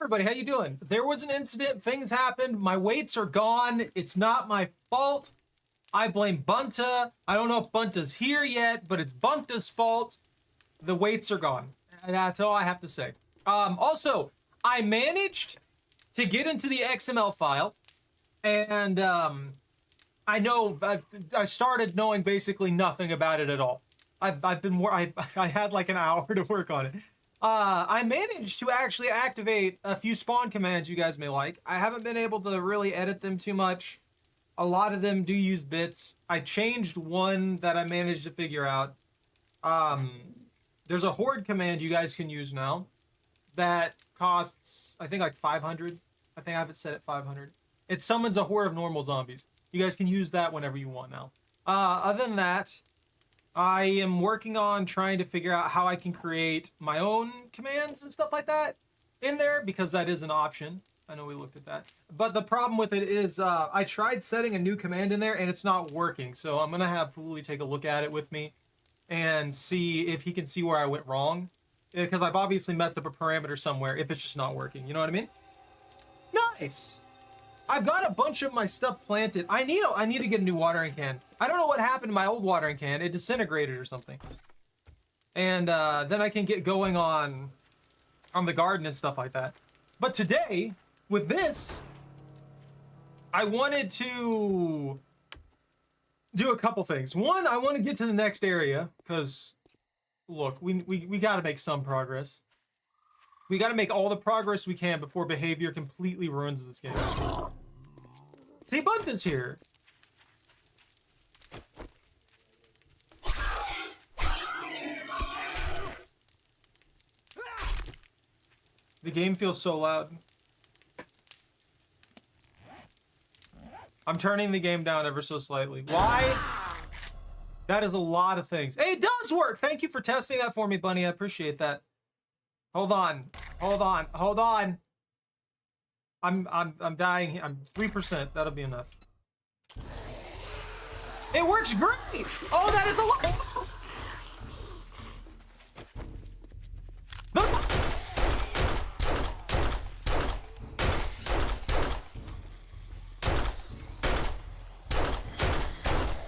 Everybody, how you doing? There was an incident, things happened, my weights are gone, it's not my fault. I blame Bunta. I don't know if Bunta's here yet, but it's Bunta's fault. The weights are gone. And that's all I have to say. Also, I managed to get into the XML file, and I know I started knowing basically nothing about it at all. I had like an hour to work on it. I managed to actually activate a few spawn commands you guys may like. I haven't been able to really edit them too much. A lot of them do use bits. I changed one that I managed to figure out. There's a horde command you guys can use now that costs, I think, like 500. I think I have it set at 500. It summons a horde of normal zombies. You guys can use that whenever you want now. Other than that, I am working on trying to figure out how I can create my own commands and stuff like that in there, because that is an option. I know we looked at that. But the problem with it is I tried setting a new command in there and it's not working. So I'm going to have Fooly take a look at it with me and see if he can see where I went wrong. Because I've obviously messed up a parameter somewhere if it's just not working. You know what I mean? Nice! I've got a bunch of my stuff planted. I need to get a new watering can. I don't know what happened to my old watering can. It disintegrated or something. And then I can get going on the garden and stuff like that. But today, with this, I wanted to do a couple things. One, I want to get to the next area because, look, we got to make some progress. We got to make all the progress we can before behavior completely ruins this game. See, Bunta's here. The game feels so loud. I'm turning the game down ever so slightly. Why? That is a lot of things. Hey, it does work! Thank you for testing that for me, Bunny. I appreciate that. Hold on. Hold on. Hold on. I'm dying. I'm 3%. That'll be enough. It works great! Oh, that is a lot!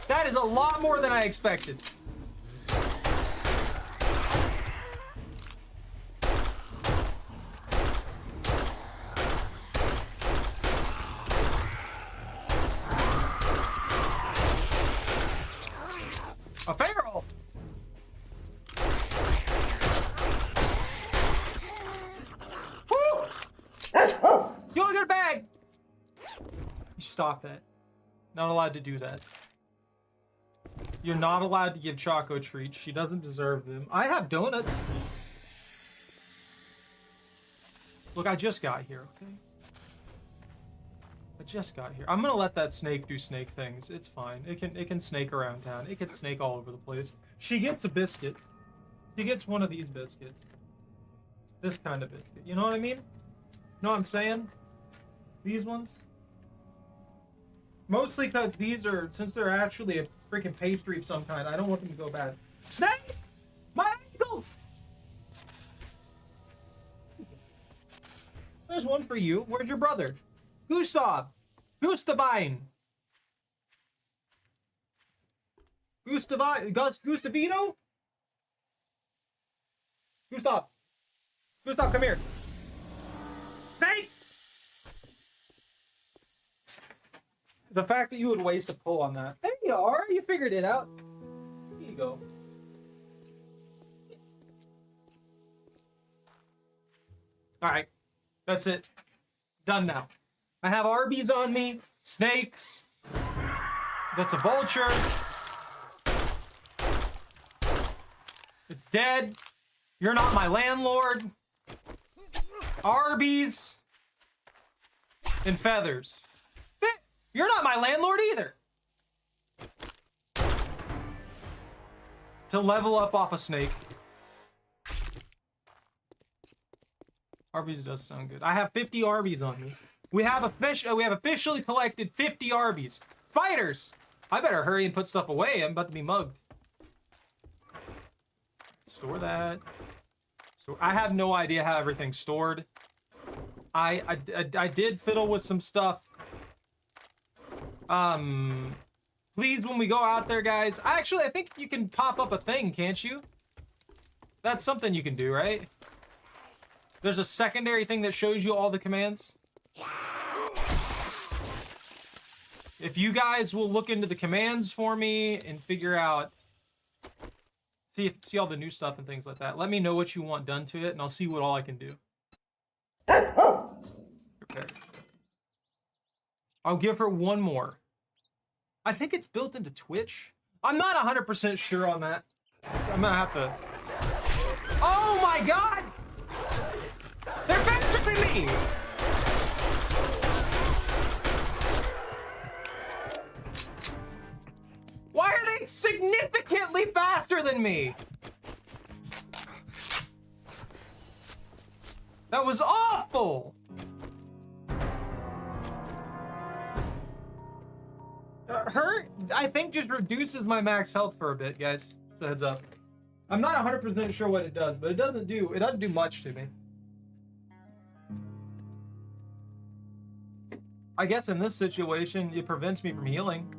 That is a lot more than I expected. A barrel! Woo! You only got a bag! You stop that. Not allowed to do that. You're not allowed to give Choco treats. She doesn't deserve them. I have donuts. Look, I just got here, okay? I just got here. I'm gonna let that snake do snake things. It's fine. It can snake around town. It can snake all over the place. She gets a biscuit. She gets one of these biscuits. This kind of biscuit. You know what I mean? Know what I'm saying? These ones. Mostly because these are, since they're actually a freaking pastry of some kind, I don't want them to go bad. Snake! My ankles! There's one for you. Where's your brother? Gustav! Gustavine! Gustavino? Gustav! Gustav, come here! Snake! The fact that you would waste a pull on that. There you are. You figured it out. Here you go. Alright. That's it. Done now. I have Arby's on me. Snakes. That's a vulture. It's dead. You're not my landlord. Arby's. And feathers. You're not my landlord either. To level up off a snake. Arby's does sound good. I have 50 Arby's on me. We have officially collected 50 Arby's. Spiders! I better hurry and put stuff away. I'm about to be mugged. Store that. I have no idea how everything's stored. I did fiddle with some stuff. Please, when we go out there, guys, I think you can pop up a thing, can't you? That's something you can do, right? There's a secondary thing that shows you all the commands. If you guys will look into the commands for me and figure out, see all the new stuff and things like that. Let me know what you want done to it, and I'll see what all I can do. Okay. I'll give her one more. I think it's built into Twitch. I'm not 100% sure on that. I'm gonna have to. Oh my god! They're faster than me! Why are they significantly faster than me? That was awful! Her, I think, just reduces my max health for a bit, guys. Just a heads up. I'm not 100% sure what it does, but it doesn't do much to me. I guess in this situation, it prevents me from healing.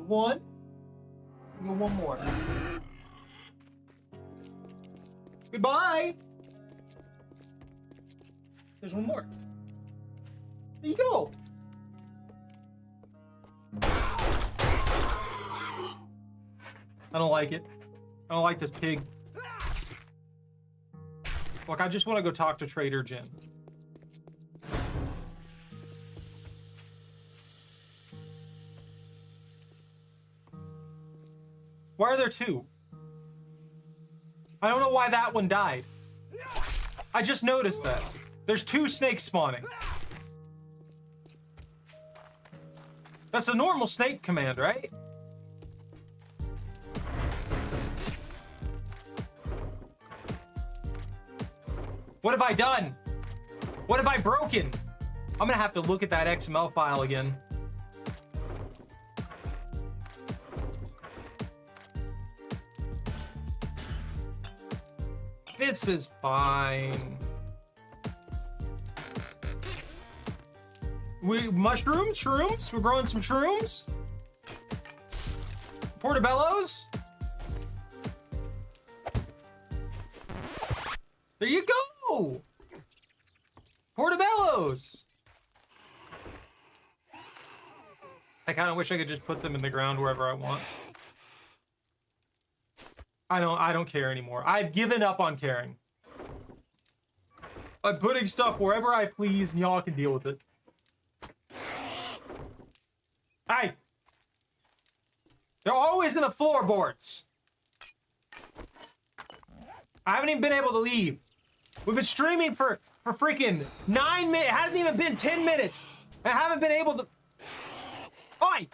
One. And one more. Goodbye. There's one more. There you go. I don't like it. I don't like this pig. Look, I just want to go talk to Trader Jim. Why are there two? I don't know why that one died. I just noticed that. There's two snakes spawning. That's a normal snake command, right? What have I done? What have I broken? I'm gonna have to look at that XML file again. This is fine. Shrooms? We're growing some shrooms? Portobellos? There you go! Portobellos! I kind of wish I could just put them in the ground wherever I want. I don't care anymore. I've given up on caring. I'm putting stuff wherever I please and y'all can deal with it. Hey! They're always in the floorboards. I haven't even been able to leave. We've been streaming for freaking 9 minutes. It hasn't even been 10 minutes. I haven't been able to... Oi!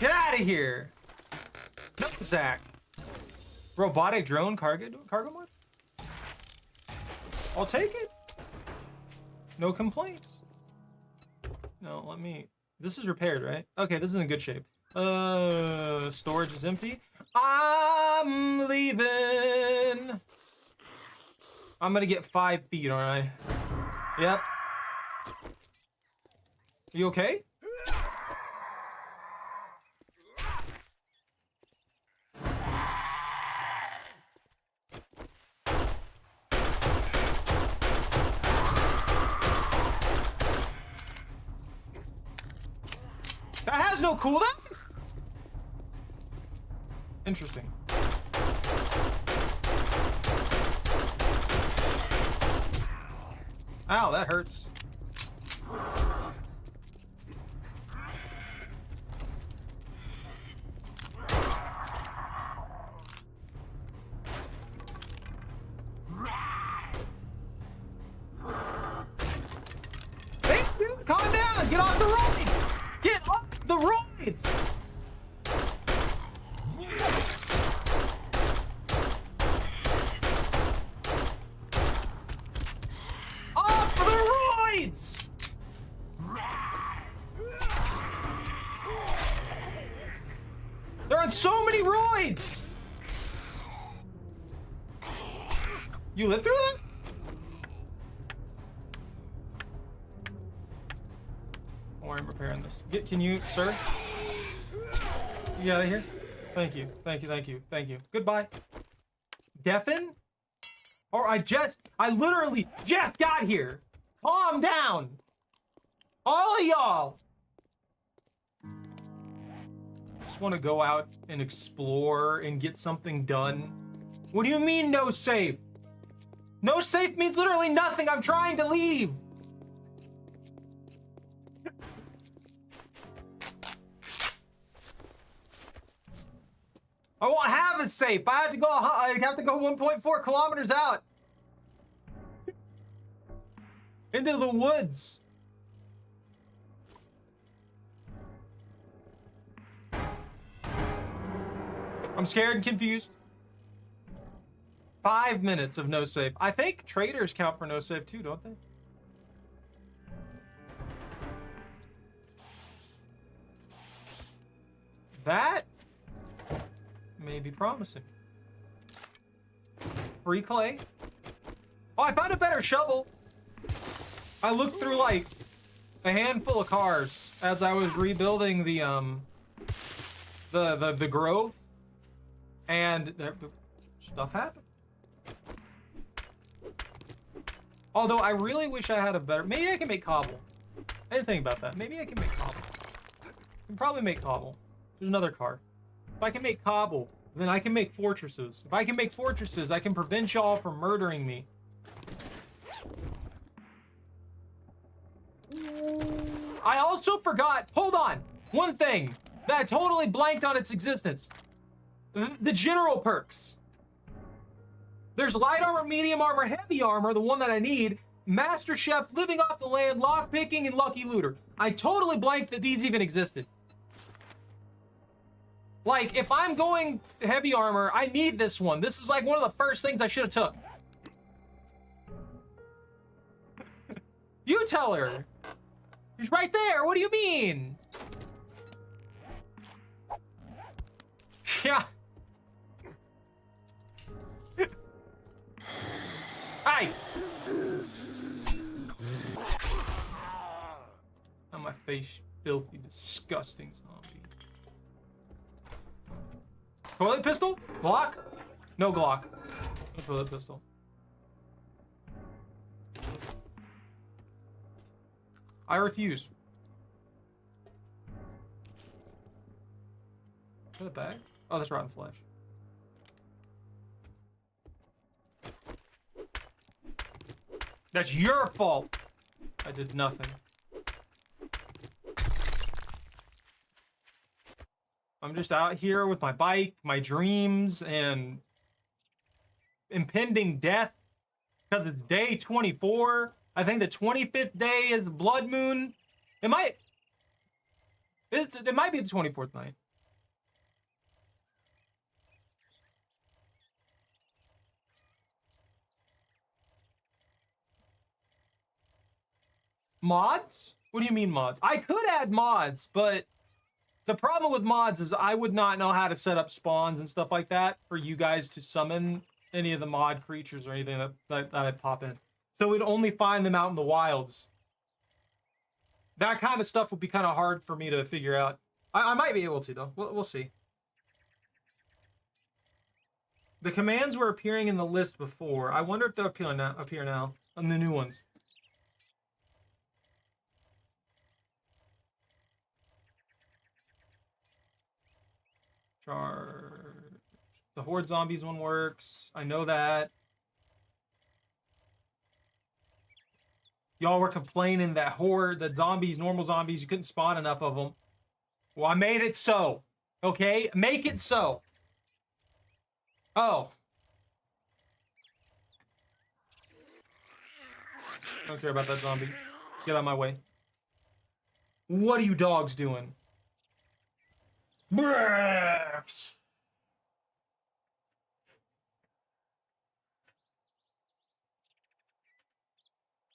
Get out of here! No, Zach. Robotic drone cargo mod? I'll take it. No complaints. No, let me... This is repaired, right? Okay, this is in good shape. Storage is empty. I'm leaving. I'm gonna get 5 feet, aren't I? Yep. You okay? That has no cooldown? Interesting. Ow, that hurts. Hey, dude, calm down. Get off the roids. Get off the roids. on so many roids! You lived through that? Don't worry, I'm repairing this. Can you, sir? You out of here? Thank you, thank you, thank you, thank you. Goodbye. Deafen? Or I literally just got here. Calm down. All of y'all. Just want to go out and explore and get something done. What do you mean no safe? No safe means literally nothing. I'm trying to leave. I won't have a safe. I have to go 1.4 kilometers out. Into the woods. I'm scared and confused. 5 minutes of no save. I think traders count for no save too, don't they? That may be promising. Free clay. Oh, I found a better shovel. I looked through like a handful of cars as I was rebuilding the grove, and stuff happened. Although I really wish I had a better. Maybe I can make cobble. I didn't think about that. Maybe I can make cobble. I can probably make cobble. There's another car. If I can make cobble, then I can make fortresses. If I can make fortresses, I can prevent y'all from murdering me. I also forgot, hold on, one thing that I totally blanked on its existence. The general perks. There's light armor, medium armor, heavy armor, the one that I need, Master Chef, living off the land, lockpicking, and lucky looter. I totally blanked that these even existed. Like, if I'm going heavy armor, I need this one. This is like one of the first things I should have took. You tell her. She's right there. What do you mean? Yeah. Hey! On my face, filthy, disgusting zombie. Toilet pistol? Glock? No Glock. No toilet pistol. I refuse. Is that a bag? Oh, that's rotten flesh. That's your fault. I did nothing. I'm just out here with my bike, my dreams, and impending death because it's day 24. I think the 25th day is blood moon. It might be the 24th night. Mods? What do you mean mods? I could add mods, but the problem with mods is I would not know how to set up spawns and stuff like that for you guys to summon any of the mod creatures or anything that I'd pop in. So we'd only find them out in the wilds. That kind of stuff would be kind of hard for me to figure out. I might be able to, though. We'll see. The commands were appearing in the list before. I wonder if they'll appear now on the new ones. Charge. The Horde Zombies one works. I know that. Y'all were complaining that normal zombies, you couldn't spawn enough of them. Well, I made it so. Okay? Make it so. Oh. I don't care about that zombie. Get out of my way. What are you dogs doing?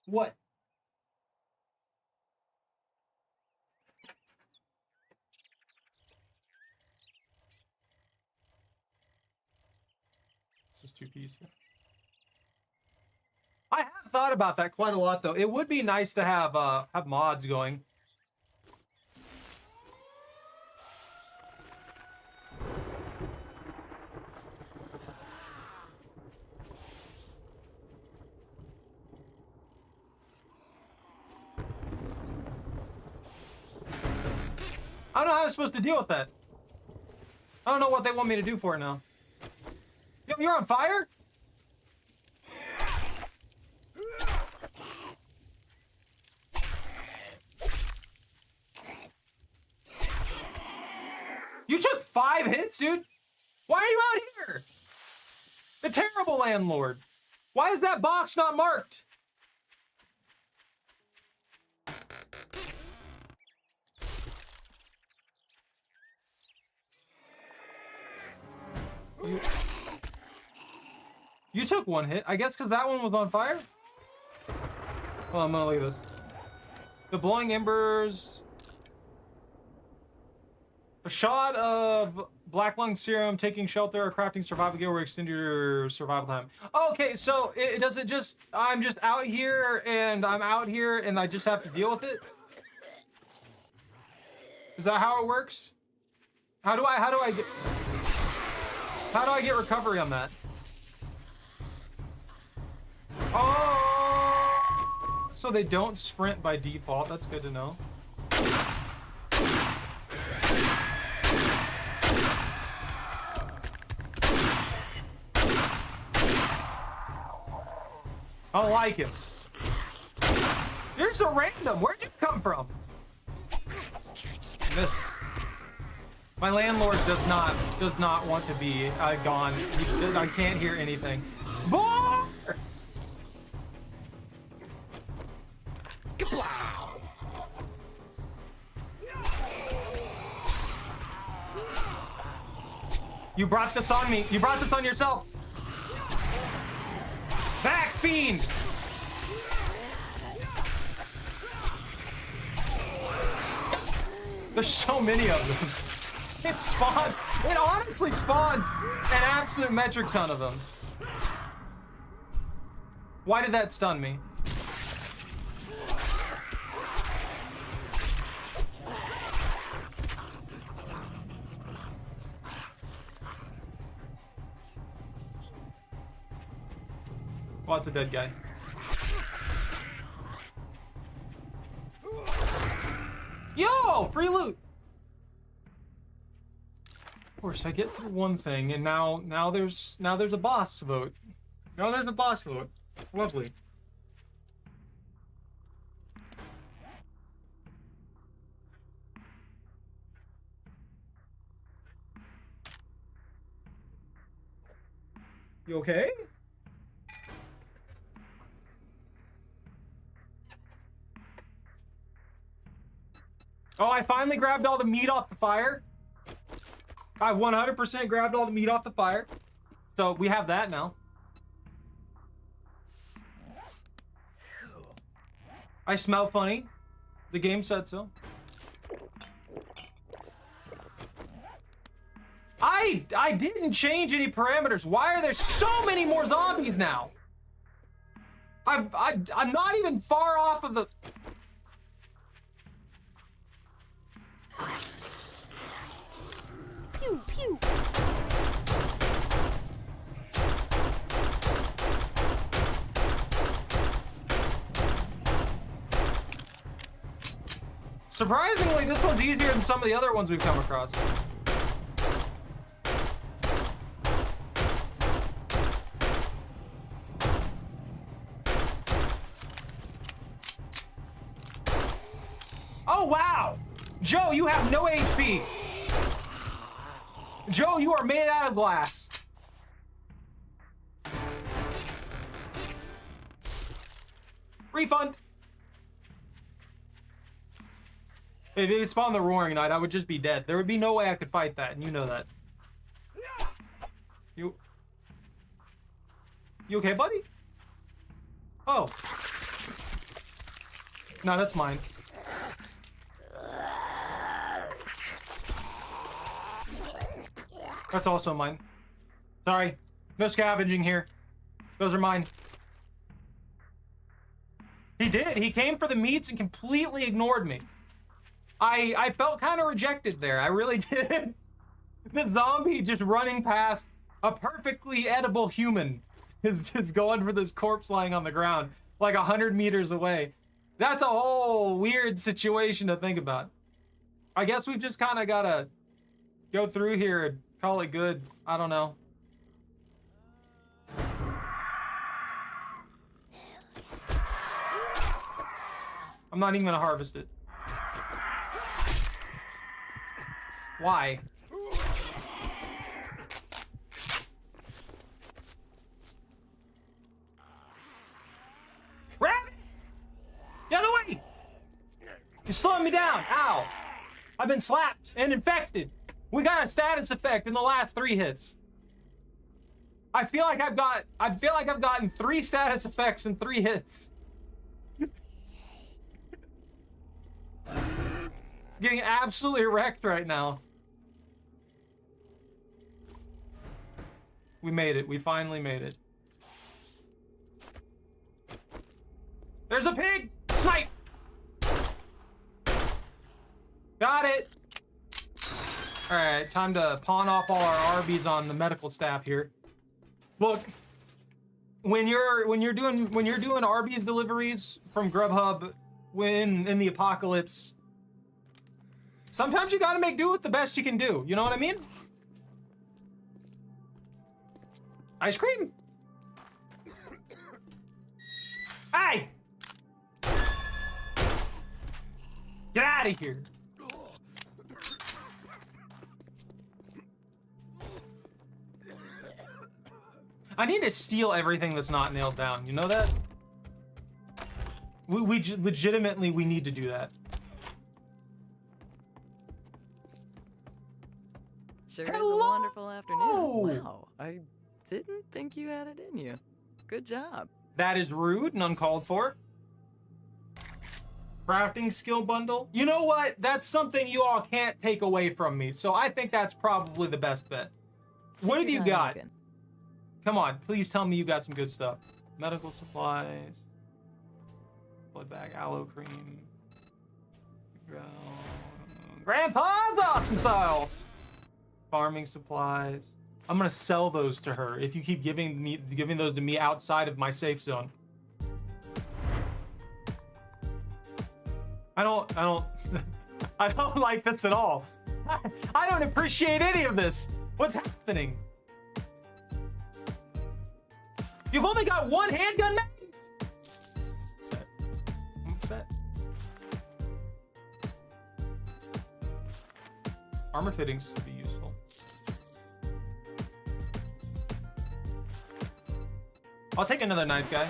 What? just too peaceful. I have thought about that quite a lot, though. It would be nice to have mods going. I don't know how I'm supposed to deal with that. I don't know what they want me to do for it now. Yo, you're on fire? You took 5 hits, dude? Why are you out here? The terrible landlord. Why is that box not marked? You took 1 hit. I guess because that one was on fire? Well, I'm gonna leave this. The glowing embers. A shot of black lung serum, taking shelter, or crafting survival gear will extend your survival time. Okay, so it does it just, I'm just out here and I'm out here and I just have to deal with it? Is that how it works? How do I get recovery on that? Oh, so they don't sprint by default. That's good to know. I don't like it. You're so random. Where'd you come from? This. My landlord does not want to be gone. I can't hear anything. Boar! You brought this on me. You brought this on yourself. Back, fiend! There's so many of them. It spawns. It honestly spawns an absolute metric ton of them. Why did that stun me? Oh, it's a dead guy. Yo, free loot. Of course, I get through one thing, and now there's a boss vote. Now there's a boss vote. Lovely. You okay? Oh, I finally grabbed all the meat off the fire. I 100% grabbed all the meat off the fire. So we have that now. I smell funny. The game said so. I didn't change any parameters. Why are there so many more zombies now? I'm not even far off of the... Pew, pew. Surprisingly, this one's easier than some of the other ones we've come across. Oh, wow! Joe, you have no HP! Joe, you are made out of glass. Refund. If it spawned the Roaring Knight, I would just be dead. There would be no way I could fight that, and you know that. You okay, buddy? Oh. No, that's mine. That's also mine. Sorry. No scavenging here. Those are mine. He did. He came for the meats and completely ignored me. I felt kind of rejected there. I really did. The zombie just running past a perfectly edible human is just going for this corpse lying on the ground like 100 meters away. That's a whole weird situation to think about. I guess we've just kind of got to go through here and call it good. I don't know. I'm not even gonna harvest it. Why? Rabbit! The other way! You're slowing me down. Ow! I've been slapped and infected. We got a status effect in the last 3 hits. I feel like I've gotten 3 status effects in 3 hits. Getting absolutely wrecked right now. We made it. We finally made it. There's a pig! Snipe! Got it! Alright, time to pawn off all our Arby's on the medical staff here. Look, when you're doing Arby's deliveries from Grubhub in the apocalypse, sometimes you gotta make do with the best you can do. You know what I mean? Ice cream. Hey! Get out of here. I need to steal everything that's not nailed down. You know that? We legitimately, we need to do that. Sure is a Hello? wonderful afternoon. Wow, I didn't think you had it in you. Good job. That is rude and uncalled for. Crafting skill bundle. You know what? That's something you all can't take away from me. So I think that's probably the best bet. What have you got? Looking. Come on, please tell me you got some good stuff. Medical supplies. Blood bag, aloe cream. Grandpa's awesome sauce. Farming supplies. I'm gonna sell those to her if you keep giving those to me outside of my safe zone. I don't I don't like this at all. I don't appreciate any of this. What's happening? You've only got 1 handgun mag? Set. I'm upset. Armor fittings would be useful. I'll take another knife guy.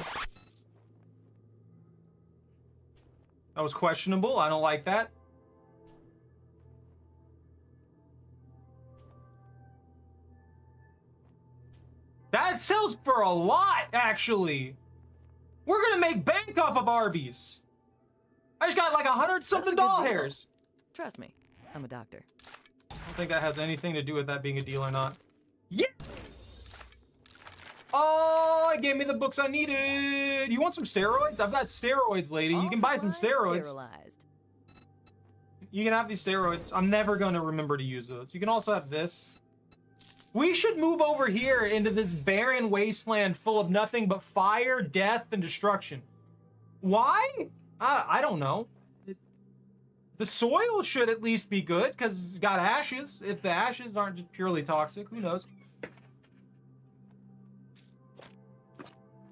That was questionable. I don't like that. That sells for a lot, actually. We're gonna make bank off of Arby's. I just got like 100-something doll hairs. Trust me, I'm a doctor. I don't think that has anything to do with that being a deal or not. Yeah! Oh, it gave me the books I needed. You want some steroids? I've got steroids, lady. You can buy some steroids. Sterilized. You can have these steroids. I'm never gonna remember to use those. You can also have this. We should move over here into this barren wasteland full of nothing but fire, death, and destruction. Why? I don't know. The soil should at least be good because it's got ashes. If the ashes aren't just purely toxic, who knows?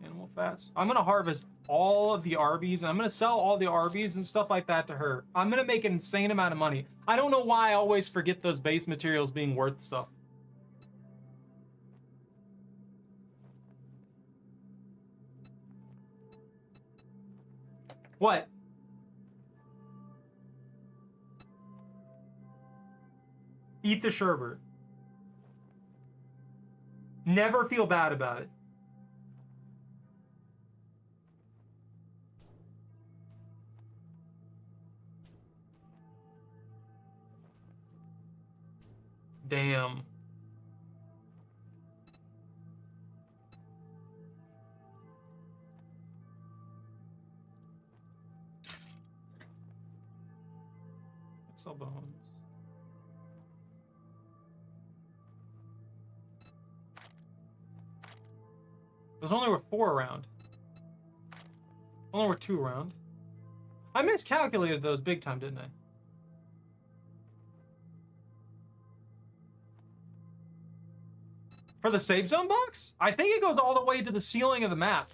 Animal fats. I'm gonna harvest all of the Arby's and I'm gonna sell all the Arby's and stuff like that to her. I'm gonna make an insane amount of money. I don't know why I always forget those base materials being worth stuff. What? Eat the sherbet. Never feel bad about it. Damn. Sell bones. There's only were 4 around. Only were 2 around. I miscalculated those big time, didn't I? For the save zone box? I think it goes all the way to the ceiling of the map.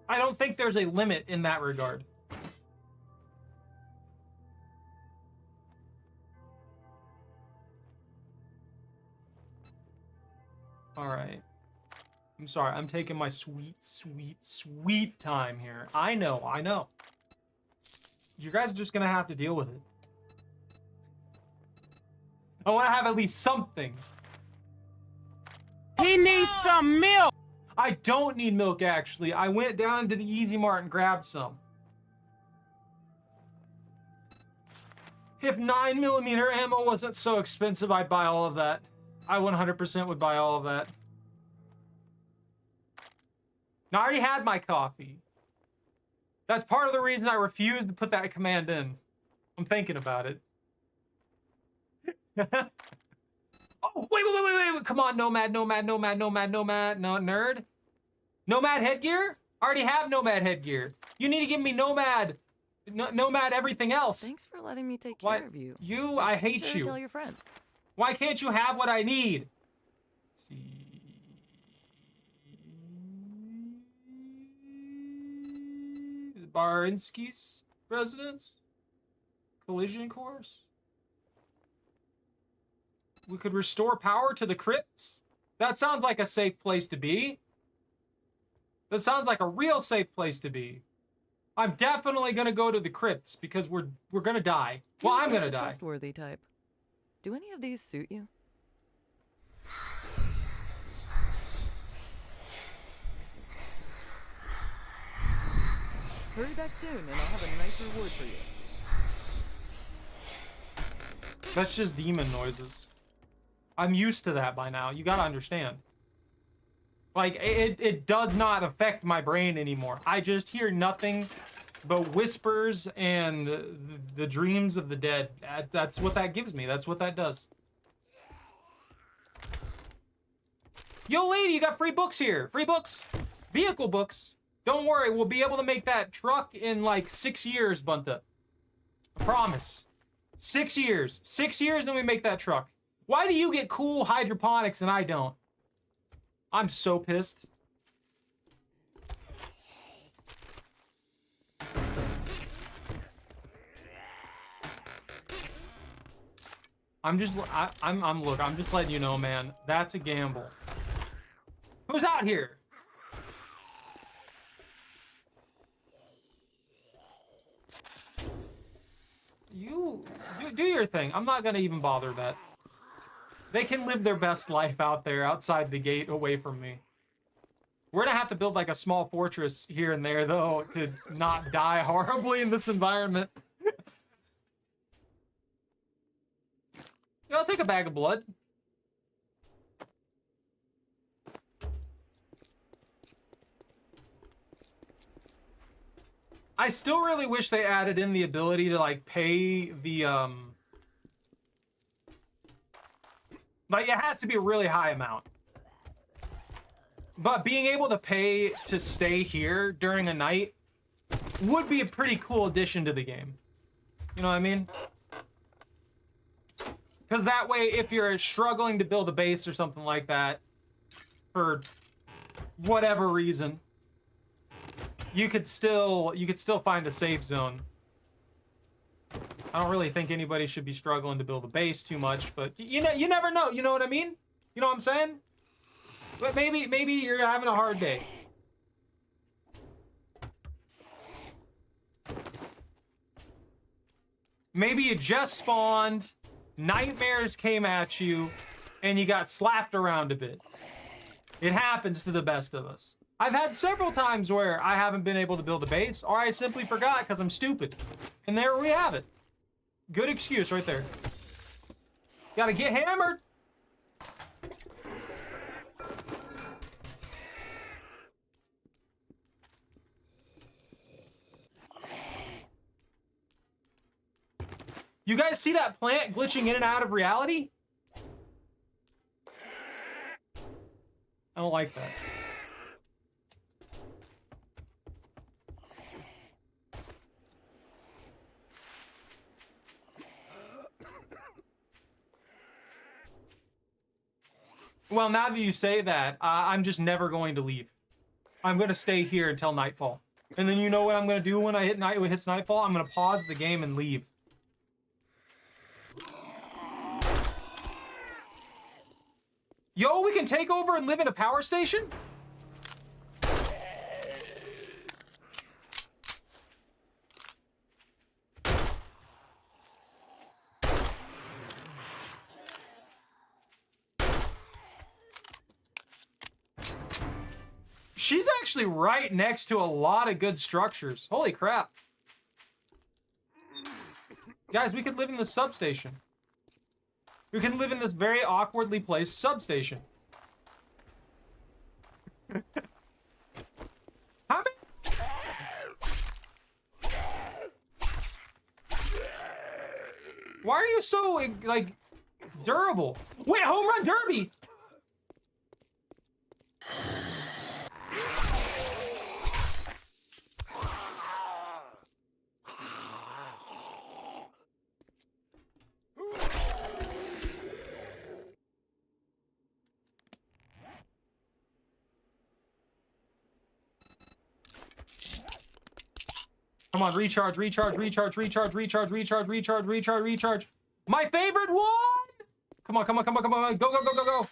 I don't think there's a limit in that regard. All right. I'm sorry. I'm taking my sweet, sweet, sweet time here. I know. I know. You guys are just going to have to deal with it. I want to have at least something. He needs some milk. I don't need milk, actually. I went down to the Easy Mart and grabbed some. If 9mm ammo wasn't so expensive, I'd buy all of that. I 100% would buy all of that. Now, I already had my coffee. That's part of the reason I refused to put that command in. I'm thinking about it. Oh, wait. Come on, Nomad, no, nerd. Nomad headgear? I already have Nomad headgear. You need to give me Nomad. Nomad everything else. Thanks for letting me take care of you. I hate Sure, you. tell your friends. Why can't you have what I need? Let's see. Barinski's residence? Collision course? We could restore power to the crypts? That sounds like a safe place to be. That sounds like a real safe place to be. I'm definitely gonna go to the crypts because we're gonna die. Well, I'm gonna die. Trustworthy type. Do any of these suit you? Hurry back soon, and I'll have a nice reward for you. That's just demon noises. I'm used to that by now. You gotta understand. Like, it does not affect my brain anymore. I just hear nothing but whispers and the dreams of the dead. That's what that gives me. That's what that does. Yo, lady, you got free books here. Free books. Vehicle books. Don't worry, we'll be able to make that truck in like 6 years, Bunta. I promise. 6 years. 6 years and we make that truck. Why do you get cool hydroponics and I don't? I'm so pissed. I'm just letting you know, man. That's a gamble. Who's out here? You do your thing. I'm not gonna even bother that. They can live their best life out there, outside the gate, away from me. We're gonna have to build like a small fortress here and there, though, to not die horribly in this environment. Yeah, I'll take a bag of blood. I still really wish they added in the ability to like pay the like it has to be a really high amount. But being able to pay to stay here during a night would be a pretty cool addition to the game. You know what I mean? Because that way, if you're struggling to build a base or something like that, for whatever reason, you could still find a safe zone. I don't really think anybody should be struggling to build a base too much, but you never know. You know what I mean? You know what I'm saying? But maybe you're having a hard day. Maybe you just spawned, nightmares came at you, and you got slapped around a bit. It happens to the best of us. I've had several times where I haven't been able to build a base, or I simply forgot because I'm stupid. And there we have it. Good excuse right there. Gotta get hammered. You guys see that plant glitching in and out of reality? I don't like that. Well, now that you say that, I'm just never going to leave. I'm going to stay here until nightfall. And then you know what I'm going to do when I hit when it hits nightfall? I'm going to pause the game and leave. Yo, we can take over and live in a power station? She's actually right next to a lot of good structures. Holy crap. Guys, we could live in the substation. We can live in this very awkwardly placed substation. How many? Why are you so, like, durable? Wait, home run derby! Come on, recharge. My favorite one! Come on. Go.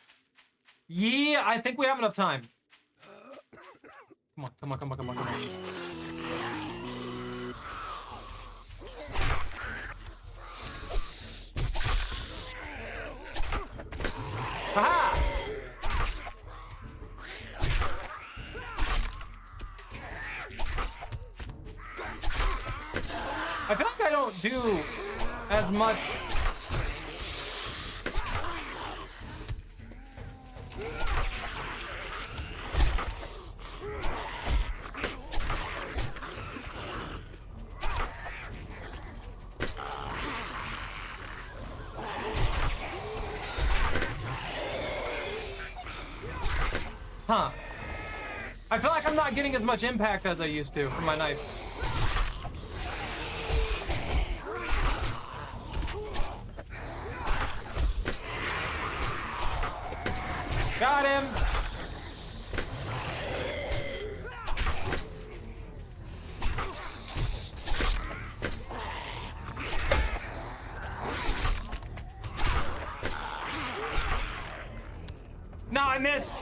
Yeah, I think we have enough time. Come on. Aha! I feel like I don't do as much. Huh. I feel like I'm not getting as much impact as I used to from my knife. Got him! No, I missed!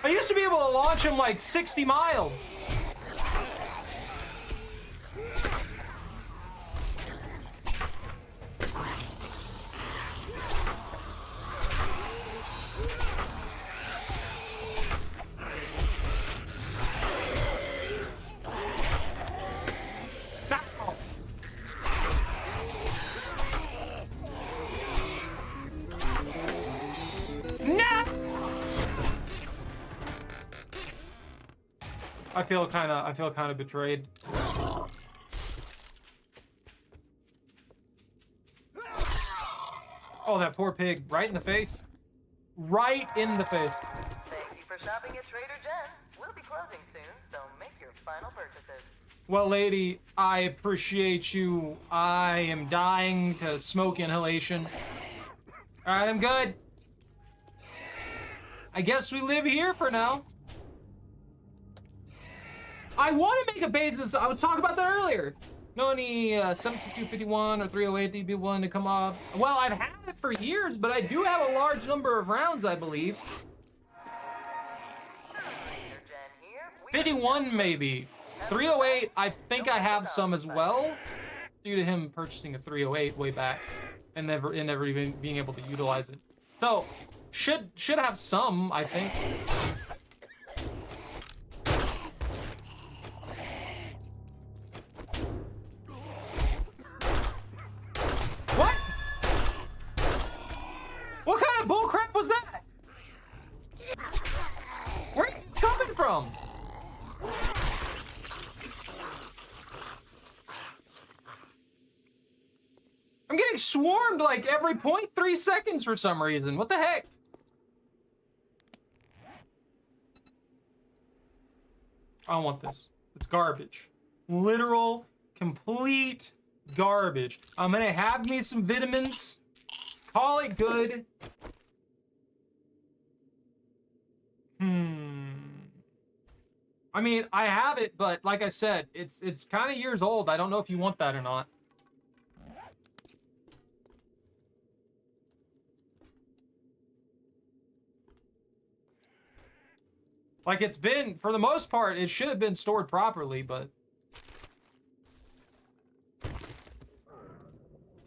I used to be able to launch him like 60 miles. I feel kind of betrayed. Oh, that poor pig, right in the face. Right in the face. Thank you for shopping at Trader Joe's. We'll be closing soon, so make your final purchases. Well, lady, I appreciate you. I am dying to smoke inhalation. All right, I'm good. I guess we live here for now. I want to make a base. I was talking about that earlier. Know any 76251 or 308 that you'd be willing to come off? Well, I've had it for years, but I do have a large number of rounds, I believe. 51 maybe. 308, I think I have some as well, due to him purchasing a 308 way back and never even being able to utilize it. So should have some, I think. I'm getting swarmed like every 0.3 seconds for some reason. What the heck? I don't want this. It's garbage. Literal, complete garbage. I'm gonna have me some vitamins. Call it good. I mean, I have it, but like I said, it's kind of years old. I don't know if you want that or not. Like, it's been, for the most part, it should have been stored properly, but...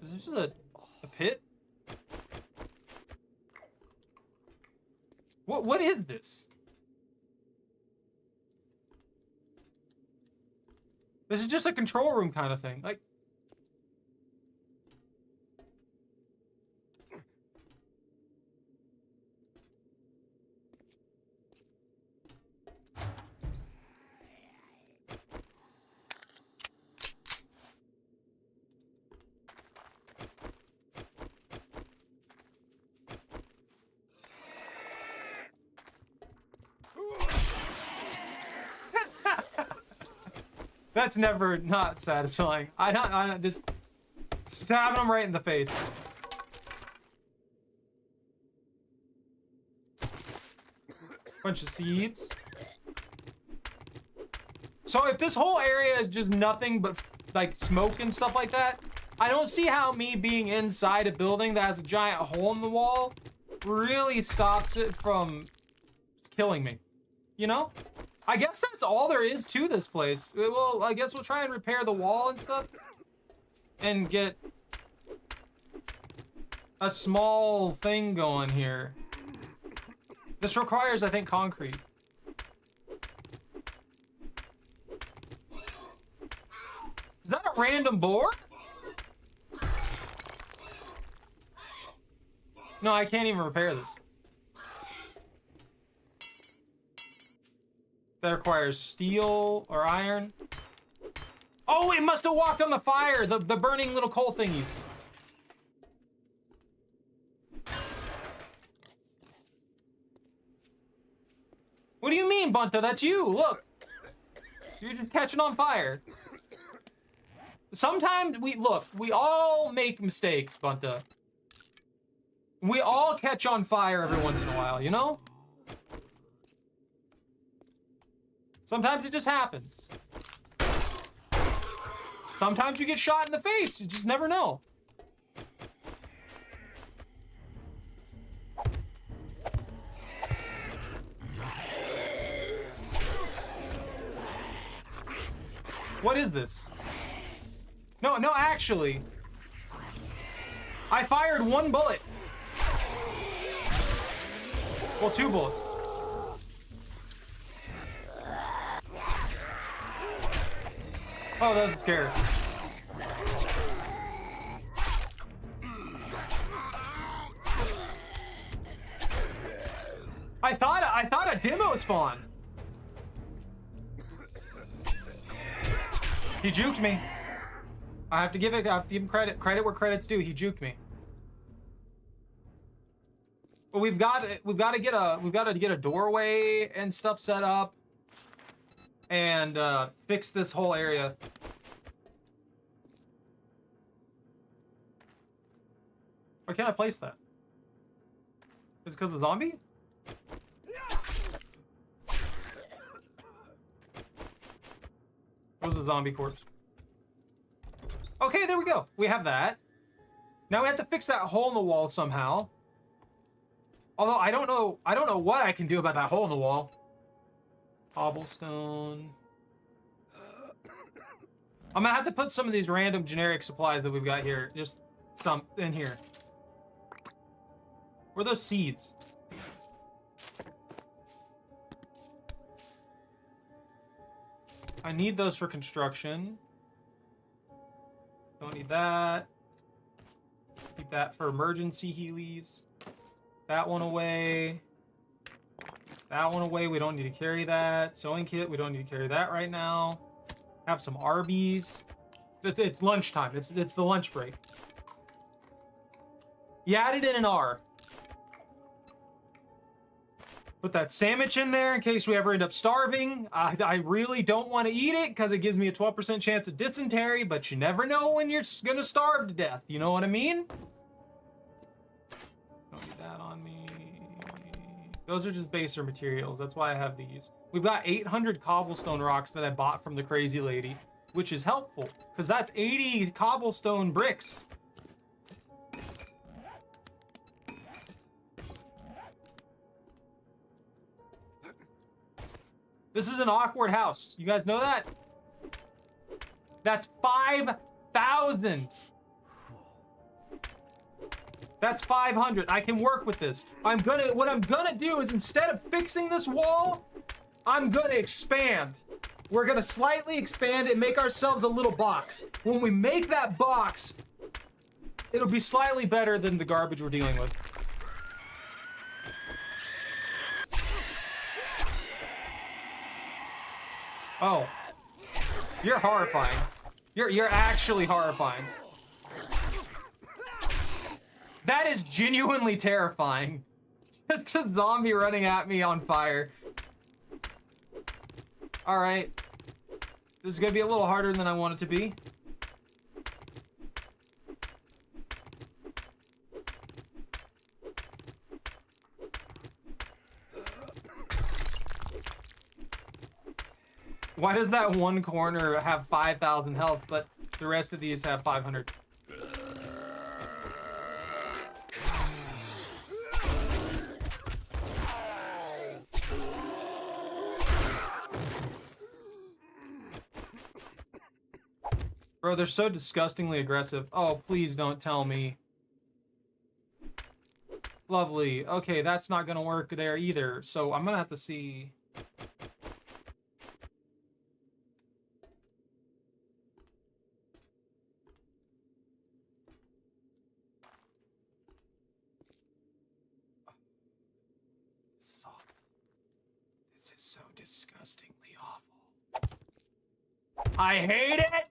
Is this a pit? What is this? This is just a control room kind of thing. Like... That's never not satisfying. I just stabbing them right in the face. Bunch of seeds. So if this whole area is just nothing but like smoke and stuff like that, I don't see how me being inside a building that has a giant hole in the wall really stops it from killing me. You know? I guess that's all there is to this place. Well, I guess we'll try and repair the wall and stuff. And get a small thing going here. This requires, I think, concrete. Is that a random boar? No, I can't even repair this. That requires steel or iron. Oh, it must have walked on the fire, the burning little coal thingies. What do you mean, Bunta? That's you, look. You're just catching on fire. Sometimes we all make mistakes, Bunta. We all catch on fire every once in a while, you know? Sometimes it just happens. Sometimes you get shot in the face. You just never know. What is this? No, actually. I fired one bullet. Well, two bullets. Oh, that was scary. I thought a demo spawned. He juked me. I have to give him credit. Credit where credit's due. He juked me. But we've got to get a doorway and stuff set up. And fix this whole area. Why can't I place that? Is it because of the zombie? What was the zombie corpse? Okay, there we go. We have that. Now we have to fix that hole in the wall somehow. Although I don't know what I can do about that hole in the wall. Cobblestone. I'm gonna have to put some of these random generic supplies that we've got here, just some in here. Where are those seeds? I need those for construction. Don't need that. Keep that for emergency healies. That one away. That one away. We don't need to carry that. Sewing kit. We don't need to carry that right now. Have some Arby's. It's lunchtime. It's the lunch break. You added in an R. Put that sandwich in there in case we ever end up starving. I really don't want to eat it because it gives me a 12% chance of dysentery, but you never know when you're gonna starve to death. You know what I mean? Don't get that on me. Those are just baser materials. That's why I have these. We've got 800 cobblestone rocks that I bought from the crazy lady, which is helpful because that's 80 cobblestone bricks. This is an awkward house. You guys know that? That's 5,000. That's 500. I can work with this. What I'm gonna do is instead of fixing this wall, I'm gonna expand. We're gonna slightly expand and make ourselves a little box. When we make that box, it'll be slightly better than the garbage we're dealing with. Oh, you're horrifying. You're actually horrifying. That is genuinely terrifying. Just a zombie running at me on fire. All right. This is gonna be a little harder than I want it to be. Why does that one corner have 5,000 health, but the rest of these have 500? Bro, they're so disgustingly aggressive. Oh, please don't tell me. Lovely. Okay, that's not gonna work there either. So I'm gonna have to see. This is awful. This is so disgustingly awful. I hate it!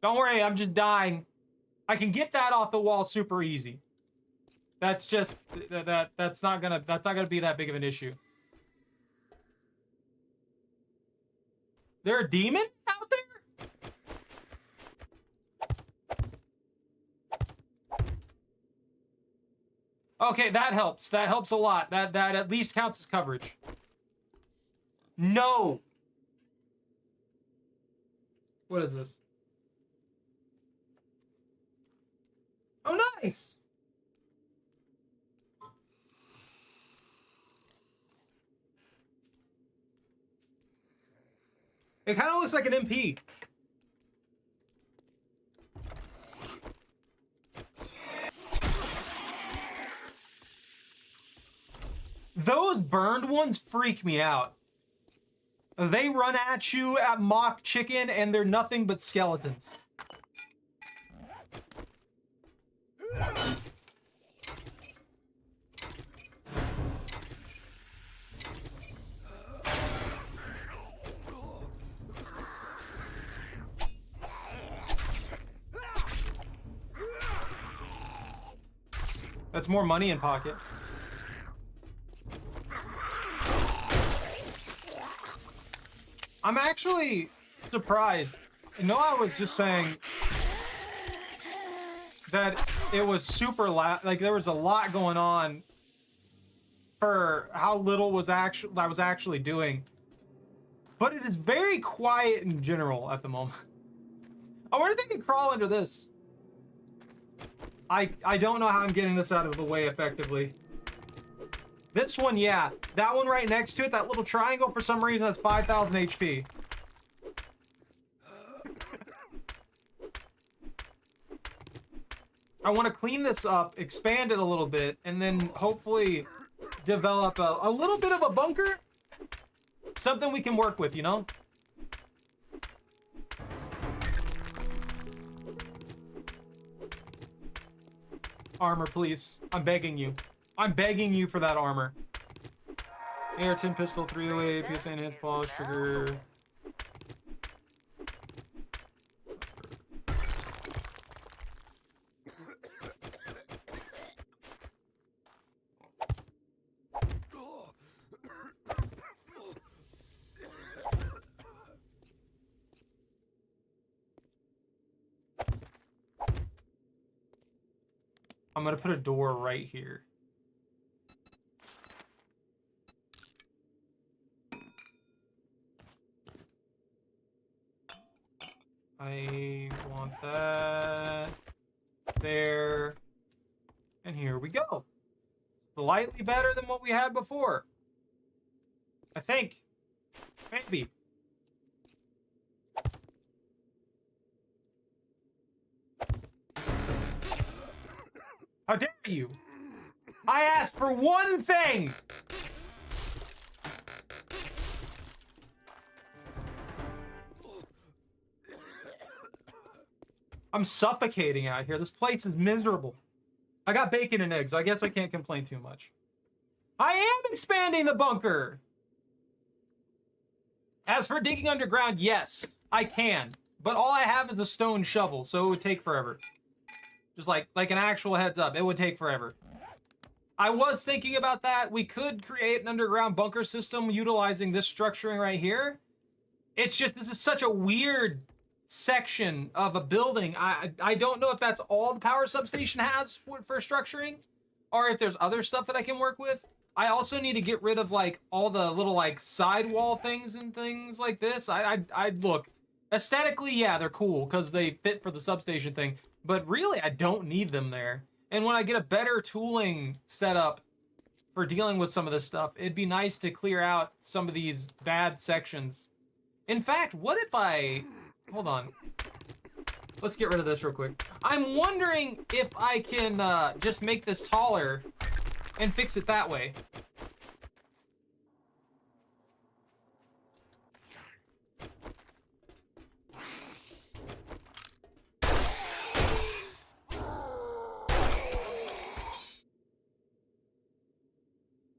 Don't worry, I'm just dying. I can get that off the wall super easy. That's just that's not gonna be that big of an issue. There a demon out there? Okay, that helps. That helps a lot. That at least counts as coverage. No. What is this? Oh, nice. It kind of looks like an MP. Those burned ones freak me out. They run at you at mock chicken and they're nothing but skeletons. That's more money in pocket. I'm actually surprised. I was just saying that it was super like there was a lot going on for how little I was actually doing. But it is very quiet in general at the moment. I wonder if they can crawl under this. I don't know how I'm getting this out of the way effectively. This one, yeah. That one right next to it, that little triangle, for some reason, has 5,000 HP. I want to clean this up, expand it a little bit, and then hopefully develop a little bit of a bunker. Something we can work with, you know? armor, please. I'm begging you. I'm begging you for that armor. AR-10 pistol, 308, PSA enhanced polish, trigger. I'm gonna put a door right here. I want that there, and here we go. Slightly better than what we had before. I think. Maybe. How dare you? I asked for one thing! I'm suffocating out here. This place is miserable. I got bacon and eggs. I guess I can't complain too much. I am expanding the bunker! As for digging underground, yes, I can. But all I have is a stone shovel, so it would take forever. Just like an actual heads up, it would take forever. I was thinking about that. We could create an underground bunker system utilizing this structuring right here. It's just, this is such a weird section of a building. I don't know if that's all the power substation has for structuring, or if there's other stuff that I can work with. I also need to get rid of like all the little like sidewall things and things like this. I look, aesthetically, yeah, they're cool because they fit for the substation thing, but really I don't need them there. And when I get a better tooling setup for dealing with some of this stuff, it'd be nice to clear out some of these bad sections. In fact, what if I, hold on. Let's get rid of this real quick. I'm wondering if I can just make this taller and fix it that way.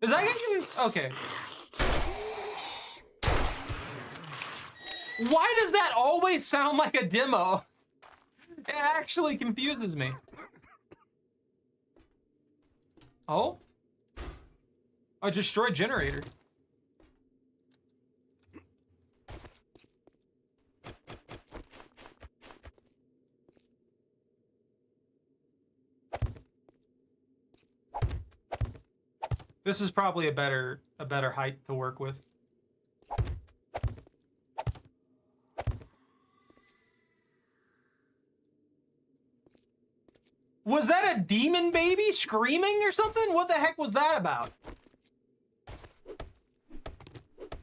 Is that gonna okay. Why does that always sound like a demo? It actually confuses me. Oh? A destroyed generator. This is probably a better height to work with. Was that a demon baby screaming or something? What the heck was that about?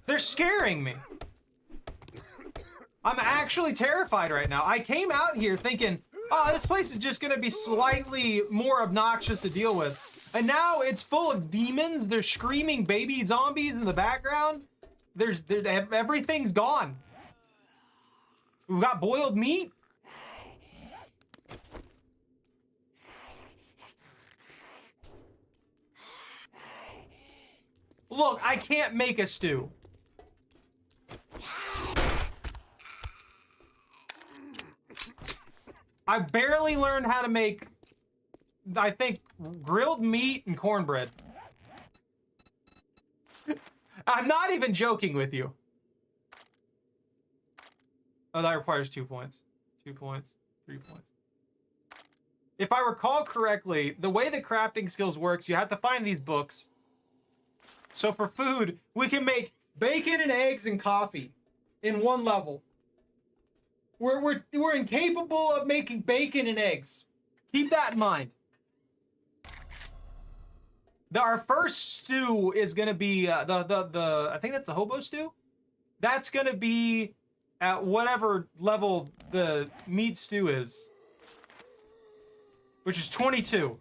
They're scaring me. I'm actually terrified right now. I came out here thinking, oh, this place is just gonna be slightly more obnoxious to deal with. And now it's full of demons. There's screaming baby zombies in the background. Everything's gone. We've got boiled meat. Look, I can't make a stew. I barely learned how to make, I think, grilled meat and cornbread. I'm not even joking with you. Oh, that requires 2 points. 2 points, 3 points. If I recall correctly, the way the crafting skills works, you have to find these books. So for food, we can make bacon and eggs and coffee in one level. We're incapable of making bacon and eggs. Keep that in mind. Our first stew is gonna be I think that's the hobo stew. That's gonna be at whatever level the meat stew is, which is 22.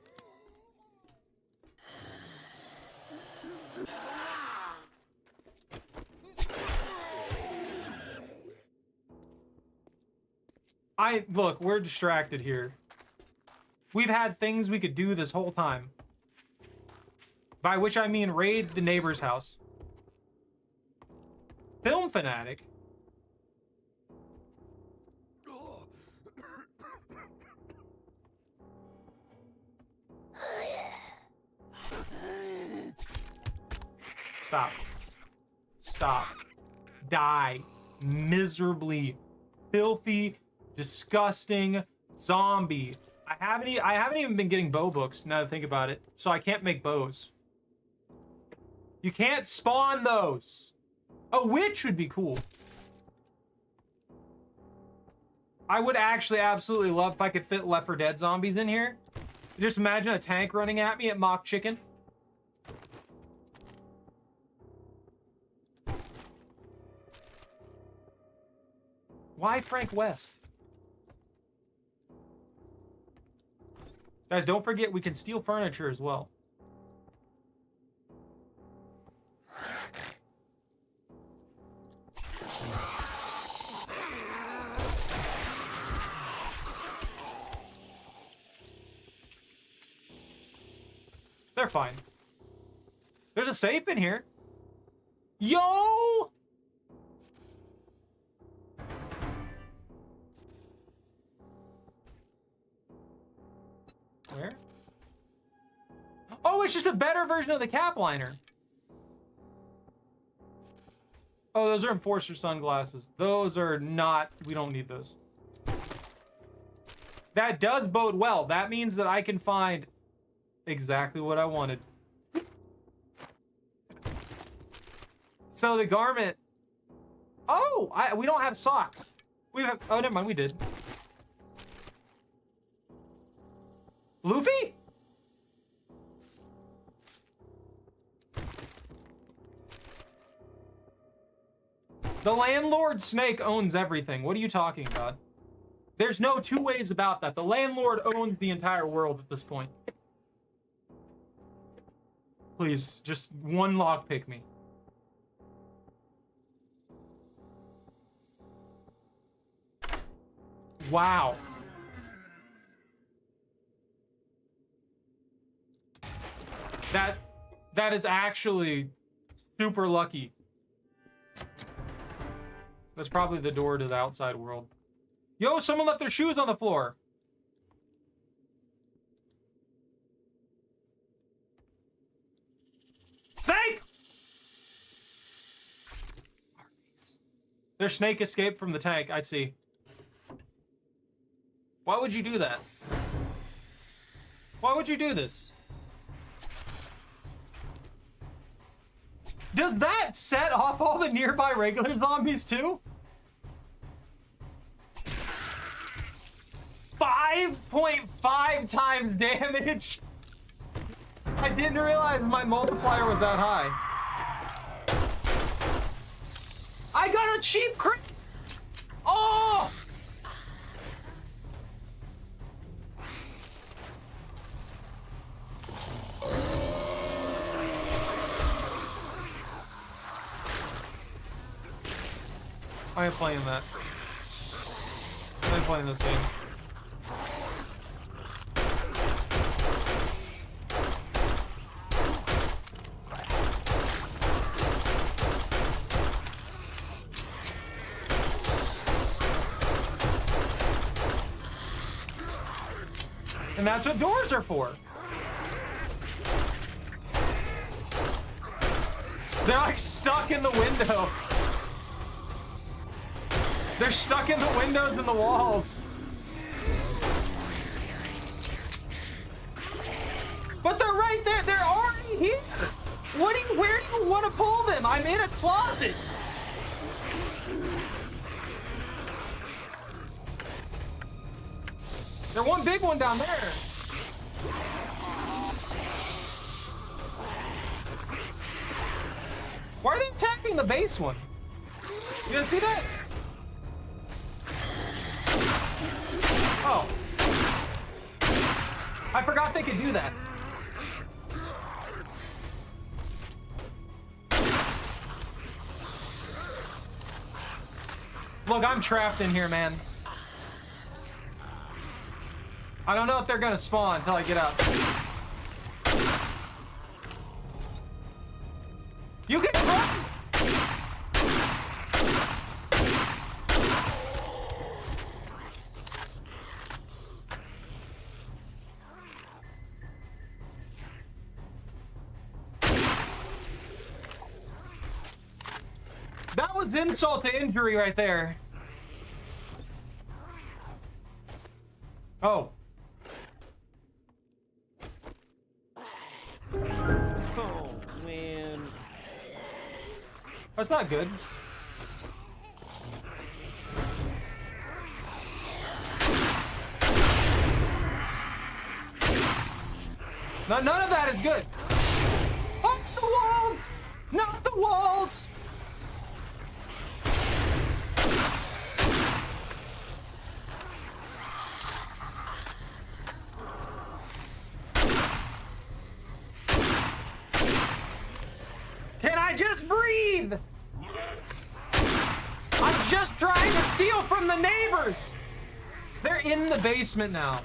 Look, we're distracted here. We've had things we could do this whole time. By which I mean raid the neighbor's house. Film fanatic? Stop. Stop. Die. Miserably filthy, disgusting zombie. I haven't even been getting bow books now that I think about it, so I can't make bows. You can't spawn those. A witch would be cool. I would actually absolutely love if I could fit Left 4 Dead zombies in here. Just imagine a tank running at me at mock chicken. Why Frank West? Guys, don't forget we can steal furniture as well. They're fine. There's a safe in here. Yo! Where? Oh, it's just a better version of the cap liner. Oh, those are enforcer sunglasses. Those are not, we don't need those. That does bode well. That means that I can find exactly what I wanted. So the garment. Oh, we don't have socks. We have, oh, never mind, we did. Luffy? The landlord snake owns everything. What are you talking about? There's no two ways about that. The landlord owns the entire world at this point. Please, just one lockpick me. Wow. That is actually super lucky. That's probably the door to the outside world. Yo, someone left their shoes on the floor. Snake! Their snake escaped from the tank, I see. Why would you do that? Why would you do this? Does that set off all the nearby regular zombies too? 5.5 times damage. I didn't realize my multiplier was that high. I got a cheap crit. Oh! I ain't playing that. I ain't playing this game. And that's what doors are for. They're like stuck in the window. They're stuck in the windows and the walls. But they're right there. They're already here. Where do you want to pull them? I'm in a closet. There's one big one down there. Why are they attacking the base one? You guys see that? Oh. I forgot they could do that. Look, I'm trapped in here, man. I don't know if they're gonna spawn until I get up. You can run! That was insult to injury right there. Oh. Oh, man. That's not good. None of that is good. Oh, the walls! Not the walls! Can I just breathe? I'm just trying to steal from the neighbors. They're in the basement now.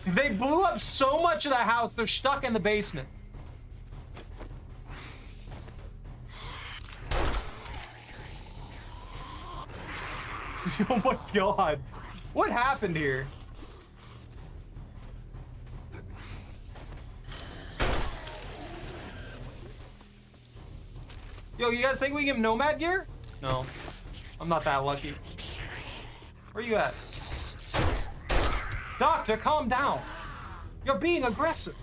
They blew up so much of the house, they're stuck in the basement. Oh my god. What happened here? Yo, you guys think we give him nomad gear? No. I'm not that lucky. Where you at? Doctor, calm down. You're being aggressive.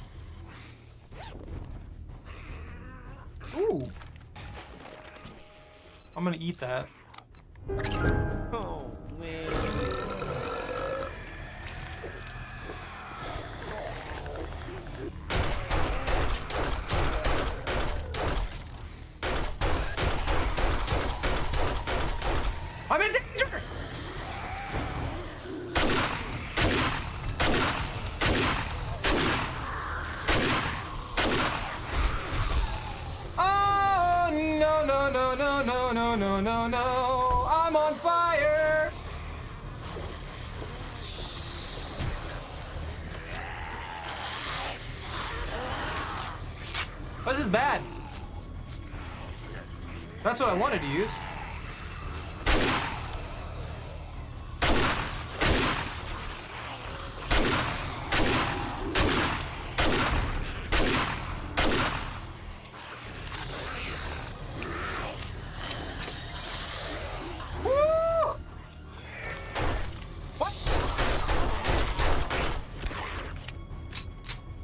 Ooh. I'm gonna eat that. Oh, man. I'm in danger! Oh, no, no, no, no, no, no, no, no, no. I'm on fire! This is bad. That's what I wanted to use.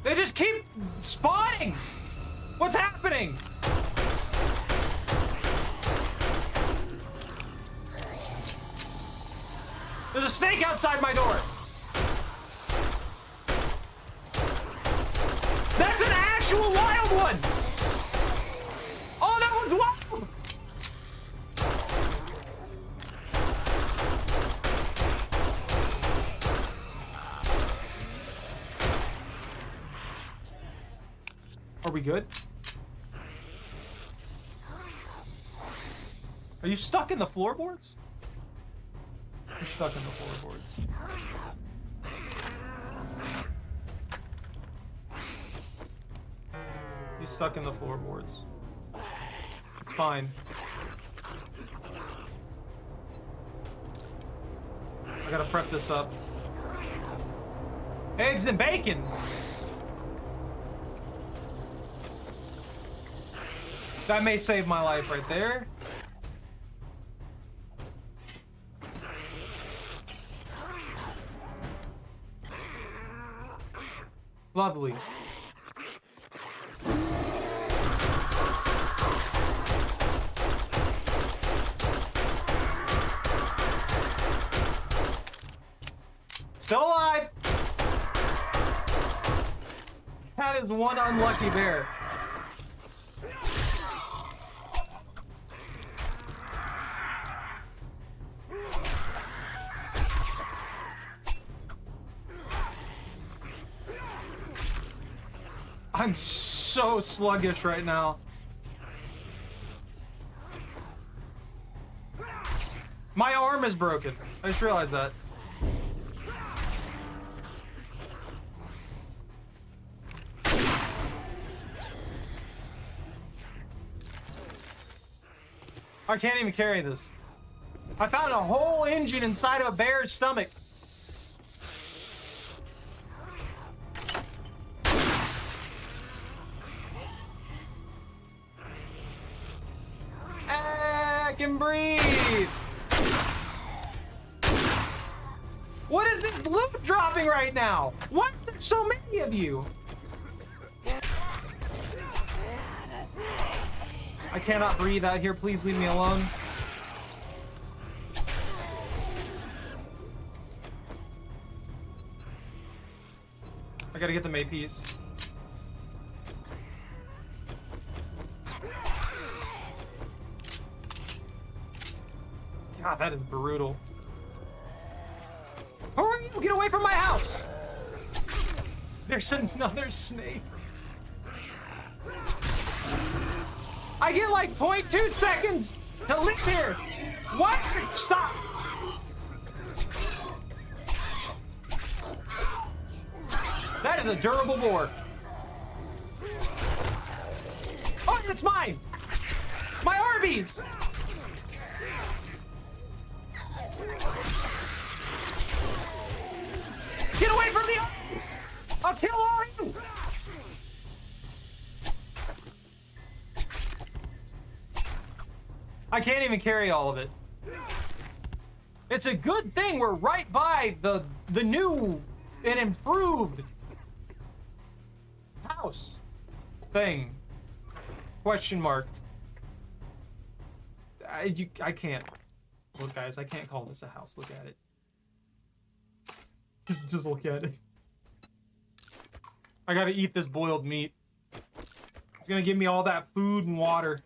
They just keep spawning! What's happening? There's a snake outside my door! That's an actual wild one! Oh, that one's wild! Are we good? Are you stuck in the floorboards? You're stuck in the floorboards. He's stuck in the floorboards. It's fine. I gotta prep this up. Eggs and bacon! That may save my life right there. Lovely. Still alive! That is one unlucky bear. I'm so sluggish right now. My arm is broken. I just realized that. I can't even carry this. I found a whole engine inside of a bear's stomach. I can breathe. What is this loot dropping right now? Why are there so many of you? I cannot breathe out here. Please leave me alone. I gotta get the May piece. God, that is brutal. Who are you? Get away from my house! There's another snake. I get like 0.2 seconds to live here. What? Stop. That is a durable boar. Oh, it's mine. My Arby's. Get away from the Arby's. I'll kill all of you. I can't even carry all of it. It's a good thing we're right by the new and improved house thing. Question mark. I can't. Look, guys, I can't call this a house. Look at it. Just look at it. I gotta eat this boiled meat. It's gonna give me all that food and water.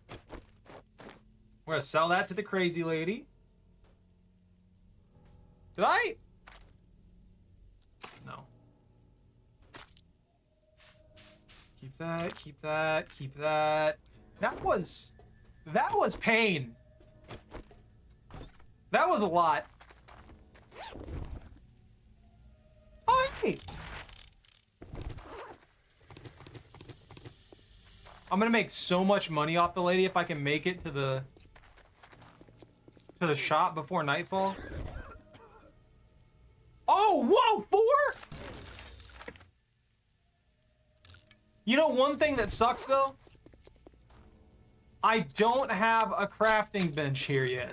We're gonna sell that to the crazy lady. Did I? No. Keep that, keep that, keep that. That was pain. That was a lot. Oh, hey! I'm gonna make so much money off the lady if I can make it to the shop before nightfall. Oh, whoa, 4? You know one thing that sucks though? I don't have a crafting bench here yet.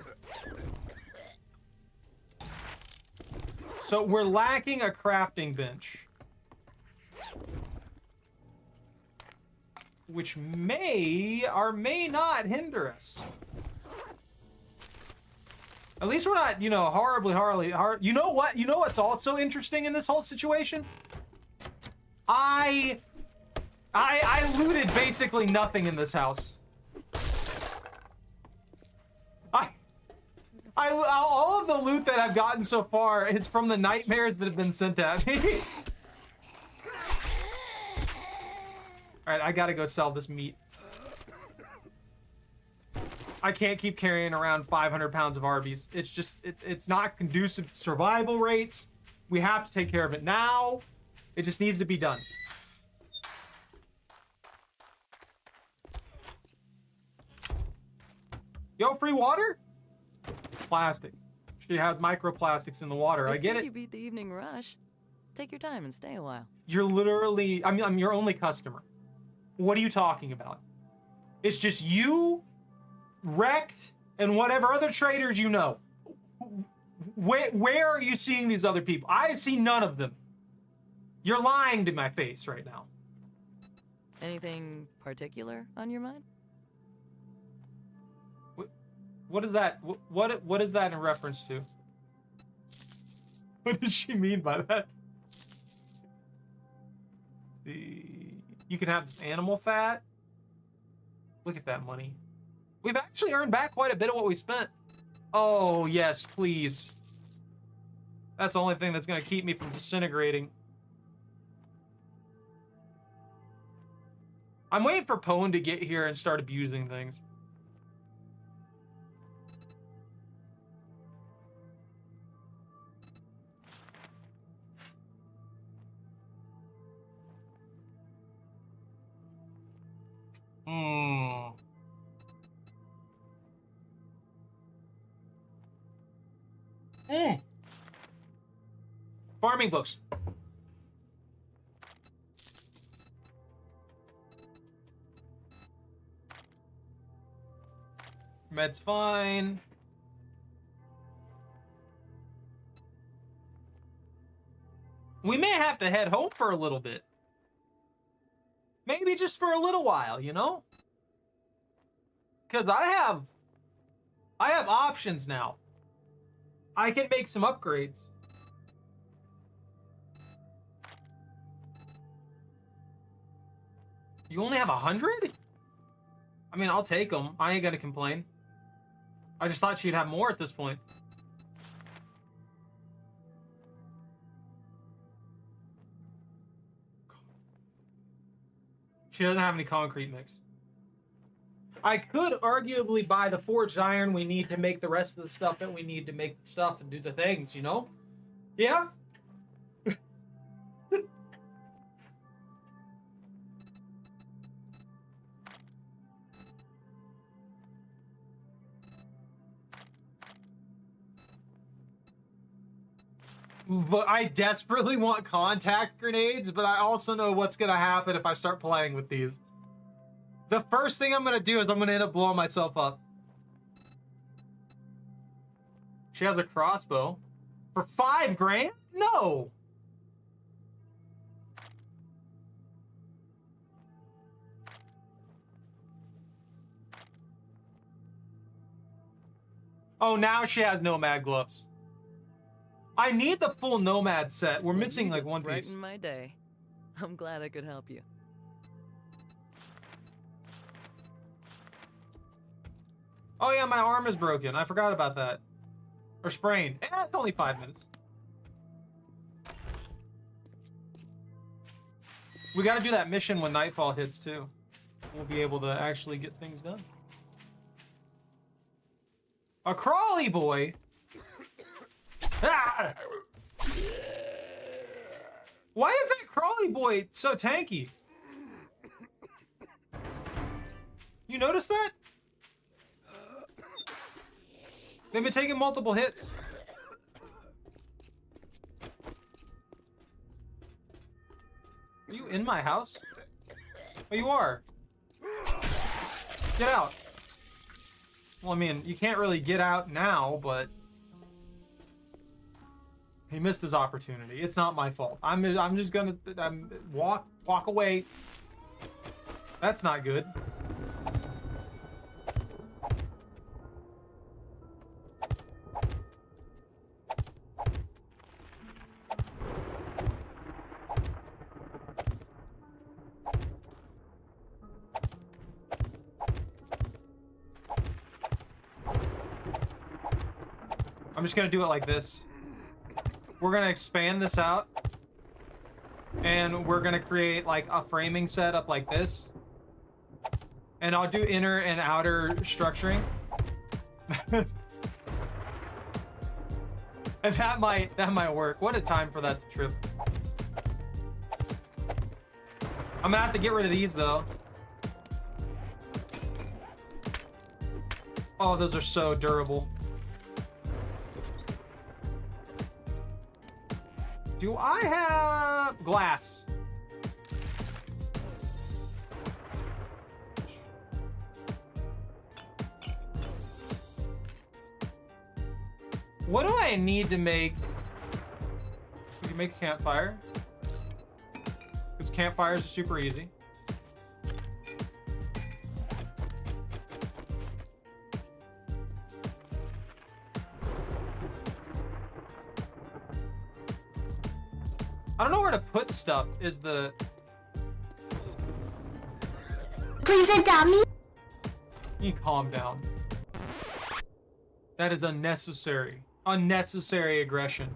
So we're lacking a crafting bench. Which may or may not hinder us. At least we're not, you know, horribly hard. You know what? You know what's also interesting in this whole situation? I looted basically nothing in this house. All of the loot that I've gotten so far is from the nightmares that have been sent at me. All right, I gotta go sell this meat. I can't keep carrying around 500 pounds of Arby's. It's just, it's not conducive to survival rates. We have to take care of it now. It just needs to be done. Yo, free water? Plastic. She has microplastics in the water. I get it. You beat the evening rush. Take your time and stay a while. You're literally, I mean, I'm your only customer. What are you talking about? It's just you, Wrecked, and whatever other traders you know. Where are you seeing these other people? I see none of them. You're lying to my face right now. Anything particular on your mind? What is that? What is that in reference to? What does she mean by that? You can have this animal fat. Look at that money. We've actually earned back quite a bit of what we spent. Oh, yes, please. That's the only thing that's going to keep me from disintegrating. I'm waiting for Pone to get here and start abusing things. Farming books. Med's fine. We may have to head home for a little bit. Maybe just for a little while, you know? Because I have options now. I can make some upgrades. You only have 100? I mean, I'll take them. I ain't gonna complain. I just thought she'd have more at this point. She doesn't have any concrete mix. I could arguably buy the forged iron we need to make the rest of the stuff that we need to make the stuff and do the things, you know? Yeah? But I desperately want contact grenades, but I also know what's gonna happen if I start playing with these. The first thing I'm gonna do is I'm gonna end up blowing myself up. She has a crossbow. For 5 grand? No! Oh, now she has nomad gloves. I need the full nomad set. We're missing like one piece. Brighten my day. I'm glad I could help you. Oh yeah, my arm is broken. I forgot about that. Or sprained. It's only 5 minutes. We gotta do that mission when nightfall hits too. We'll be able to actually get things done. A crawly boy? Ah! Why is that crawly boy so tanky? You notice that? They've been taking multiple hits. Are you in my house? Oh, you are. Get out. Well, I mean, you can't really get out now, but he missed his opportunity. It's not my fault. I'm just gonna walk away. That's not good. I'm just gonna do it like this. We're gonna expand this out, and we're gonna create like a framing setup like this, and I'll do inner and outer structuring. And that might work. What a time for that to trip. I'm gonna have to get rid of these though. Oh, those are so durable. Do I have glass? What do I need to make? We can make a campfire. Because campfires are super easy. I don't know where to put stuff is the... Please adopt me. You calm down. That is unnecessary. Unnecessary aggression.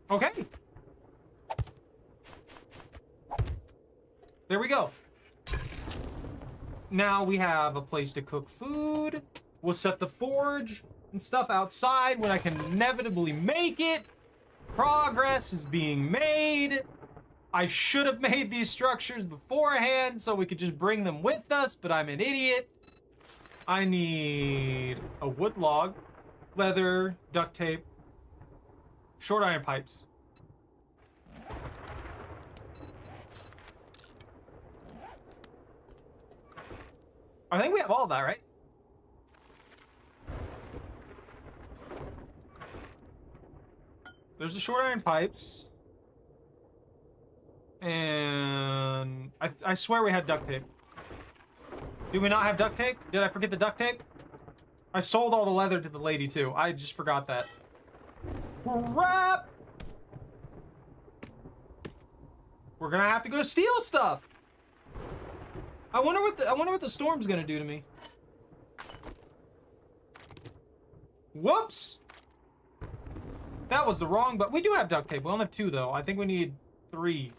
Okay. There we go. Now we have a place to cook food. We'll set the forge and stuff outside when I can inevitably make it. Progress is being made. I should have made these structures beforehand so we could just bring them with us, but I'm an idiot. I need a wood log, leather, duct tape, short iron pipes. I think we have all of that, right? There's the short iron pipes. And I swear we had duct tape. Do we not have duct tape? Did I forget the duct tape? I sold all the leather to the lady too. I just forgot that. Crap! We're gonna have to go steal stuff. I wonder what the storm's gonna do to me. Whoops! That was the wrong, but we do have duct tape. We only have 2 though. I think we need 3.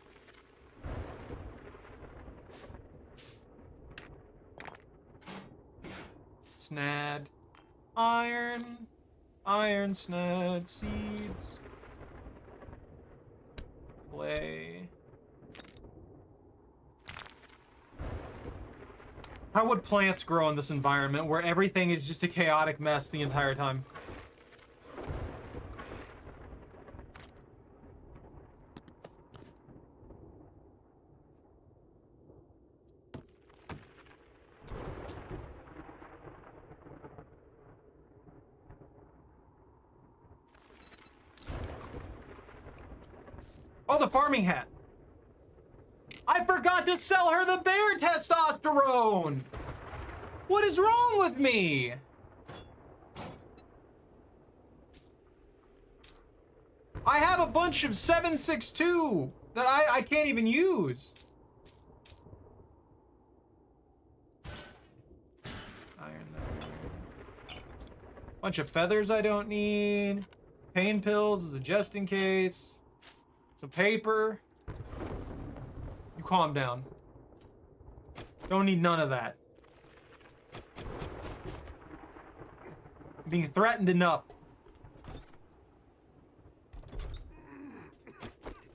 Snad. Iron. Iron snad. Seeds. Clay. How would plants grow in this environment where everything is just a chaotic mess the entire time? Oh, the farming hat. I forgot to sell her the bear testosterone. What is wrong with me? I have a bunch of 762 that I can't even use. Iron there. Bunch of feathers I don't need. Pain pills is a just in case. Some paper. You calm down. Don't need none of that. I'm being threatened enough.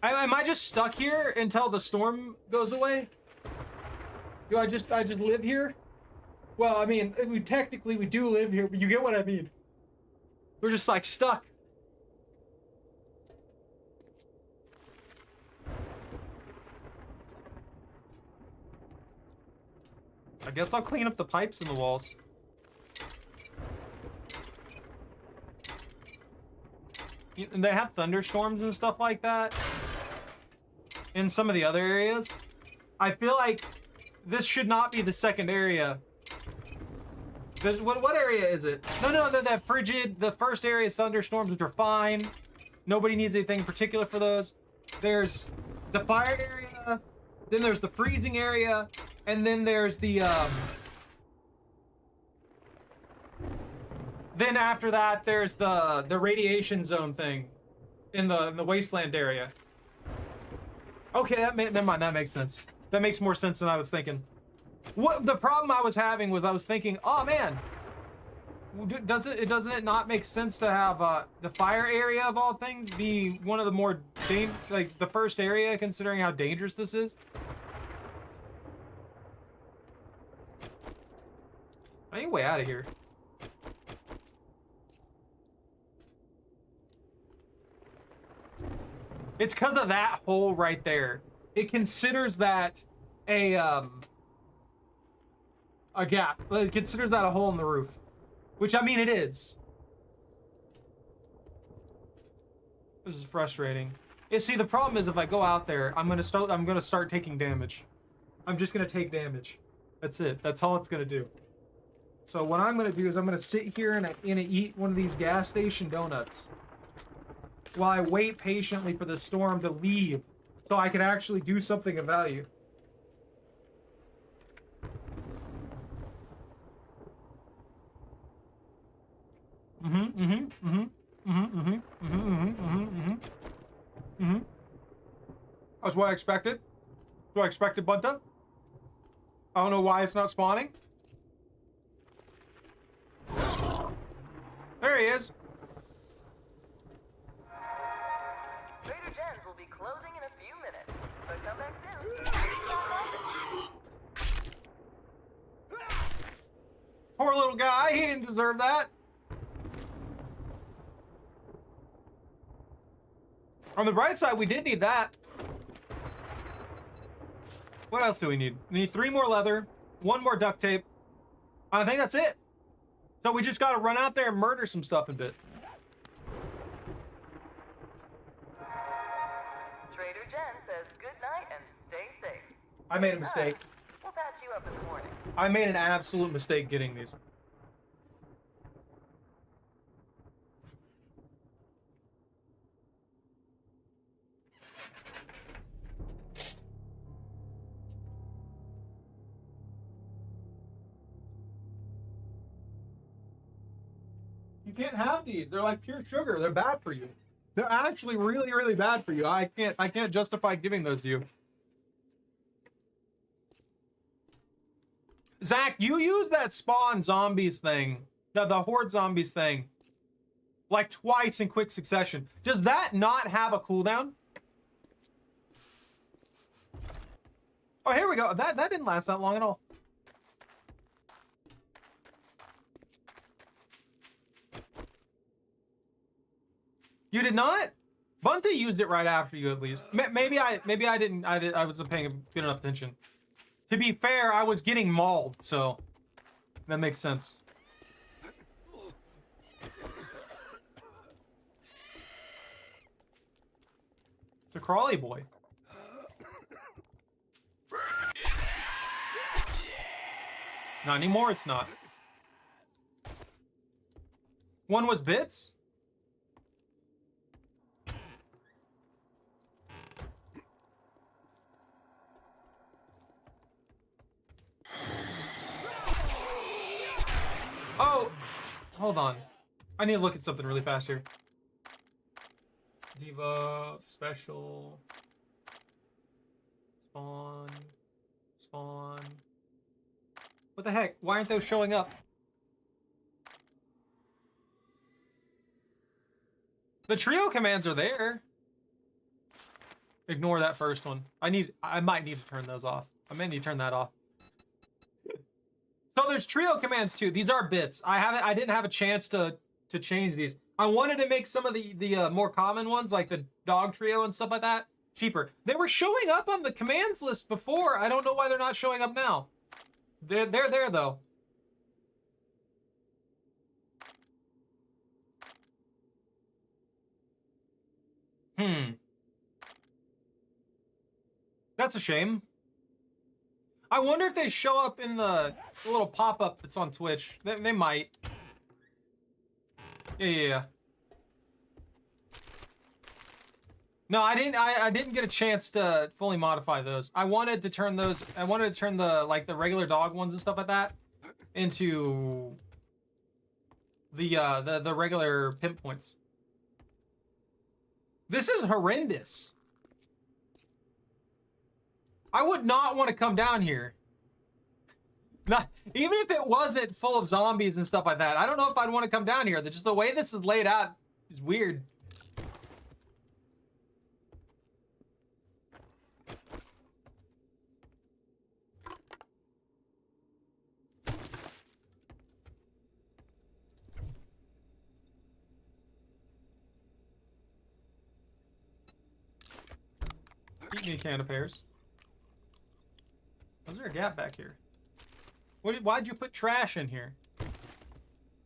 Am I just stuck here until the storm goes away? Do I just live here? Well, I mean, we do live here, but you get what I mean. We're just like stuck. I guess I'll clean up the pipes in the walls. And they have thunderstorms and stuff like that in some of the other areas. I feel like this should not be the second area. What area is it? No, they're frigid. The first area is thunderstorms, which are fine. Nobody needs anything particular for those. There's the fire area. Then there's the freezing area. And then there's the, then after that, there's the radiation zone thing in the wasteland area. Okay, never mind, that makes sense. That makes more sense than I was thinking. What the problem I was having was I was thinking, oh man, doesn't it not make sense to have the fire area of all things be one of the more like the first area, considering how dangerous this is? I need way out of here. It's because of that hole right there. It considers that a gap. It considers that a hole in the roof, which I mean it is. This is frustrating. See, the problem is if I go out there, I'm gonna start taking damage. I'm just gonna take damage. That's it. That's all it's gonna do. So what I'm gonna do is I'm gonna sit here and eat one of these gas station donuts while I wait patiently for the storm to leave so I can actually do something of value. That's what I expected. What I expected, Bunta. I don't know why it's not spawning. There he is. little guy. He didn't deserve that. On the bright side, we did need that. What else do we need? We need 3 more leather, 1 more duct tape. I think that's it. So we just gotta run out there and murder some stuff a bit. Trader Jen says good night and stay safe. I made a mistake. We'll patch you up in the morning. I made an absolute mistake getting these. You can't have these. They're like pure sugar. They're bad for you. They're actually really, really bad for you. I can't justify giving those to you. Zach, you use that spawn zombies thing, the horde zombies thing, like twice in quick succession. Does that not have a cooldown? Oh, here we go. That didn't last that long at all. You did not? Bunta used it right after you, at least. Maybe I didn't. I wasn't paying good enough attention. To be fair, I was getting mauled, so that makes sense. It's a crawly boy. Not anymore, it's not. One was bits? Oh, hold on. I need to look at something really fast here. Diva, special, spawn, spawn. What the heck? Why aren't those showing up? The trio commands are there. Ignore that first one. I might need to turn those off. I may need to turn that off. So there's trio commands too. These are bits. I didn't have a chance to change these. I wanted to make some of the more common ones, like the dog trio and stuff like that, cheaper. They were showing up on the commands list before. I don't know why they're not showing up now. They're there though. That's a shame. I wonder if they show up in the little pop-up that's on Twitch. They might. Yeah. No, I didn't get a chance to fully modify those. I wanted to turn those. I wanted to turn the regular dog ones and stuff like that into the regular pimp points. This is horrendous. I would not want to come down here. Not, even if it wasn't full of zombies and stuff like that. I don't know if I'd want to come down here. Just the way this is laid out is weird. Eat me a can of pears. Was there a gap back here? Why'd you put trash in here?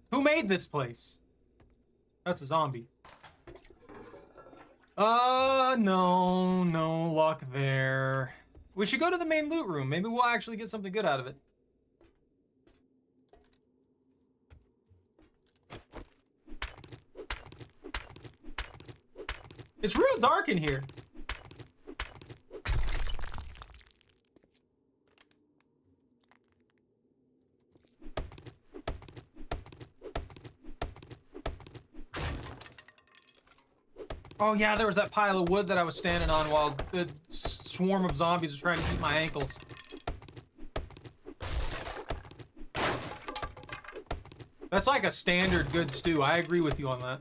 Who made this place? That's a zombie. No luck there. We should go to the main loot room. Maybe we'll actually get something good out of it. It's real dark in here. Oh yeah, there was that pile of wood that I was standing on while the swarm of zombies was trying to eat my ankles. That's like a standard good stew. I agree with you on that.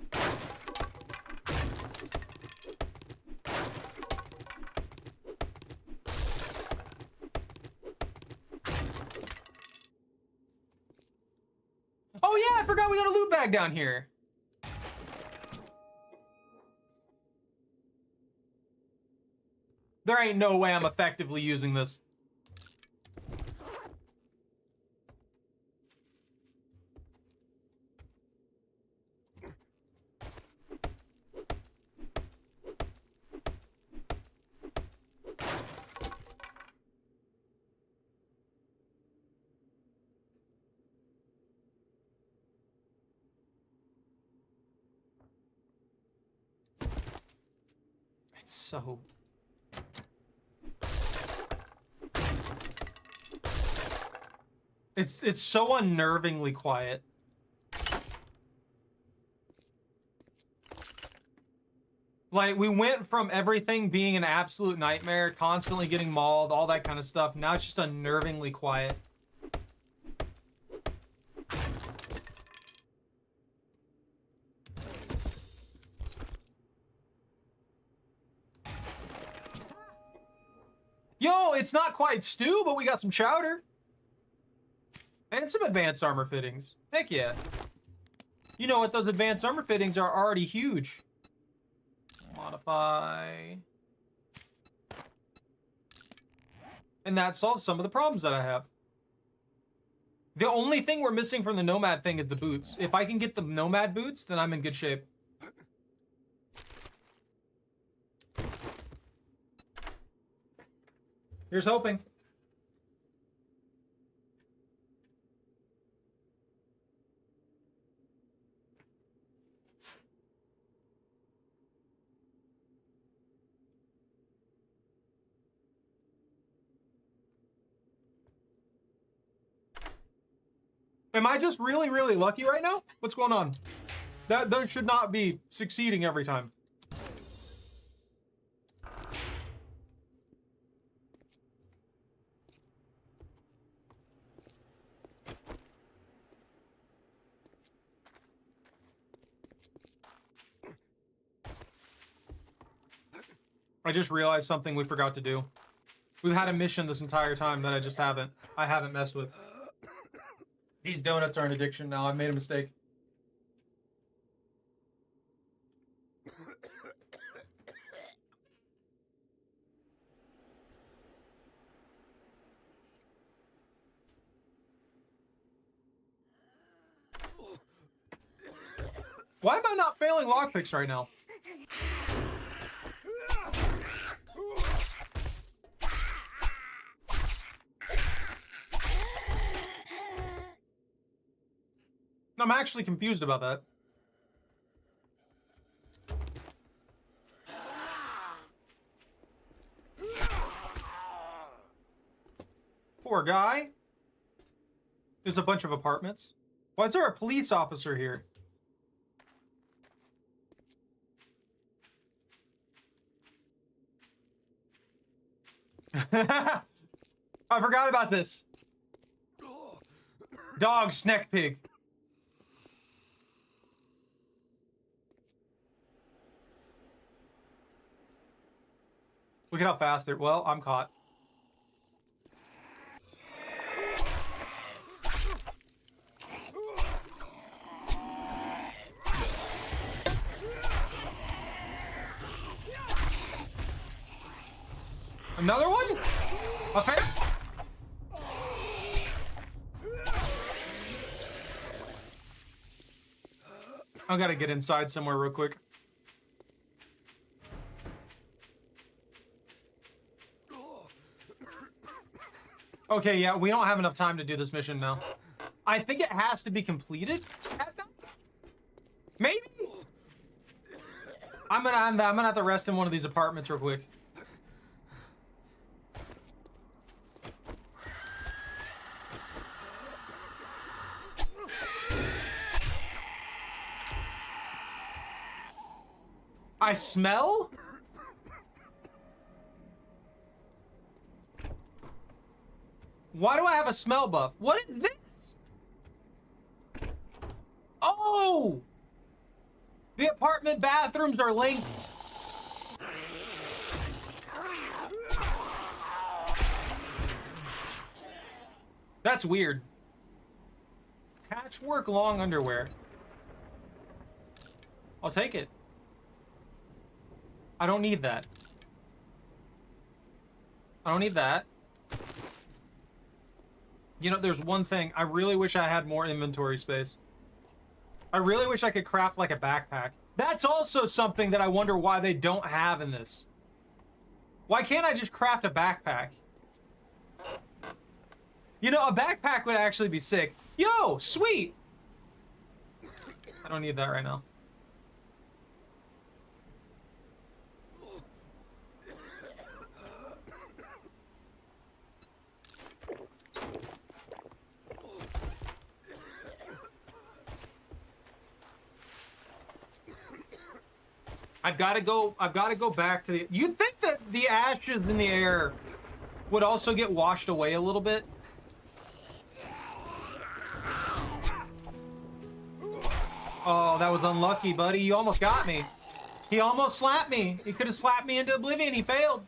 forgot we got a loot bag down here. There ain't no way I'm effectively using this. It's so... It's so unnervingly quiet. Like, we went from everything being an absolute nightmare, constantly getting mauled, all that kind of stuff. Now it's just unnervingly quiet. Yo, it's not quite stew, but we got some chowder. And some advanced armor fittings. Heck yeah. You know what? Those advanced armor fittings are already huge. Modify. And that solves some of the problems that I have. The only thing we're missing from the Nomad thing is the boots. If I can get the Nomad boots, then I'm in good shape. Here's hoping. Am I just really, really lucky right now? What's going on? That should not be succeeding every time. I just realized something we forgot to do. We've had a mission this entire time that I haven't messed with. These donuts are an addiction now. I made a mistake. Why am I not failing lockpicks right now? I'm actually confused about that. Poor guy. There's a bunch of apartments. Why is there a police officer here? I forgot about this. Dog, snack pig. Look at how fast they're... Well, I'm caught. Another one? A fair? I gotta get inside somewhere real quick. Okay, yeah, we don't have enough time to do this mission now. I think it has to be completed at that. Maybe. I'm gonna have to rest in one of these apartments real quick. I smell? Why do I have a smell buff? What is this? Oh! The apartment bathrooms are linked. That's weird. Patchwork long underwear. I'll take it. I don't need that. I don't need that. You know, there's one thing. I really wish I had more inventory space. I really wish I could craft like a backpack. That's also something that I wonder why they don't have in this. Why can't I just craft a backpack? You know, a backpack would actually be sick. Yo, sweet! I don't need that right now. I've got to go back to the... You'd think that the ashes in the air would also get washed away a little bit. Oh, that was unlucky, buddy. You almost got me. He almost slapped me. He could have slapped me into oblivion. He failed.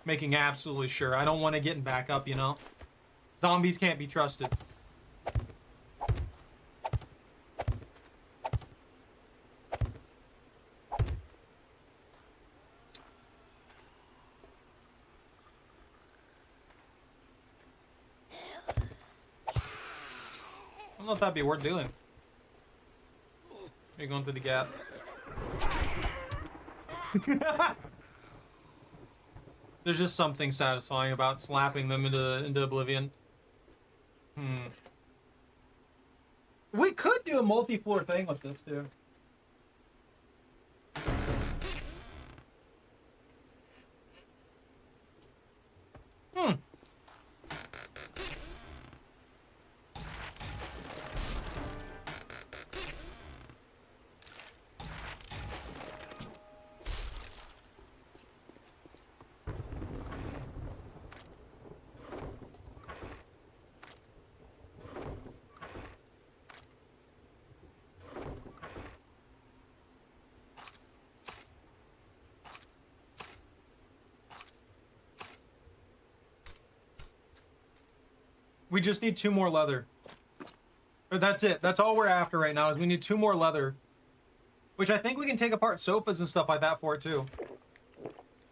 Making absolutely sure. I don't want to get back up, you know? Zombies can't be trusted. I don't know if that'd be worth doing. Are you going through the gap? There's just something satisfying about slapping them into oblivion. We could do a multi-floor thing with this, too. We just need 2 more leather. Or that's it. That's all we're after right now is we need 2 more leather. Which I think we can take apart sofas and stuff like that for it too.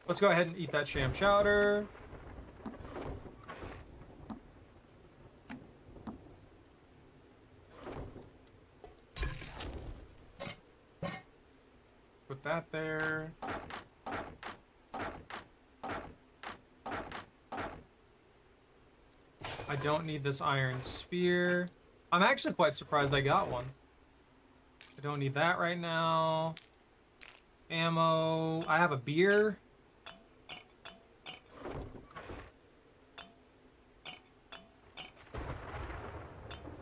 Let's go ahead and eat that sham chowder. Put that there. I don't need this iron spear. I'm actually quite surprised I got one. I don't need that right now. Ammo. I have a beer.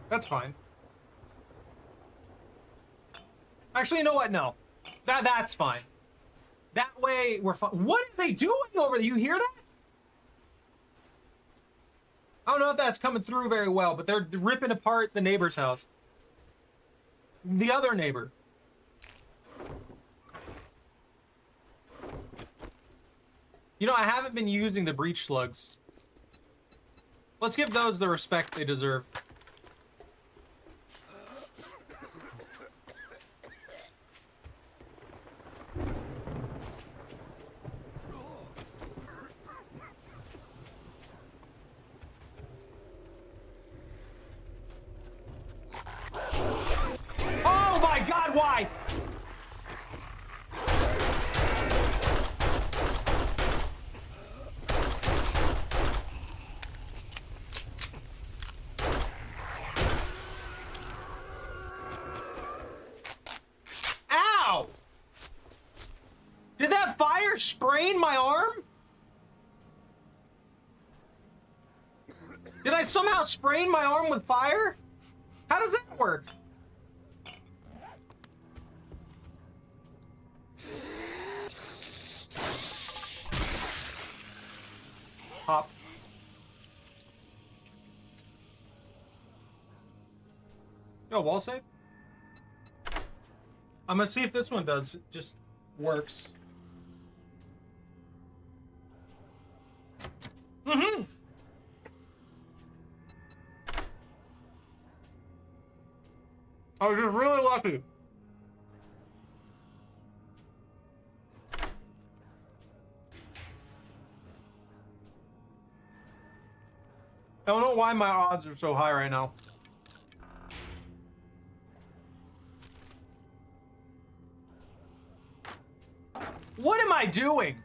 That's fine. Actually, you know what? No. That's fine. That way, we're fine. What are they doing over there? You hear that? I don't know if that's coming through very well, but they're ripping apart the neighbor's house. The other neighbor. You know, I haven't been using the breach slugs. Let's give those the respect they deserve. Why? Ow! Did that fire sprain my arm? Did I somehow sprain my arm with fire? How does that work? Hop. Yo, wall save? I'm gonna see if this one does. Just works. Mm-hmm. I was just really lucky. I don't know why my odds are so high right now. What am I doing?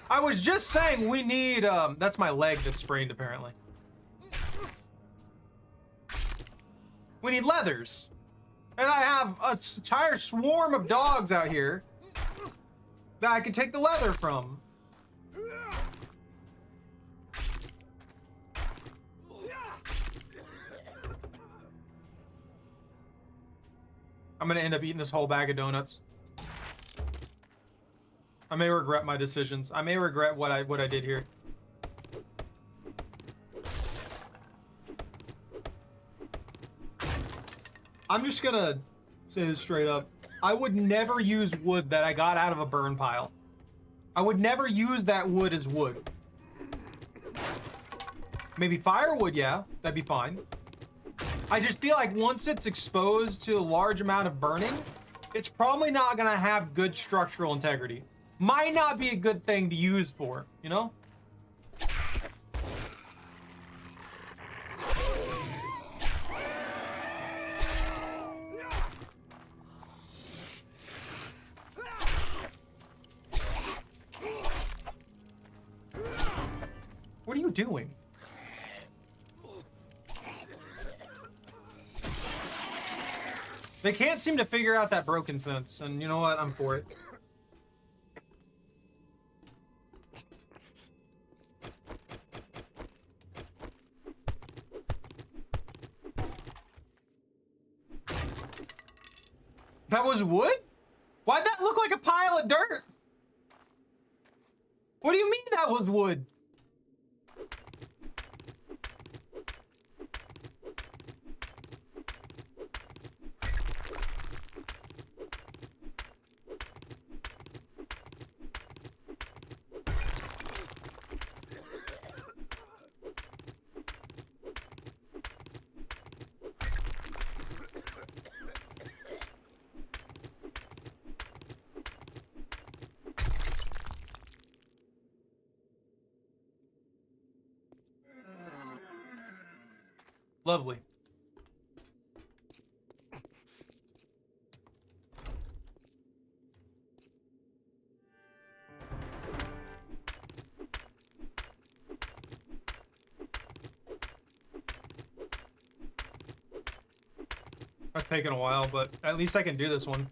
I was just saying we need, that's my leg that's sprained apparently. We need leathers. And I have a entire swarm of dogs out here that I can take the leather from. I'm gonna end up eating this whole bag of donuts. I may regret my decisions. I may regret what I did here. I'm just gonna say this straight up. I would never use wood that I got out of a burn pile. I would never use that wood as wood. Maybe firewood, yeah, that'd be fine. I just feel like once it's exposed to a large amount of burning, it's probably not gonna have good structural integrity. Might not be a good thing to use for, you know? What are you doing? They can't seem to figure out that broken fence, and you know what? I'm for it. That was wood? Why'd that look like a pile of dirt? What do you mean that was wood? Lovely. That's taken a while, but at least I can do this one.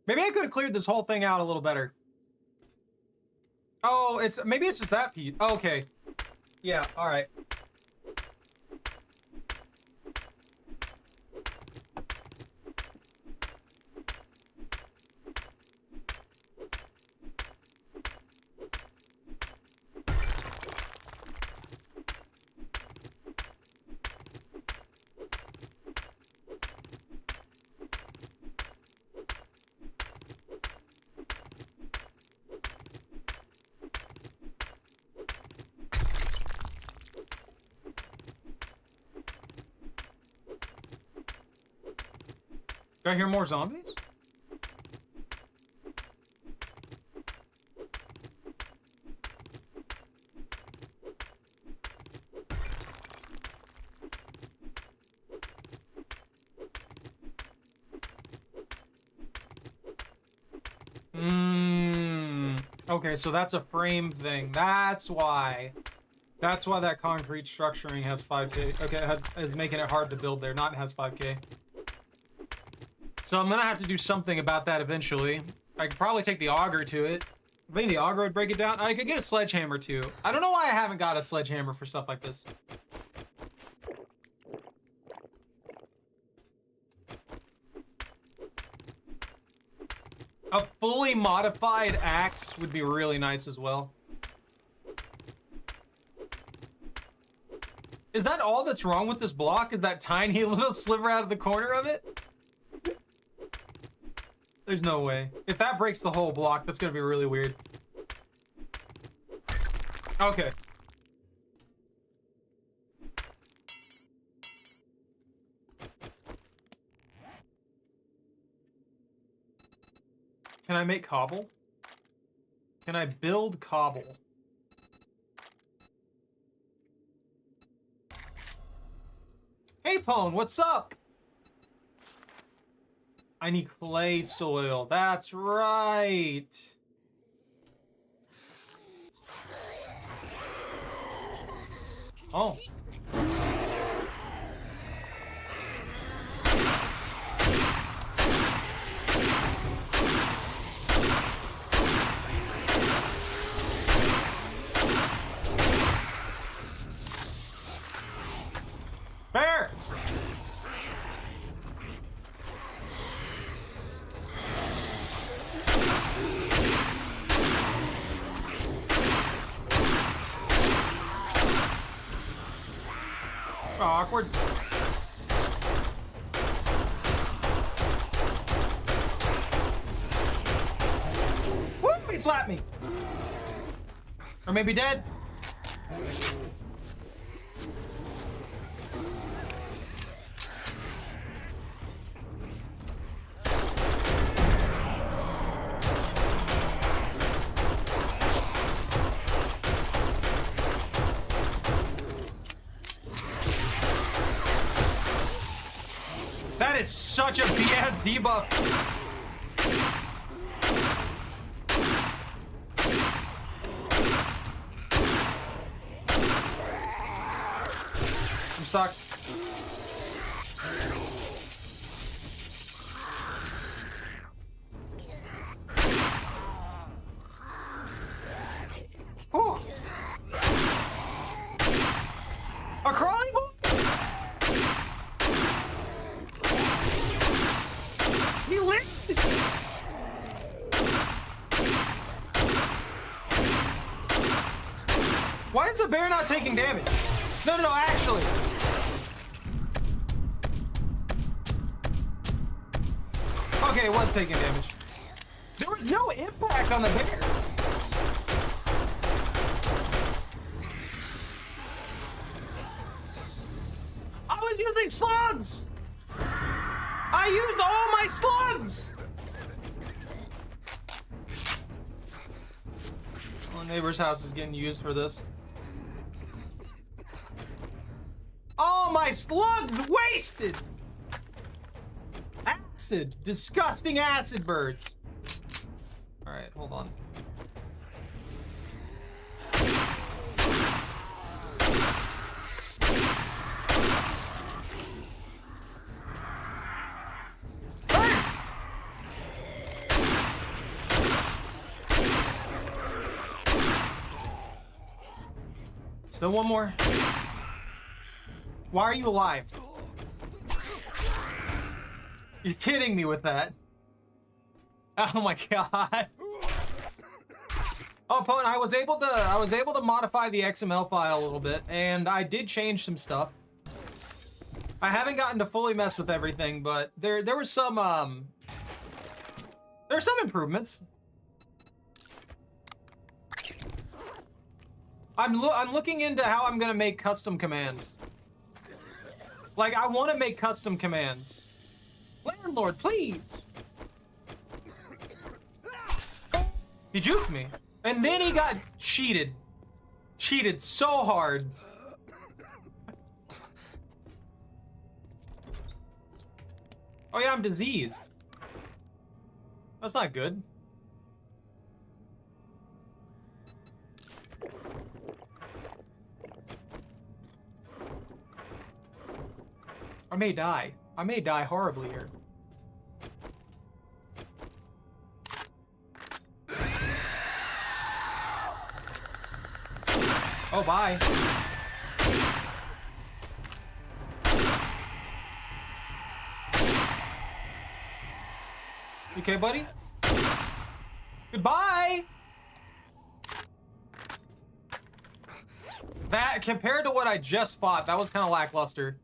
Maybe I could have cleared this whole thing out a little better. Oh, maybe it's just that piece. Oh, okay. Yeah, all right. Do I hear more zombies? Okay, so that's a frame thing. That's why. That's why that concrete structuring has 5K. Okay, is making it hard to build there, not has 5K. So I'm gonna have to do something about that eventually. I could probably take the auger to it. I think the auger would break it down. I could get a sledgehammer too. I don't know why I haven't got a sledgehammer for stuff like this. fully modified axe would be really nice as well. Is that all that's wrong with this block? Is that tiny little sliver out of the corner of it? There's no way. If that breaks the whole block, that's gonna be really weird. Okay. Can I make cobble? Can I build cobble? Hey, Pone, what's up? I need clay soil. That's right. Oh. Bear! Awkward. Woo! He slapped me. Or maybe dead. That is such a BS debuff. I'm stuck. Whew. A crawling ball? He lived. Why is the bear not taking damage? No, actually. Okay, it was taking damage. There was no impact on the bear. I was using slugs! I used all my slugs! Well, neighbor's house is getting used for this. All my slugs wasted! Acid. Disgusting acid birds. Alright, hold on. Still one more. Why are you alive? You're kidding me with that. Oh my god. Oh, Pone, I was able to modify the XML file a little bit, and I did change some stuff. I haven't gotten to fully mess with everything, but there were some improvements. I'm looking into how I'm gonna make custom commands. Like, I want to make custom commands. Landlord, please. He juked me, and then he got cheated. Cheated so hard. Oh yeah, I'm diseased. That's not good. I may die. I may die horribly here. Oh, bye. You okay, buddy? Goodbye! That, compared to what I just fought, that was kind of lackluster.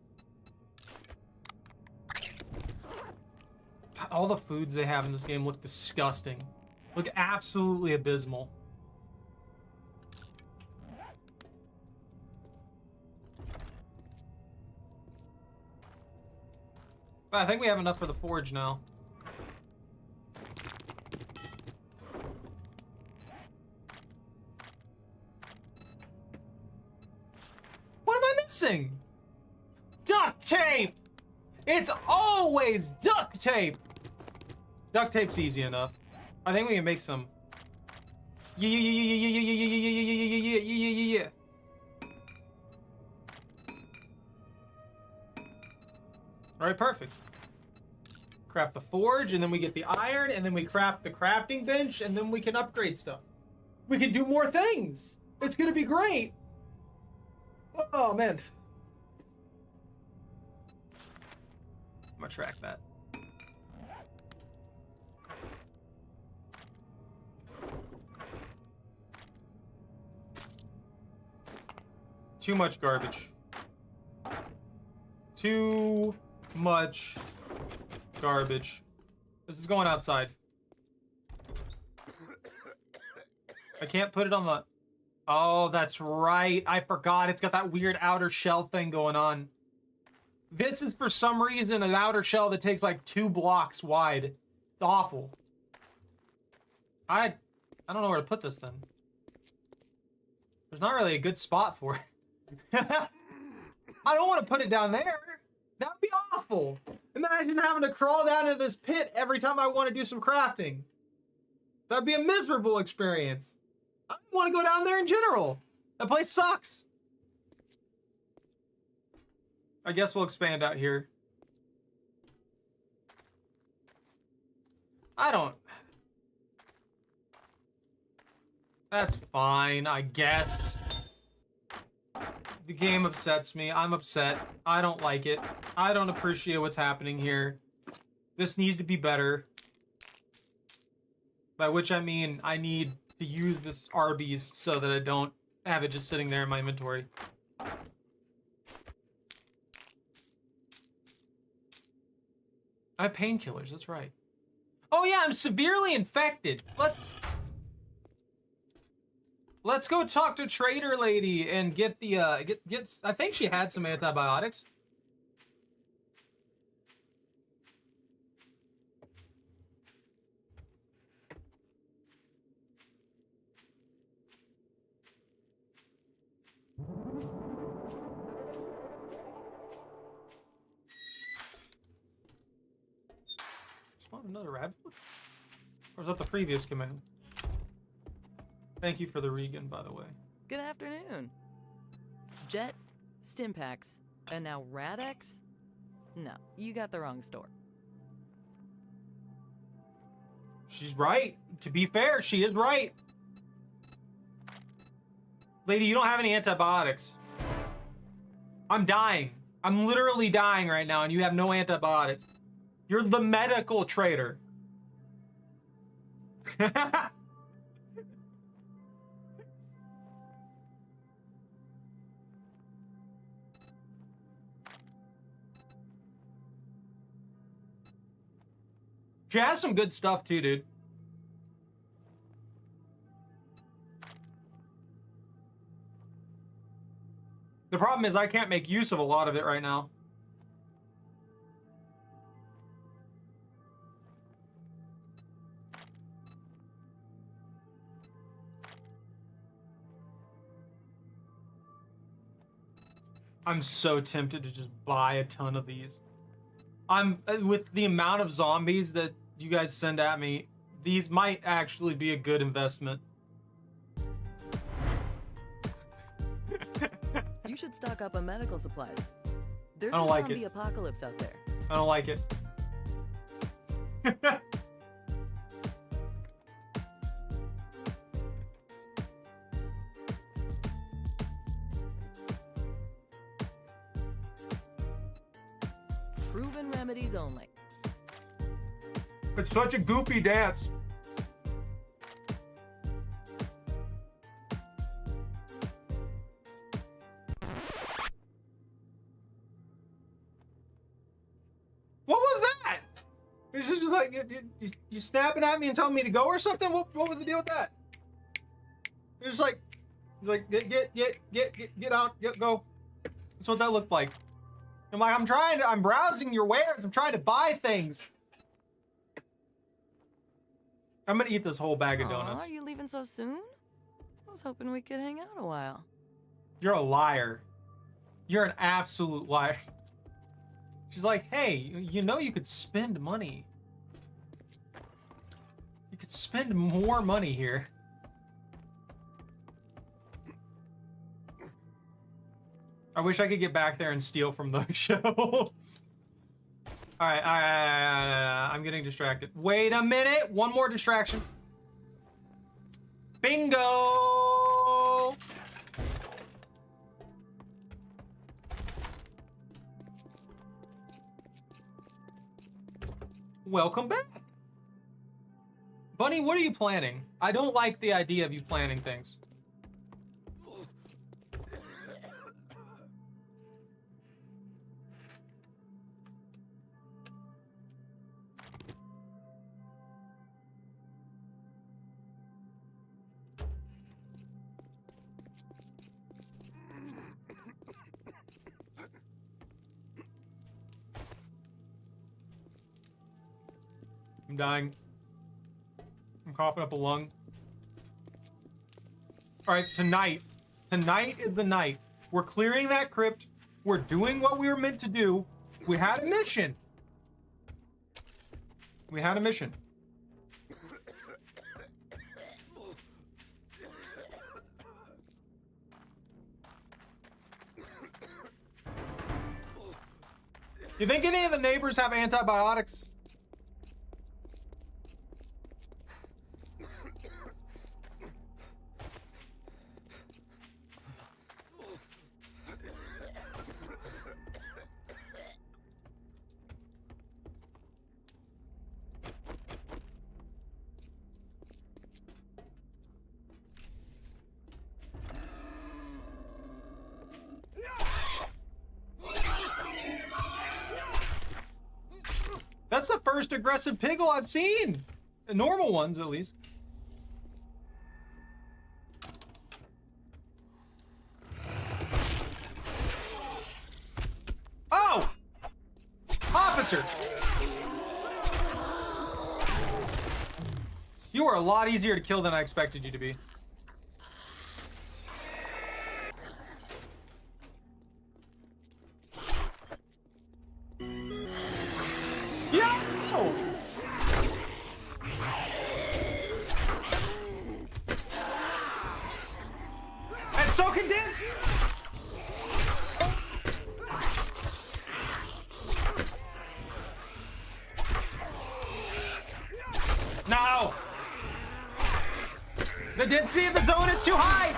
God, all the foods they have in this game look disgusting. Look absolutely abysmal. But I think we have enough for the forge now. What am I missing? Duct tape! It's always duct tape! Duct tape's easy enough. I think we can make some. Yeah. All right, perfect. Craft the forge, and then we get the iron, and then we craft the crafting bench, and then we can upgrade stuff. We can do more things. It's gonna be great. Oh, man. I'm gonna track that. Too much garbage. Too much garbage. This is going outside. I can't put it on the... Oh, that's right. I forgot. It's got that weird outer shell thing going on. This is, for some reason, an outer shell that takes like 2 blocks wide. It's awful. I don't know where to put this then. There's not really a good spot for it. I don't want to put it down there. That would be awful. Imagine having to crawl down into this pit every time I want to do some crafting. That'd be a miserable experience. I don't want to go down there in general. That place sucks. I guess we'll expand out here. I don't... That's fine, I guess. The game upsets me. I'm upset. I don't like it. I don't appreciate what's happening here. This needs to be better. By which I mean, I need to use this Arby's so that I don't have it just sitting there in my inventory. I have painkillers, that's right. Oh yeah, I'm severely infected. Let's go talk to Trader Lady and get the I think she had some antibiotics. Spawn another rabbit? Or was that the previous command? Thank you for the Regan, by the way. Good afternoon. Jet, Stimpaks, and now Radex? No, you got the wrong store. She's right. To be fair, she is right. Lady, you don't have any antibiotics. I'm dying. I'm literally dying right now, and you have no antibiotics. You're the medical trader. She has some good stuff too, dude. The problem is I can't make use of a lot of it right now. I'm so tempted to just buy a ton of these. With the amount of zombies that you guys send at me, these might actually be a good investment. You should stock up on medical supplies. There's I don't a like zombie it. apocalypse out there. I don't like it. Proven remedies only. It's such a goofy dance. It's just like you snapping at me and telling me to go or something. What was the deal with that? It's just like get out, go. That's what that looked like. I'm like, I'm browsing your wares. I'm trying to buy things. I'm gonna eat this whole bag of donuts. Are you leaving so soon? I was hoping we could hang out a while. You're a liar. You're an absolute liar. She's like, hey, you know you could spend money. You could spend more money here. I wish I could get back there and steal from those shelves. All right, I'm getting distracted. Wait a minute, one more distraction. Bingo! Welcome back. Bunny, what are you planning? I don't like the idea of you planning things. I'm dying. I'm coughing up a lung. All right, tonight is the night. We're clearing that crypt. We're doing what we were meant to do. We had a mission. We had a mission. You think any of the neighbors have antibiotics? That's the first aggressive piggle I've seen. The normal ones, at least. Oh! Officer! You are a lot easier to kill than I expected you to be. Yo! That's so condensed! No! The density of the zone is too high!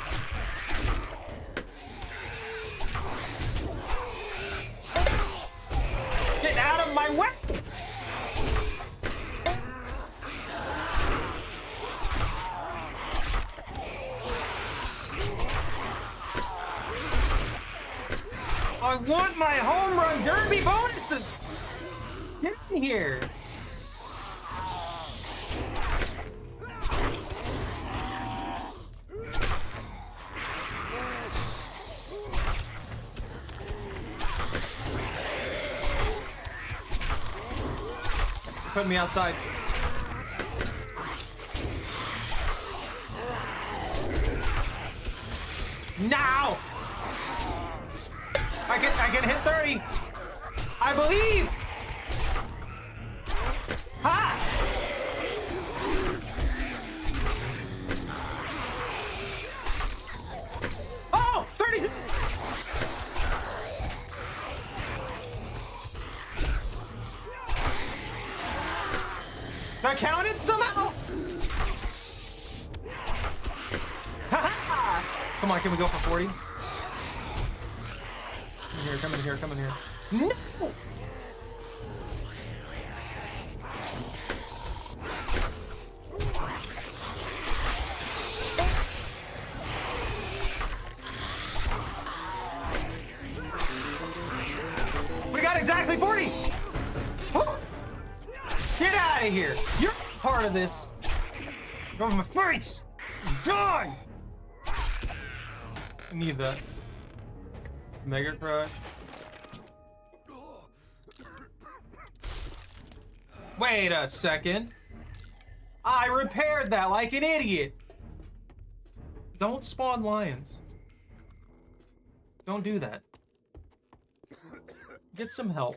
Get out of my way! I want my home run derby bonuses! Get in here! Put me outside. Now! I can hit 30. I believe. Ha! Oh, 30. That counted somehow? Come on, can we go for 40? Come in here, come in here. No! We got exactly 40! Oh. Yeah! out of here. You're part of this. Go over my face. Die. I need that. Mega Crush. Wait a second. I repaired that like an idiot. Don't spawn lions. Don't do that. Get some help.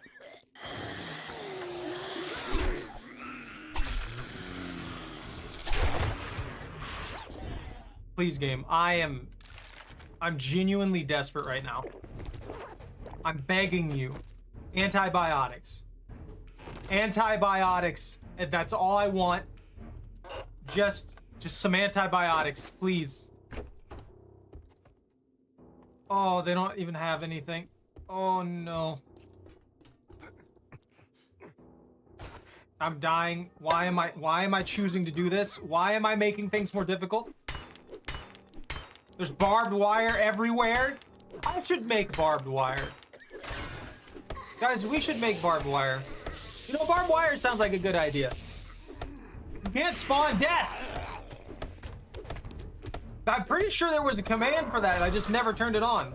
Please, game. I'm genuinely desperate right now. I'm begging you. Antibiotics. Antibiotics. That's all I want. Just some antibiotics, please. Oh, they don't even have anything. Oh no. I'm dying. Why am I choosing to do this? Why am I making things more difficult? There's barbed wire everywhere. I should make barbed wire. Guys, we should make barbed wire. You know, barbed wire sounds like a good idea. You can't spawn death. I'm pretty sure there was a command for that. I just never turned it on.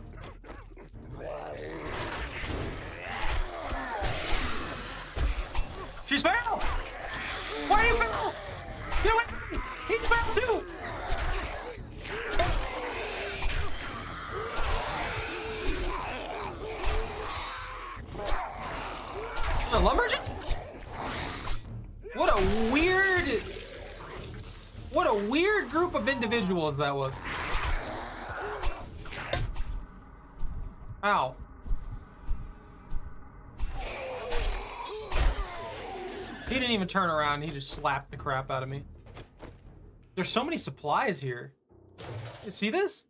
She's foul! Why are you foul? Get away from me! He's foul too! A lumberjack? What a weird group of individuals that was. Ow. He didn't even turn around, he just slapped the crap out of me. There's so many supplies here. You see this?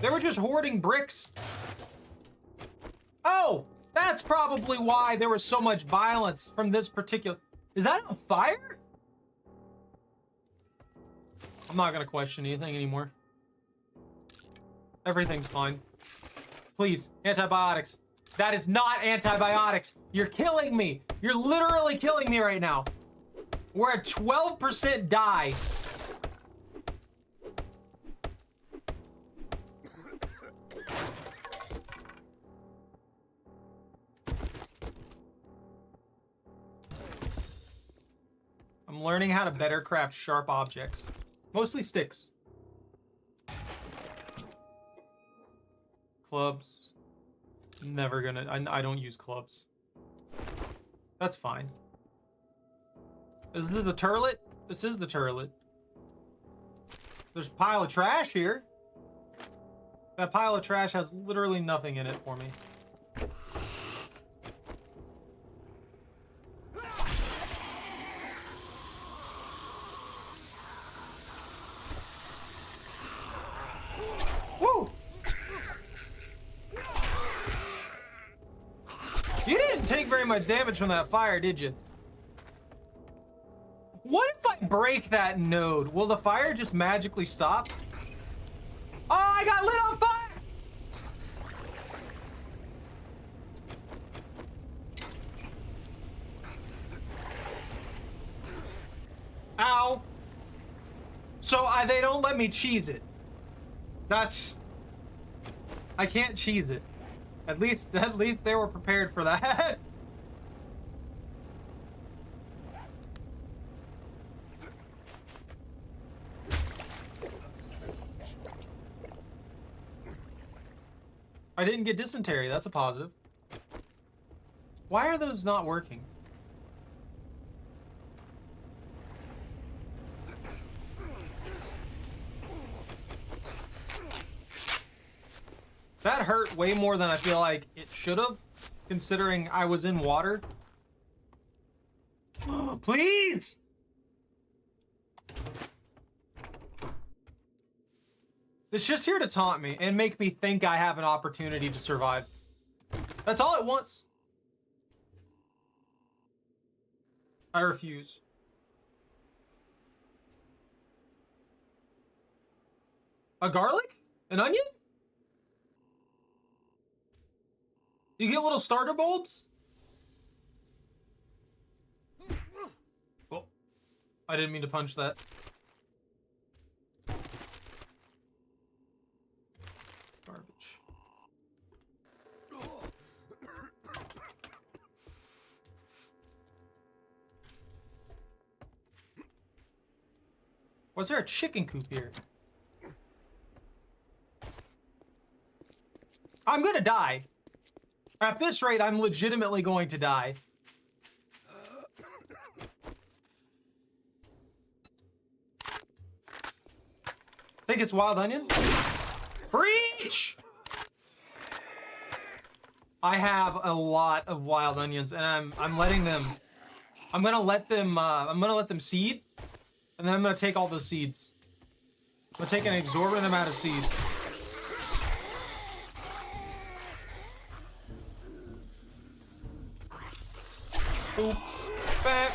They were just hoarding bricks. Oh, that's probably why there was so much violence from this particular... Is that on fire? I'm not gonna question anything anymore. Everything's fine. Please, antibiotics. That is not antibiotics. You're killing me. You're literally killing me right now. We're at 12% die. I'm learning how to better craft sharp objects. Mostly sticks. Clubs. Never gonna... I don't use clubs. That's fine. Is this the turlet? This is the turlet. There's a pile of trash here. That pile of trash has literally nothing in it for me. Woo! You didn't take very much damage from that fire, did you? What if I break that node? Will the fire just magically stop? Oh, I got lit on fire! Ow. So they don't let me cheese it. That's... I can't cheese it. At least they were prepared for that. I didn't get dysentery. That's a positive. Why are those not working? That hurt way more than I feel like it should have, considering I was in water. Please! It's just here to taunt me and make me think I have an opportunity to survive. That's all it wants. I refuse. A garlic? An onion? You get little starter bulbs? I didn't mean to punch that. Garbage. Was there a chicken coop here? I'm gonna die. At this rate, I'm legitimately going to die. Think it's wild onion? Breach! I have a lot of wild onions, and I'm letting them. I'm gonna let them seed, and then I'm gonna take all those seeds. I'm gonna take an exorbitant amount of seeds. Boop, bap,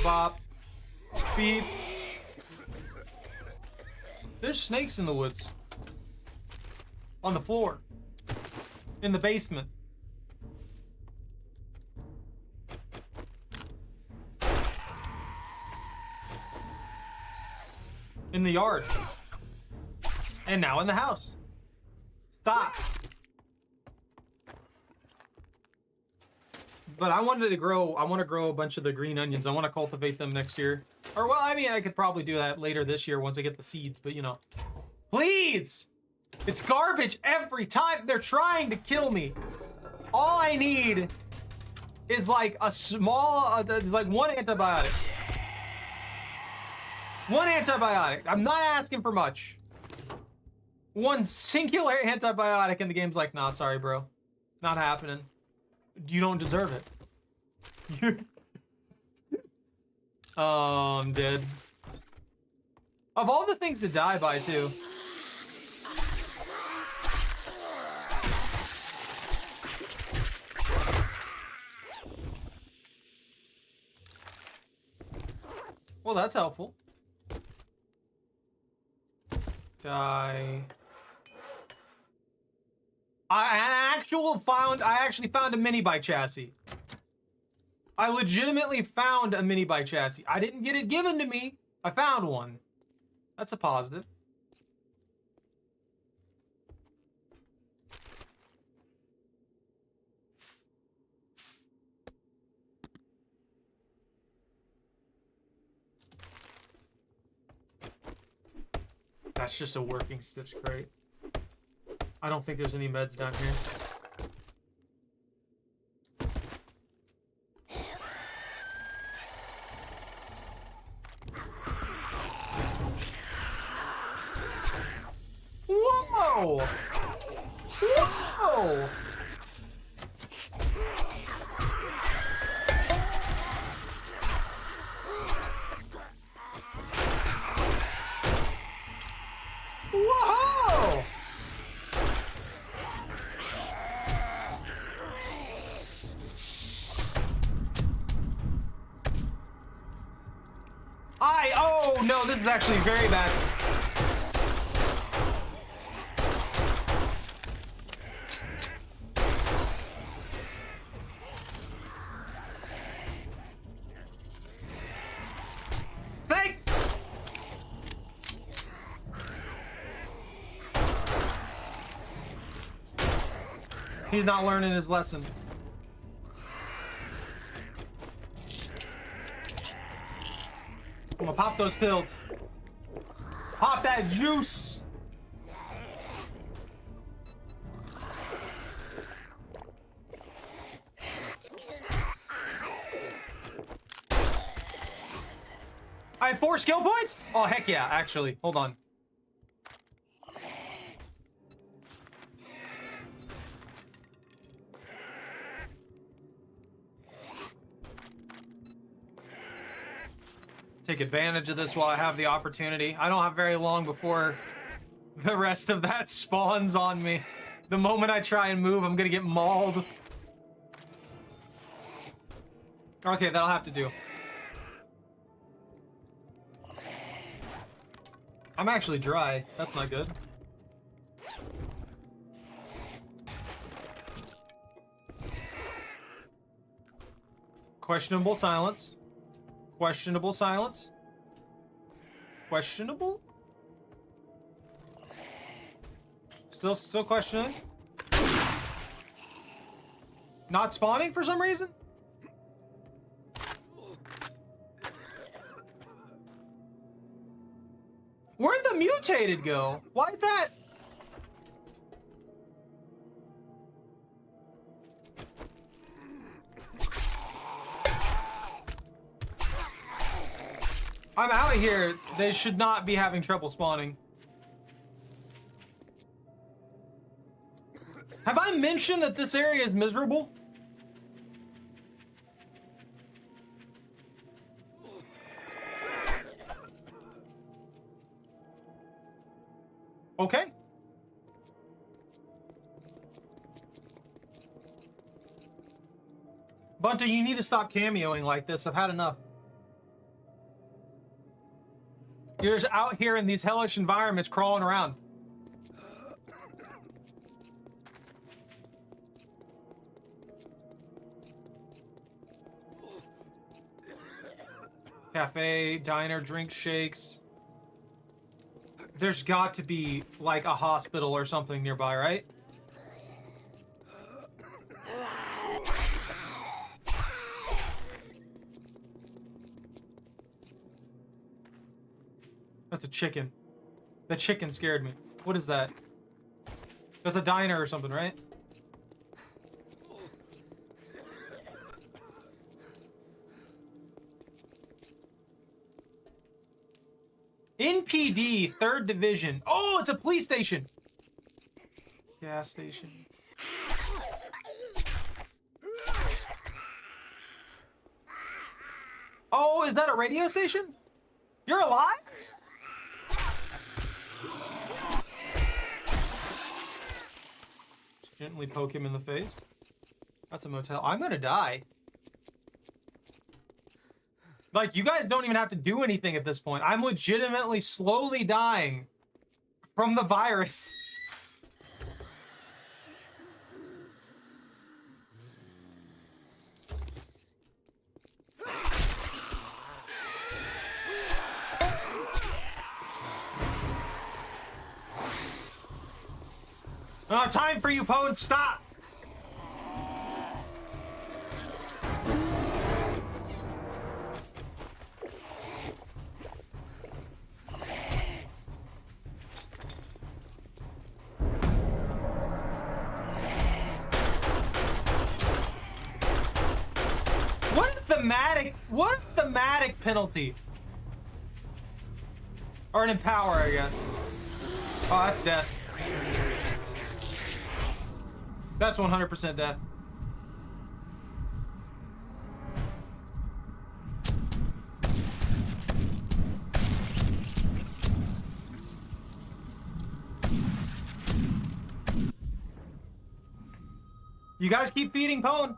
bop, beep. There's snakes in the woods. On the floor. In the basement. In the yard. And now in the house. Stop. But I want to grow a bunch of the green onions. I want to cultivate them next year. Or, well, I mean, I could probably do that later this year once I get the seeds, but you know. Please! It's garbage every time. They're trying to kill me. All I need is like a small, is like one antibiotic. One antibiotic. I'm not asking for much. One singular antibiotic, and the game's like, nah, sorry, bro. Not happening. You don't deserve it. Oh, I'm dead. Of all the things to die by, too. Well, that's helpful. Die. I actually found a mini bike chassis. I legitimately found a mini bike chassis. I didn't get it given to me. I found one. That's a positive. That's just a working stitch crate. I don't think there's any meds down here. Whoa! Whoa! Whoa! Oh no, this is actually very bad. He's not learning his lesson. I'm gonna pop those pills. Pop that juice. I have 4 skill points? Oh, heck yeah, actually. Hold on. Take advantage of this while I have the opportunity. I don't have very long before the rest of that spawns on me. The moment I try and move, I'm gonna get mauled. Okay, that'll have to do. I'm actually dry. That's not good. Questionable silence. Questionable silence. questionable. Still questioning. Not spawning for some reason. Where'd the mutated go? Why'd that? I'm out of here. They should not be having trouble spawning. Have I mentioned that this area is miserable? Okay. Bunta, you need to stop cameoing like this. I've had enough. You're just out here in these hellish environments crawling around. Cafe, diner, drink shakes. There's got to be like a hospital or something nearby, right? That's a chicken. The chicken scared me. What is that? That's a diner or something, right? NPD, 3rd Division. Oh, it's a police station. Gas station. Oh, is that a radio station? You're alive? Just gently poke him in the face. That's a motel. I'm gonna die. Like, you guys don't even have to do anything at this point. I'm legitimately slowly dying from the virus. Time for you, Pone. Stop. What thematic penalty? Or an empower, I guess. Oh, that's death. That's 100% death. You guys keep feeding Pone.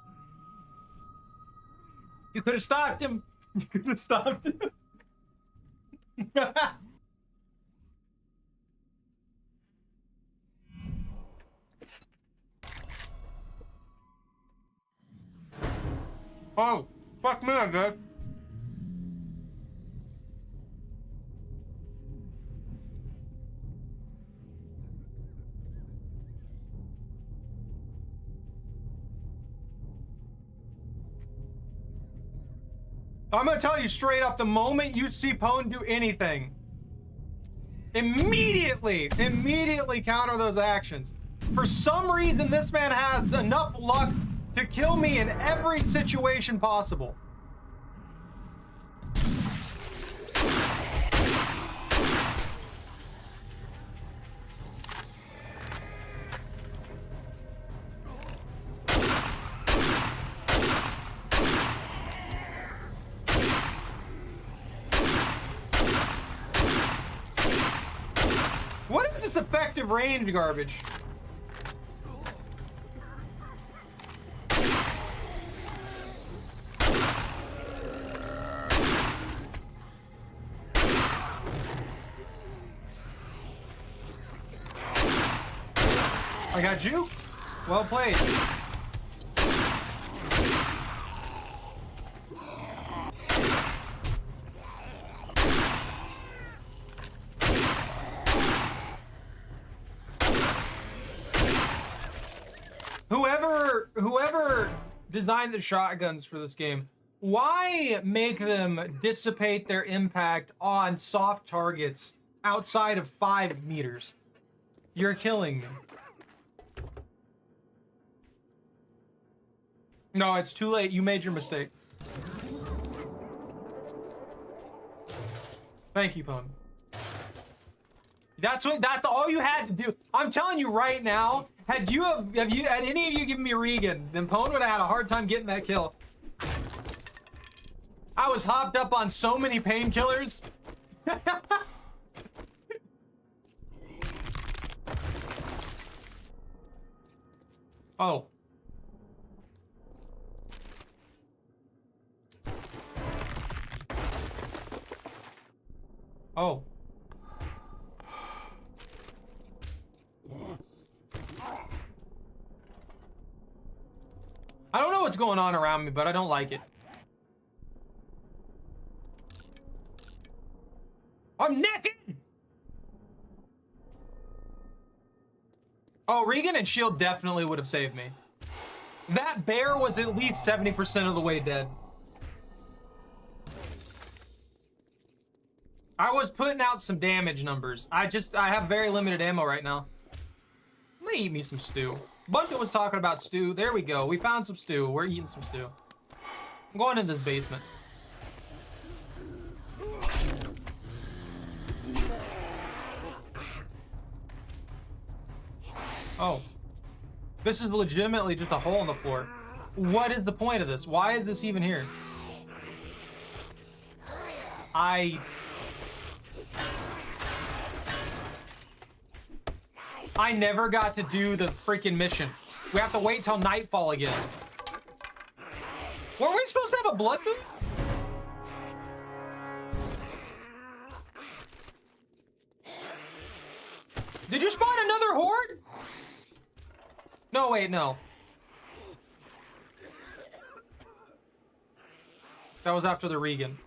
You could have stopped him. You could have stopped him. Oh, fuck me, I guess. I'm gonna tell you straight up, the moment you see Pone do anything, immediately counter those actions. For some reason, this man has enough luck to kill me in every situation possible. What is this effective range garbage? I got juked. Well played. Whoever designed the shotguns for this game, why make them dissipate their impact on soft targets outside of 5 meters? You're killing me. No, it's too late. You made your mistake. Thank you, Pwn. That's all you had to do. I'm telling you right now, had any of you given me Regan, then Pwn would have had a hard time getting that kill. I was hopped up on so many painkillers. Oh. Oh. I don't know what's going on around me, but I don't like it. I'm naked! Oh, Regan and Shield definitely would have saved me. That bear was at least 70% of the way dead. I was putting out some damage numbers. I have very limited ammo right now. Let me eat me some stew. Bunkin was talking about stew. There we go. We found some stew. We're eating some stew. I'm going into this basement. Oh. This is legitimately just a hole in the floor. What is the point of this? Why is this even here? I never got to do the freaking mission. We have to wait till nightfall again. Weren't we supposed to have a blood moon? Did you spawn another horde? No, wait, no. That was after the Regan.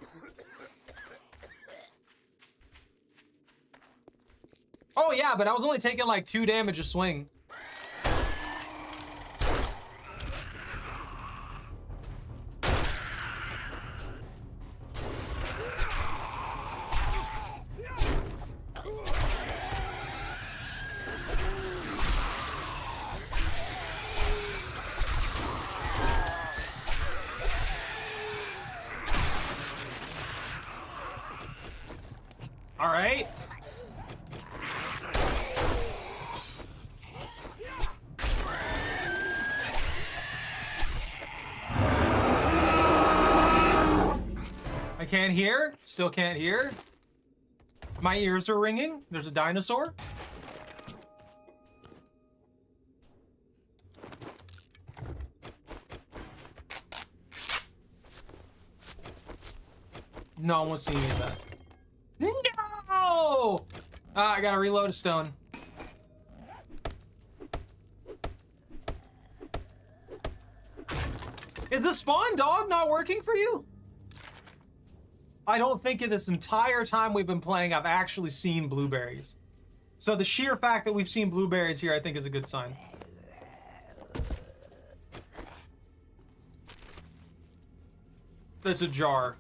Oh yeah, but I was only taking like 2 damage a swing. All right. I can't hear. Still can't hear. My ears are ringing. There's a dinosaur. No one wants to see any of that. No! I gotta reload a stone. Is the spawn dog not working for you? I don't think in this entire time we've been playing I've actually seen blueberries. So the sheer fact that we've seen blueberries here I think is a good sign. There's a jar.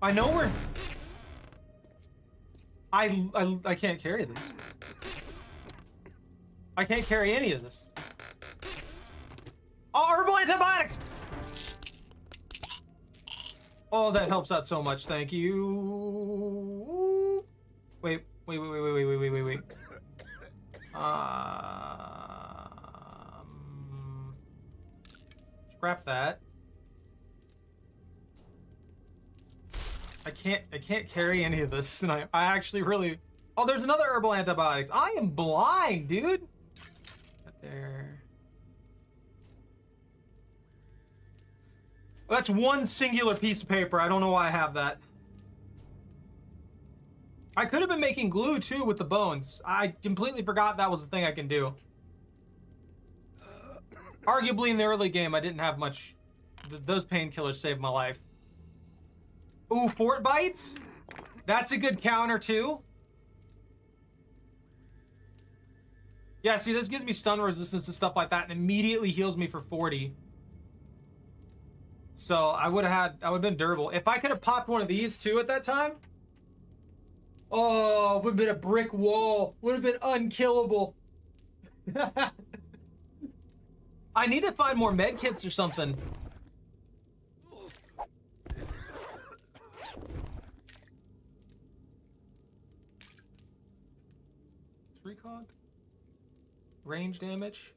I know we're... I can't carry this. I can't carry any of this. Oh, herbal antibiotics! Oh, that helps out so much. Thank you. Wait. Scrap that. I can't carry any of this, and I actually really... Oh, there's another herbal antibiotics. I am blind, dude. Right there. Well, that's one singular piece of paper. I don't know why I have that. I could have been making glue, too, with the bones. I completely forgot that was the thing I can do. Arguably, in the early game, I didn't have much... Those painkillers saved my life. Ooh, fort bites? That's a good counter too. Yeah, see, this gives me stun resistance and stuff like that and immediately heals me for 40. So I would have been durable. If I could have popped one of these too at that time, oh, would have been a brick wall. Would have been unkillable. I need to find more med kits or something. Recog? Range damage?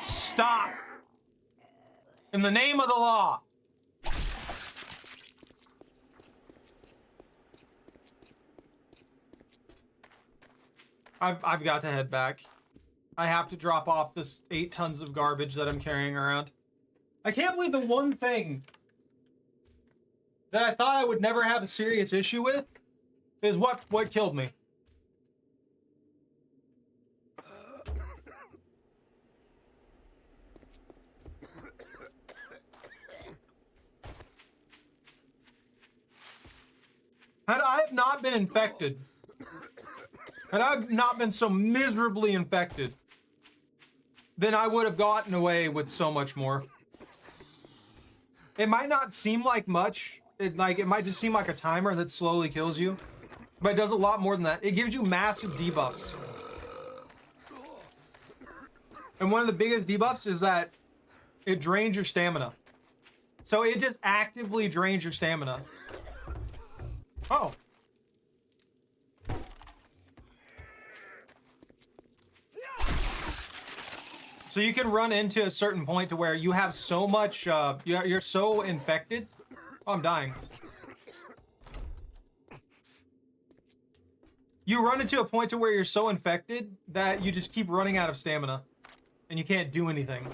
Stop! In the name of the law! I've got to head back. I have to drop off this 8 tons of garbage that I'm carrying around. I can't believe the one thing that I thought I would never have a serious issue with is what killed me. Had I have not been infected, had I not been so miserably infected, then I would have gotten away with so much more. It might not seem like much. It might just seem like a timer that slowly kills you, but it does a lot more than that. It gives you massive debuffs. And one of the biggest debuffs is that it drains your stamina. So it just actively drains your stamina. Oh. So you can run into a certain point to where you have so much, you're so infected. Oh, I'm dying. You run into a point to where you're so infected that you just keep running out of stamina, and you can't do anything.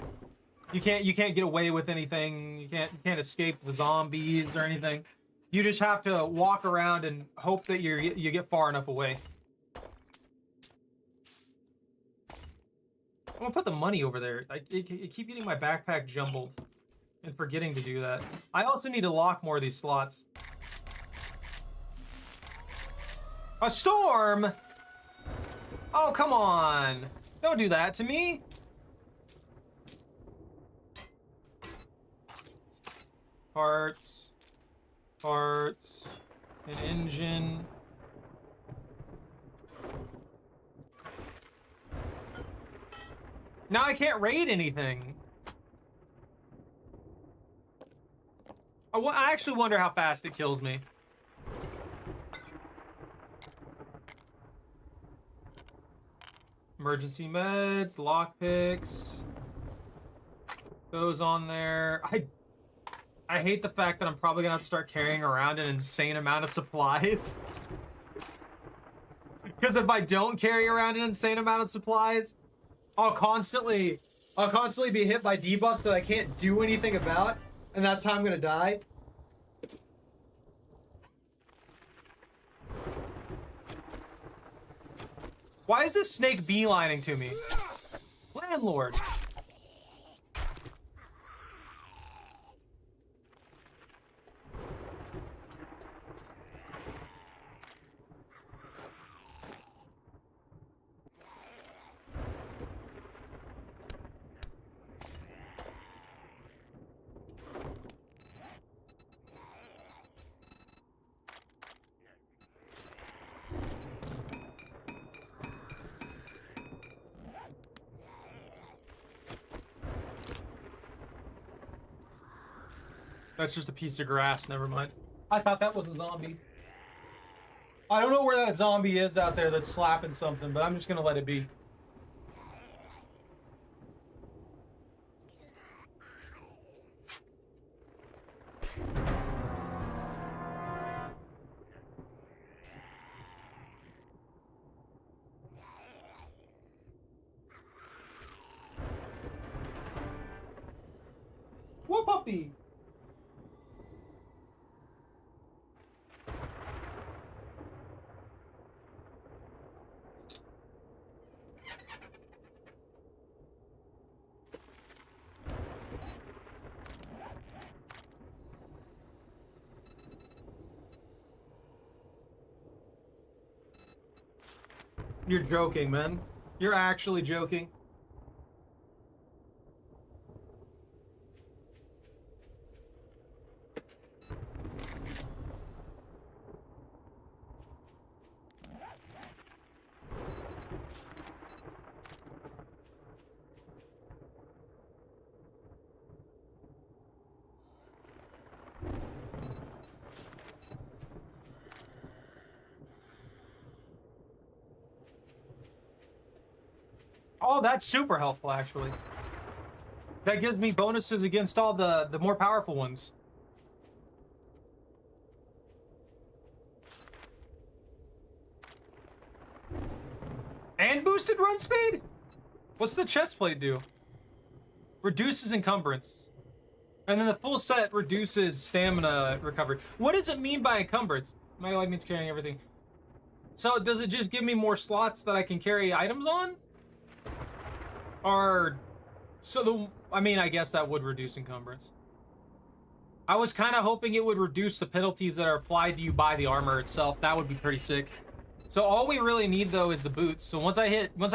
You can't get away with anything. You can't escape the zombies or anything. You just have to walk around and hope that you get far enough away. I'm gonna put the money over there. I keep getting my backpack jumbled and forgetting to do that. I also need to lock more of these slots. A storm? Oh, come on. Don't do that to me. Parts. Parts. An engine. Now I can't raid anything. I actually wonder how fast it kills me. Emergency meds, lockpicks. Those on there. I hate the fact that I'm probably gonna have to start carrying around an insane amount of supplies. Because if I don't carry around an insane amount of supplies, I'll constantly be hit by debuffs that I can't do anything about, and that's how I'm gonna die. Why is this snake beelining to me? Landlord. That's just a piece of grass, never mind. I thought that was a zombie. I don't know where that zombie is out there that's slapping something, but I'm just gonna let it be. What puppy? You're joking, man. You're actually joking. Oh, that's super helpful, actually. That gives me bonuses against all the more powerful ones. And boosted run speed? What's the chest plate do? Reduces encumbrance. And then the full set reduces stamina recovery. What does it mean by encumbrance? My life means carrying everything. So does it just give me more slots that I can carry items on? Or, I mean, I guess that would reduce encumbrance. I was kind of hoping it would reduce the penalties that are applied to you by the armor itself. That would be pretty sick. So all we really need though is the boots. So once I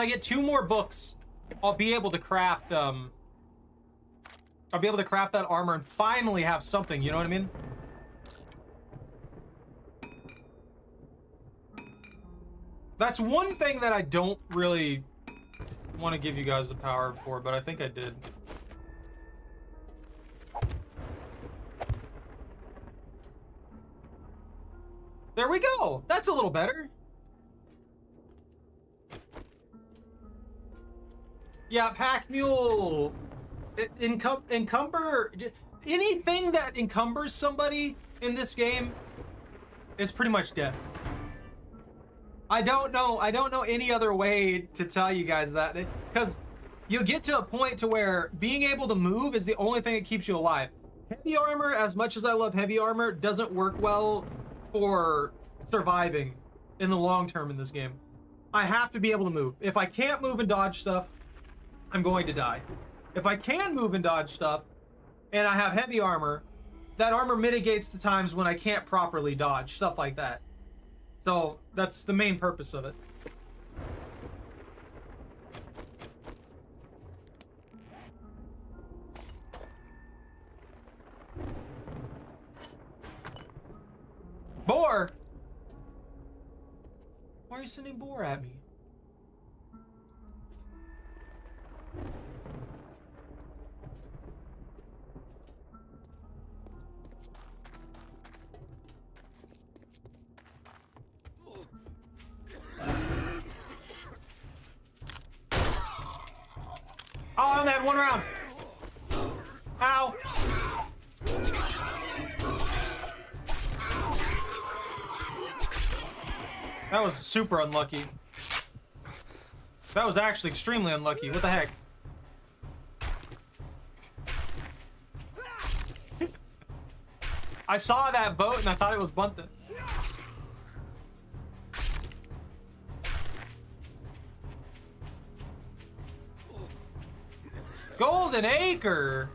get 2 more books, I'll be able to craft that armor and finally have something, you know what I mean? That's one thing that I don't really want to give you guys the power for, but I think I did. There we go. That's a little better. Yeah, pack mule. Encumber. Anything that encumbers somebody in this game is pretty much death. I don't know any other way to tell you guys that, because you'll get to a point to where being able to move is the only thing that keeps you alive. Heavy armor, as much as I love heavy armor, doesn't work well for surviving in the long term in this game. I have to be able to move. If I can't move and dodge stuff, I'm going to die. If I can move and dodge stuff, and I have heavy armor, that armor mitigates the times when I can't properly dodge, stuff like that. So that's the main purpose of it. Boar! Why are you sending boar at me? Oh, I only had 1 round. Ow. That was super unlucky. That was actually extremely unlucky. What the heck? I saw that boat and I thought it was bunted. Golden Acre!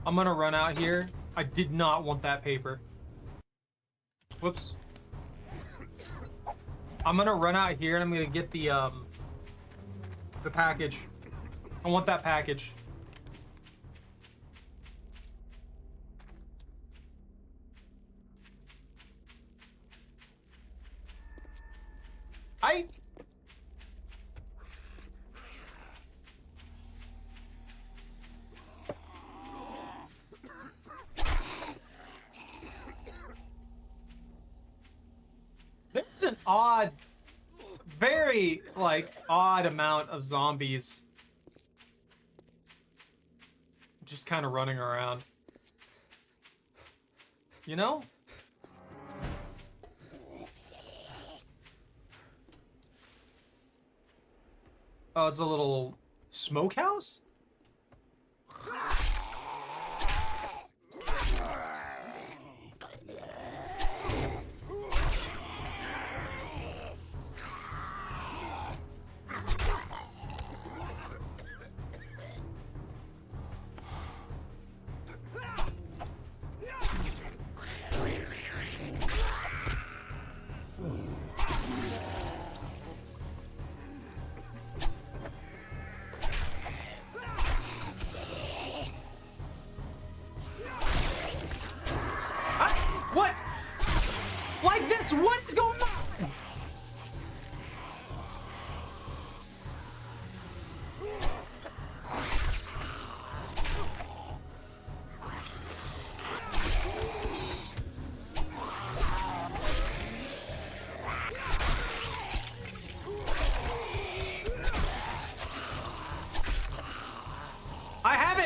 I'm gonna run out here. I did not want that paper. Whoops. I'm gonna run out here and I'm gonna get the package. I want that package. There's an odd, very, like, odd amount of zombies just kind of running around. You know? Oh, it's a little smokehouse?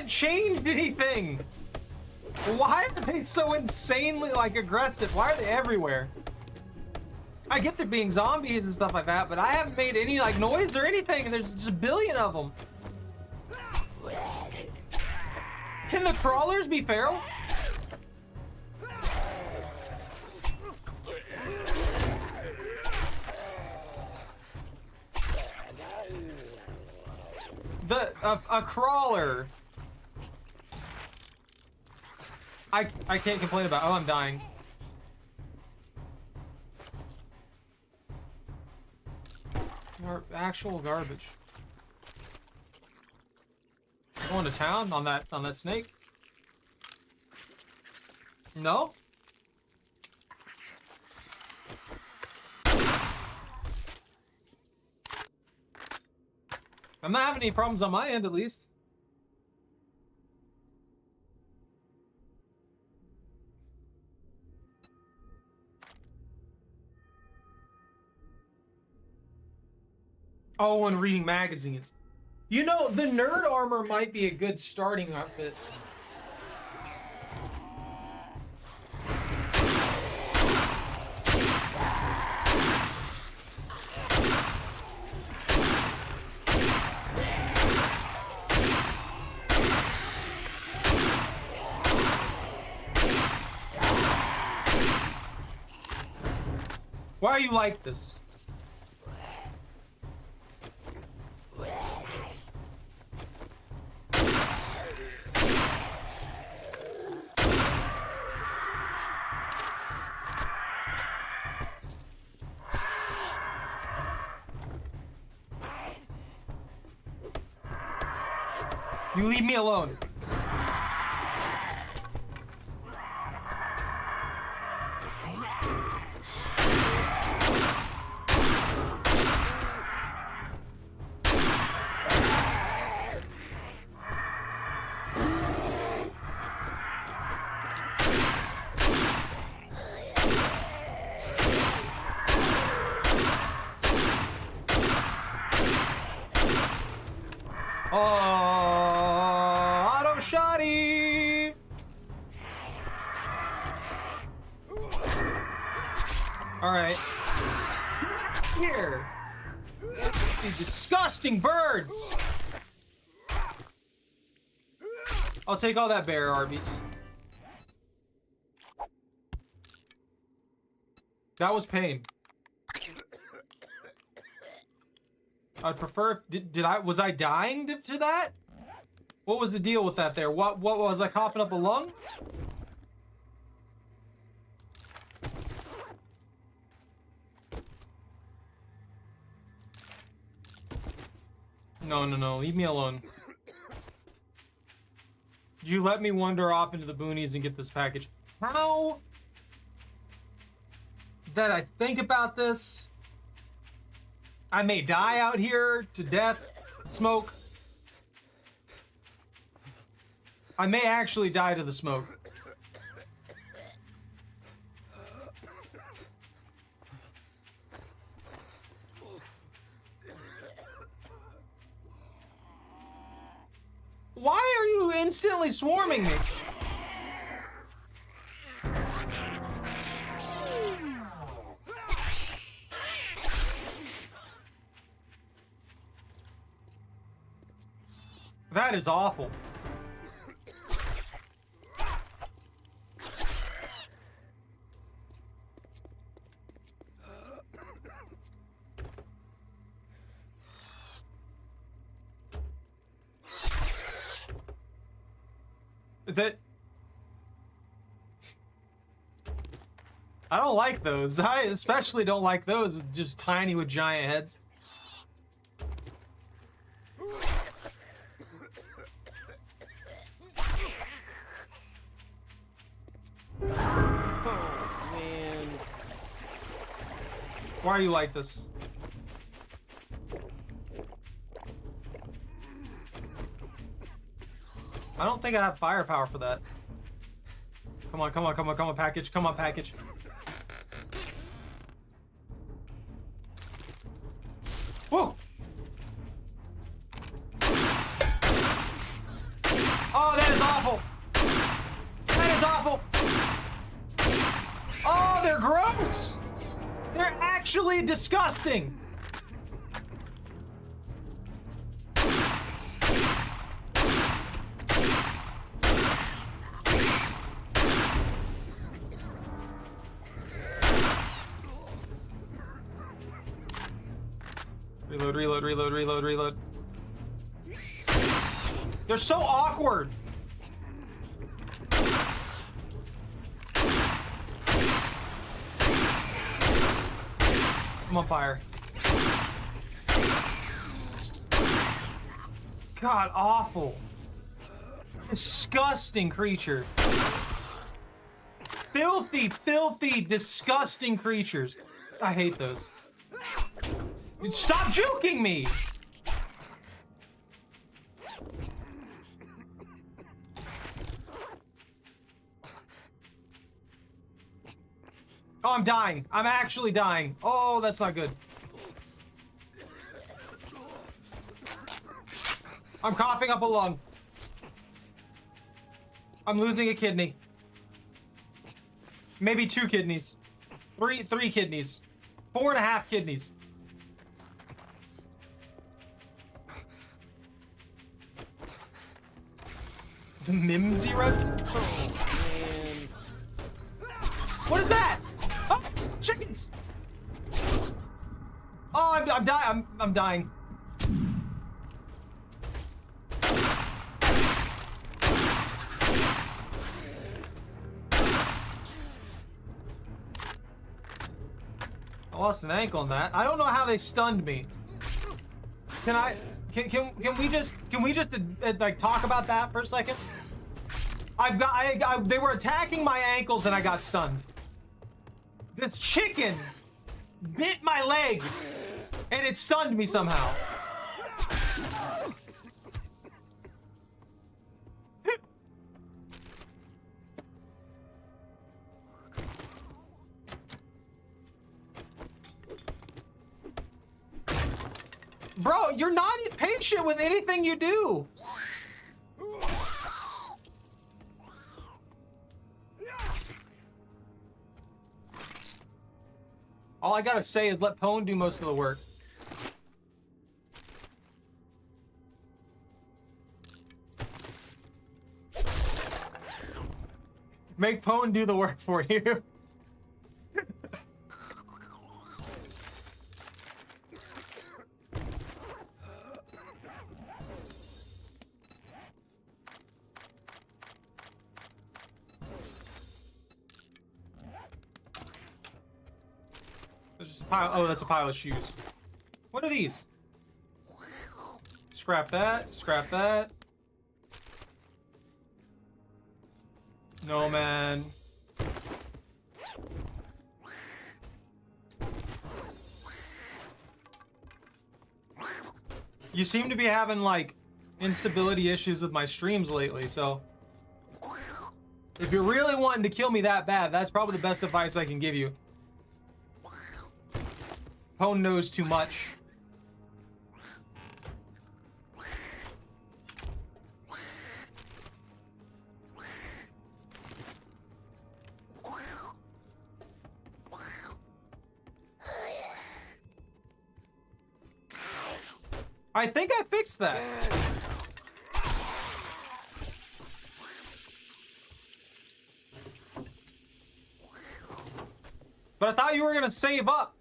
haven't changed anything. Why are they so insanely like aggressive? Why are they everywhere? I get there being zombies and stuff like that, but I haven't made any like noise or anything, and there's just a billion of them. Can the crawlers be feral? A crawler. I can't complain about. Oh, I'm dying. Actual garbage. Going to town on that snake? No? I'm not having any problems on my end, at least. Oh, and reading magazines. You know, the nerd armor might be a good starting outfit. Why are you like this? You leave me alone. Auto shotty. All right. Here. These disgusting birds. I'll take all that bear, Arby's. That was pain. I'd prefer if, was I dying to that? What was the deal with that there? What was I coughing up a lung? No, leave me alone. You let me wander off into the boonies and get this package. How that I think about this, I may die out here to death, smoke. I may actually die to the smoke. Why are you instantly swarming me? That is awful. I don't like those. I especially don't like those just tiny with giant heads. Oh, man. Why are you like this? I don't think I have firepower for that. Come on, package. Come on, package. Whoa! awful. That is awful. Oh, they're gross. They're actually disgusting. Reload, reload, reload, reload, reload. They're so awkward. I'm on fire. God, awful. Disgusting creature. Filthy, filthy, disgusting creatures. I hate those. Stop juking me! Oh, I'm dying. I'm actually dying. Oh, that's not good. I'm coughing up a lung. I'm losing a kidney. Maybe 2 kidneys. 3 kidneys. 4.5 kidneys. The Mimsy resident? Oh, man. What is that? Oh, chickens! Oh, I'm dying. I'm dying. I lost an ankle on that. I don't know how they stunned me. Can we just like talk about that for a second? They were attacking my ankles and I got stunned. This chicken bit my leg and it stunned me somehow. Bro, you're not patient with anything you do. All I gotta say is let Pwn do most of the work. Make Pwn do the work for you. There's just a pile. Oh, that's a pile of shoes. What are these? Scrap that. Scrap that. No, man. You seem to be having, like, instability issues with my streams lately, so... If you're really wanting to kill me that bad, that's probably the best advice I can give you. Pwn knows too much. I think I fixed that. But I thought you were gonna save up.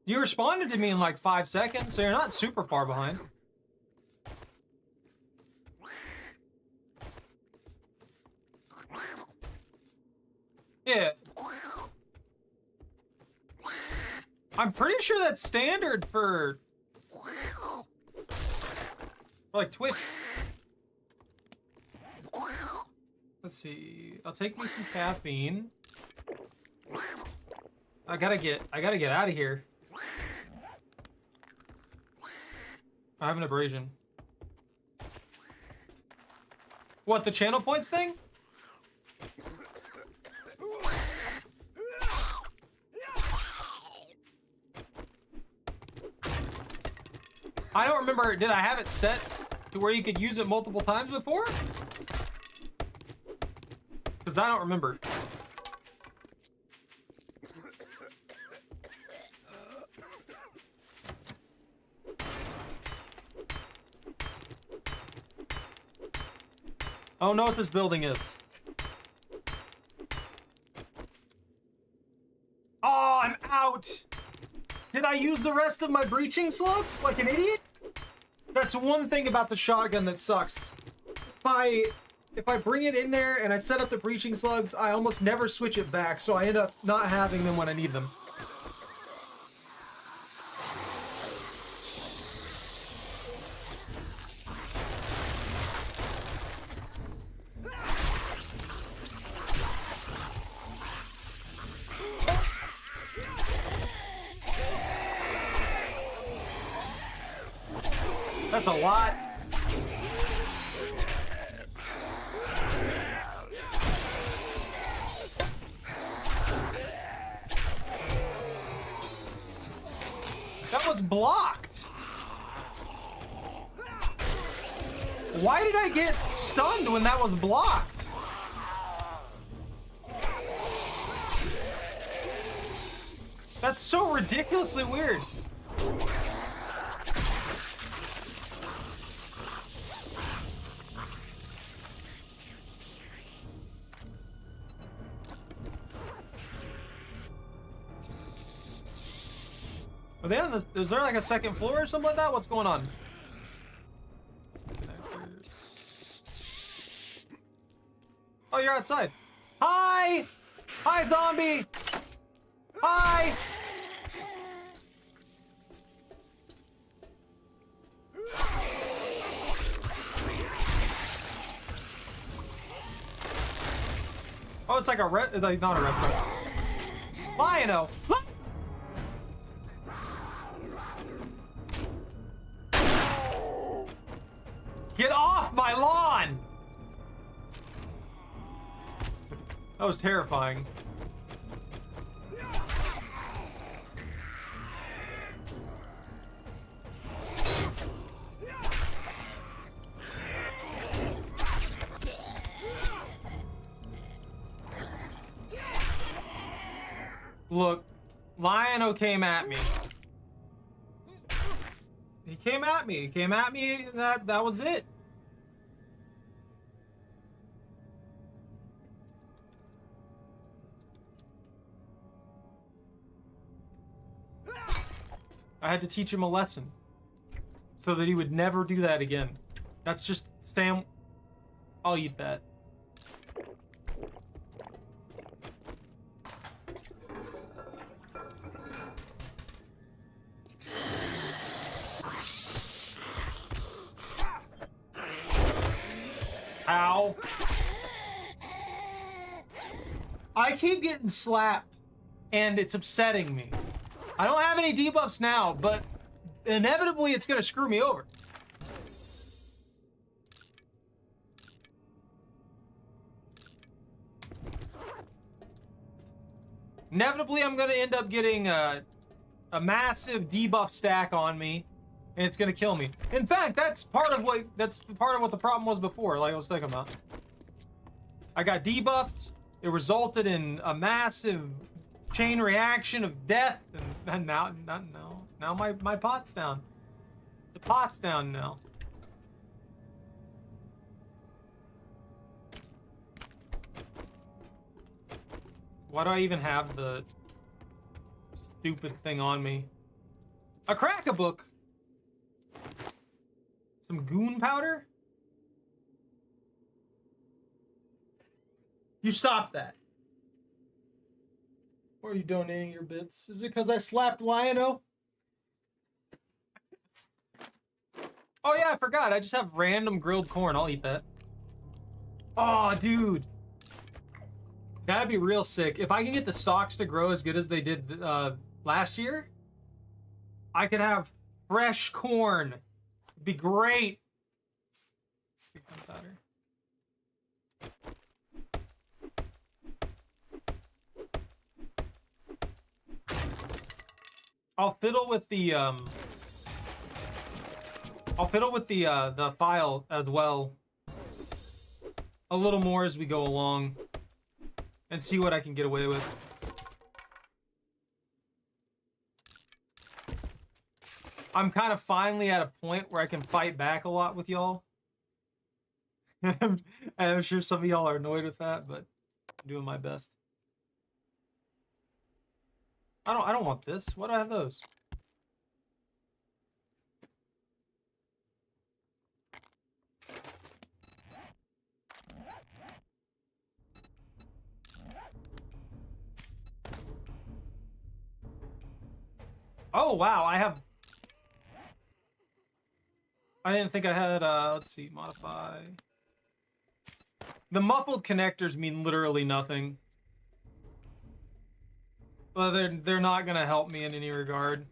You responded to me in like 5 seconds, so you're not super far behind. Yeah. I'm pretty sure that's standard for like Twitch. Let's see. I'll take me some caffeine. I gotta get out of here. I have an abrasion. What, the channel points thing? I don't remember, did I have it set to where you could use it multiple times before? Because I don't remember. I don't know what this building is. Oh, I'm out! Did I use the rest of my breaching slugs like an idiot? That's one thing about the shotgun that sucks. If I bring it in there and I set up the breaching slugs, I almost never switch it back, so I end up not having them when I need them. That's a lot. That was blocked. Why did I get stunned when that was blocked? That's so ridiculously weird. Are they on this? Is there like a second floor or something like that? What's going on? Oh, you're outside. Hi! Hi, zombie! Hi! Oh, it's like a like not a restaurant. Lion-O! Get off my lawn! That was terrifying. Look, Lion-O came at me. He came at me. He came at me. That was it. I had to teach him a lesson so that he would never do that again. That's just Sam. I'll eat that. Ow. I keep getting slapped and it's upsetting me. I don't have any debuffs now, but inevitably it's gonna screw me over. Inevitably I'm gonna end up getting a massive debuff stack on me, and it's gonna kill me. In fact, that's part of what the problem was before, like I was thinking about. I got debuffed, it resulted in a massive chain reaction of death, and now my pot's down. The pot's down now. Why do I even have the stupid thing on me? A crack-a-book! Some goon powder? You stop that. Or are you donating your bits? Is it because I slapped Lion-O? Oh yeah, I forgot. I just have random grilled corn. I'll eat that. Oh, dude. That'd be real sick. If I can get the socks to grow as good as they did last year, I could have fresh corn. It'd be great. I'll fiddle with the I'll fiddle with the file as well a little more as we go along and see what I can get away with. I'm kind of finally at a point where I can fight back a lot with y'all. And I'm sure some of y'all are annoyed with that, but I'm doing my best. I don't want this. Why do I have those? Oh wow, I didn't think I had let's see, modify. The muffled connectors mean literally nothing. Well, they're not gonna help me in any regard.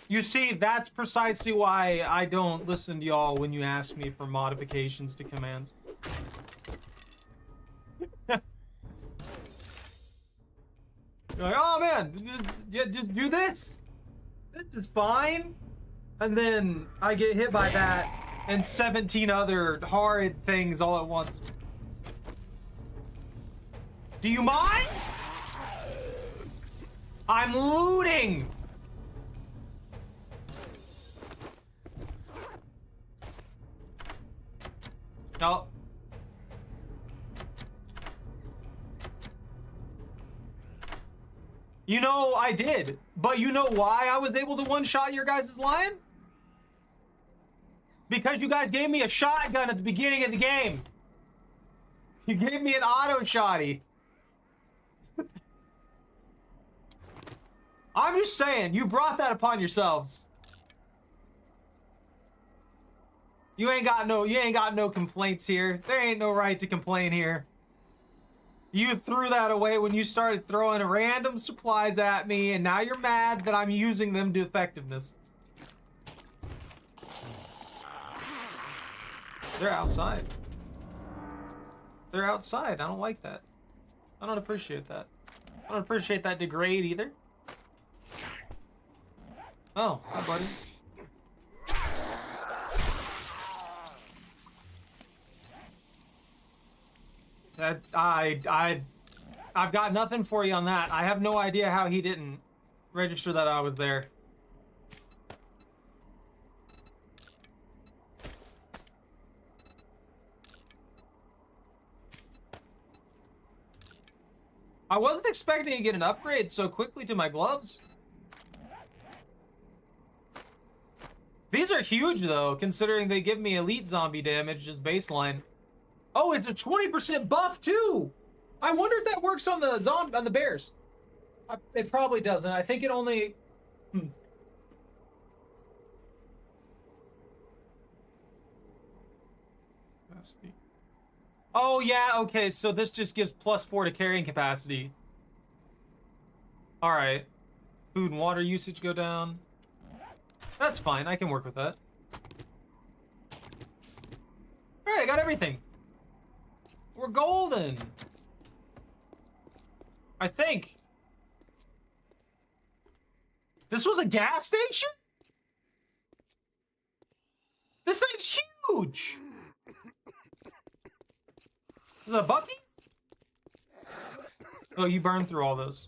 You see, that's precisely why I don't listen to y'all when you ask me for modifications to commands. You're like, oh man, just do this. This is fine. And then I get hit by that and 17 other horrid things all at once. Do you mind? I'm looting. No. You know, I did. But you know why I was able to one-shot your guys' lion? Because you guys gave me a shotgun at the beginning of the game. You gave me an auto-shotty. I'm just saying, you brought that upon yourselves. You ain't got no complaints here. There ain't no right to complain here. You threw that away when you started throwing random supplies at me, and now you're mad that I'm using them to effectiveness. They're outside. They're outside. I don't like that. I don't appreciate that. I don't appreciate that degrade either. Oh, hi, buddy. I've got nothing for you on that. I have no idea how he didn't register that I was there. I wasn't expecting to get an upgrade so quickly to my gloves. These are huge though, considering they give me elite zombie damage as baseline. Oh, it's a 20% buff too. I wonder if that works on the bears. It probably doesn't. I think it only. Oh yeah. Okay, so this just gives +4 to carrying capacity. All right. Food and water usage go down. That's fine. I can work with that. All right, I got everything. We're golden. I think. This was a gas station? This thing's huge. Is that Buc-ee's? Oh, you burned through all those.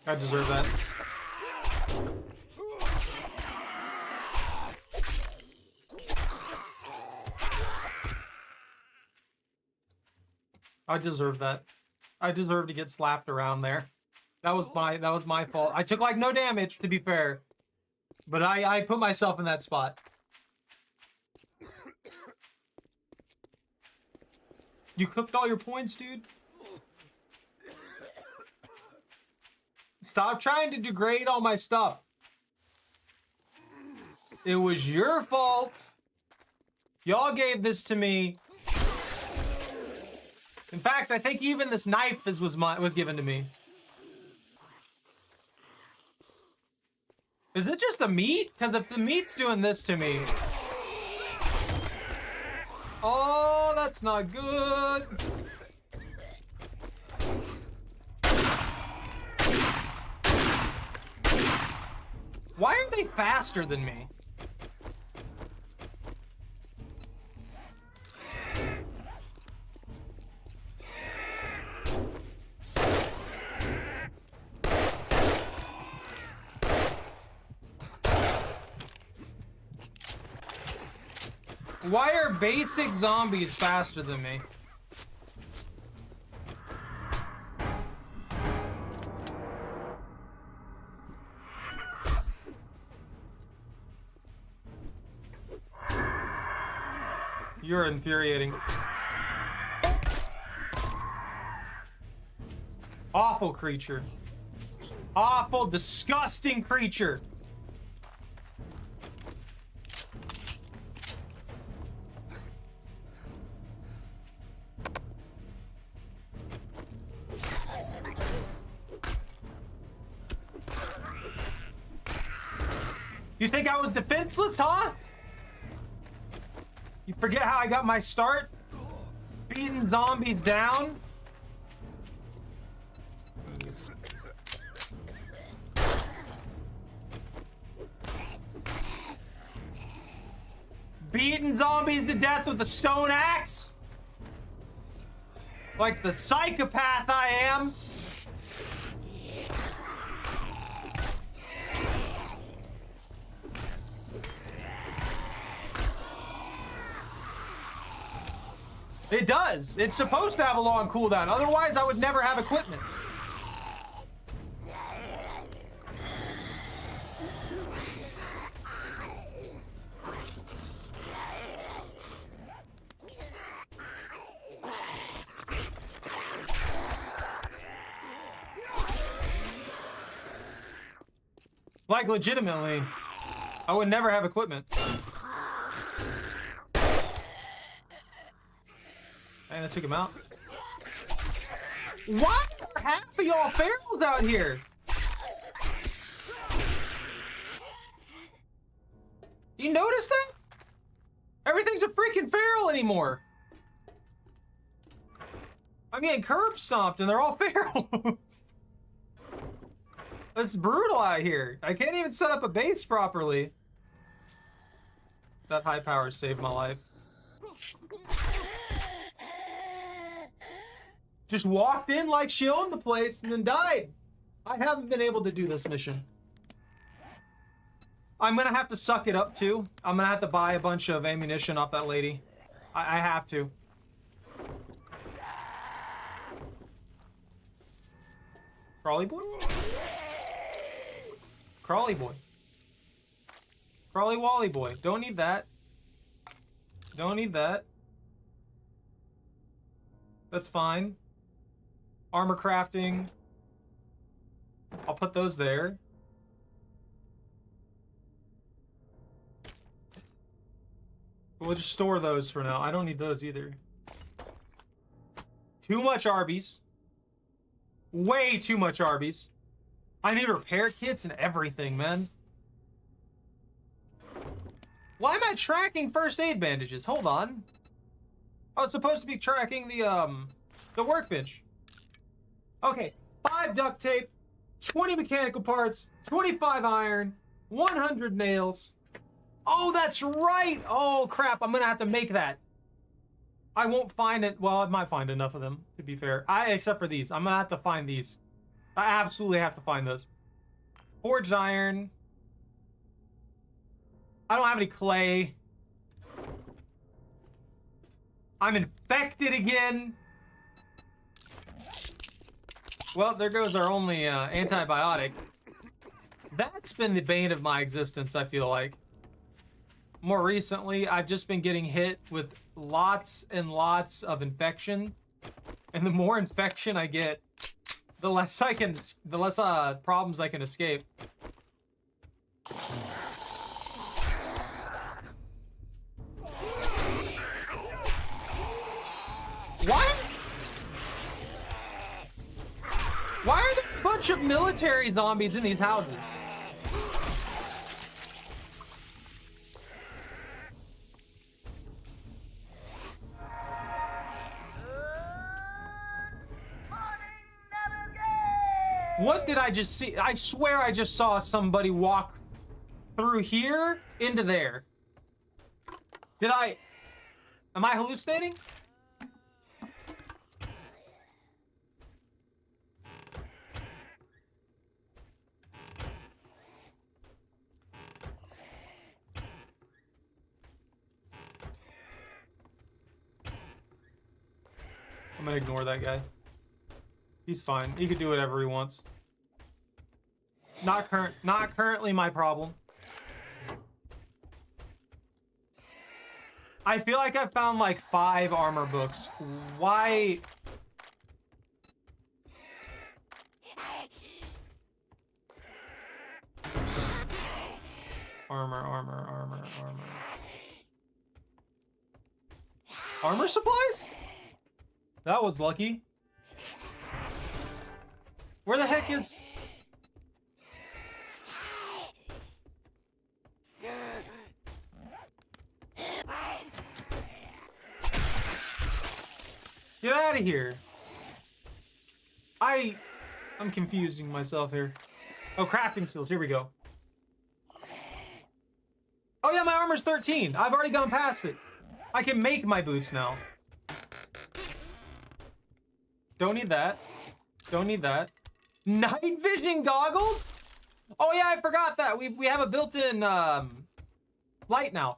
I deserve that. I deserve that. I deserve to get slapped around there. That was my fault. I took like no damage, to be fair. But I put myself in that spot. You cooked all your points, dude? Stop trying to degrade all my stuff. It was your fault. Y'all gave this to me. In fact, I think even this knife was given to me. Is it just the meat? Because if the meat's doing this to me... Oh, that's not good. Why are they faster than me? Why are basic zombies faster than me? You're infuriating. Awful creature. Awful, disgusting creature. You think I was defenseless, huh? You forget how I got my start? Beating zombies down? Beating zombies to death with a stone axe? Like the psychopath I am? It does. It's supposed to have a long cooldown. Otherwise, I would never have equipment. Like, legitimately, I would never have equipment. And I took him out. Why are half of y'all ferals out here? You notice that? Everything's a freaking feral anymore. I'm getting curb stomped and they're all ferals. It's brutal out here. I can't even set up a base properly. That high power saved my life. Just walked in like she owned the place and then died. I haven't been able to do this mission. I'm gonna have to suck it up too. I'm gonna have to buy a bunch of ammunition off that lady. I have to. Crawly boy? Crawly boy. Crawly Wally boy. Don't need that. Don't need that. That's fine. Armor crafting. I'll put those there. We'll just store those for now. I don't need those either. Too much Arby's. Way too much Arby's. I need repair kits and everything, man. Why am I tracking first aid bandages? Hold on. I was supposed to be tracking the workbench. Okay, 5 duct tape, 20 mechanical parts, 25 iron, 100 nails. Oh, that's right. Oh, crap. I'm going to have to make that. I won't find it. Well, I might find enough of them, to be fair. Except for these. I'm going to have to find these. I absolutely have to find those. Forged iron. I don't have any clay. I'm infected again. Well, there goes our only antibiotic. That's been the bane of my existence, I feel like. More recently, I've just been getting hit with lots and lots of infection. And the more infection I get, the less problems I can escape. Why are there a bunch of military zombies in these houses? What did I just see? I swear I just saw somebody walk through here into there. Did I? Am I hallucinating? I'm gonna ignore that guy. He's fine. He can do whatever he wants. Not currently my problem. I feel like I found like 5 armor books. Why? Armor. Armor supplies? That was lucky. Where the heck is... Get out of here. I'm confusing myself here. Oh, crafting skills. Here we go. Oh yeah, my armor's 13. I've already gone past it. I can make my boots now. Don't need that. Don't need that. Night vision goggles? Oh yeah, I forgot that. We have a built-in light now.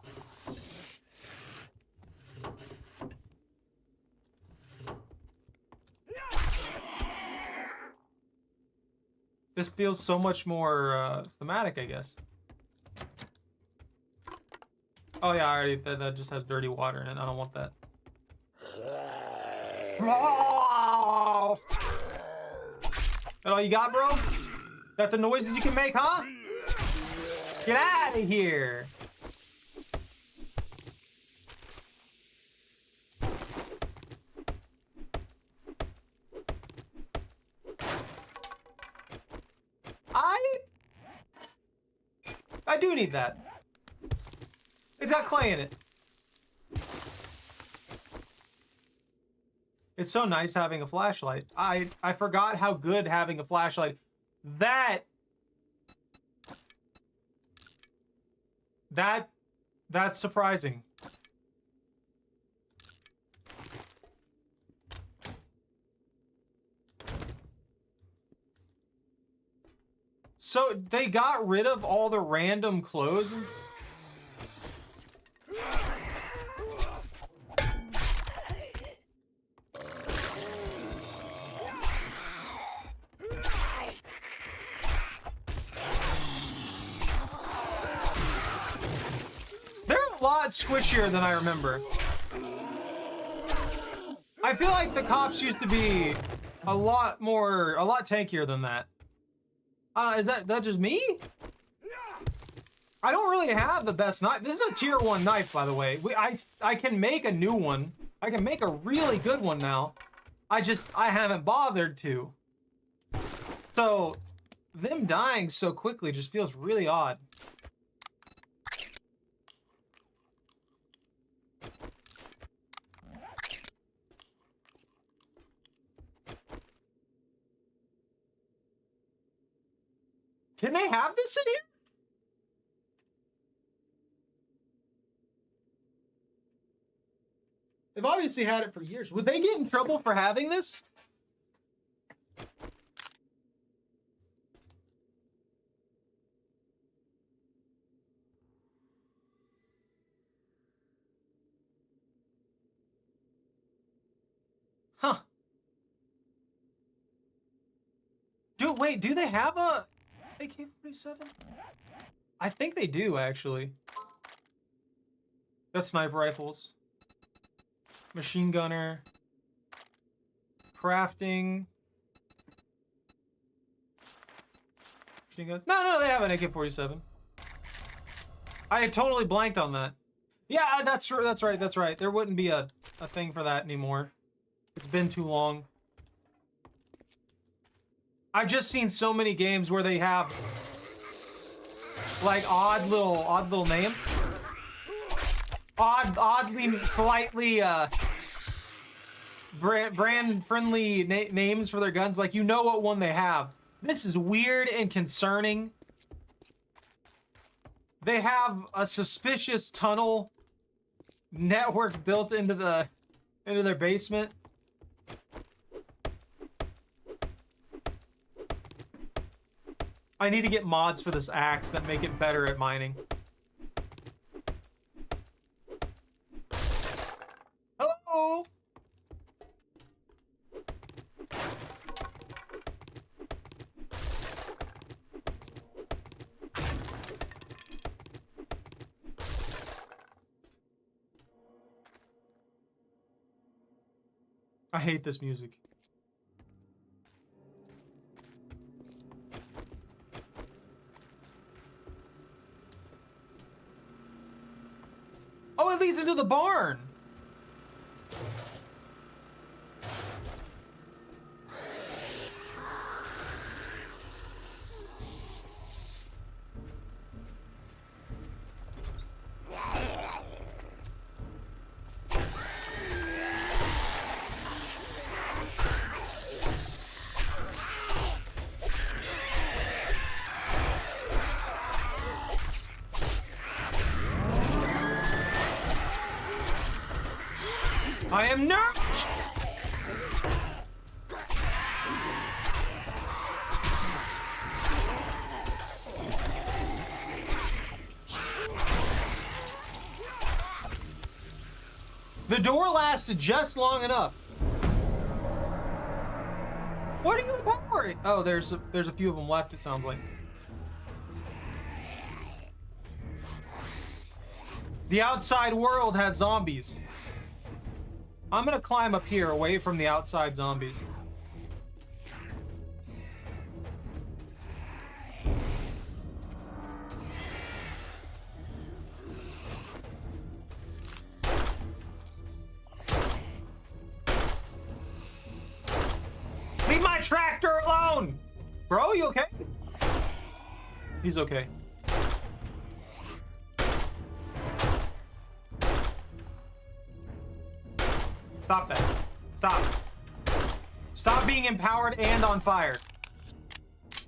This feels so much more thematic, I guess. Oh yeah, I already that just has dirty water in it. I don't want that. That all you got, bro? That the noises you can make, huh? Get out of here! I do need that. It's got clay in it. It's so nice having a flashlight. I forgot how good having a flashlight. That's surprising. So they got rid of all the random clothes. They're a lot squishier than I remember. I feel like the cops used to be a lot tankier than that. Is that just me? I don't really have the best knife. This is a tier 1 knife, by the way. I can make a new one. I can make a really good one now. I haven't bothered to. So, them dying so quickly just feels really odd. Can they have this in here? They've obviously had it for years. Would they get in trouble for having this? Huh. Wait, do they have a AK-47? I think they do, actually. That's sniper rifles. Machine gunner. Crafting. Machine guns. No, they have an AK-47. I totally blanked on that. Yeah, that's right. There wouldn't be a thing for that anymore. It's been too long. I've just seen so many games where they have like odd little names. Oddly, slightly brand friendly names for their guns. Like, you know what one they have, This is weird and concerning. They have a suspicious tunnel network built into their basement. I need to get mods for this axe that make it better at mining. Hello. I hate this music. Oh, it leads into the barn. I am nourished! The door lasted just long enough. What are you empowering? Oh, there's a few of them left, it sounds like. The outside world has zombies. I'm gonna climb up here away from the outside zombies. Leave my tractor alone! Bro, you okay? He's okay. Stop that. Stop. Stop being empowered and on fire.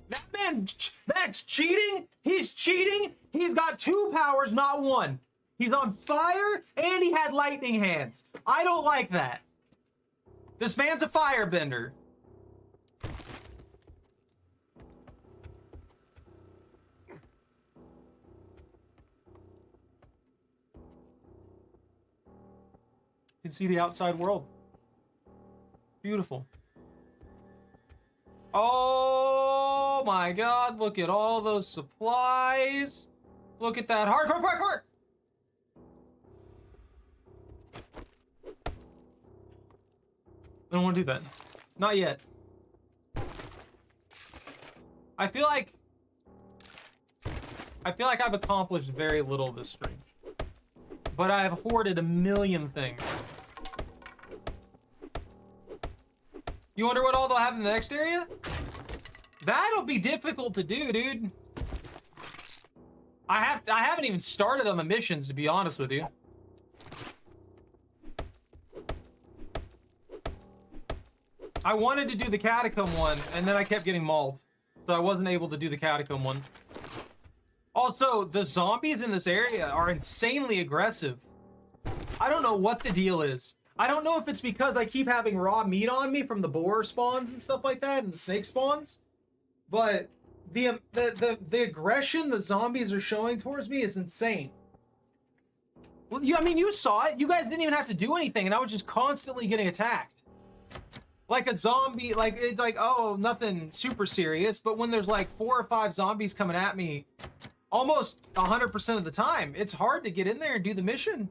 That man, that's cheating. He's cheating. He's got 2 powers, not 1. He's on fire and he had lightning hands. I don't like that. This man's a firebender. You can see the outside world. Beautiful. Oh my god, look at all those supplies. Look at that hardcore parkour. I don't want to do that. Not yet. I feel like I've accomplished very little this stream. But I have hoarded a million things. You wonder what all they'll have in the next area? That'll be difficult to do, dude. I haven't even started on the missions, to be honest with you. I wanted to do the catacomb one, and then I kept getting mauled. So I wasn't able to do the catacomb one. Also, the zombies in this area are insanely aggressive. I don't know what the deal is. I don't know if it's because I keep having raw meat on me from the boar spawns and stuff like that, and the snake spawns, but the aggression the zombies are showing towards me is insane. Well, I mean, you saw it. You guys didn't even have to do anything, and I was just constantly getting attacked. Like a zombie, like, it's like, oh, nothing super serious, but when there's like 4 or 5 zombies coming at me almost 100% of the time, it's hard to get in there and do the mission.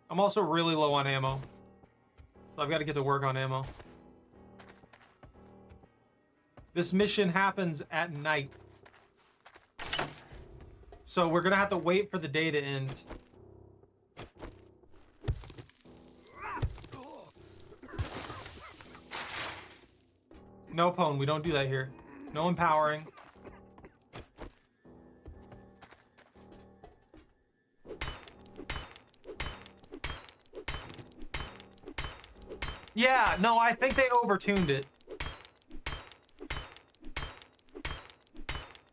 I'm also really low on ammo. So I've got to get to work on ammo. This mission happens at night. So we're gonna have to wait for the day to end. No, Pwn, we don't do that here. No empowering. Yeah, no, I think they overtuned it.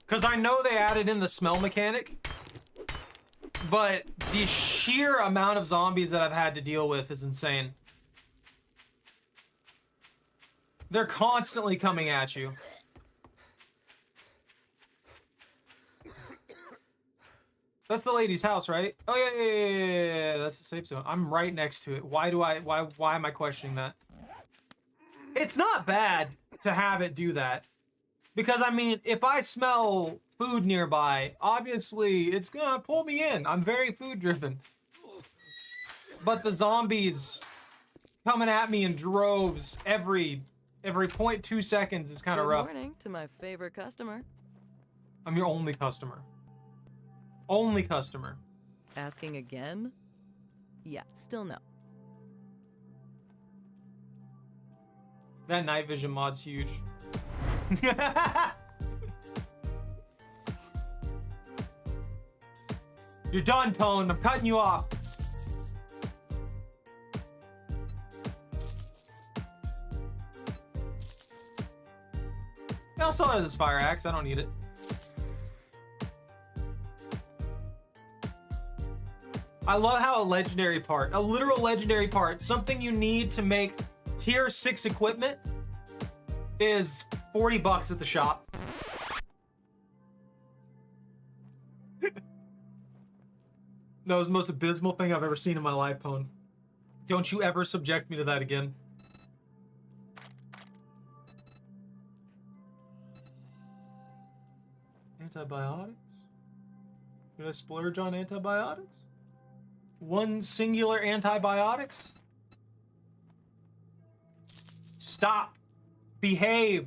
Because I know they added in the smell mechanic, but the sheer amount of zombies that I've had to deal with is insane. They're constantly coming at you. That's the lady's house, right? Oh yeah. That's a safe zone. I'm right next to it. Why am I questioning that? It's not bad to have it do that. Because I mean, if I smell food nearby, obviously it's gonna pull me in. I'm very food driven. But the zombies coming at me in droves every 0.2 seconds is kind of rough. Good morning to my favorite customer. I'm your only customer. Only customer. Asking again? Yeah, still no. That night vision mod's huge. You're done, Pone. I'm cutting you off. I'll sell her this fire axe. I don't need it. I love how a legendary part, a literal legendary part, something you need to make tier 6 equipment is $40 at the shop. That was the most abysmal thing I've ever seen in my life, Pone. Don't you ever subject me to that again. Antibiotics? Did I splurge on antibiotics? One singular antibiotics? Stop. Behave.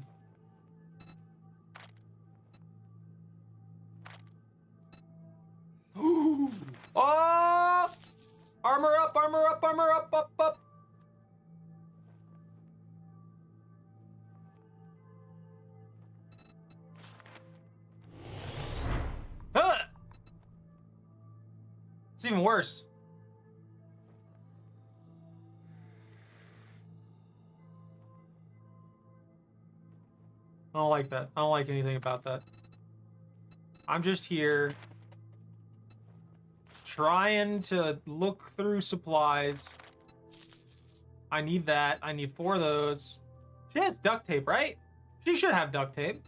Ooh. Oh! Armor up, armor up, armor up, up. Huh! It's even worse. I don't like that. I don't like anything about that. I'm just here trying to look through supplies. I need that. I need 4 of those. She has duct tape, right? She should have duct tape.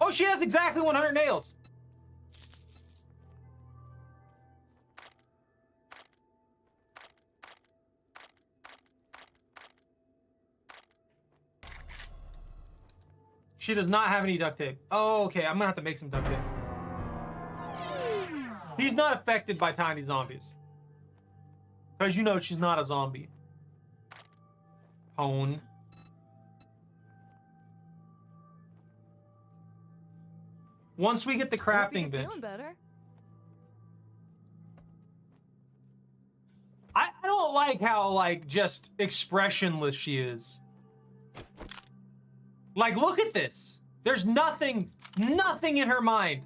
Oh, she has exactly 100 nails. She does not have any duct tape. Oh, okay. I'm gonna have to make some duct tape. She's not affected by tiny zombies. Because you know she's not a zombie. Pone. Once we get the crafting bench. Feeling better. I don't like how, like, just expressionless she is. Like, look at this. There's nothing in her mind.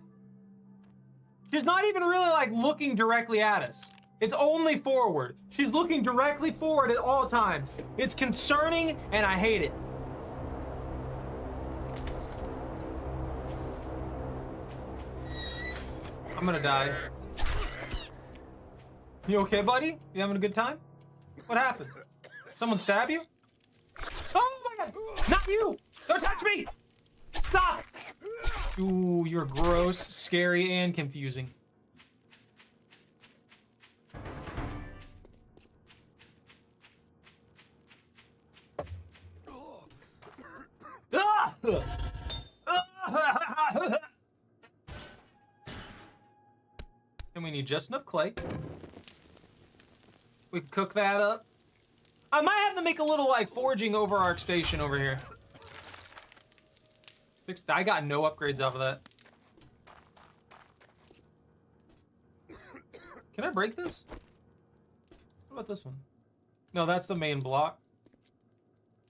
She's not even really, like, looking directly at us. It's only forward. She's looking directly forward at all times. It's concerning, and I hate it. I'm gonna die. You okay, buddy? You having a good time? What happened? Someone stab you? Oh my god! Not you! Don't touch me! Stop! Ooh, you're gross, scary, and confusing. And we need just enough clay. We can cook that up. I might have to make a little, like, foraging over our station over here. I got no upgrades off of that. Can I break this? What about this one? No, that's the main block.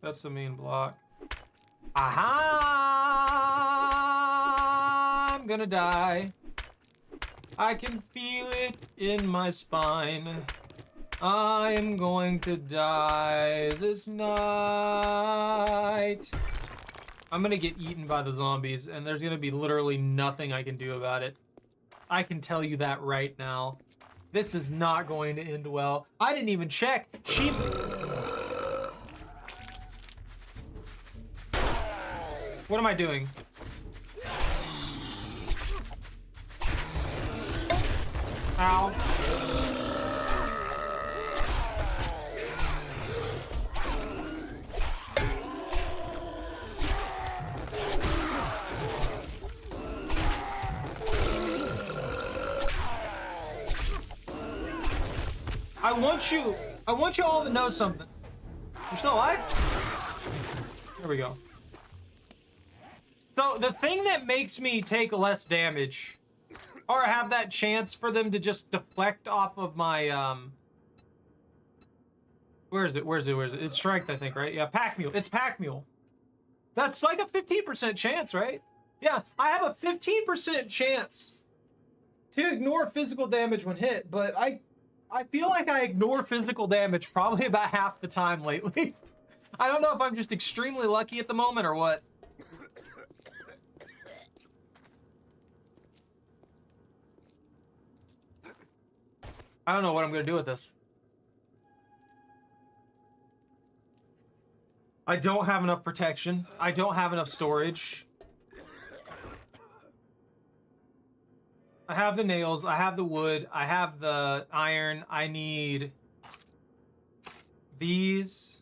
That's the main block. Aha! I'm gonna die. I can feel it in my spine. I am going to die this night. I'm gonna get eaten by the zombies, and there's gonna be literally nothing I can do about it. I can tell you that right now. This is not going to end well. I didn't even check. Sheep. What am I doing? Ow. I want you all to know something. You're still alive? There we go. So the thing that makes me take less damage, or have that chance for them to just deflect off of my, where is it? It's strength, I think, right? Yeah, pack mule. It's pack mule. That's like a 15% chance, right? Yeah, I have a 15% chance to ignore physical damage when hit, but I feel like I ignore physical damage probably about half the time lately. I don't know if I'm just extremely lucky at the moment or what. I don't know what I'm gonna do with this. I don't have enough protection. I don't have enough storage. I have the nails, I have the wood, I have the iron. I need these.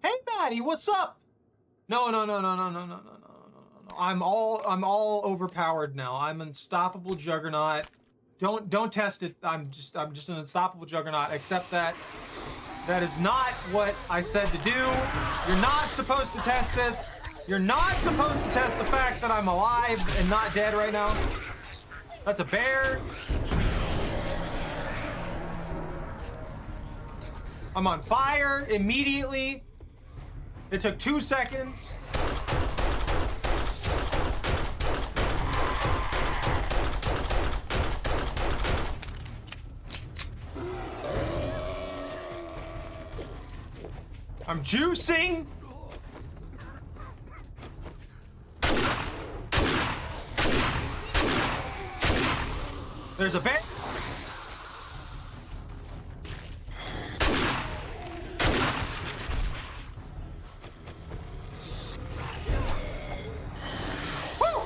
Hey Maddie, what's up? No. I'm all overpowered now. I'm unstoppable juggernaut. Don't test it. I'm just an unstoppable juggernaut, except that is not what I said to do. You're not supposed to test this. You're not supposed to test the fact that I'm alive and not dead right now. That's a bear. I'm on fire immediately. It took 2 seconds. I'm juicing. There's a bear. Woo!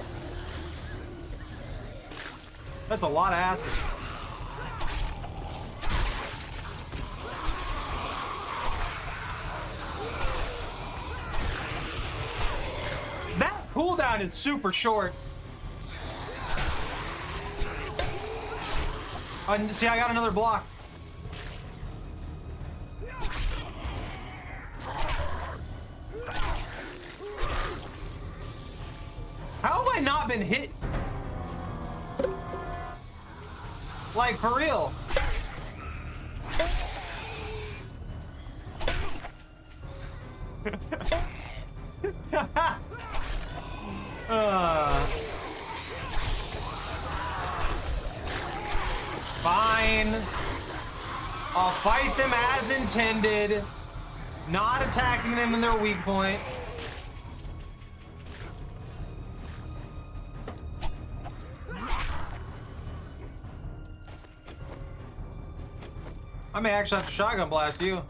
That's a lot of acid. That cooldown is super short. See, I got another block. How have I not been hit? Like, for real. Fine. I'll fight them as intended. Not attacking them in their weak point. I may actually have to shotgun blast you.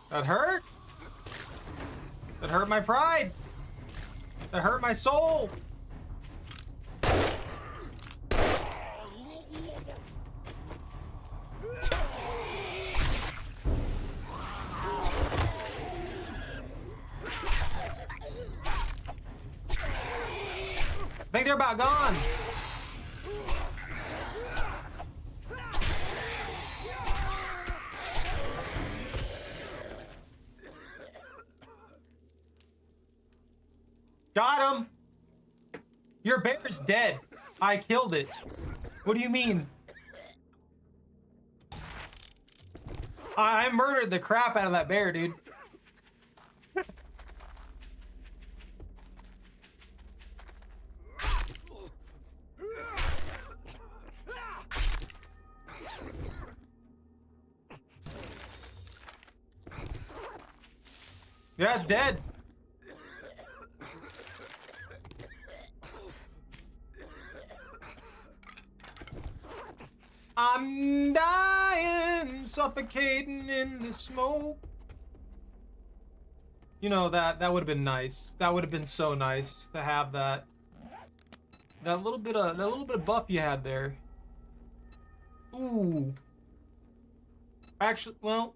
That hurt. That hurt my pride. That hurt my soul. I think they're about gone. Got him. Your bear's dead. I killed it. What do you mean? I murdered the crap out of that bear, dude. Yeah, it's dead. I'm dying, suffocating in the smoke. You know, that would have been nice. That would have been so nice to have that. That little bit of buff you had there. Ooh. Actually, well.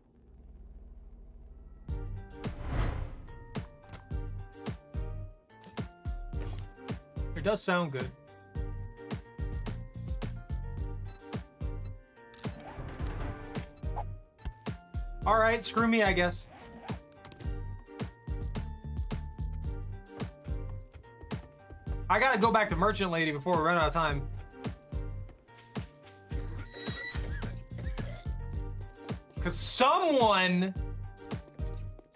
It does sound good. All right, screw me, I guess. I gotta go back to Merchant Lady before we run out of time. Because someone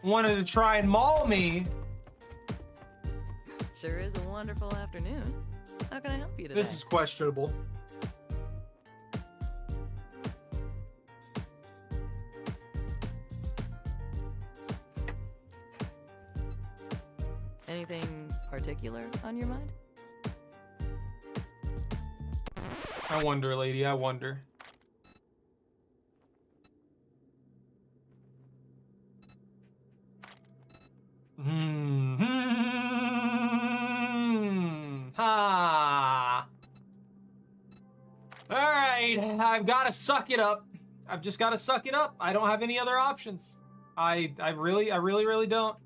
wanted to try and maul me. Sure is a wonderful afternoon. How can I help you today? This is questionable. Anything particular on your mind? I wonder, lady, I wonder. Ha. All right, I've got to suck it up. I've just got to suck it up. I don't have any other options. I really don't.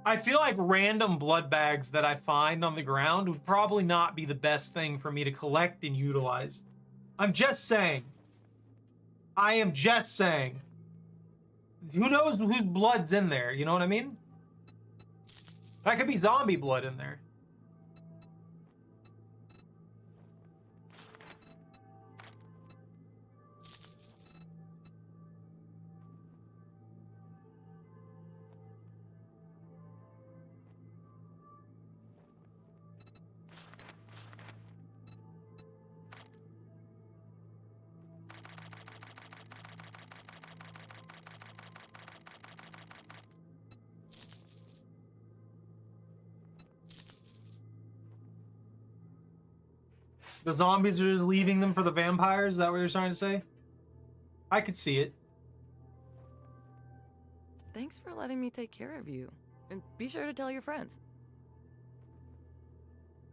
I feel like random blood bags that I find on the ground would probably not be the best thing for me to collect and utilize. I'm just saying. I am just saying. Who knows whose blood's in there, you know what I mean? That could be zombie blood in there. The zombies are leaving them for the vampires? Is that what you're trying to say? I could see it. Thanks for letting me take care of you. And be sure to tell your friends.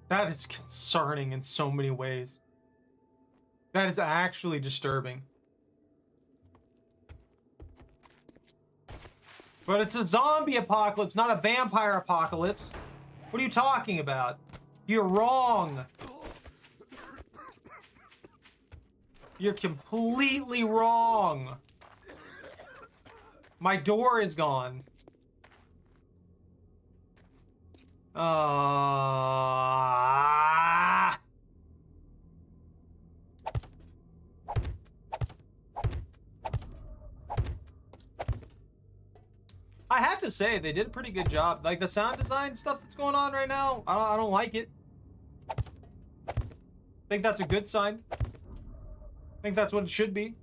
That is concerning in so many ways. That is actually disturbing. But it's a zombie apocalypse, not a vampire apocalypse. What are you talking about? You're wrong. You're completely wrong. My door is gone. I have to say, they did a pretty good job. Like, the sound design stuff that's going on right now, I don't like it. I think that's a good sign. I think that's what it should be.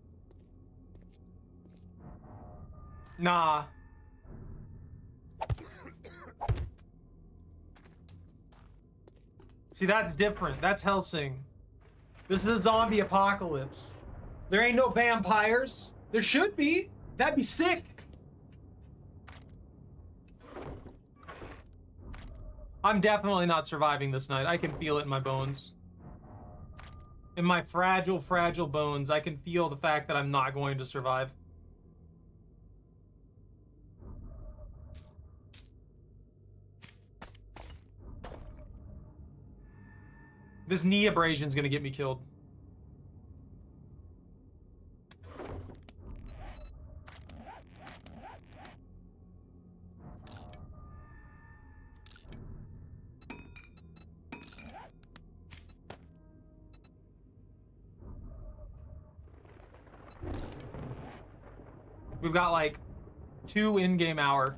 Nah. See, that's different. That's Helsing. This is a zombie apocalypse. There ain't no vampires. There should be. That'd be sick. I'm definitely not surviving this night. I can feel it in my bones. In my fragile, fragile bones, I can feel the fact that I'm not going to survive. This knee abrasion's gonna get me killed. We've got like 2 in-game hour.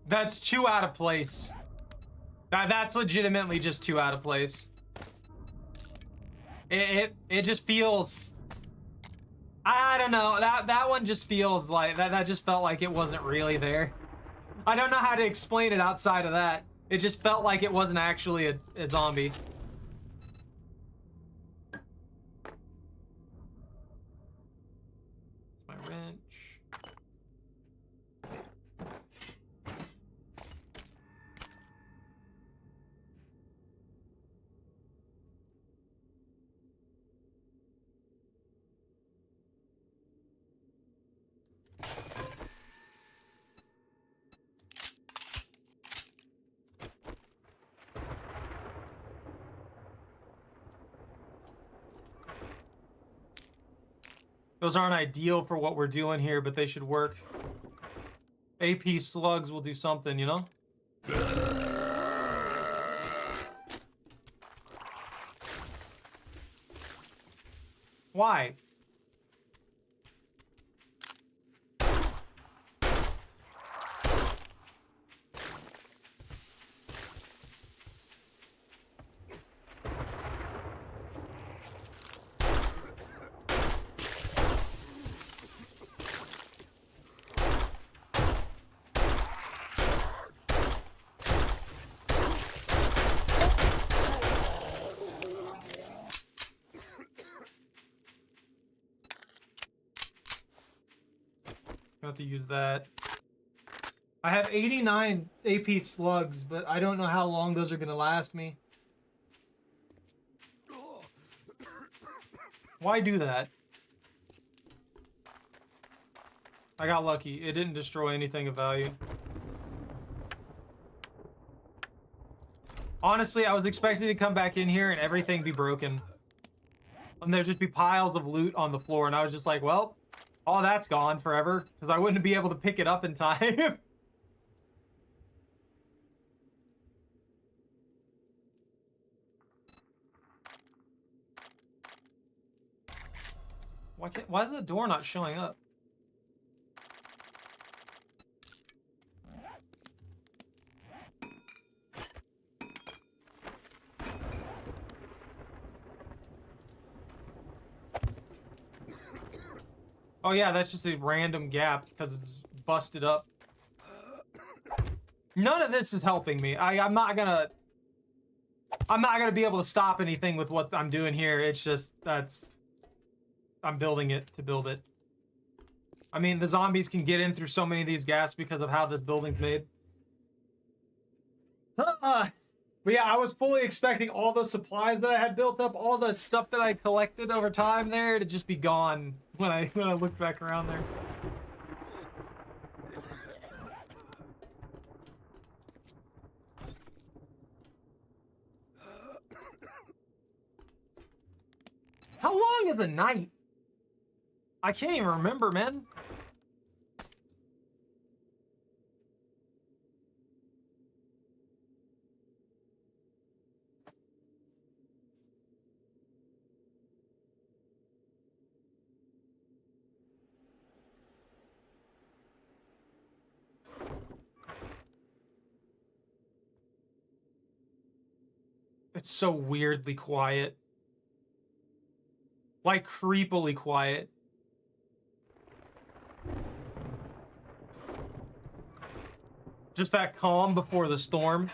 That's 2 out of place. That's legitimately just 2 out of place. It just feels, I don't know, that one just feels like that just felt like it wasn't really there. I don't know how to explain it outside of that. It just felt like it wasn't actually a zombie. My wrench. Those aren't ideal for what we're doing here, but they should work. AP slugs will do something, you know? Why? Have to use that. I have 89 AP slugs, but I don't know how long those are gonna last me. Why do that? I got lucky. It didn't destroy anything of value. Honestly, I was expecting to come back in here and everything be broken. And there'd just be piles of loot on the floor, and I was just like, well, all that's gone forever, because I wouldn't be able to pick it up in time. Why is the door not showing up? Oh yeah, that's just a random gap because it's busted up. None of this is helping me. I'm not gonna be able to stop anything with what I'm doing here. It's just I'm building it to build it. I mean, the zombies can get in through so many of these gaps because of how this building's made. But yeah, I was fully expecting all the supplies that I had built up, all the stuff that I collected over time there to just be gone when I looked back around there. How long is a night? I can't even remember, man. It's so weirdly quiet. Like creepily quiet. Just that calm before the storm.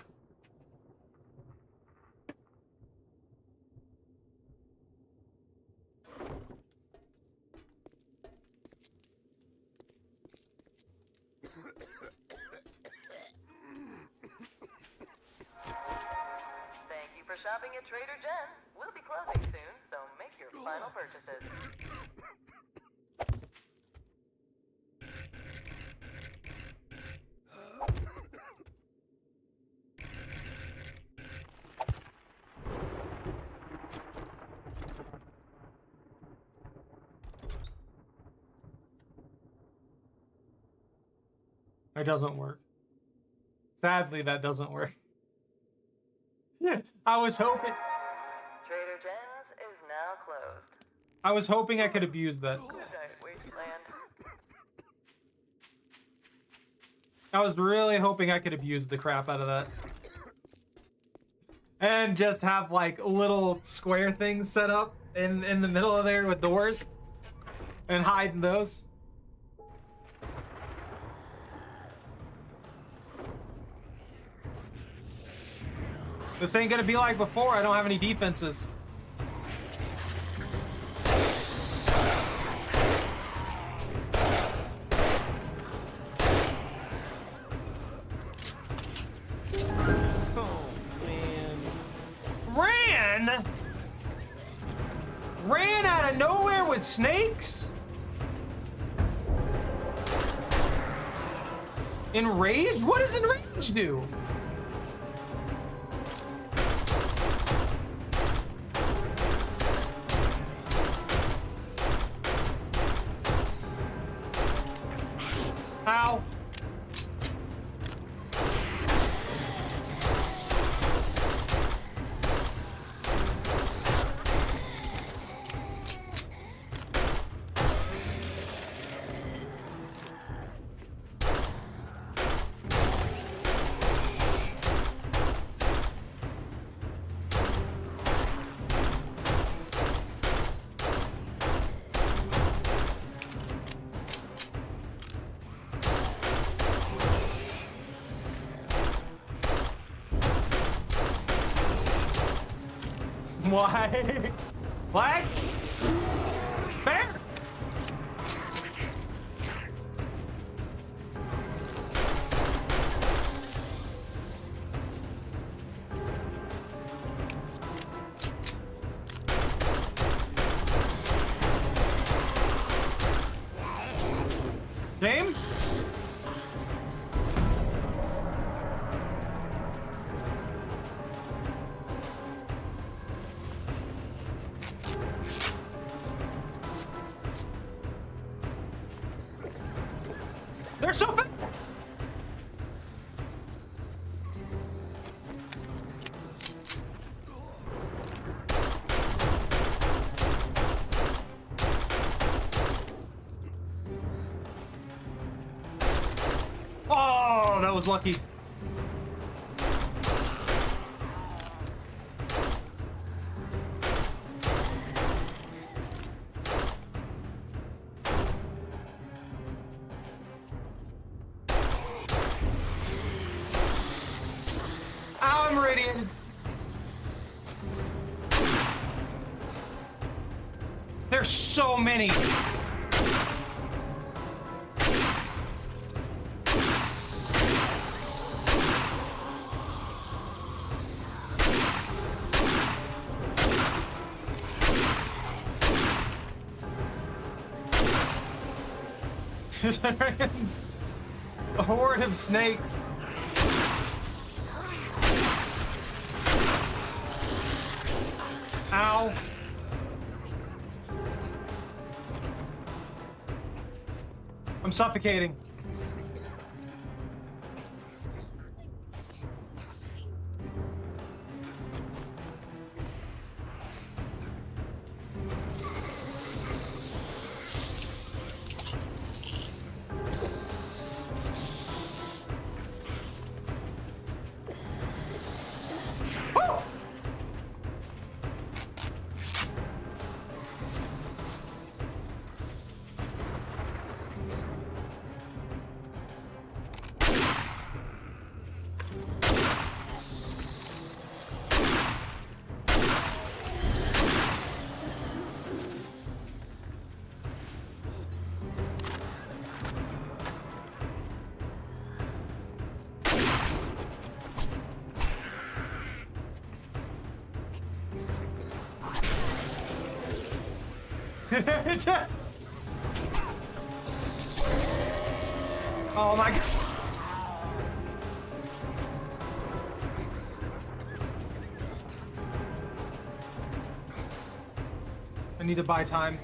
Thank you for shopping shopping at Trader Jen's. We'll be closing soon, so make your final purchases. That doesn't work. Sadly, that doesn't work. Yeah, I was hoping. Trader Jen's is now closed. I was hoping I could abuse that. Good night, Wasteland. I was really hoping I could abuse the crap out of that. And just have like little square things set up in the middle of there with doors. And hide in those. This ain't gonna be like before. I don't have any defenses. Oh, man. Ran? Ran out of nowhere with snakes? Enraged? What does Enraged do? Ow. Why? Flag? Bear? Game? They're so bad. Oh, that was lucky. I'm radiated. There's so many. A horde of snakes. Ow. I'm suffocating. Woo! Oh my god. I need to buy time.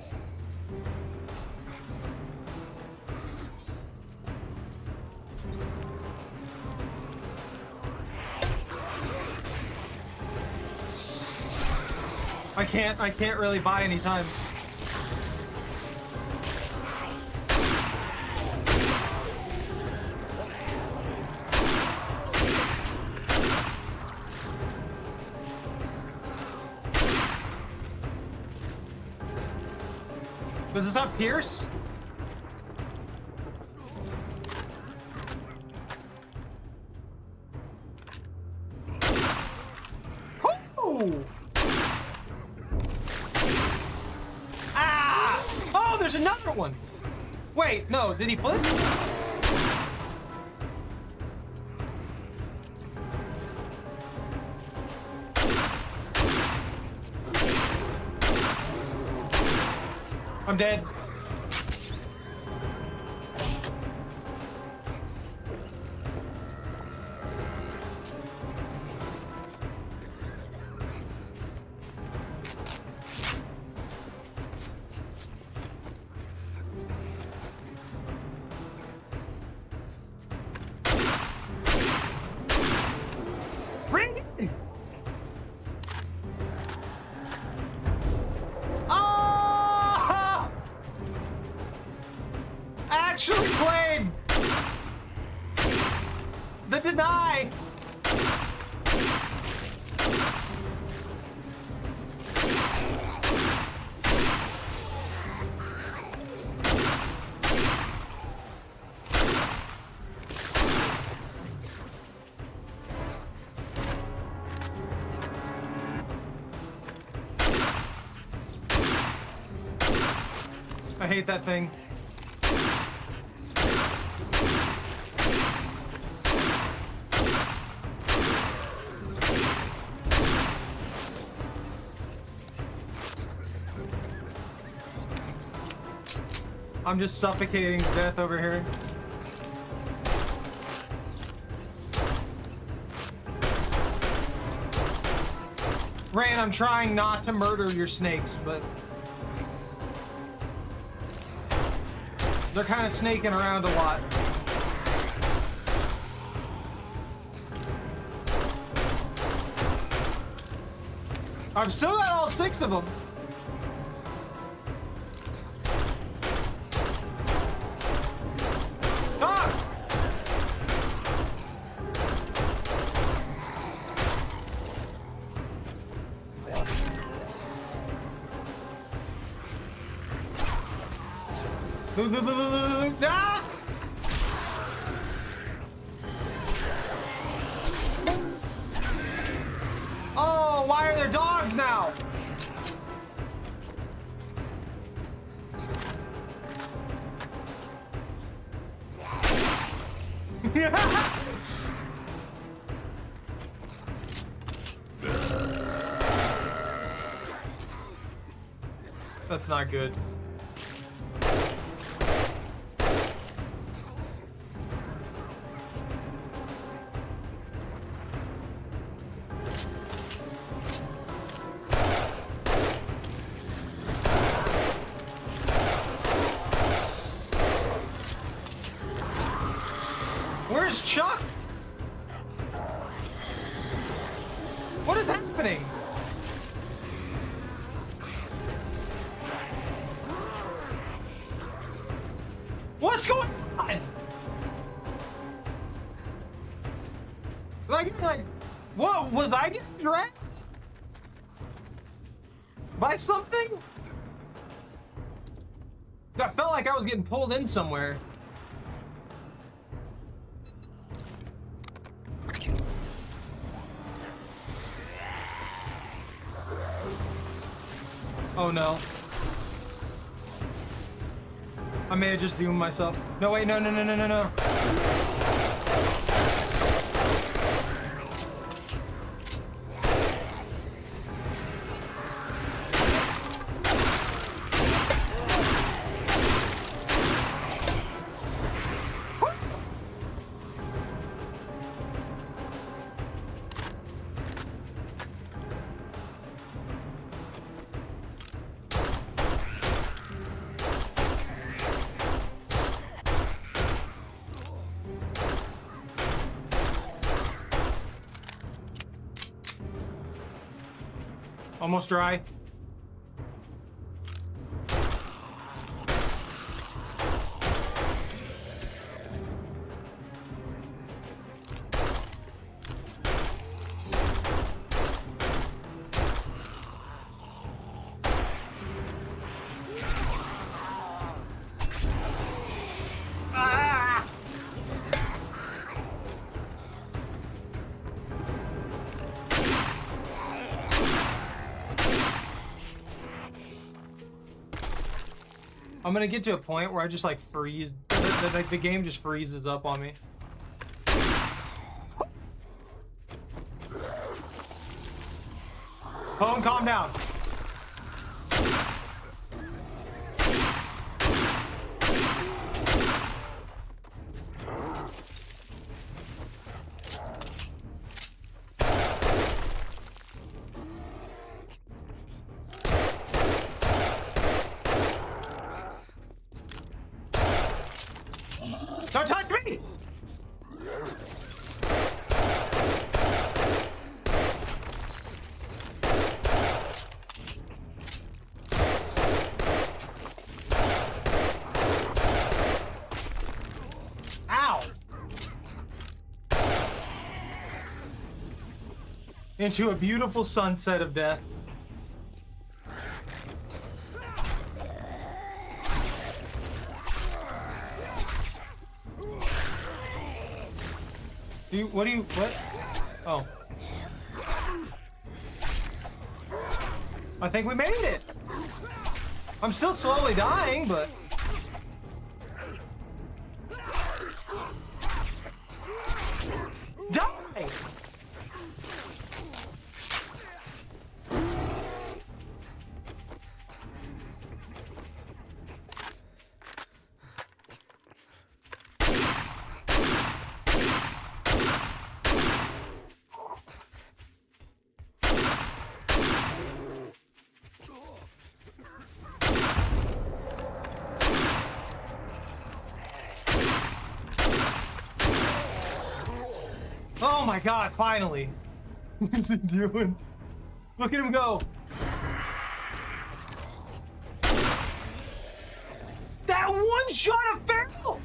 I can't really buy any time. Does this have Pierce? Oh! Ah! Oh, there's another one! Wait, no, did he flip? I'm dead. Ring! Oh! Actually played the deny. I hate that thing. I'm just suffocating to death over here. Rain, I'm trying not to murder your snakes, but they're kind of snaking around a lot. I've still got all 6 of them. Ah! Ah! Oh, why are there dogs now? That's not good. Where's Chuck? What is happening? What's going on? Like, what? Was I getting dragged? By something? I felt like I was getting pulled in somewhere. Oh no. I may have just doomed myself. No, wait, no. Almost dry. I'm gonna get to a point where I just like freeze. Like the game just freezes up on me. Phone, calm down. Don't touch me! Ow! Into a beautiful sunset of death. What? Oh. I think we made it. I'm still slowly dying, but... Die! Oh my god, finally! What is he doing? Look at him go! That one shot of feral!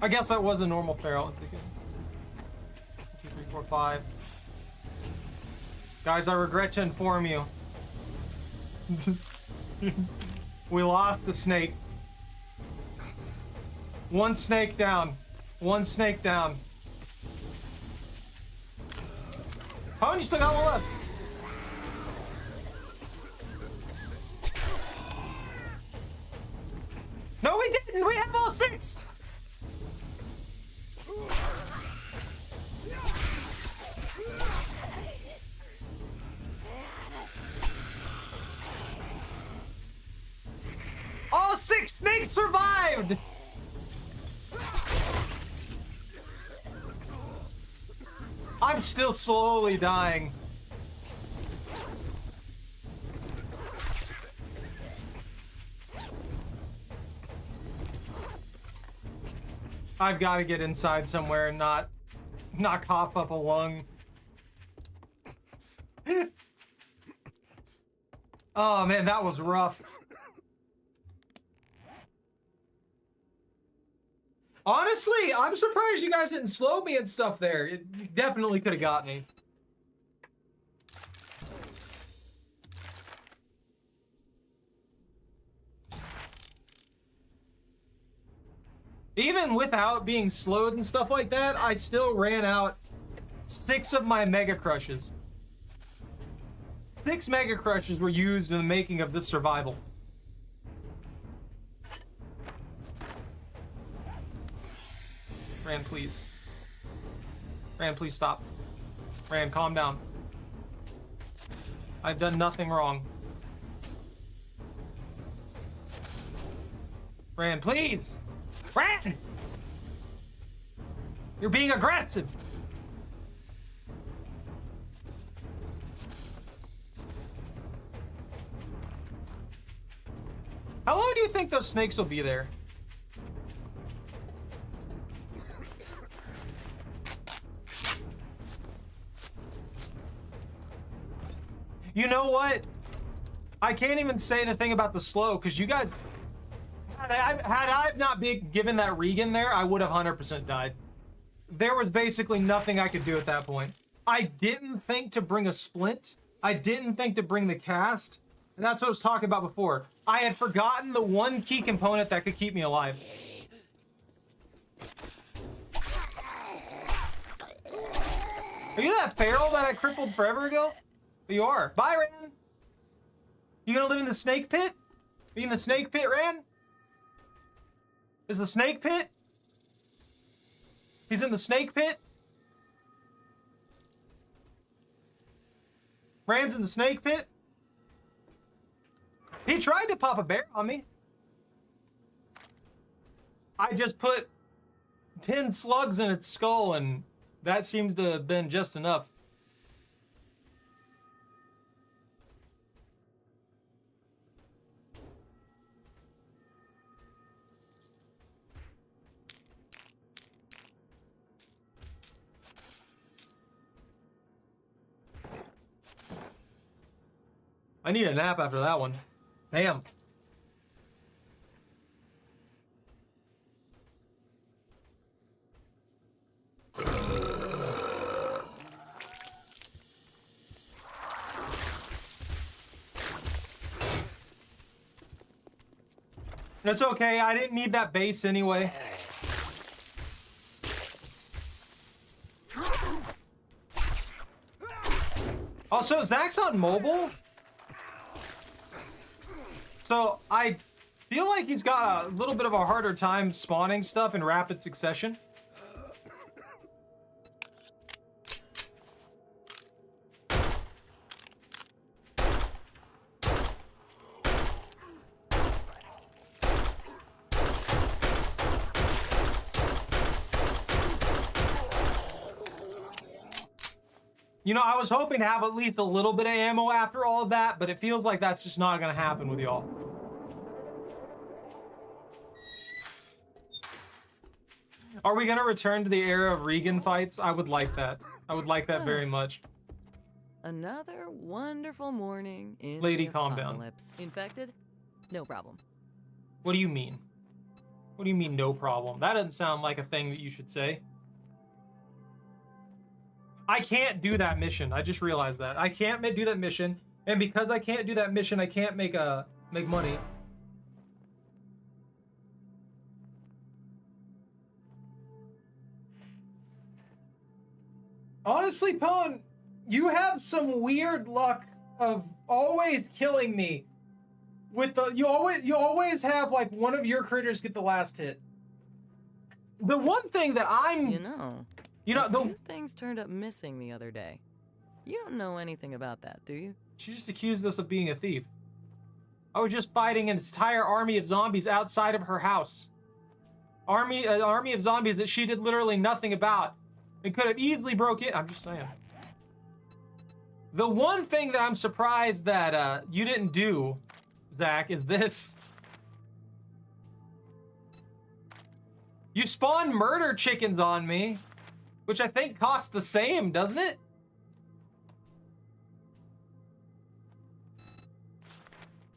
I guess that was a normal feral. I'm thinking. 1, 2, 3, 4, 5. Guys, I regret to inform you. We lost the snake. One snake down. One snake down. Oh, you still got one left. No, we didn't. We have all 6. All 6 snakes survived. I'm still slowly dying. I've got to get inside somewhere and not cough up a lung. Oh man, that was rough. Honestly, I'm surprised you guys didn't slow me and stuff there. It definitely could have got me. Even without being slowed and stuff like that, I still ran out 6 of my Mega Crushes. 6 Mega Crushes were used in the making of this survival. Ran, please. Ran, please stop. Ran, calm down. I've done nothing wrong. Ran, please! Ran! You're being aggressive! How long do you think those snakes will be there? You know what? I can't even say the thing about the slow, because you guys... Had I not been given that Regan there, I would have 100% died. There was basically nothing I could do at that point. I didn't think to bring a splint. I didn't think to bring the cast. And that's what I was talking about before. I had forgotten the one key component that could keep me alive. Are you that feral that I crippled forever ago? You are. Bye, Ran. You gonna live in the snake pit? Are you in the snake pit, Ran? Is the snake pit? He's in the snake pit? Ran's in the snake pit? He tried to pop a bear on me. I just put 10 slugs in its skull, and that seems to have been just enough. I need a nap after that one. Damn. It's okay, I didn't need that base anyway. Also, Zach's on mobile. So I feel like he's got a little bit of a harder time spawning stuff in rapid succession. You know, I was hoping to have at least a little bit of ammo after all of that, but it feels like that's just not gonna happen with y'all. Are we gonna return to the era of Regan fights? I would like that. I would like that very much. Another wonderful morning in Lady, the calm down. apocalypse. Infected? No problem. What do you mean? What do you mean, no problem? That doesn't sound like a thing that you should say. I can't do that mission. I just realized that. I can't do that mission, and because I can't do that mission, I can't make money. Honestly, Pwn, you have some weird luck of always killing me. With the you always have like one of your critters get the last hit. The one thing that you know, two things turned up missing the other day. You don't know anything about that, do you? She just accused us of being a thief. I was just fighting an entire army of zombies outside of her house. An army of zombies that she did literally nothing about. It could have easily broke in. I'm just saying. The one thing that I'm surprised that you didn't do, Zach, is this. You spawned murder chickens on me, which I think costs the same, doesn't it?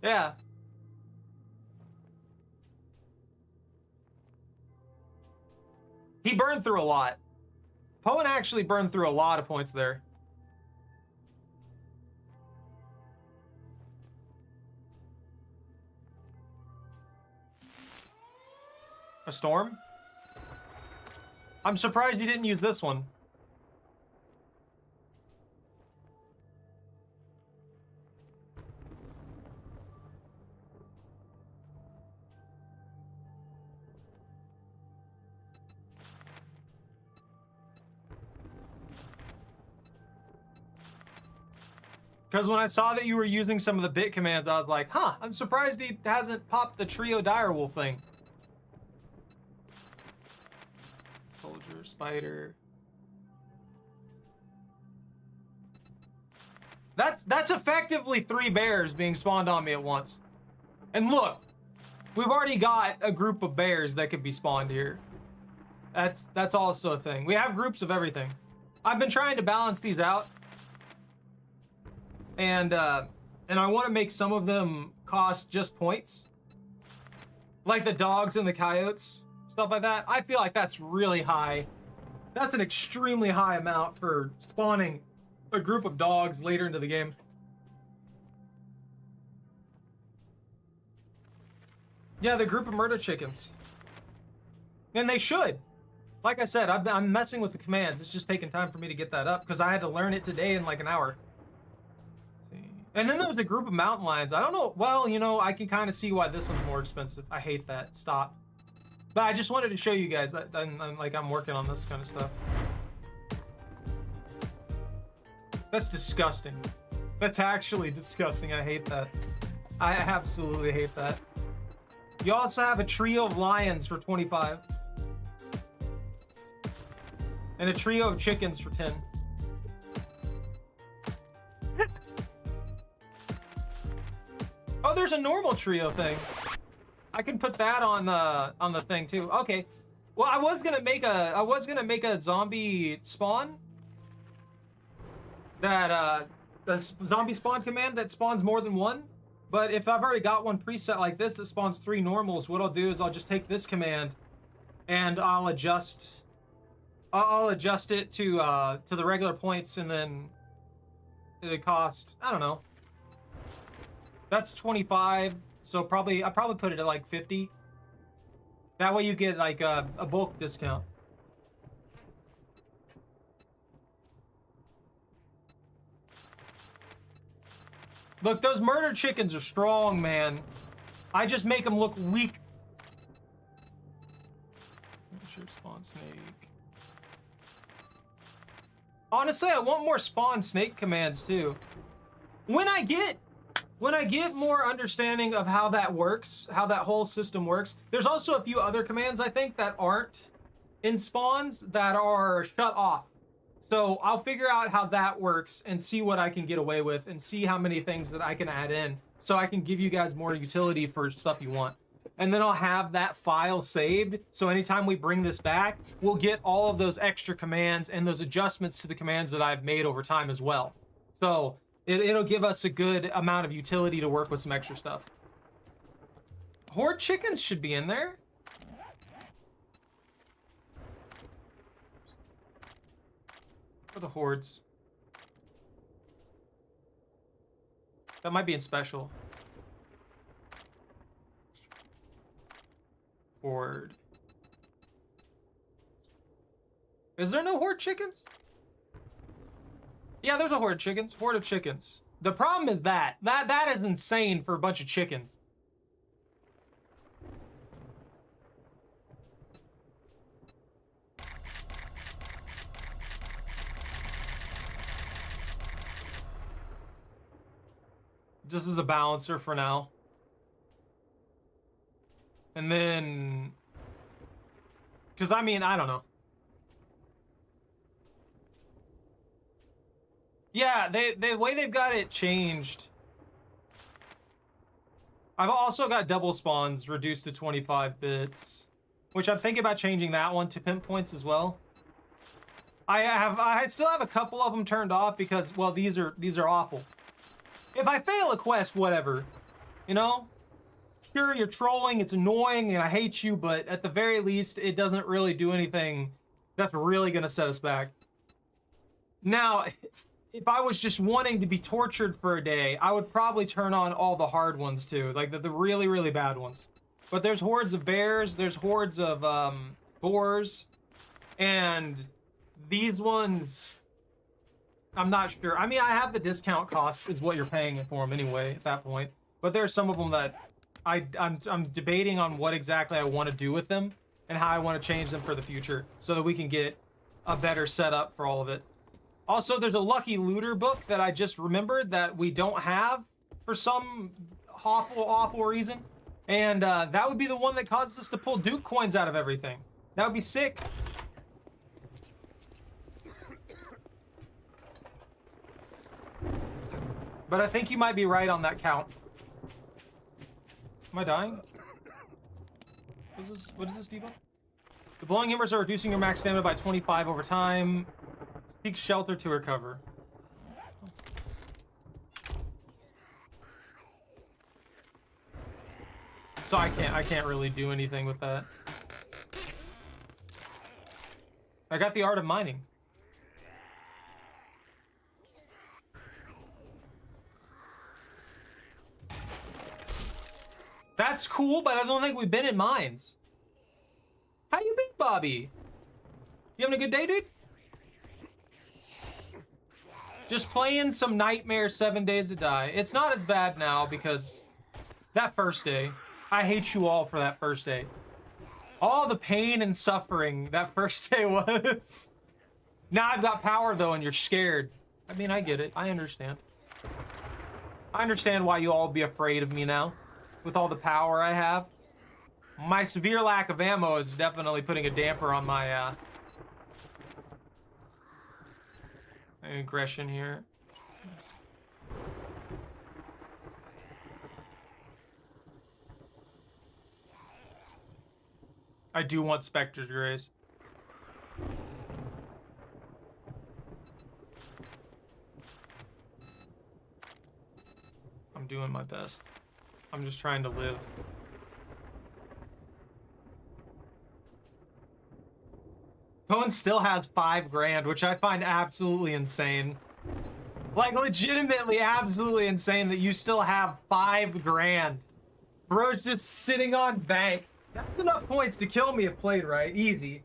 Yeah. He burned through a lot. Pwn actually burned through a lot of points there. A storm? I'm surprised you didn't use this one. Because when I saw that you were using some of the bit commands, I was like, huh, I'm surprised he hasn't popped the trio direwolf thing. Soldier, spider. That's effectively 3 bears being spawned on me at once. And look, we've already got a group of bears that could be spawned here. That's also a thing. We have groups of everything. I've been trying to balance these out. And And I want to make some of them cost just points. Like the dogs and the coyotes, stuff like that. I feel like that's really high. That's an extremely high amount for spawning a group of dogs later into the game. Yeah, the group of murder chickens. And they should. Like I said, I'm messing with the commands. It's just taking time for me to get that up because I had to learn it today in like an hour. Let's see. And then there was a group of mountain lions. I don't know. Well, you know, I can kind of see why this one's more expensive. I hate that. Stop. But I just wanted to show you guys that I'm working on this kind of stuff. That's disgusting. That's actually disgusting. I hate that. I absolutely hate that. You also have a trio of lions for 25. And a trio of chickens for 10. Oh, there's a normal trio thing. I can put that on the thing too. Okay. Well, I was gonna make a zombie spawn. That the zombie spawn command that spawns more than one. But if I've already got one preset like this that spawns 3 normals, what I'll do is I'll just take this command and I'll adjust it to the regular points, and then it'll cost, I don't know. That's 25, so I probably put it at like 50. That way you get like a bulk discount. Look, those murder chickens are strong, man. I just make them look weak. Sure, spawn snake. Honestly, I want more spawn snake commands too. When I get more understanding of how that works, how that whole system works, there's also a few other commands I think that aren't in spawns that are shut off. So I'll figure out how that works and see what I can get away with and see how many things that I can add in so I can give you guys more utility for stuff you want. And then I'll have that file saved, so anytime we bring this back, we'll get all of those extra commands and those adjustments to the commands that I've made over time as well. So it'll give us a good amount of utility to work with some extra stuff. Horde chickens should be in there. For the hordes. That might be in special. Horde. Is there no horde chickens? Yeah, there's a horde chickens. Horde of chickens. The problem is that is insane for a bunch of chickens. This is a balancer for now. And then, because I mean, I don't know. Yeah, the way they've got it changed. I've also got double spawns reduced to 25 bits, which I'm thinking about changing that one to pimp points as well. I still have a couple of them turned off because, well, these are awful. If I fail a quest, whatever, you know? Sure, you're trolling, it's annoying, and I hate you, but at the very least, it doesn't really do anything that's really gonna set us back. Now, if I was just wanting to be tortured for a day, I would probably turn on all the hard ones too, like the really, really bad ones. But there's hordes of bears, there's hordes of boars, and these ones, I'm not sure. I mean, I have the discount cost is what you're paying it for them anyway at that point. But there's some of them that I'm debating on what exactly I want to do with them and how I want to change them for the future so that we can get a better setup for all of it. Also, there's a Lucky Looter book that I just remembered that we don't have for some awful reason. And that would be the one that causes us to pull Duke coins out of everything. That would be sick. But I think you might be right on that count. Am I dying? What is this debuff? The blowing hammers are reducing your max stamina by 25 over time. Seek shelter to recover. So I can't really do anything with that. I got the art of mining. That's cool, but I don't think we've been in mines. How you been, Bobby? You having a good day, dude? Just playing some Nightmare 7 Days to Die. It's not as bad now because that first day, I hate you all for that first day. All the pain and suffering that first day was. Now I've got power though and you're scared. I mean, I get it. I understand. I understand why you all be afraid of me now with all the power I have. My severe lack of ammo is definitely putting a damper on my aggression here. I do want Spectre's Grace. I'm doing my best. I'm just trying to live. Cohen still has 5 grand, which I find absolutely insane. Like, legitimately absolutely insane that you still have 5 grand. Bro's just sitting on bank. That's enough points to kill me if played right. Easy.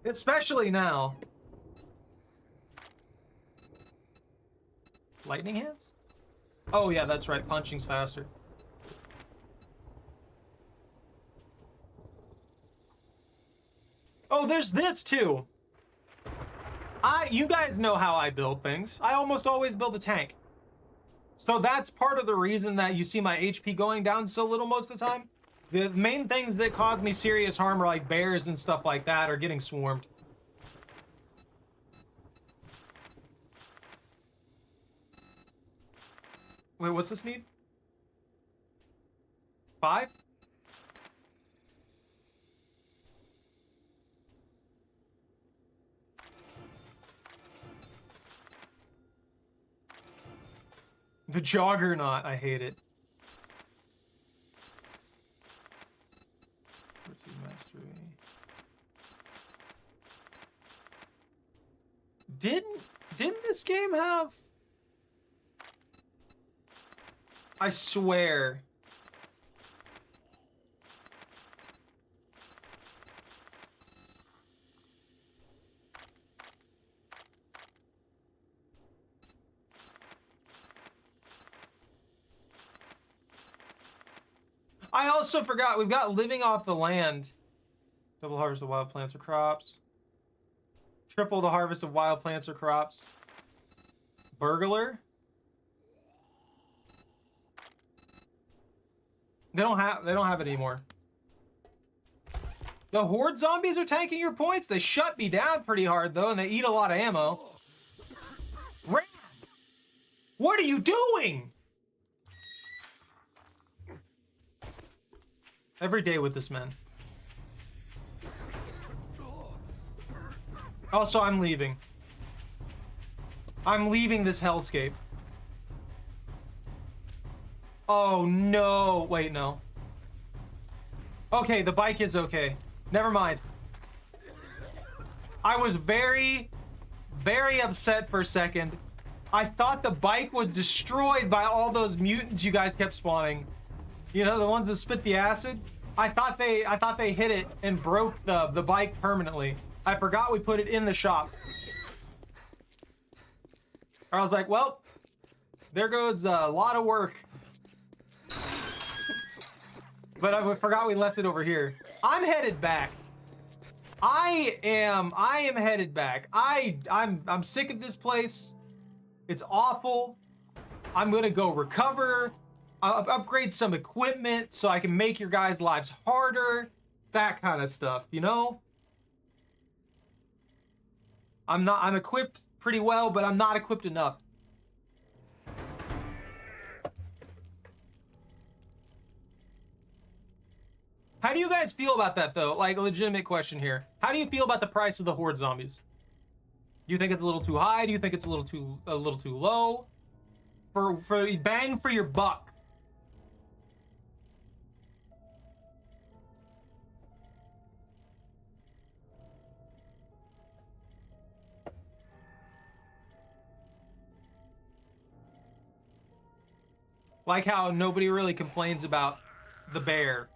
Especially now. Lightning hands? Oh yeah, that's right. Punching's faster. Oh, there's this too. You guys know how I build things. I almost always build a tank. So that's part of the reason that you see my HP going down so little most of the time. The main things that cause me serious harm are like bears and stuff like that or getting swarmed. Wait, what's this need? 5? The Juggernaut, I hate it. Mastery. Didn't this game have? I swear. I also forgot, we've got living off the land. Double harvest of wild plants or crops. Triple the harvest of wild plants or crops. Burglar. They don't have it anymore. The horde zombies are tanking your points. They shut me down pretty hard though, and they eat a lot of ammo. Ram! What are you doing? Every day with this man. Also, I'm leaving. I'm leaving this hellscape. Oh no, wait, no. Okay, the bike is okay. Never mind. I was very upset for a second. I thought the bike was destroyed by all those mutants you guys kept spawning. You know, the ones that spit the acid? I thought they hit it and broke the bike permanently. I forgot we put it in the shop. I was like, well, there goes a lot of work. But I forgot we left it over here. I'm headed back. I am headed back. I'm sick of this place. It's awful. I'm gonna go recover. Upgrade some equipment so I can make your guys' lives harder. That kind of stuff, you know? I'm equipped pretty well, but I'm not equipped enough. How do you guys feel about that though? Like a legitimate question here. How do you feel about the price of the horde zombies? Do you think it's a little too high? Do you think it's a little too low? For bang for your buck. Like how nobody really complains about the bear.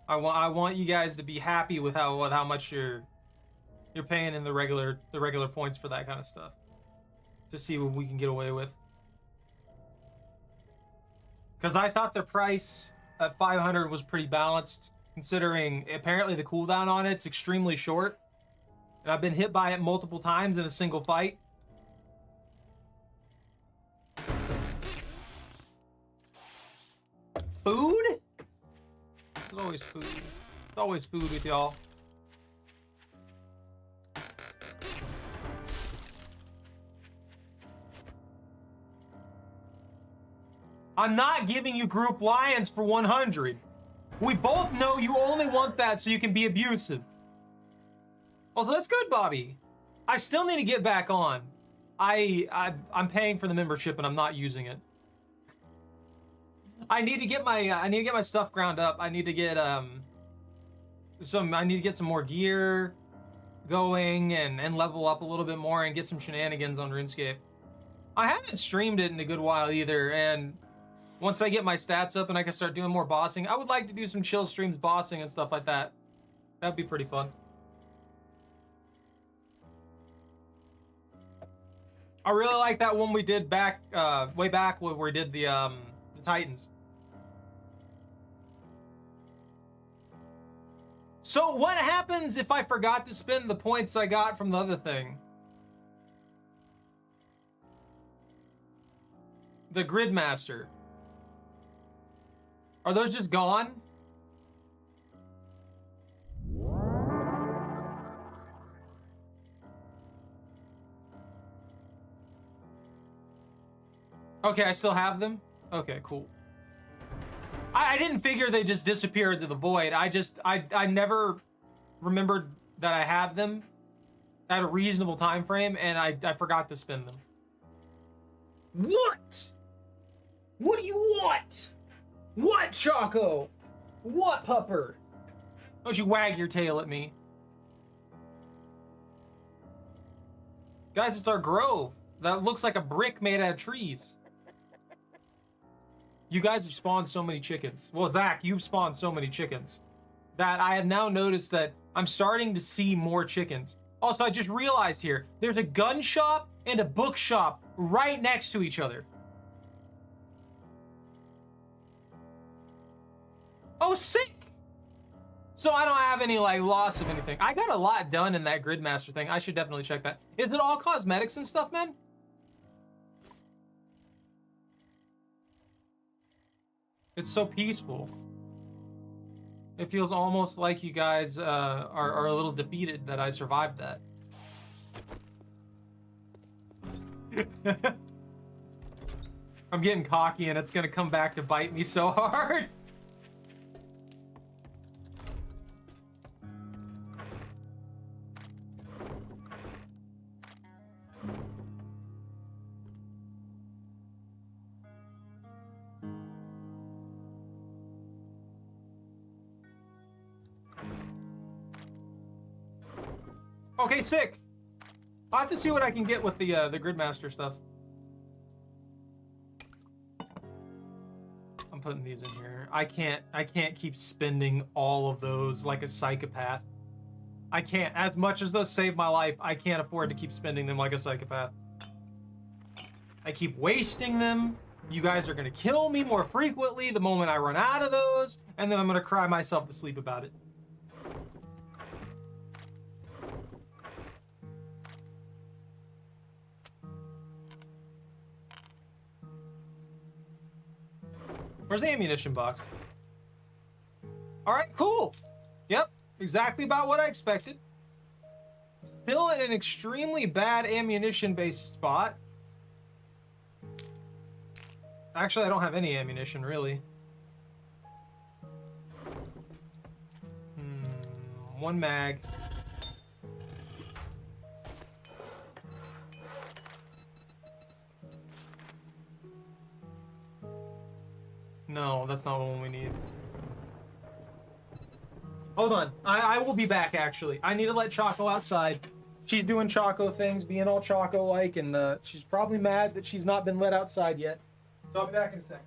I want you guys to be happy with how much you're paying in the regular points for that kind of stuff. To see what we can get away with. Because I thought the price at 500 was pretty balanced, considering apparently the cooldown on it's extremely short. And I've been hit by it multiple times in a single fight. Food? There's always food. There's always food with y'all. I'm not giving you group lions for 100. We both know you only want that so you can be abusive. Also, that's good, Bobby. I still need to get back on. I'm paying for the membership and I'm not using it. I need to get my stuff ground up. I need to get some more gear going and level up a little bit more and get some shenanigans on RuneScape. I haven't streamed it in a good while either, and once I get my stats up and I can start doing more bossing, I would like to do some chill streams bossing and stuff like that. That'd be pretty fun. I really like that one we did back, way back when we did the Titans. So what happens if I forgot to spend the points I got from the other thing? The Gridmaster. Are those just gone? Okay, I still have them? Okay, cool. I didn't figure they just disappeared to the void. I never remembered that I had them at a reasonable time frame, and I forgot to spend them. What? What do you want? What, Choco? What, Pupper? Don't you wag your tail at me. Guys, it's our grove. That looks like a brick made out of trees. You guys have spawned so many chickens. Well, Zach, you've spawned so many chickens that I have now noticed that I'm starting to see more chickens. Also, I just realized here, there's a gun shop and a bookshop right next to each other. Oh, sick! So I don't have any, like, loss of anything. I got a lot done in that Gridmaster thing. I should definitely check that. Is it all cosmetics and stuff, man? It's so peaceful. It feels almost like you guys are a little defeated that I survived that. I'm getting cocky and it's gonna come back to bite me so hard. Okay, sick. I'll have to see what I can get with the Gridmaster stuff. I'm putting these in here. I can't keep spending all of those like a psychopath. I can't. As much as those save my life, I can't afford to keep spending them like a psychopath. I keep wasting them. You guys are gonna kill me more frequently the moment I run out of those, and then I'm gonna cry myself to sleep about it. Where's the ammunition box? All right, cool. Yep, exactly about what I expected. Still in an extremely bad ammunition-based spot. Actually, I don't have any ammunition, really. One mag. No, that's not the one we need. Hold on. I will be back, actually. I need to let Choco outside. she's doing Choco things, being all Choco-like, and she's probably mad that she's not been let outside yet. So I'll be back in a second.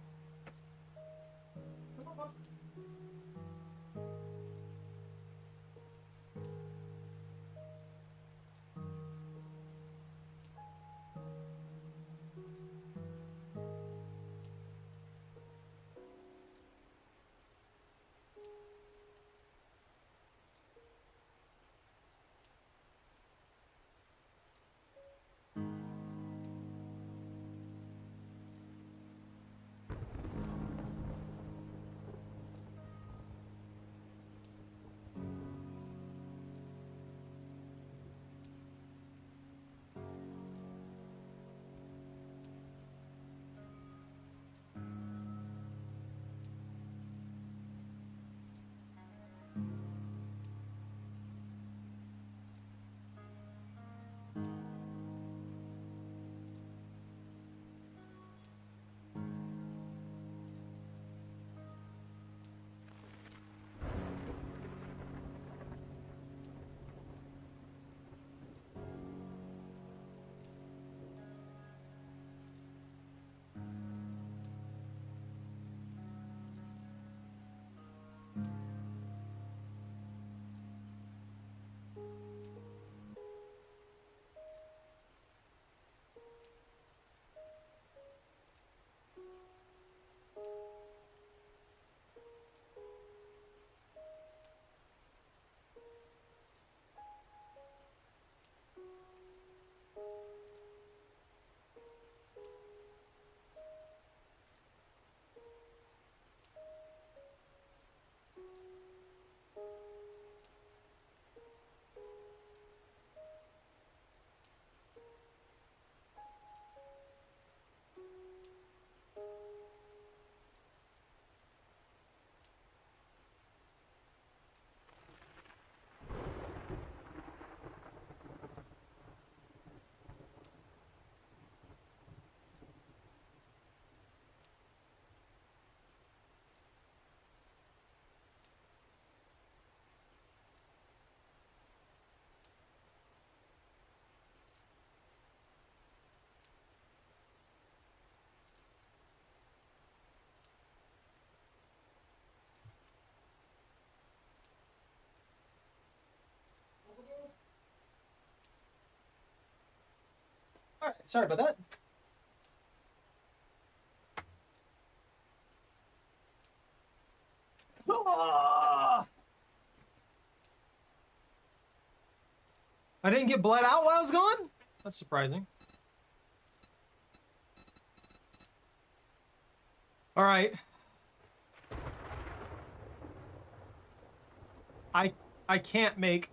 Alright, sorry about that. Ah! I didn't get bled out while I was gone? That's surprising. Alright. I can't make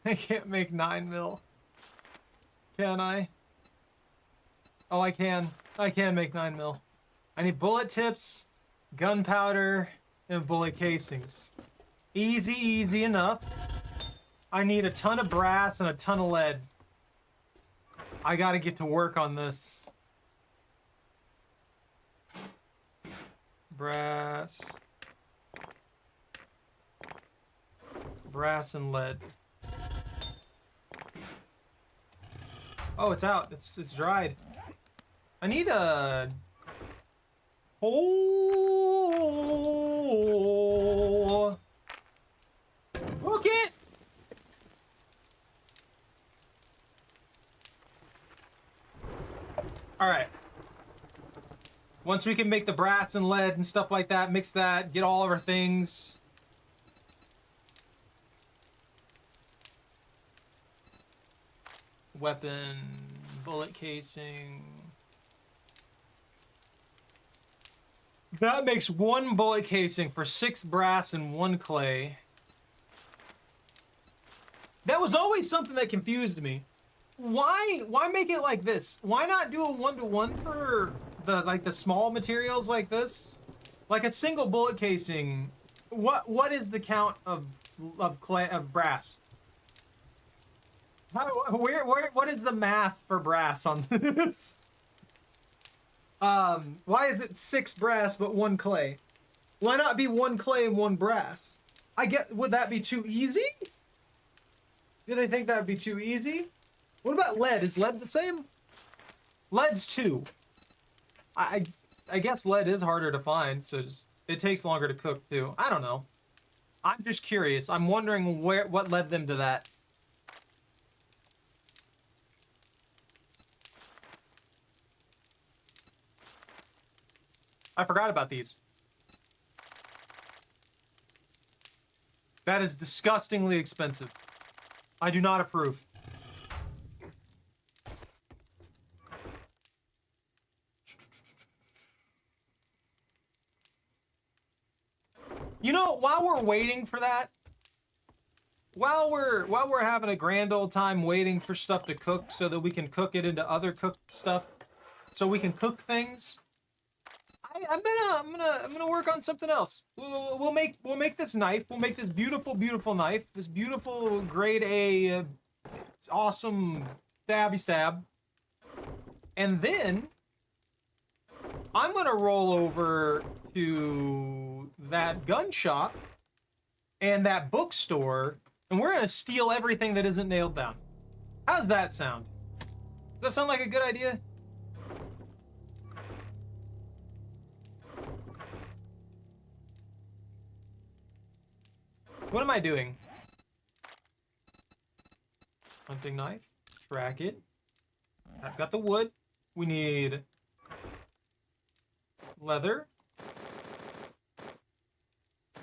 9 mil. Can I? Oh, I can. I can make 9 mil. I need bullet tips, gunpowder, and bullet casings. Easy, easy enough. I need a ton of brass and a ton of lead. I gotta get to work on this. Brass. Brass and lead. Oh, it's out. It's dried. I need a... Oh! Hook it! Alright. Once we can make the brass and lead and stuff like that, mix that, get all of our things. Weapon, bullet casing. That makes 1 bullet casing for 6 brass and 1 clay. That was always something that confused me. Why make it like this? Why not do a 1-to-1 for the small materials like this? Like a single bullet casing. What is the count of brass? What is the math for brass on this? Why is it 6 brass but 1 clay? Why not be 1 clay and 1 brass? Would that be too easy? Do they think that would be too easy? What about lead? Is lead the same? Lead's 2. I guess lead is harder to find, so it takes longer to cook too. I don't know. I'm just curious. I'm wondering what led them to that. I forgot about these. That is disgustingly expensive. I do not approve. You know, while we're waiting for that, while we're having a grand old time waiting for stuff to cook so that we can cook it into other cooked stuff, so we can cook things, I'm gonna work on something else. We'll make this knife. We'll make this beautiful knife. This beautiful grade A, awesome stabby stab. And then I'm gonna roll over to that gun shop and that bookstore, and we're gonna steal everything that isn't nailed down. How's that sound? Does that sound like a good idea? What am I doing? Hunting knife. Track it. I've got the wood. We need leather.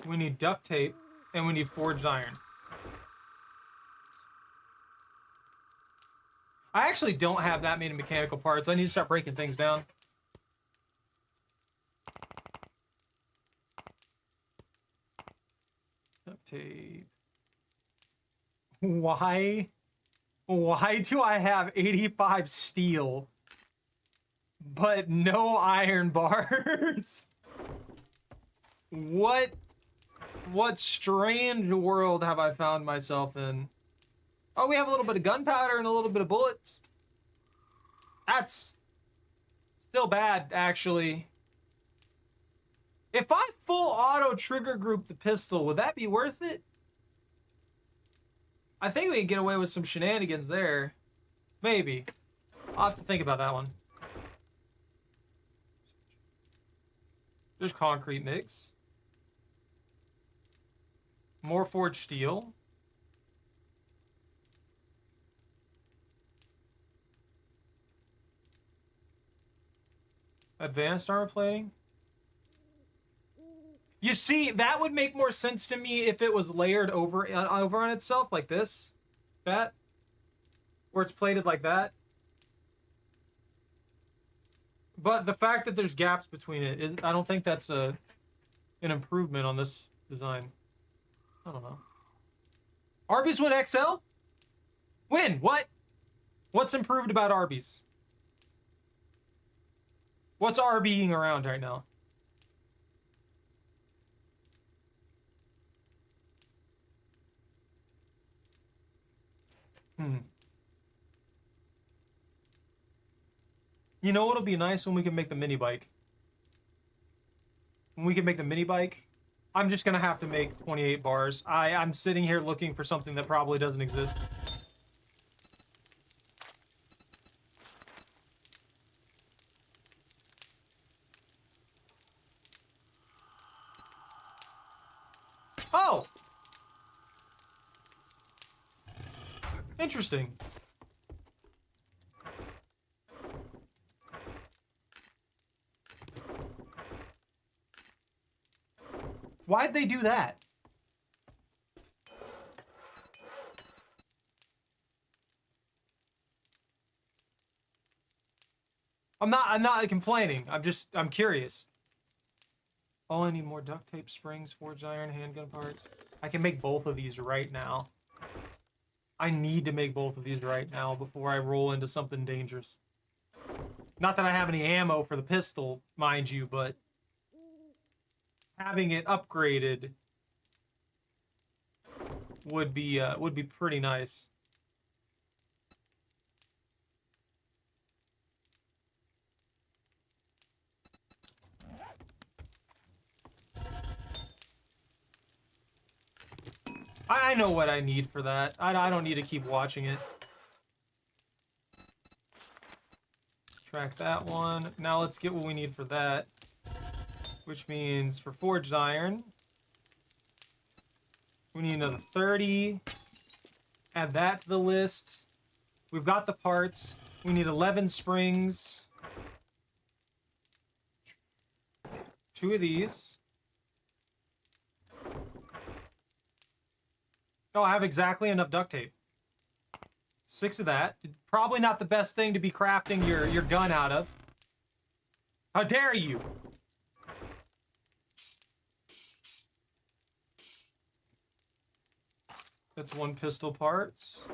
We need duct tape. And we need forged iron. I actually don't have that many mechanical parts. I need to start breaking things down. Duct tape. Why do I have 85 steel but no iron bars? What strange world have I found myself in? Oh, we have a little bit of gunpowder and a little bit of bullets. That's still bad, actually. If I full auto trigger group the pistol, would that be worth it? I think we can get away with some shenanigans there. Maybe. I'll have to think about that one. There's concrete mix. More forged steel. Advanced armor plating. You see, that would make more sense to me if it was layered over on itself like this. That. Where it's plated like that. But the fact that there's gaps between it, I don't think that's an improvement on this design. I don't know. Arby's win XL? Win? What? What's improved about Arby's? What's RBing around right now? You know what'll be nice when we can make the mini bike? When we can make the mini bike, I'm just gonna have to make 28 bars. I'm sitting here looking for something that probably doesn't exist. Oh! Interesting. Why'd they do that? I'm not complaining. I'm curious. Oh, I need more duct tape, springs, forged iron, handgun parts. I can make both of these right now. I need to make both of these right now before I roll into something dangerous. Not that I have any ammo for the pistol, mind you, but having it upgraded would be pretty nice. I know what I need for that. I don't need to keep watching it. Track that one. Now let's get what we need for that. Which means for forged iron, we need another 30. Add that to the list. We've got the parts. We need 11 springs. 2 of these. Oh, I have exactly enough duct tape. 6 of that. Probably not the best thing to be crafting your gun out of. How dare you? That's 1 pistol parts.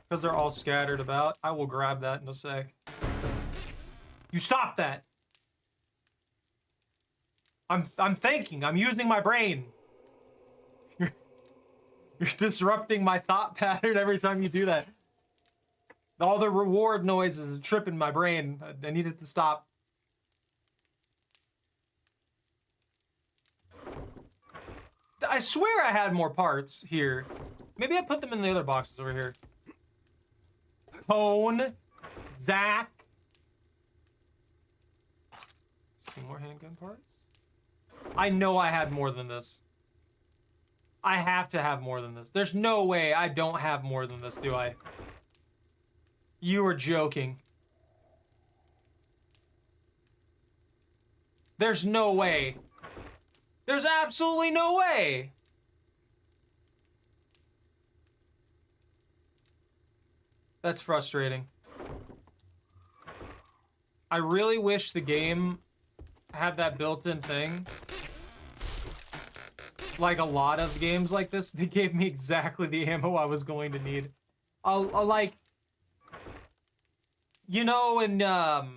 Because they're all scattered about. I will grab that in a sec. You stop that! I'm thinking. I'm using my brain. You're disrupting my thought pattern every time you do that. All the reward noises are tripping my brain. I need it to stop. I swear I had more parts here. Maybe I put them in the other boxes over here. Cone. Zach. 2 more handgun parts. I know I had more than this. I have to have more than this. There's no way I don't have more than this, do I? You are joking. There's no way. There's absolutely no way. That's frustrating. I really wish the game had that built-in thing. Like a lot of games like this, they gave me exactly the ammo I was going to need. I'll like, you know, in a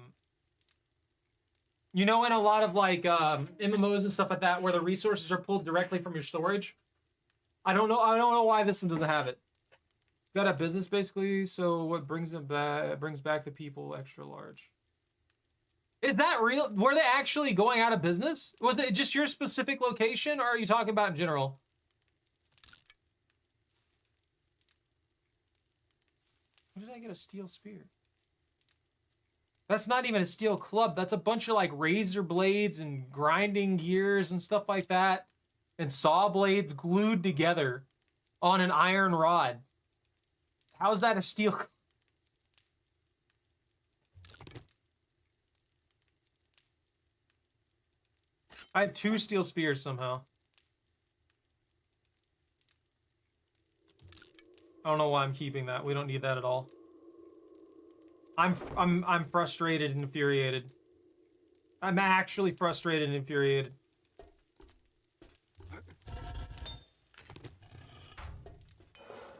lot of like MMOs and stuff like that, where the resources are pulled directly from your storage. I don't know why this one doesn't have it. Got a business basically, so what brings them back brings back the people extra large. Is that real? Were they actually going out of business? Was it just your specific location, or are you talking about in general? Where did I get a steel spear? That's not even a steel club. That's a bunch of like razor blades and grinding gears and stuff like that. And saw blades glued together on an iron rod. How's that a steel? I have 2 steel spears somehow. I don't know why I'm keeping that. We don't need that at all. I'm frustrated and infuriated. I'm actually frustrated and infuriated.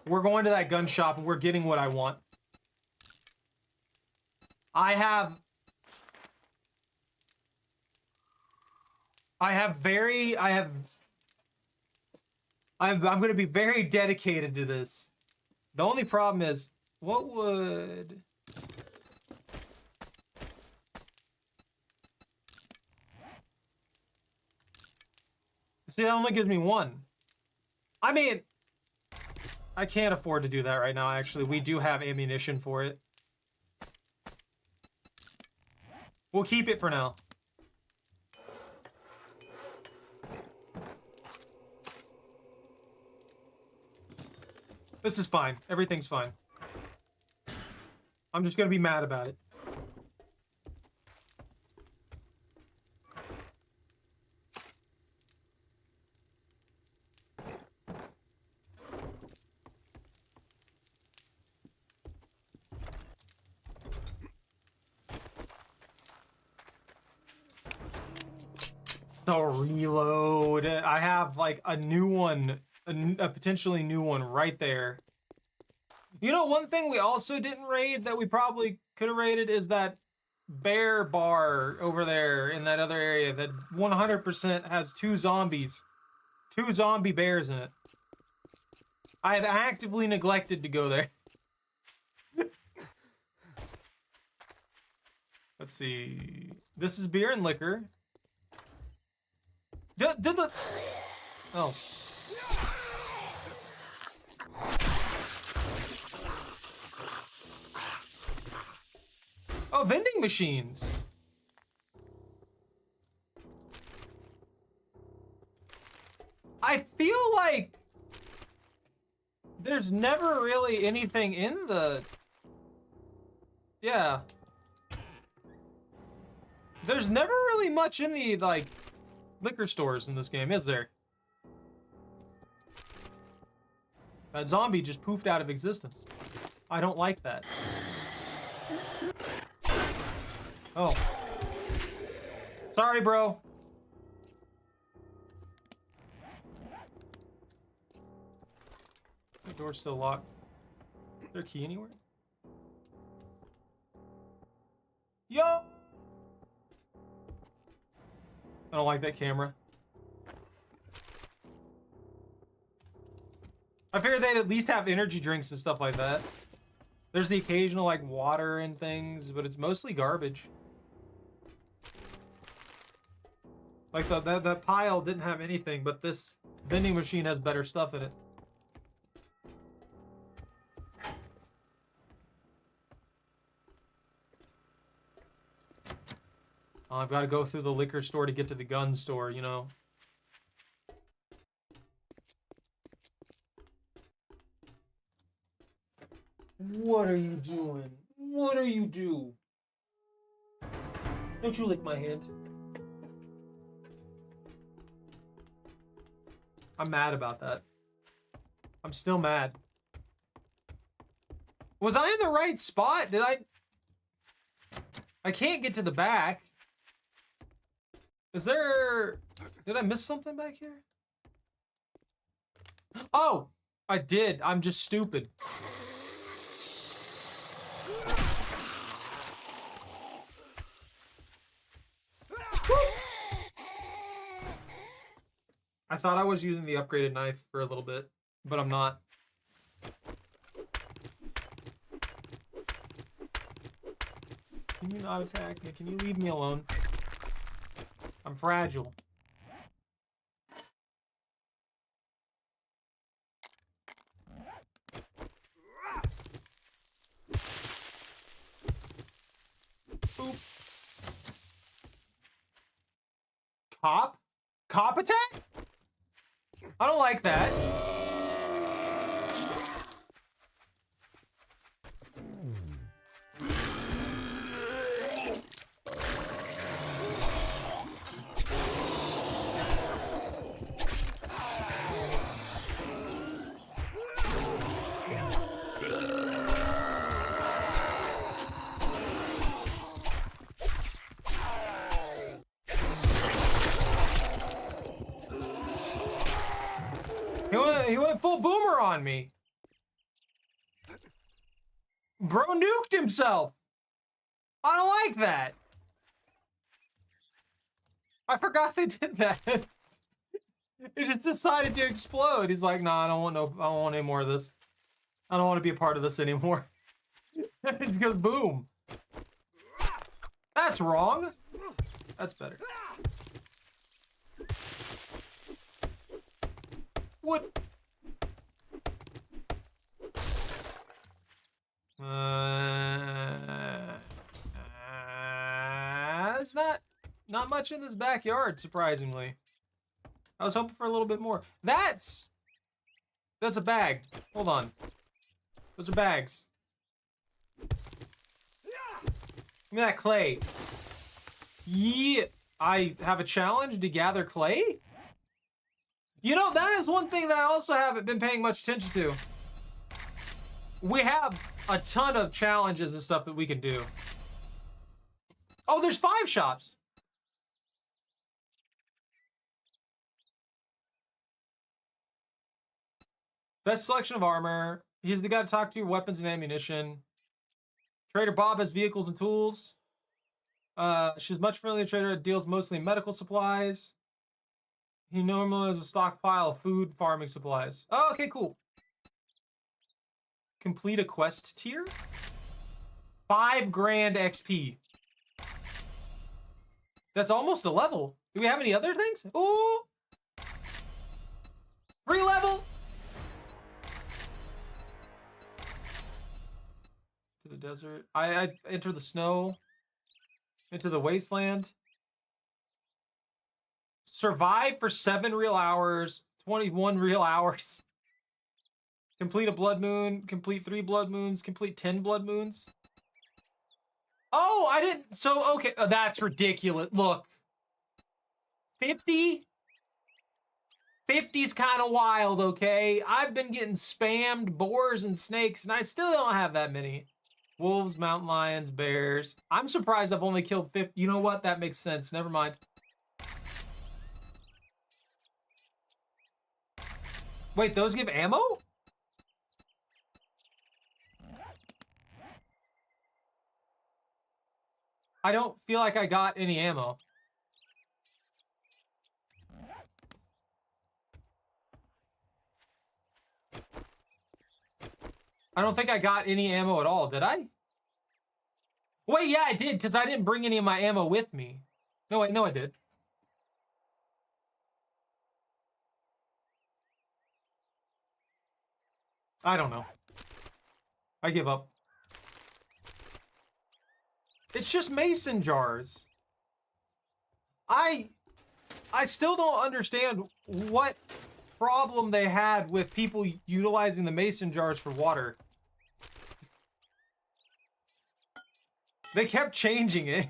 We're going to that gun shop and we're getting what I want. I'm going to be very dedicated to this. The only problem is, what would... See, that only gives me 1. I mean, I can't afford to do that right now, actually. We do have ammunition for it. We'll keep it for now. This is fine. Everything's fine. I'm just gonna be mad about it. So reload. I have like a new one, a potentially new one right there. You know, one thing we also didn't raid that we probably could have raided is that bear bar over there in that other area that 100% has 2 zombies. 2 zombie bears in it. I have actively neglected to go there. Let's see. This is beer and liquor. Oh. Oh, vending machines. I feel like there's never really anything in the... Yeah. There's never really much in the, like, liquor stores in this game, is there? That zombie just poofed out of existence. I don't like that. Oh. Sorry, bro. The door's still locked. Is there a key anywhere? Yo! I don't like that camera. I figured they'd at least have energy drinks and stuff like that. There's the occasional, like, water and things, but it's mostly garbage. Like, that pile didn't have anything, but this vending machine has better stuff in it. Oh, I've got to go through the liquor store to get to the gun store, you know. What are you doing? What are you doing? Don't you lick my hand. I'm mad about that. I'm still mad. Was I in the right spot? Did I can't get to the back. Is there... Did I miss something back here? Oh! I did. I'm just stupid. I thought I was using the upgraded knife for a little bit, but I'm not. Can you not attack me? Can you leave me alone? I'm fragile. Boop. Cop? Cop attack? I don't like that. He went full boomer on me. Bro nuked himself. I don't like that. I forgot they did that. He just decided to explode. He's like, nah, I don't want any more of this. I don't want to be a part of this anymore. It just goes boom. That's wrong. That's better. What? There's not much in this backyard, surprisingly. I was hoping for a little bit more. That's a bag. Hold on. Those are bags. Give me that clay. Yeah, I have a challenge to gather clay? You know, that is one thing that I also haven't been paying much attention to. We have a ton of challenges and stuff that we can do. Oh, there's 5 shops. Best selection of armor. He's the guy to talk to, weapons and ammunition. Trader Bob has vehicles and tools. She's much friendlier trader, deals mostly in medical supplies. He normally has a stockpile of food, farming supplies. Oh, okay, cool. Complete a quest tier. 5 grand XP. That's almost a level. Do we have any other things? Ooh. Free level. To The desert. I enter the snow. Into the wasteland. Survive for 7 real hours. 21 real hours. Complete a blood moon. Complete 3 blood moons. Complete 10 blood moons. Oh, I didn't. So, okay. Oh, that's ridiculous. Look. 50? 50's kind of wild, okay? I've been getting spammed boars and snakes, and I still don't have that many. Wolves, mountain lions, bears. I'm surprised I've only killed 50. You know what? That makes sense. Never mind. Wait, those give ammo? I don't feel like I got any ammo. I don't think I got any ammo at all, did I? Wait, yeah, I did, because I didn't bring any of my ammo with me. No, wait, no, I did. I don't know. I give up. It's just mason jars. I still don't understand what problem they had with people utilizing the mason jars for water. They kept changing it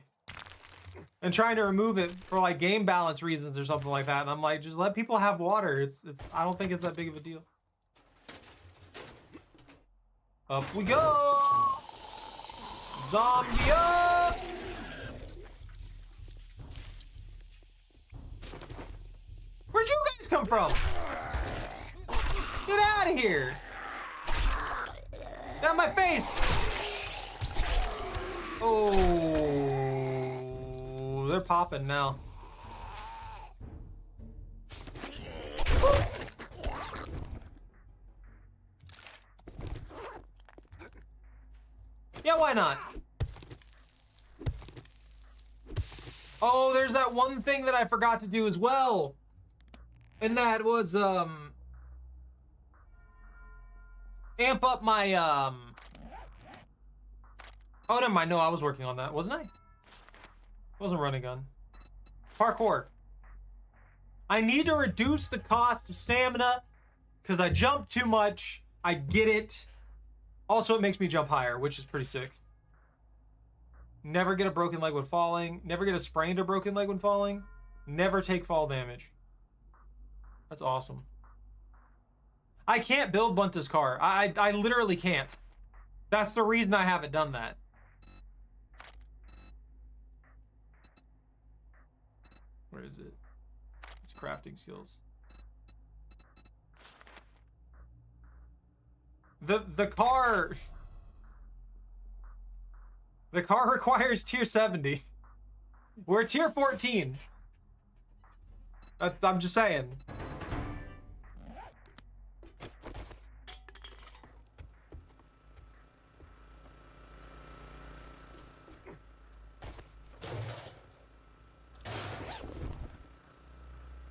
and trying to remove it for like game balance reasons or something like that. And I'm like, just let people have water. It's I don't think it's that big of a deal. Up we go! Zombie up! Where'd you guys come from? Get out of here! Get out of my face! Oh, they're popping now. Yeah, why not? Oh, there's that one thing that I forgot to do as well. And that was, amp up my, oh, never mind. No, I was working on that, wasn't I? Wasn't running gun. Parkour. I need to reduce the cost of stamina because I jump too much. I get it. Also, it makes me jump higher, which is pretty sick. Never get a broken leg when falling. Never get a sprained or broken leg when falling. Never take fall damage. That's awesome. I can't build Bunta's car. I literally can't. That's the reason I haven't done that. Where is it? It's crafting skills. The car requires tier 70. We're tier 14. I'm just saying.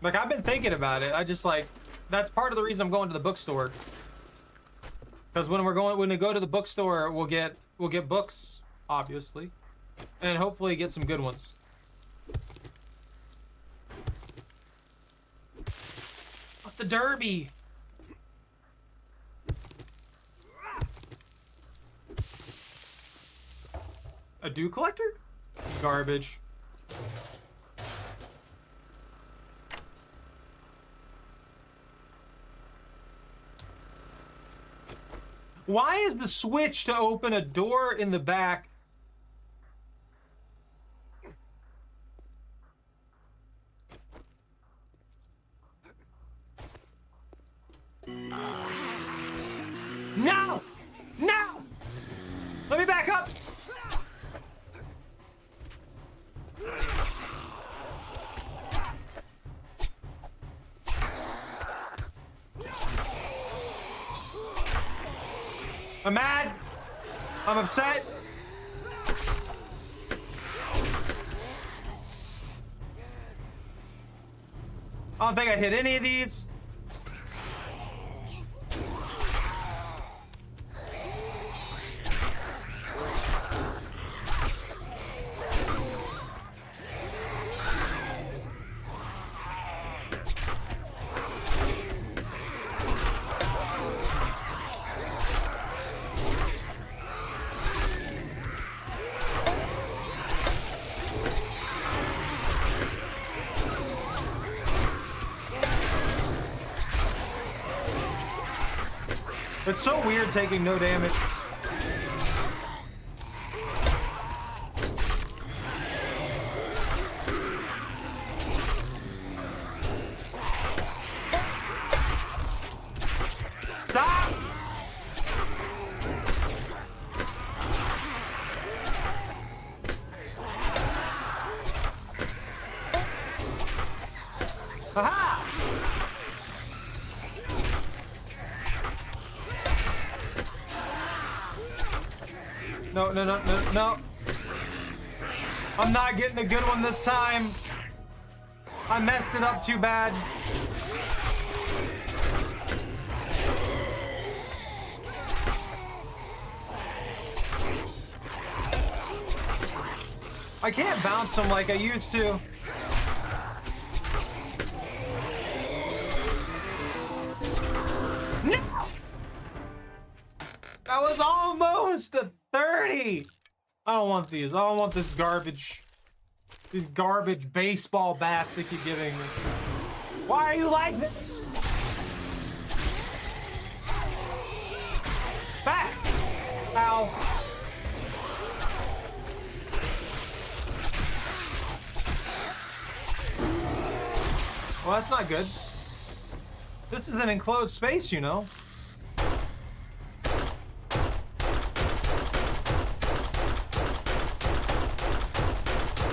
Like, I've been thinking about it. I just like, that's part of the reason I'm going to the bookstore. Because when we go to the bookstore, we'll get books, obviously, and hopefully get some good ones. Up the derby. A dew collector? Garbage. Why is the switch to open a door in the back? No! No! Let me back up! I'm mad. I'm upset. I don't think I hit any of these. It's so weird taking no damage. Stop! Aha! No, no, no, no, no. I'm not getting a good one this time. I messed it up too bad. I can't bounce them like I used to. No! That was almost a 30. I don't want these. I don't want this garbage. These garbage baseball bats they keep giving me. Why are you like this? Back! Ow. Well, that's not good. This is an enclosed space, you know.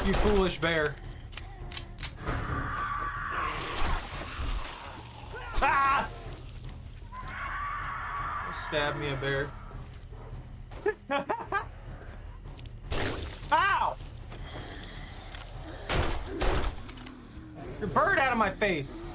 You foolish bear. Ah! Stab me, a bear. Ow! Your bird out of my face.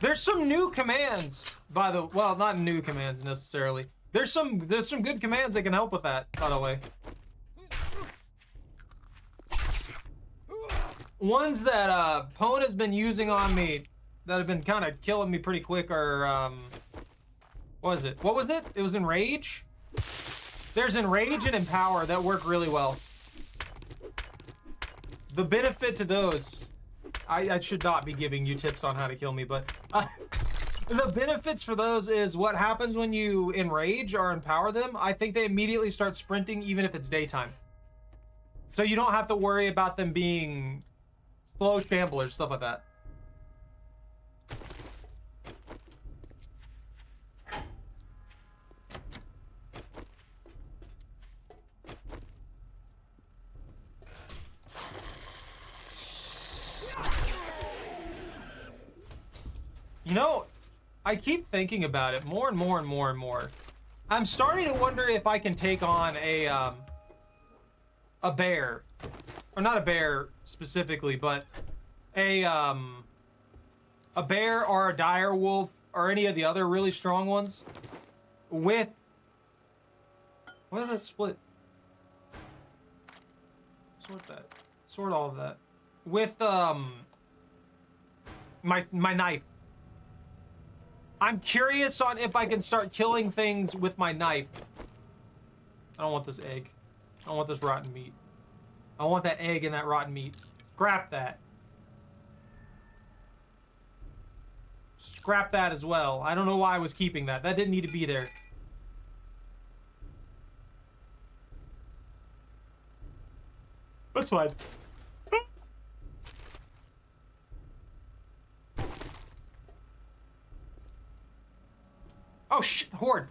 There's some new commands, by the well, not new commands necessarily. There's some good commands that can help with that, by the way. Ones that Pwn has been using on me that have been kind of killing me pretty quick are what was it? What was it? It was Enrage. There's Enrage and Empower that work really well. The benefit to those, I should not be giving you tips on how to kill me, but the benefits for those is what happens when you enrage or empower them. I think they immediately start sprinting even if it's daytime. So you don't have to worry about them being slow shamblers, stuff like that. You know, I keep thinking about it more and more and more and more. I'm starting to wonder if I can take on a bear, or not a bear specifically, but a bear or a dire wolf or any of the other really strong ones with, what is that split? Sort that, sort all of that with my knife. I'm curious on if I can start killing things with my knife. I don't want this egg. I don't want this rotten meat. I want that egg and that rotten meat. Scrap that. Scrap that as well. I don't know why I was keeping that. That didn't need to be there. That's fine. Oh shit, horde.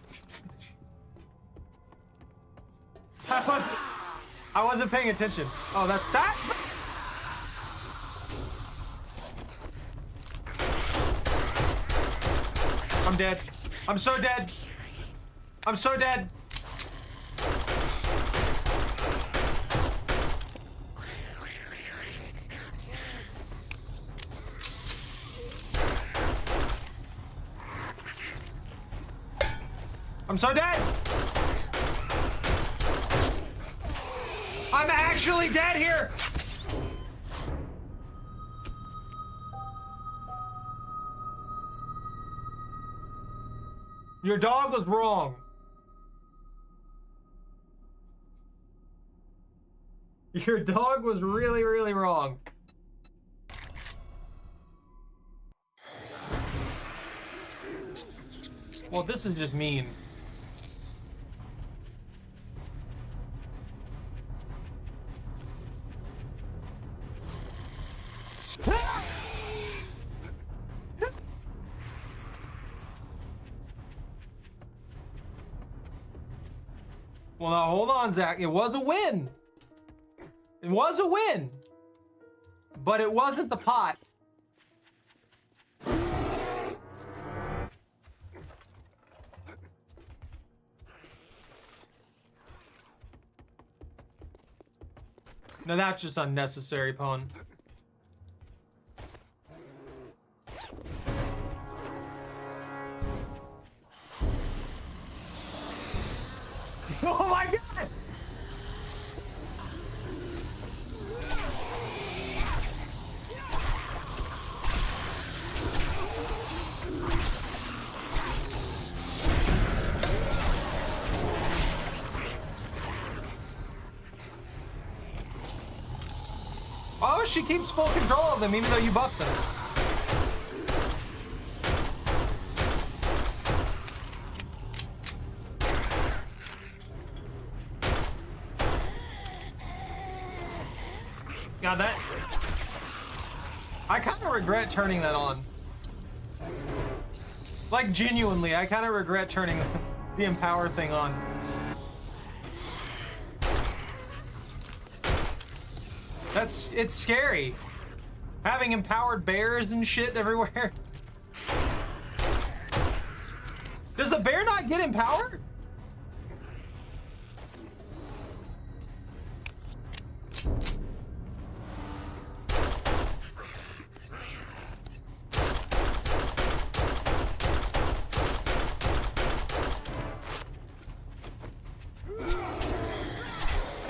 I wasn't paying attention. Oh, that's that? I'm dead. I'm so dead. I'm so dead. I'm so dead! I'm actually dead here! Your dog was wrong. Your dog was really, really wrong. Well, this is just mean. Well, now hold on, Zach. It was a win. It was a win. But it wasn't the pot. No, that's just unnecessary, Pwn. Oh my god! Oh, she keeps full control of them even though you buffed them. God, that... I kind of regret turning that on. Like, genuinely, I kind of regret turning the empower thing on. It's scary. Having empowered bears and shit everywhere. Does the bear not get empowered?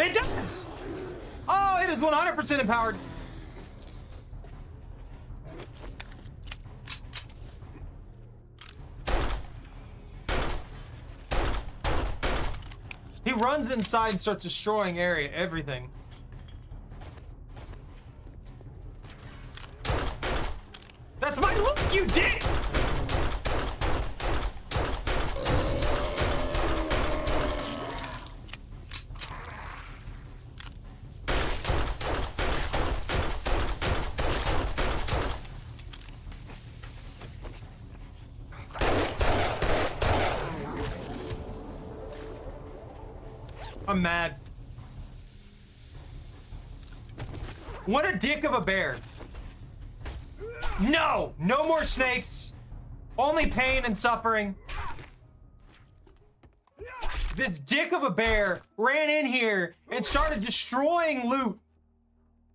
It does! Oh, it is 100% empowered. He runs inside and starts destroying everything. That's my look, you dick! I'm mad. What a dick of a bear. No! No more snakes. Only pain and suffering. This dick of a bear ran in here and started destroying loot.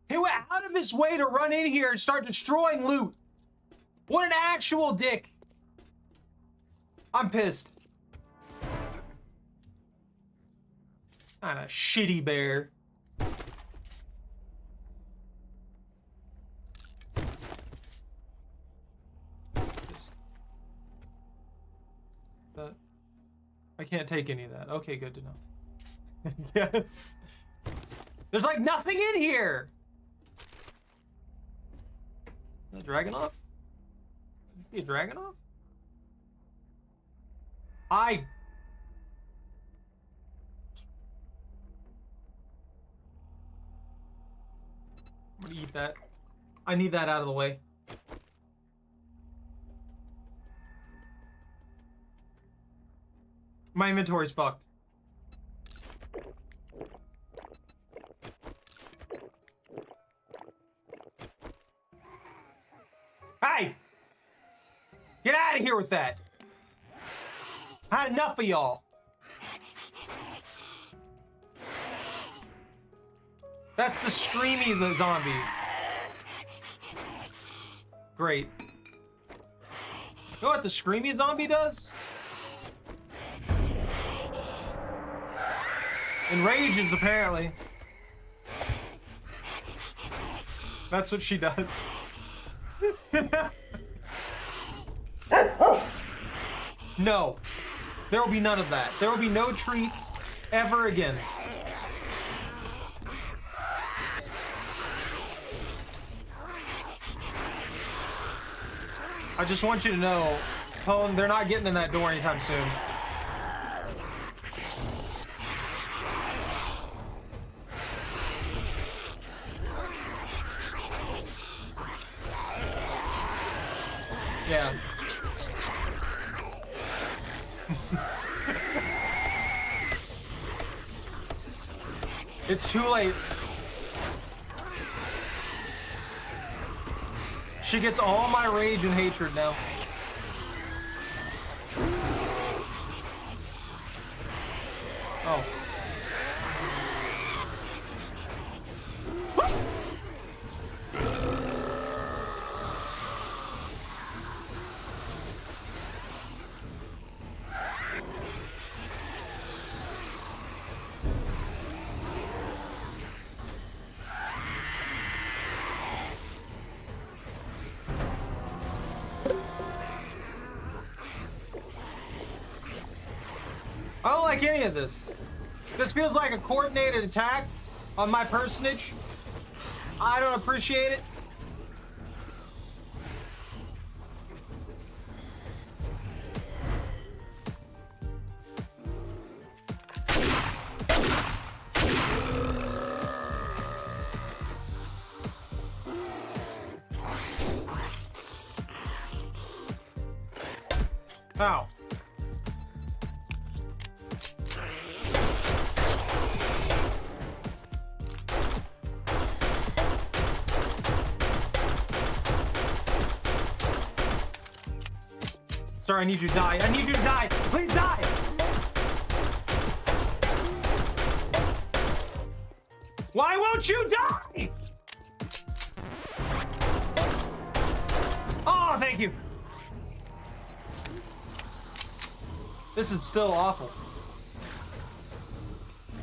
He went out of his way to run in here and start destroying loot. What an actual dick. I'm pissed. Not a shitty bear. I can't take any of that. Okay, good to know. Yes. There's like nothing in here. Is that Dragunov? Is he a Dragunov? I'm gonna eat that. I need that out of the way. My inventory's fucked. Hey! Get out of here with that! I had enough of y'all. That's the screamy the zombie. Great. You know what the screamy zombie does? Enrages, apparently. That's what she does. No. There will be none of that. There will be no treats ever again. I just want you to know, Pone, they're not getting in that door anytime soon. Yeah. It's too late. She gets all my rage and hatred now. Oh. I don't like any of this. This feels like a coordinated attack on my personage. I don't appreciate it. Ow. Sorry, I need you to die. I need you to die. Please die. Why won't you die? Oh, thank you. This is still awful.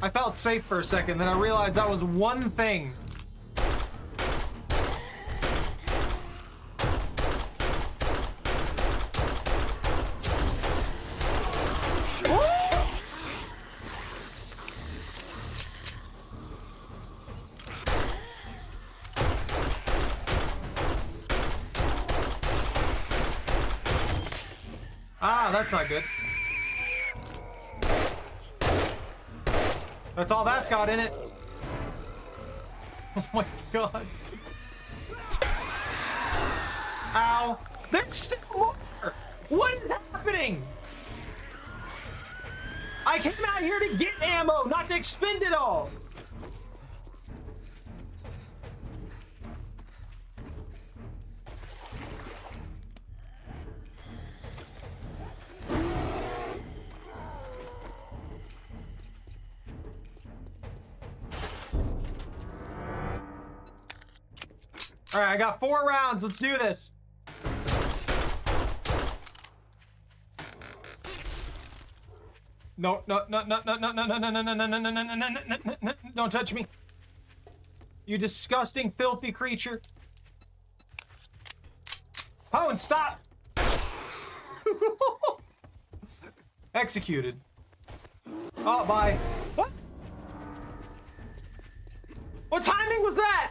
I felt safe for a second, then I realized that was one thing. Ah, that's not good. That's all that's got in it. Oh my god. Ow. There's still more. What is happening? I came out here to get ammo, not to expend it all. All right, I got 4 rounds. Let's do this. No, no, no, no, no, no, no, no, no, no, no, no, no, no, no, no, no, no, don't touch me. You disgusting, filthy creature. Pone, stop. Executed. Oh, bye. What? What timing was that?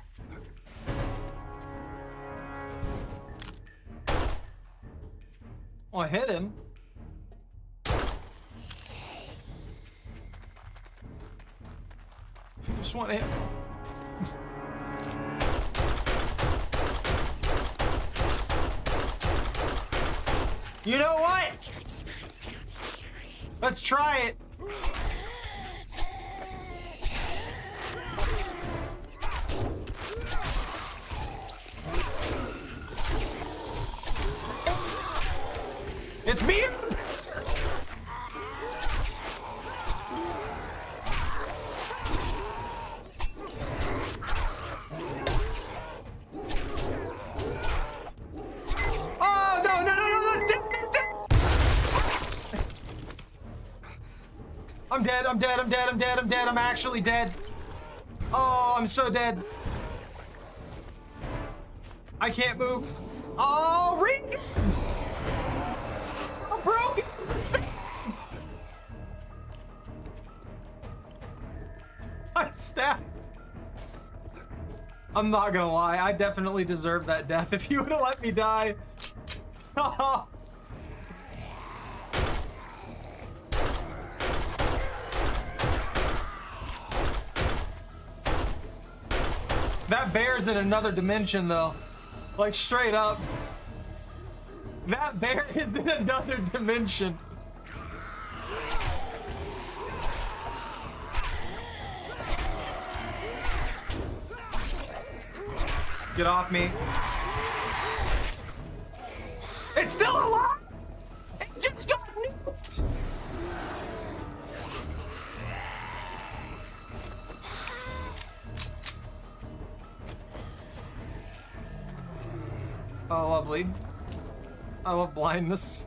Oh, I hit him. Just want to hit. You know what? Let's try it. It's me. Oh, no, no, no, no, that's dead, that's dead. I'm dead, I'm dead, I'm dead, I'm dead, I'm dead, I'm actually dead. Oh, I'm so dead. I can't move. Oh, ring! I'm broken! I stabbed. I'm not gonna lie, I definitely deserved that death. If you would have let me die, That bear's in another dimension, though. Like, straight up. That bear is in another dimension. Get off me. It's still alive! It just got nuked! Oh, lovely. I love blindness.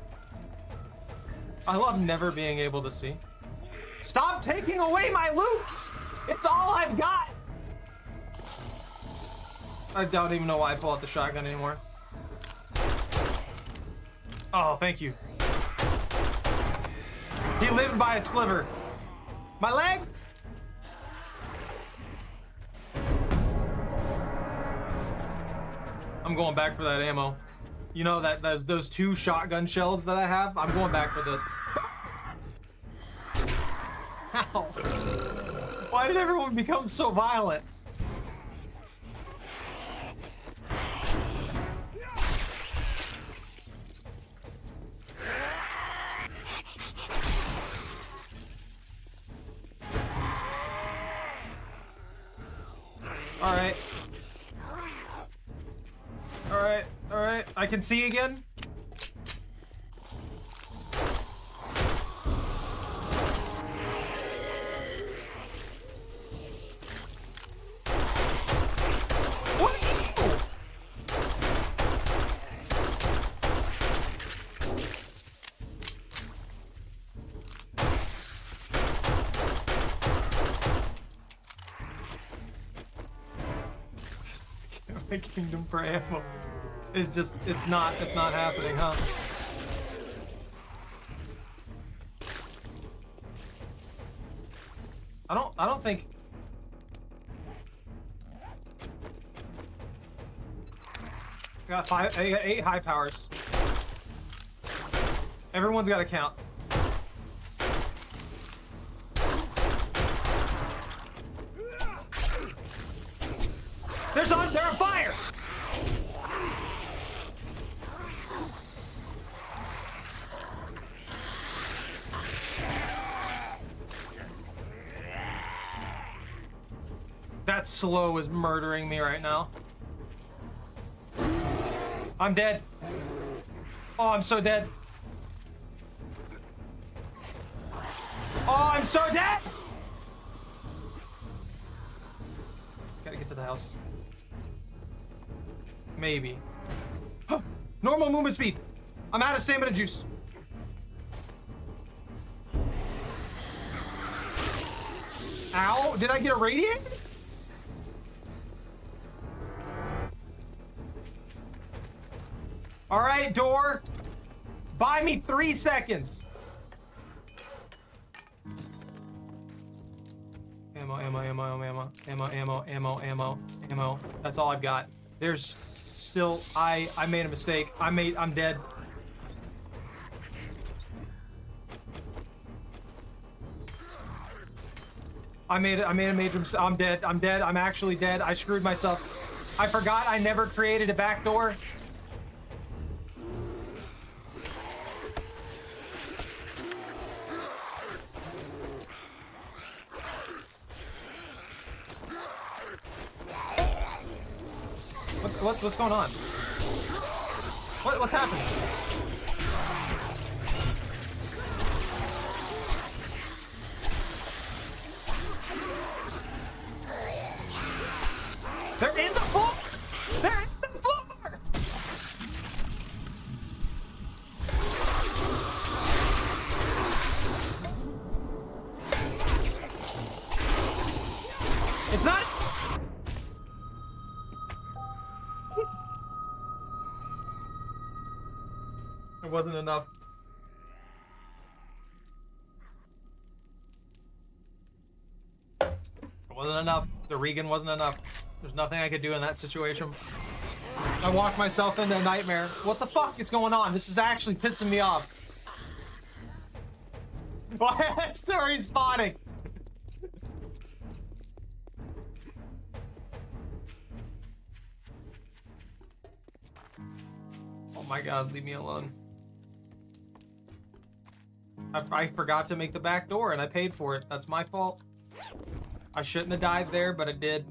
I love never being able to see. Stop taking away my loops! It's all I've got! I don't even know why I pull out the shotgun anymore. Oh, thank you. He lived by a sliver. My leg? I'm going back for that ammo. You know that those 2 shotgun shells that I have? I'm going back for those. Ow. Why did everyone become so violent? Alright. Alright, alright. I can see again. What? My kingdom for ammo. It's just, it's not happening, huh? I don't think. I got 8 high powers. Everyone's got to count. They're on fire! That slow is murdering me right now. I'm dead. Oh, I'm so dead. Oh, I'm so dead! Gotta get to the house. Maybe. Normal movement speed. I'm out of stamina juice. Ow, did I get irradiated? All right, door. Buy me 3 seconds. Ammo, ammo, ammo, ammo, ammo, ammo, ammo, ammo, ammo. That's all I've got. There's still, I made a mistake. I'm dead. I made a major mistake. I'm dead. I'm dead. I'm actually dead. I screwed myself. I forgot I never created a back door. What's going on? What's happening? They're in the floor! They're in the floor! It's not. It wasn't enough. It wasn't enough. The Regan wasn't enough. There's nothing I could do in that situation. I walked myself into a nightmare. What the fuck is going on? This is actually pissing me off. Why am I still respawning? Oh my god, leave me alone. I forgot to make the back door and I paid for it. That's my fault. I shouldn't have died there, but I did.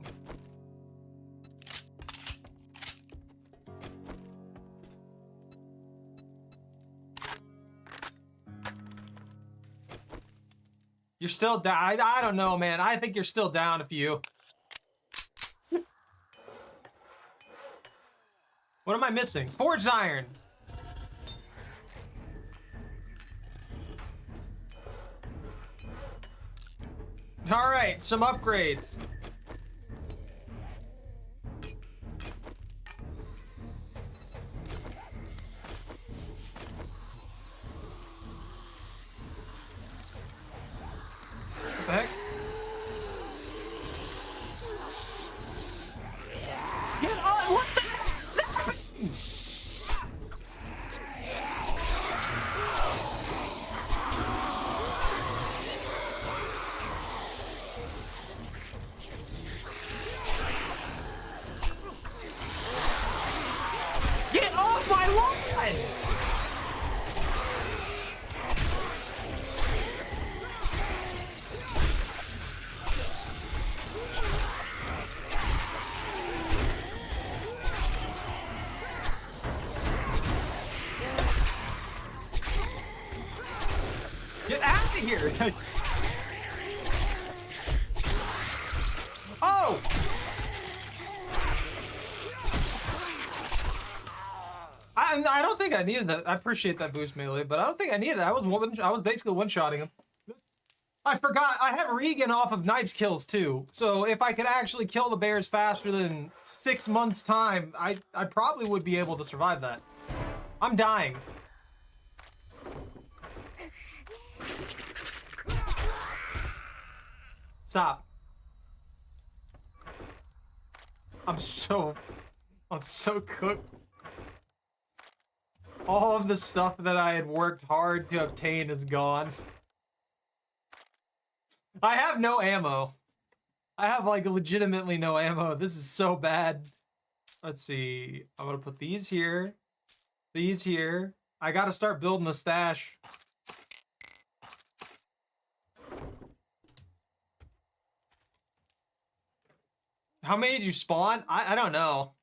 You're still down. I don't know, man. I think you're still down a few. What am I missing? Forged iron. All right, some upgrades. What the heck? Get on! What the heck is happening? Get off my lawn! Get out of here! Oh! I don't think I needed that. I appreciate that boost melee, but I don't think I needed it. I was basically one-shotting him. I forgot I have Regan off of knives kills too. So if I could actually kill the bears faster than 6 months time, I probably would be able to survive that. I'm dying. Stop. I'm so cooked. All of the stuff that I had worked hard to obtain is gone. I have no ammo. I have like legitimately no ammo. This is so bad. Let's see. I'm gonna put these here. These here. I gotta start building a stash. How many did you spawn? I don't know.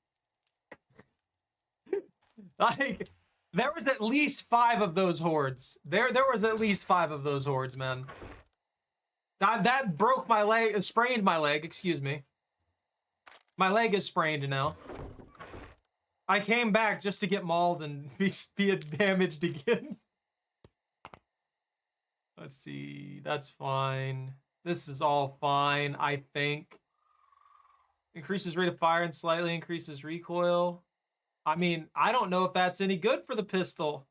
Like, there was at least 5 of those hordes. There was at least 5 of those hordes, man. That broke my leg, sprained my leg, excuse me. My leg is sprained now. I came back just to get mauled and be damaged again. Let's see, that's fine. This is all fine, I think. Increases rate of fire and slightly increases recoil. I mean, I don't know if that's any good for the pistol.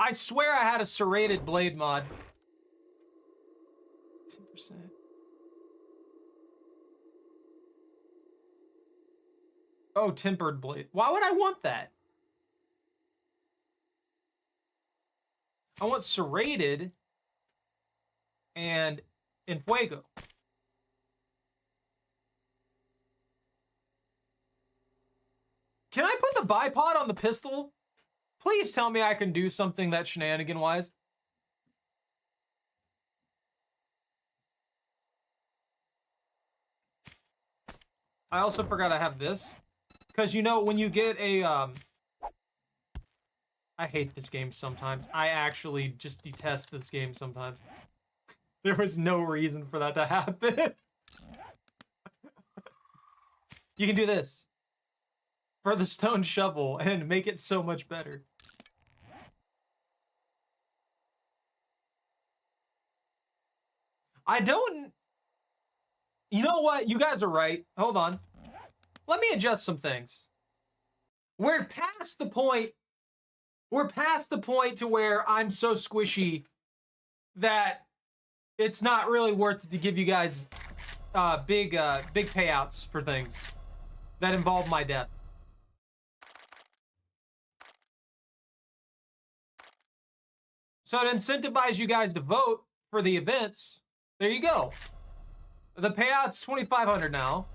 I swear I had a serrated blade mod. 10%. Oh, tempered blade. Why would I want that? I want serrated and en fuego. Can I put the bipod on the pistol? Please tell me I can do something that shenanigan-wise. I also forgot I have this. Because, you know, when you get a, I hate this game sometimes. I actually just detest this game sometimes. There was no reason for that to happen. You can do this. For the stone shovel and make it so much better. I don't... You know what? You guys are right. Hold on. Let me adjust some things. We're past the point... We're past the point to where I'm so squishy that it's not really worth it to give you guys big payouts for things that involve my death. So to incentivize you guys to vote for the events, there you go. The payout's 2,500 now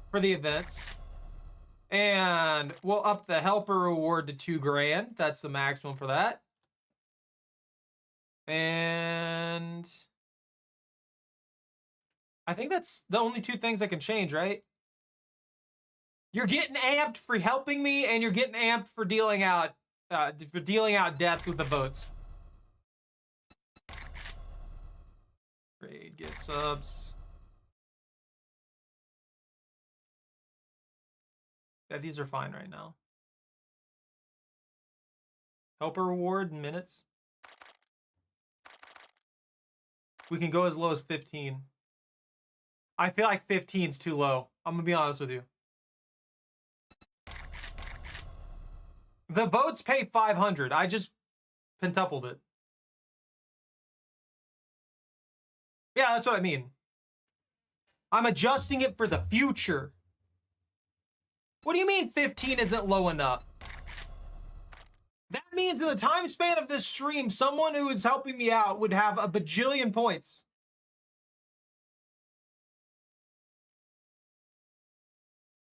for the events. And we'll up the helper reward to 2 grand. That's the maximum for that. And I think that's the only 2 things I can change, right? You're getting amped for helping me, and you're getting amped for dealing out death with the votes. Trade, get subs. Yeah, these are fine right now. Helper reward in minutes. We can go as low as 15. I feel like 15's too low. I'm gonna be honest with you. The votes pay 500. I just pentupled it. Yeah, that's what I mean. I'm adjusting it for the future. What do you mean 15 isn't low enough? That means in the time span of this stream, someone who is helping me out would have a bajillion points.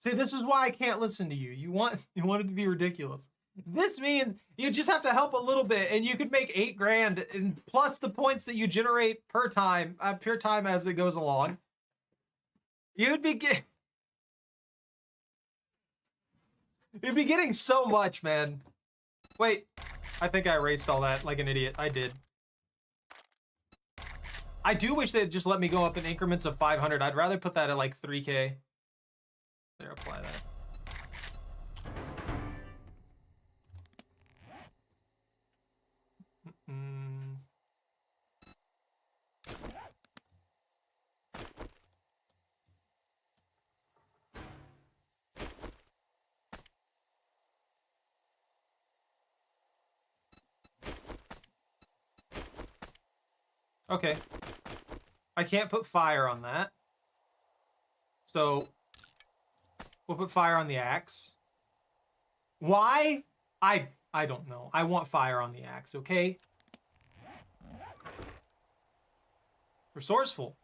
See, this is why I can't listen to you. You want it to be ridiculous. This means you just have to help a little bit, and you could make 8 grand, and plus the points that you generate per time as it goes along. You'd be getting so much, man. Wait, I think I erased all that like an idiot. I did. I do wish they'd just let me go up in increments of 500. I'd rather put that at like 3K. There, apply that. Okay. I can't put fire on that. So we'll put fire on the axe. Why? I don't know. I want fire on the axe, okay? Resourceful.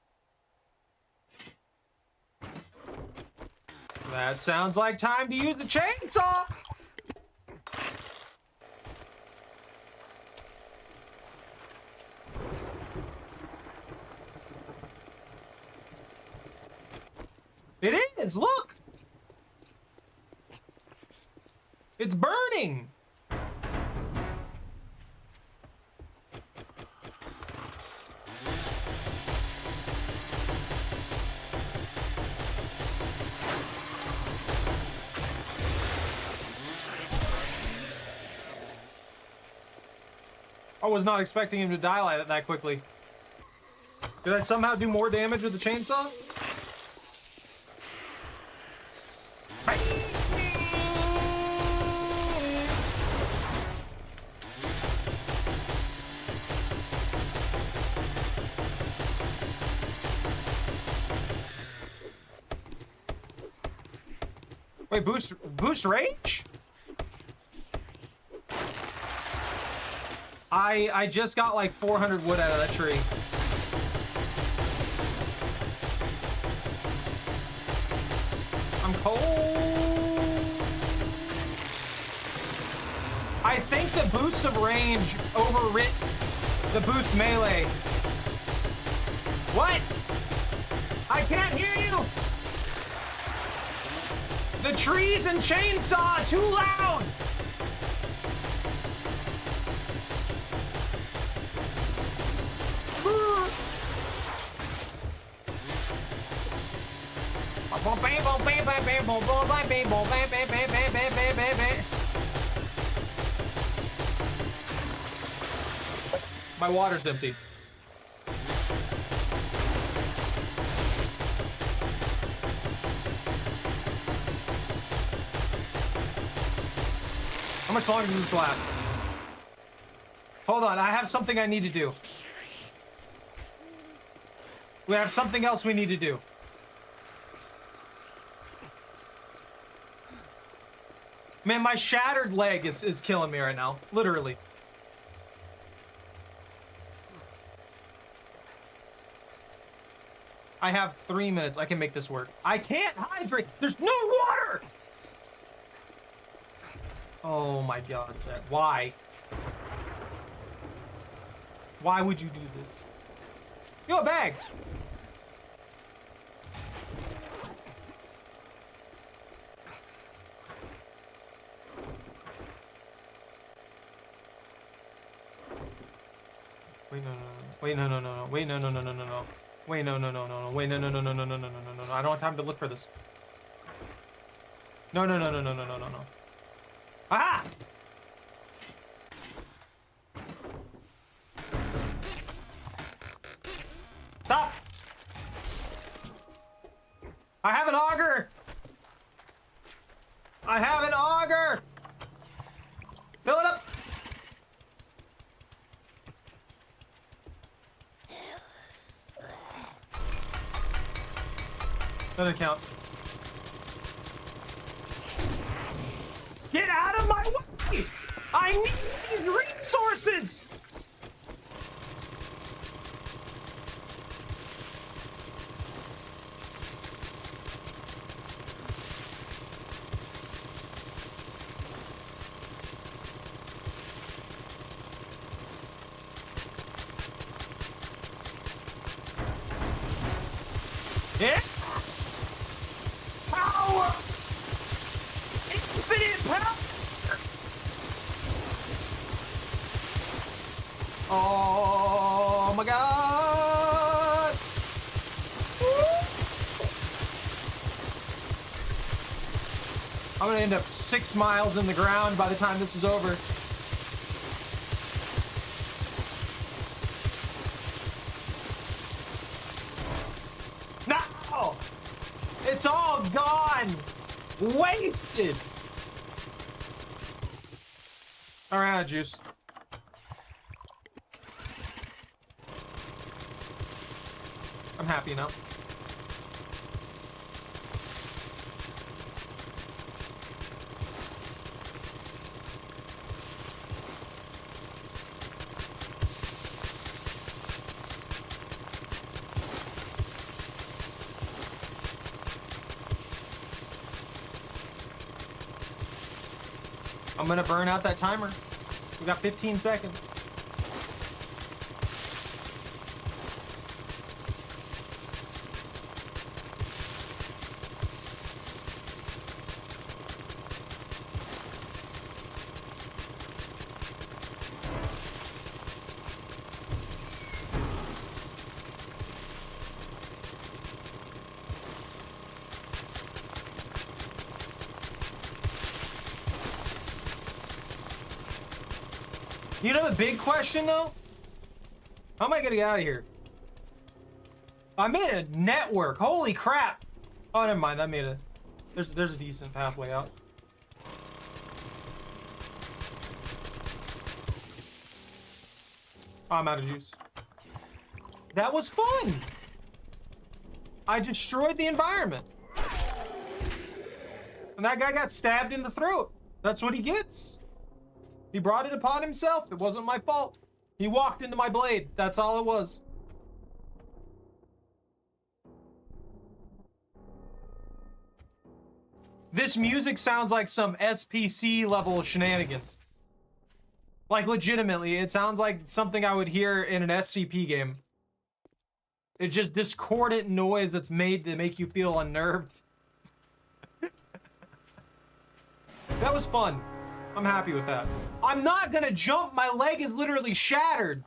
That sounds like time to use the chainsaw! It is, look! It's burning! I was not expecting him to die like that quickly. Did I somehow do more damage with the chainsaw? Wait, boost rage? I just got like 400 wood out of that tree. I'm cold. I think the boost of range overwrit the boost melee. What? I can't hear you! The trees and chainsaw too loud! My water's empty. How much longer does this last? Hold on, I have something I need to do. We have something else we need to do. Man, my shattered leg is killing me right now. Literally. I have 3 minutes. I can make this work. I can't hydrate. There's no water! Oh my god, Seth. Why? Why would you do this? Yo, a bag! Wait, no, no, no. Wait, no, no, no, no. Wait, no, no, no, no, no, no. Wait, no, no, no, no, no. Wait, no, no, no, no, no, no, no, no, no, no. I don't have time to look for this. No, no, no, no, no, no, no, no, no. Ah! Stop! I have an auger! I have an auger! Fill it up! Doesn't count. Get out of my way! I need these resources! Yes! Power! Infinite power! Oh my god! I'm gonna end up 6 miles in the ground by the time this is over. No! It's all gone! Wasted! I ran out of juice. I'm happy now. I'm gonna burn out that timer. We got 15 seconds. You know the big question though? How am I gonna get out of here? I made a network. Holy crap! Oh, never mind. I made a. There's a decent pathway out. Oh, I'm out of juice. That was fun. I destroyed the environment, and that guy got stabbed in the throat. That's what he gets. He brought it upon himself. It wasn't my fault. He walked into my blade. That's all it was. This music sounds like some SPC level shenanigans. Like legitimately, it sounds like something I would hear in an SCP game. It's just discordant noise that's made to make you feel unnerved. That was fun. I'm happy with that. I'm not gonna jump. My leg is literally shattered.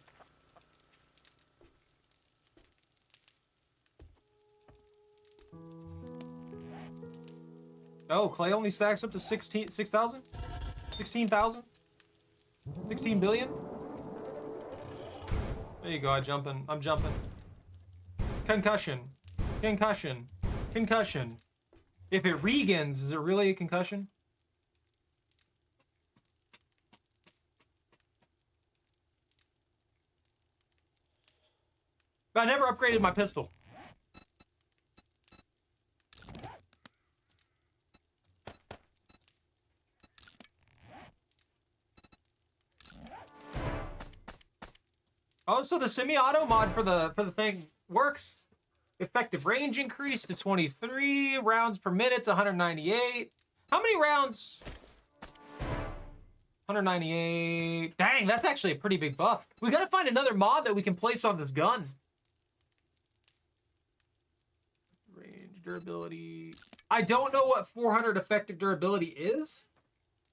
Oh, clay only stacks up to 6,000? 16,000? 16 billion? There you go, I'm jumping. Concussion. Concussion. Concussion. If it regens, is it really a concussion? I never upgraded my pistol. Oh, so the semi-auto mod for the thing works. Effective range increase to 23 rounds per minute, 198. How many rounds? 198. Dang, that's actually a pretty big buff. We gotta find another mod that we can place on this gun. Range, durability. I don't know what 400 effective durability is.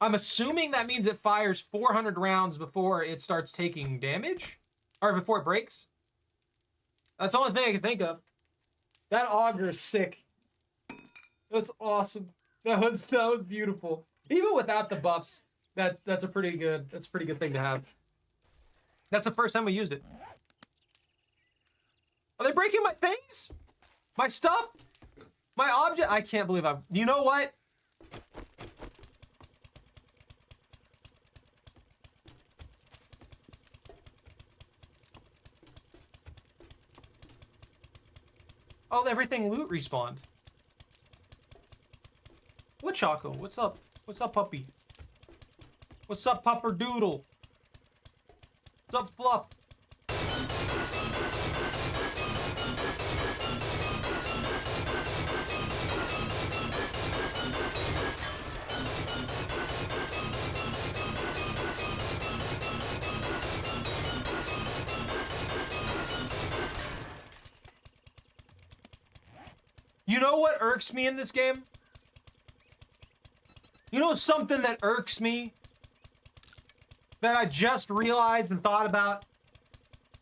I'm assuming that means it fires 400 rounds before it starts taking damage. Or before it breaks. That's the only thing I can think of. That auger is sick. That's awesome. That was beautiful. Even without the buffs, that's a pretty good thing to have. That's the first time we used it. Are they breaking my things? My stuff? My object? I can't believe I'm... You know what? Oh, everything loot respawned. What Choco? What's up? What's up, puppy? What's up, Pupper Doodle? What's up, Fluff? You know what irks me in this game? You know something that irks me? That I just realized and thought about?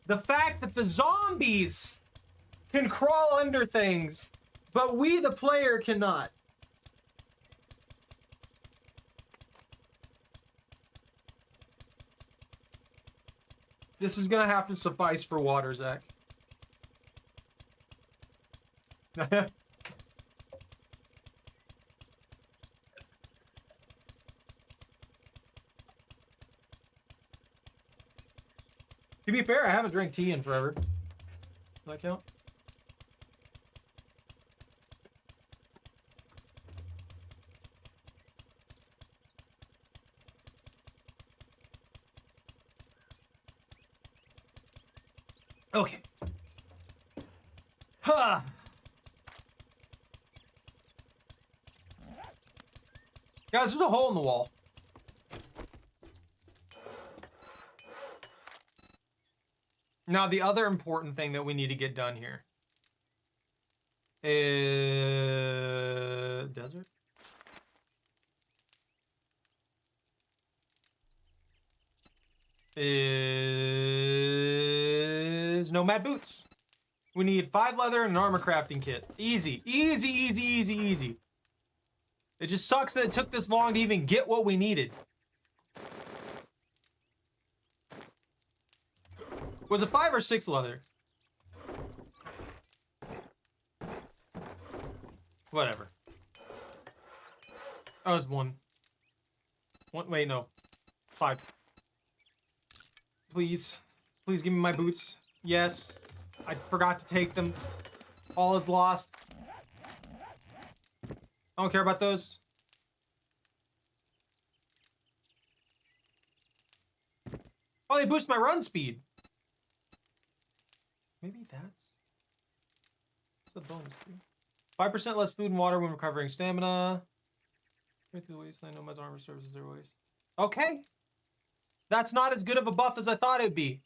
The fact that the zombies can crawl under things, but we, the player, cannot. This is gonna have to suffice for water, Zach. To be fair, I haven't drank tea in forever. Does that count? Okay. Huh. Guys, there's a hole in the wall. Now, the other important thing that we need to get done here is... Desert? Is nomad boots. We need 5 leather and an armor crafting kit. Easy. Easy, easy, easy, easy. It just sucks that it took this long to even get what we needed. Was it 5 or 6 leather? Whatever. Oh, it was 1. Wait, no. 5. Please. Please give me my boots. Yes. I forgot to take them. All is lost. I don't care about those. Oh, they boost my run speed. Maybe that's the bonus thing. 5% less food and water when recovering stamina. Right through the wasteland, nomad's armor serves as their waste. Okay. That's not as good of a buff as I thought it'd be.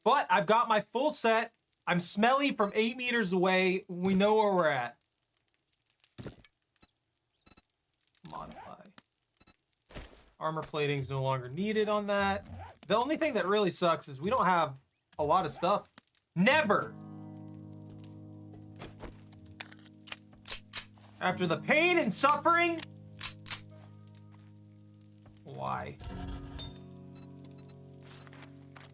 But I've got my full set. I'm smelly from 8 meters away. We know where we're at. Modify. Armor plating's no longer needed on that. The only thing that really sucks is we don't have a lot of stuff. Never! After the pain and suffering? Why?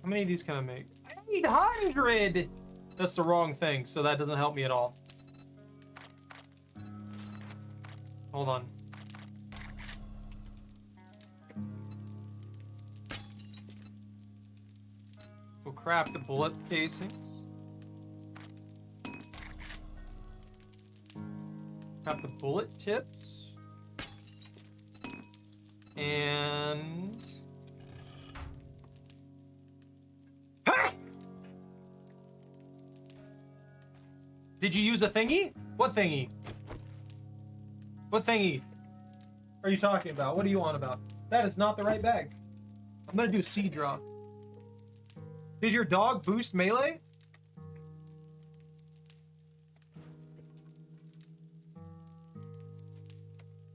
How many of these can I make? 800! That's the wrong thing, so that doesn't help me at all. Hold on. We'll craft the bullet casings. Craft the bullet tips. And... Did you use a thingy? What thingy? What thingy are you talking about? What are you on about? That is not the right bag. I'm gonna do seed drop. Did your dog boost melee?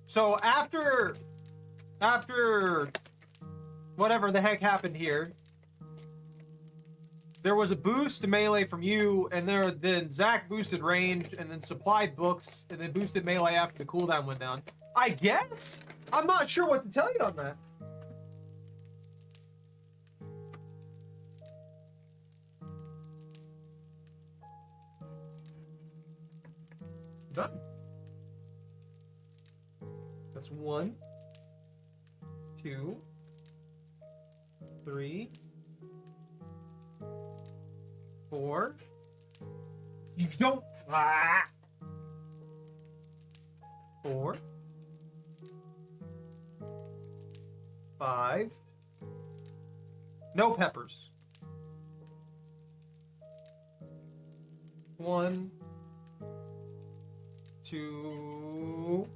So after whatever the heck happened here, there was a boost to melee from you, and then Zach boosted range, and then supplied books, and then boosted melee after the cooldown went down. I guess? I'm not sure what to tell you on that. Done. That's 1, 2, 3, 4. You don't. 4, 5. No peppers. 1, 2,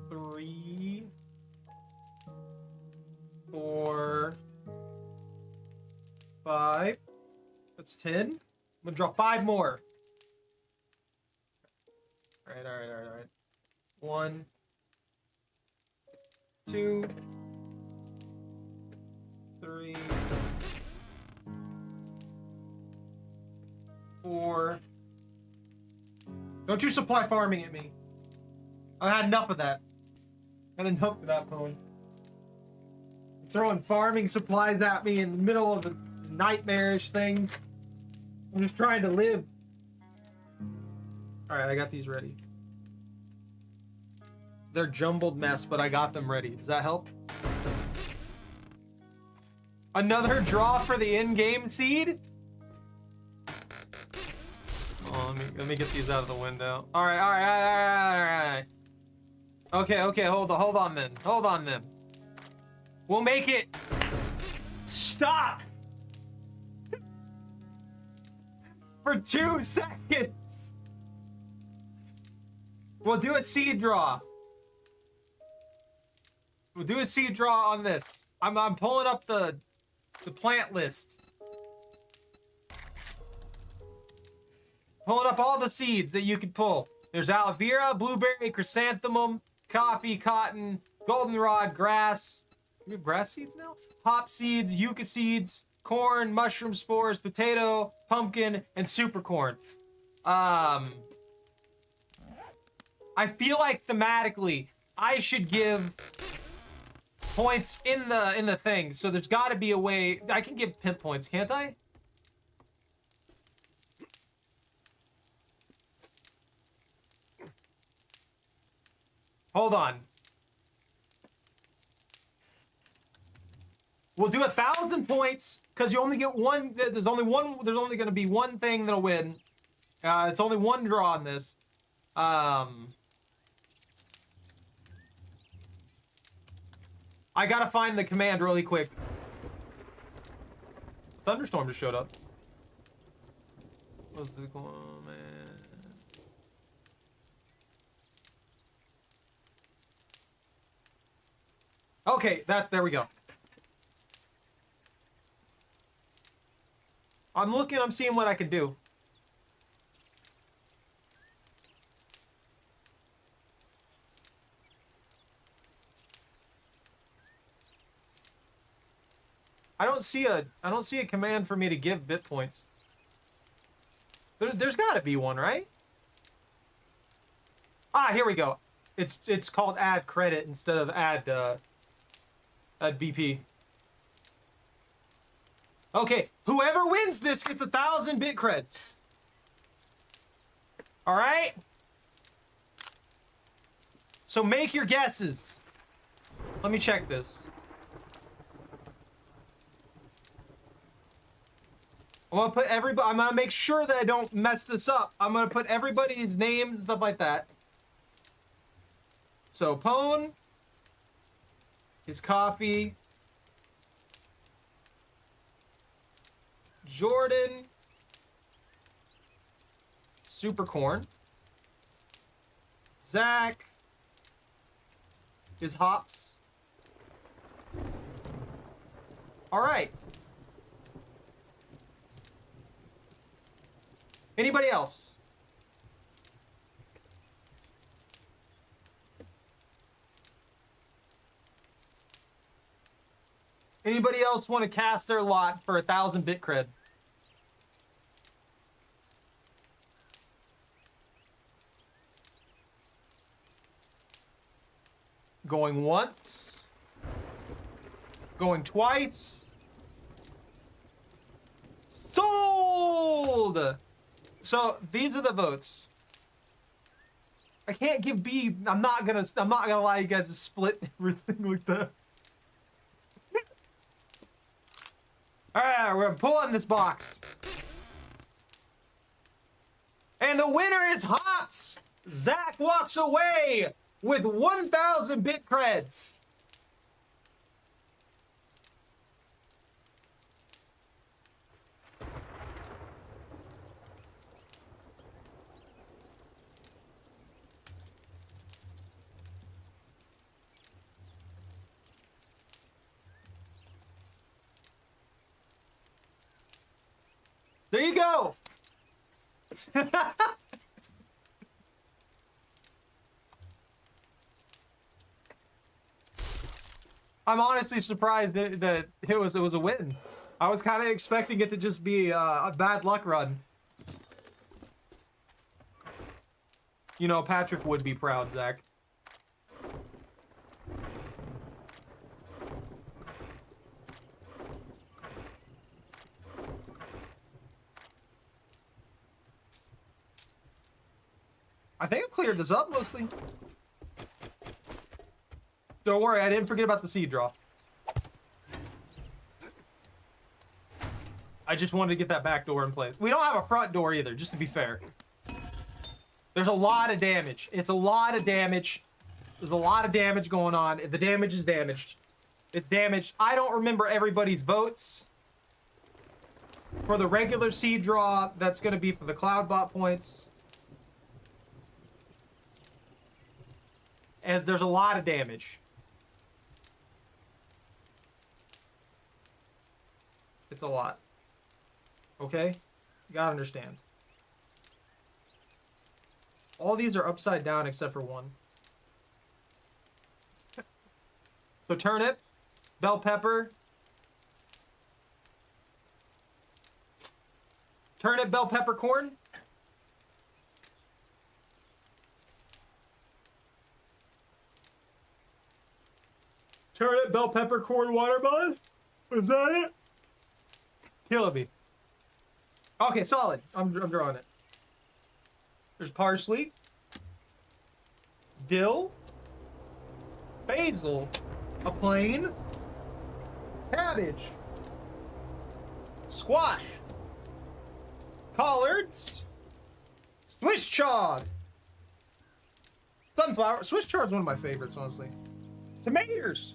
3, 4, 5. That's 10. I'm gonna draw 5 more. All right. 1, 2, 3, 4. Don't you supply farming at me. I had enough of that. Had enough of that, Pone. Throwing farming supplies at me in the middle of the nightmarish things. I'm just trying to live. Alright, I got these ready. They're jumbled mess, but I got them ready. Does that help? Another draw for the in-game seed? Oh, let me get these out of the window. Alright. Okay, hold on then. We'll make it. Stop! For 2 seconds. We'll do a seed draw. We'll do a seed draw on this. I'm pulling up the plant list. Pulling up all the seeds that you can pull. There's aloe vera, blueberry, chrysanthemum, coffee, cotton, goldenrod, grass. We have grass seeds now? Hop seeds, yucca seeds, corn, mushroom spores, potato, pumpkin, and super corn. I feel like thematically, I should give points in the thing. So there's got to be a way. I can give pimp points, can't I? Hold on. We'll do 1,000 points because you only get one. There's only going to be one thing that'll win. It's only one draw on this. I gotta find the command really quick. Thunderstorm just showed up. What's the command? Okay, there we go. I'm seeing what I can do. I don't see a command for me to give bit points. There's got to be one, right? Ah, here we go. It's called add credit instead of add BP. Okay, whoever wins this gets 1,000 bit creds. All right. So make your guesses. Let me check this. I'm gonna put everybody. I'm gonna make sure that I don't mess this up. I'm gonna put everybody's names and stuff like that. So Pone, his coffee, Jordan, Super corn. Zach is hops. All right. Anybody else? Anybody else want to cast their lot for 1,000 bit cred? Going once. Going twice. Sold! So these are the votes. I can't give B. I'm not gonna allow you guys to split everything like that. Alright, we're gonna pull on this box. And the winner is Hops! Zach walks away with 1,000 bit creds. There you go. I'm honestly surprised that it was a win. I was kind of expecting it to just be a bad luck run. You know, Patrick would be proud, Zach. I think I've cleared this up mostly. Don't worry, I didn't forget about the seed draw. I just wanted to get that back door in place. We don't have a front door either, just to be fair. There's a lot of damage. It's a lot of damage. There's a lot of damage going on. The damage is damaged. It's damaged. I don't remember everybody's votes. For the regular seed draw, that's going to be for the Cloudbot points. And there's a lot of damage. It's a lot. Okay? You gotta understand. All these are upside down except for one. So turnip, bell pepper. Turnip, bell pepper, corn. Turnip, bell pepper, corn, watermelon? Was that it? Killaby. Okay, solid. I'm drawing it. There's parsley. Dill. Basil. A plain. Cabbage. Squash. Collards. Swiss chard. Sunflower. Swiss chard's one of my favorites, honestly. Tomatoes.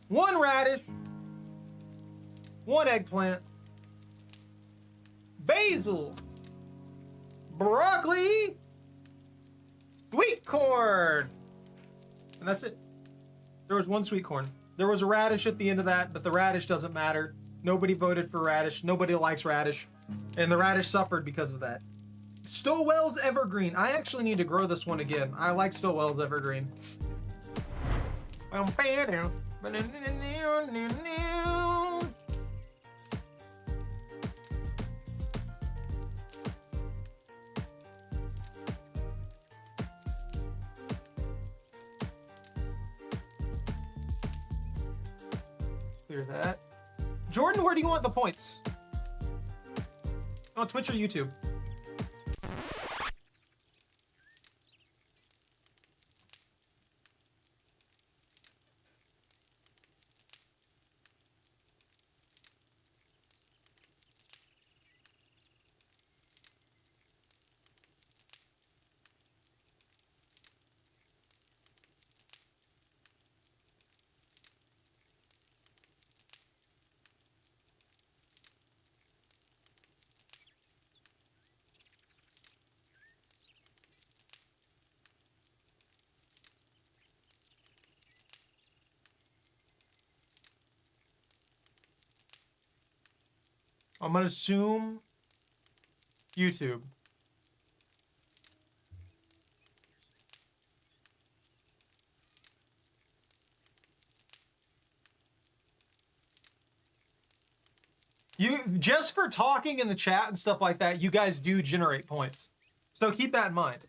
One radish. One eggplant. Basil. Broccoli. Sweet corn. And that's it. There was one sweet corn. There was a radish at the end of that, but the radish doesn't matter. Nobody voted for radish. Nobody likes radish. And the radish suffered because of that. Stowell's Evergreen. I actually need to grow this one again. I like Stowell's Evergreen. Clear that. Jordan, where do you want the points? On Twitch or YouTube? I'm gonna assume YouTube. You just for talking in the chat and stuff like that, you guys do generate points. So keep that in mind.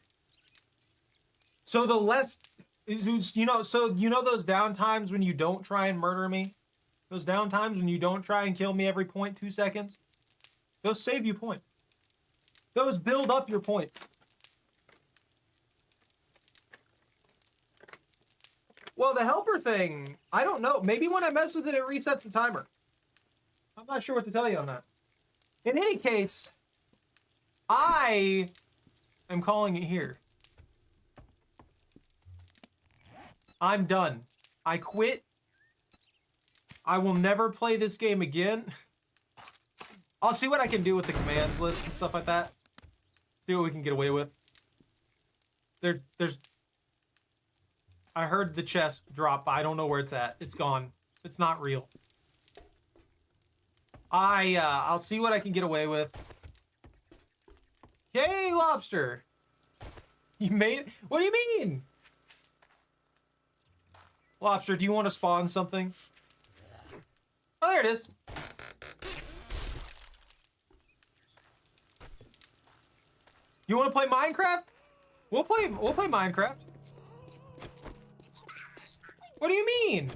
So the less, you know, so you know those downtimes when you don't try and murder me? Those downtimes when you don't try and kill me every 0.2 seconds? Those save you points. Those build up your points. Well, the helper thing, I don't know. Maybe when I mess with it, it resets the timer. I'm not sure what to tell you on that. In any case, I am calling it here. I'm done. I quit. I will never play this game again. I'll see what I can do with the commands list and stuff like that. See what we can get away with. There's... I heard the chest drop, but I don't know where it's at. It's gone. It's not real. I'll see what I can get away with. Yay, lobster! You made it? What do you mean? Lobster, do you want to spawn something? Oh, there it is. You want to play Minecraft? We'll play Minecraft. What do you mean?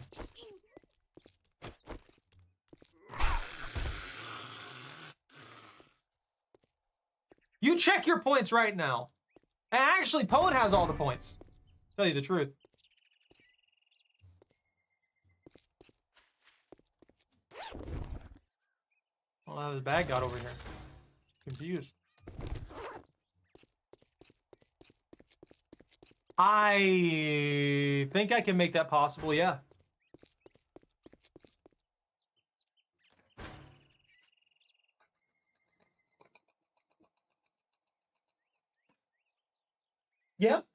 You check your points right now. And actually, Poet has all the points. Tell you the truth. I don't know how this bag got over here. Confused. I think I can make that possible, yeah. Yep.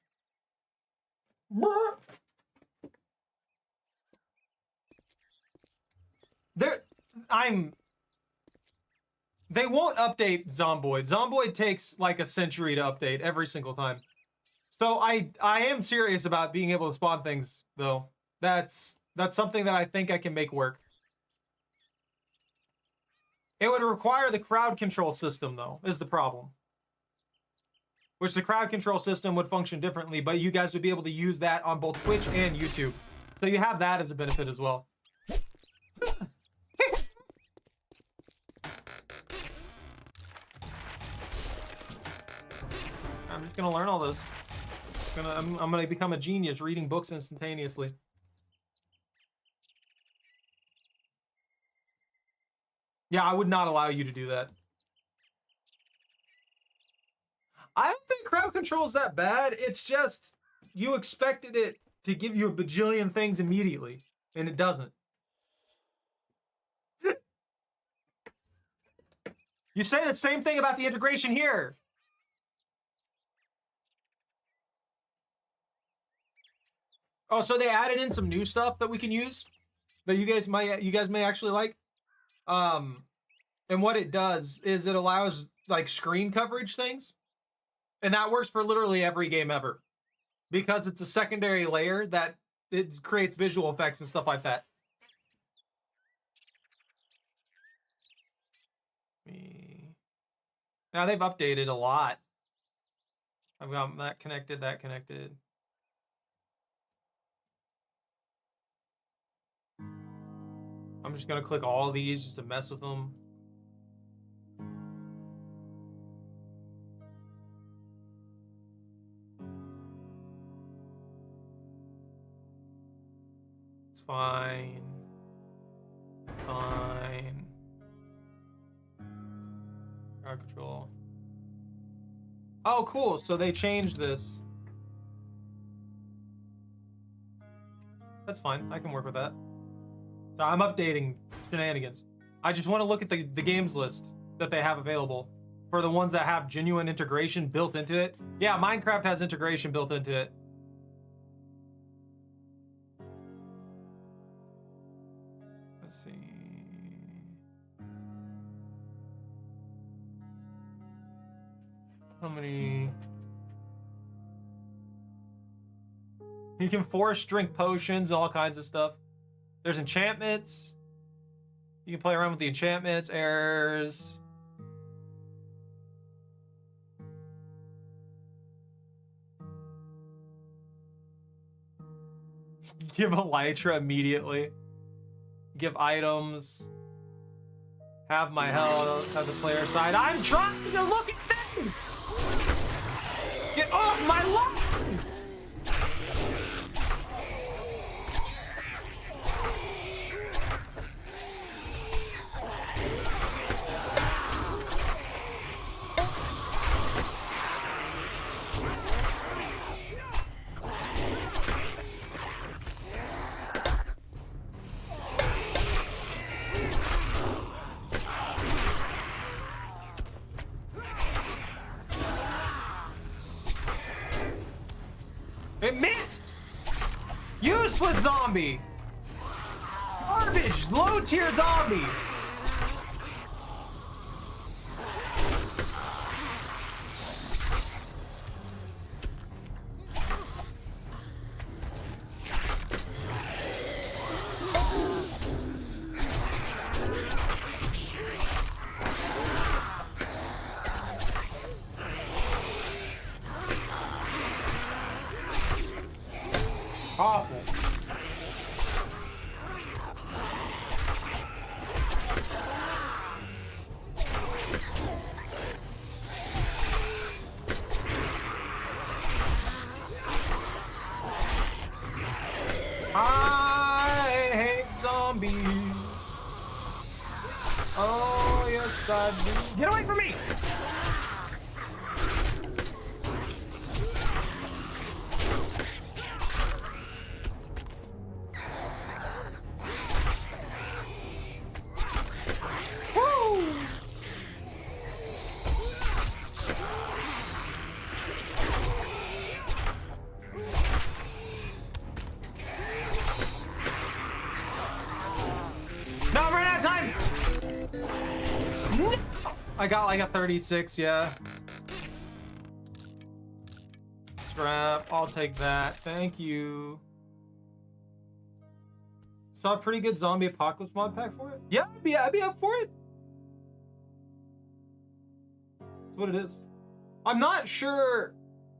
They won't update Zomboid. Zomboid takes like a century to update every single time. So I am serious about being able to spawn things though. That's something that I think I can make work. It would require the crowd control system though, is the problem. Which the crowd control system would function differently, but you guys would be able to use that on both Twitch and YouTube. So you have that as a benefit as well. I'm just gonna learn all this. I'm gonna become a genius reading books instantaneously. Yeah, I would not allow you to do that. I don't think crowd control is that bad. It's just you expected it to give you a bajillion things immediately, and it doesn't. You say the same thing about the integration here. Oh, so they added in some new stuff that we can use that you guys may actually like. And what it does is it allows like screen coverage things. And that works for literally every game ever. Because it's a secondary layer that it creates visual effects and stuff like that. Now they've updated a lot. I've got that connected, that connected. I'm just gonna click all of these just to mess with them. It's fine. Fine. Crowd control. Oh, cool. So they changed this. That's fine. I can work with that. So I'm updating shenanigans. I just want to look at the games list that they have available for the ones that have genuine integration built into it. Yeah, Minecraft has integration built into it. Let's see. many? You can force drink potions, all kinds of stuff. There's enchantments. You can play around with the enchantments, errors. Give Elytra immediately. Give items. Have my health, have the player side. I'm trying to look at things! Get off my line! It missed! Useless zombie! Garbage! Low tier zombie! Awful. I hate zombies. Oh, yes, I do. Get away from me! No, I'm running out of time! No! I got like a 36, yeah. Scrap, I'll take that. Thank you. Saw a pretty good zombie apocalypse mod pack for it? Yeah, I'd be up for it. That's what it is. I'm not sure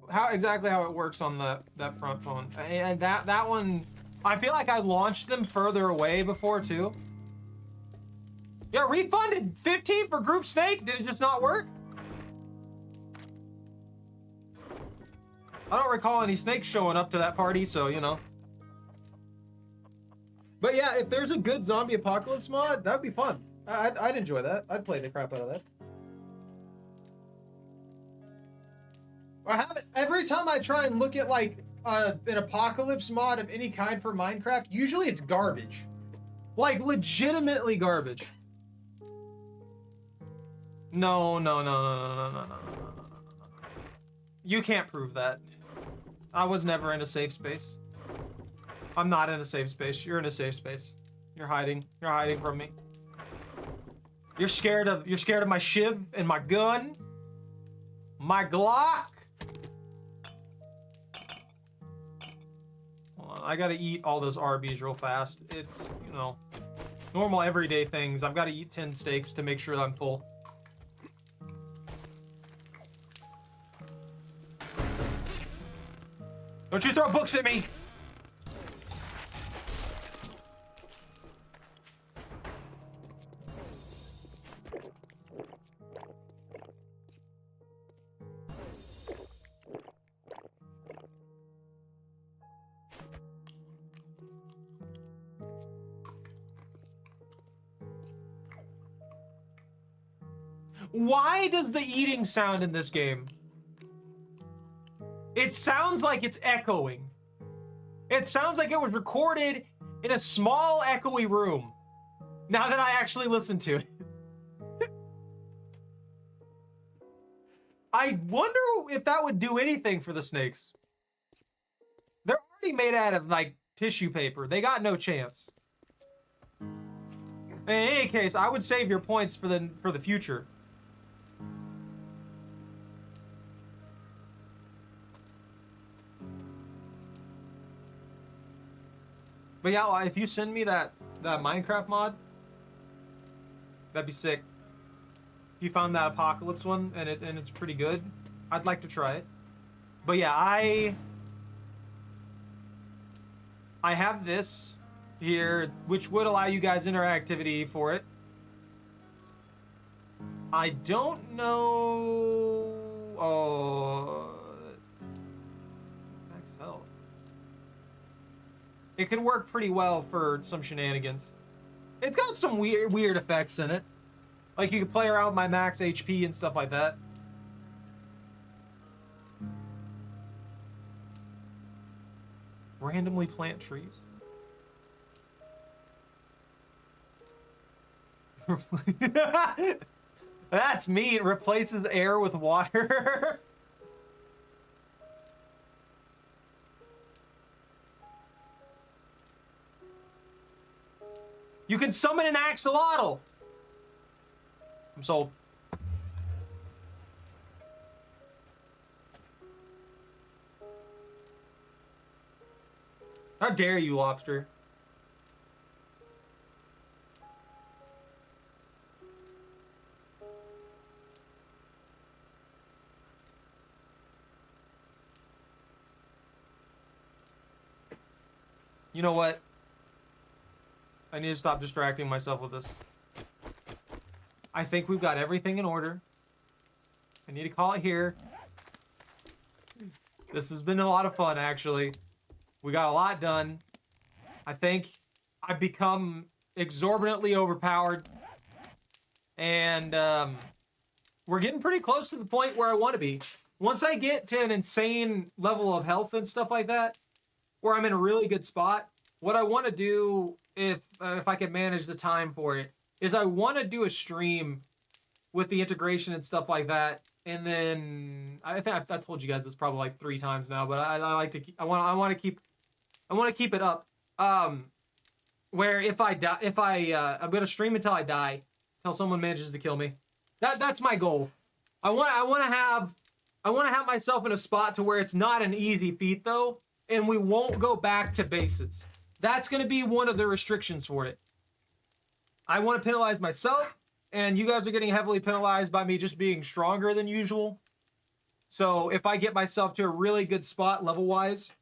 how exactly how it works on that front phone. And that one, I feel like I launched them further away before too. Yeah, refunded 15 for group snake. Did it just not work? I don't recall any snakes showing up to that party, so you know. But yeah, if there's a good zombie apocalypse mod, that'd be fun. I'd enjoy that. I'd play the crap out of that. I have it every time I try and look at like an apocalypse mod of any kind for Minecraft. Usually it's garbage, like legitimately garbage. No. You can't prove that. I was never in a safe space. I'm not in a safe space. You're in a safe space. You're hiding. You're hiding from me. You're scared of my shiv and my gun. My Glock. Hold on, I gotta eat all those Arby's real fast. It's, you know, normal everyday things. I've got to eat 10 steaks to make sure that I'm full. Don't you throw books at me! Why does the eating sound in this game? It sounds like it's echoing. It sounds like it was recorded in a small echoey room. Now that I actually listen to it. I wonder if that would do anything for the snakes. They're already made out of like tissue paper. They got no chance. In any case, I would save your points for the future. But yeah, if you send me that Minecraft mod, that'd be sick. If you found that Apocalypse one and it's pretty good, I'd like to try it. But yeah, I have this here, which would allow you guys interactivity for it. I don't know. Oh, max health. It could work pretty well for some shenanigans. It's got some weird effects in it. Like you could play around with my max HP and stuff like that. Randomly plant trees. That's me. It replaces air with water. You can summon an axolotl. I'm sold. How dare you, lobster? You know what? I need to stop distracting myself with this. I think we've got everything in order. I need to call it here. This has been a lot of fun, actually. We got a lot done. I think I've become exorbitantly overpowered. And we're getting pretty close to the point where I want to be. Once I get to an insane level of health and stuff like that, where I'm in a really good spot, what I want to do, if I can manage the time for it, is I want to do a stream with the integration and stuff like that. And then I think I've told you guys this probably like 3 times now, but I like to keep, I want to keep it up. Where if I die, I'm gonna stream until I die, until someone manages to kill me. That's my goal. I want to have myself in a spot to where it's not an easy feat though, and we won't go back to bases. That's gonna be one of the restrictions for it. I want to penalize myself, and you guys are getting heavily penalized by me just being stronger than usual. So if I get myself to a really good spot level-wise,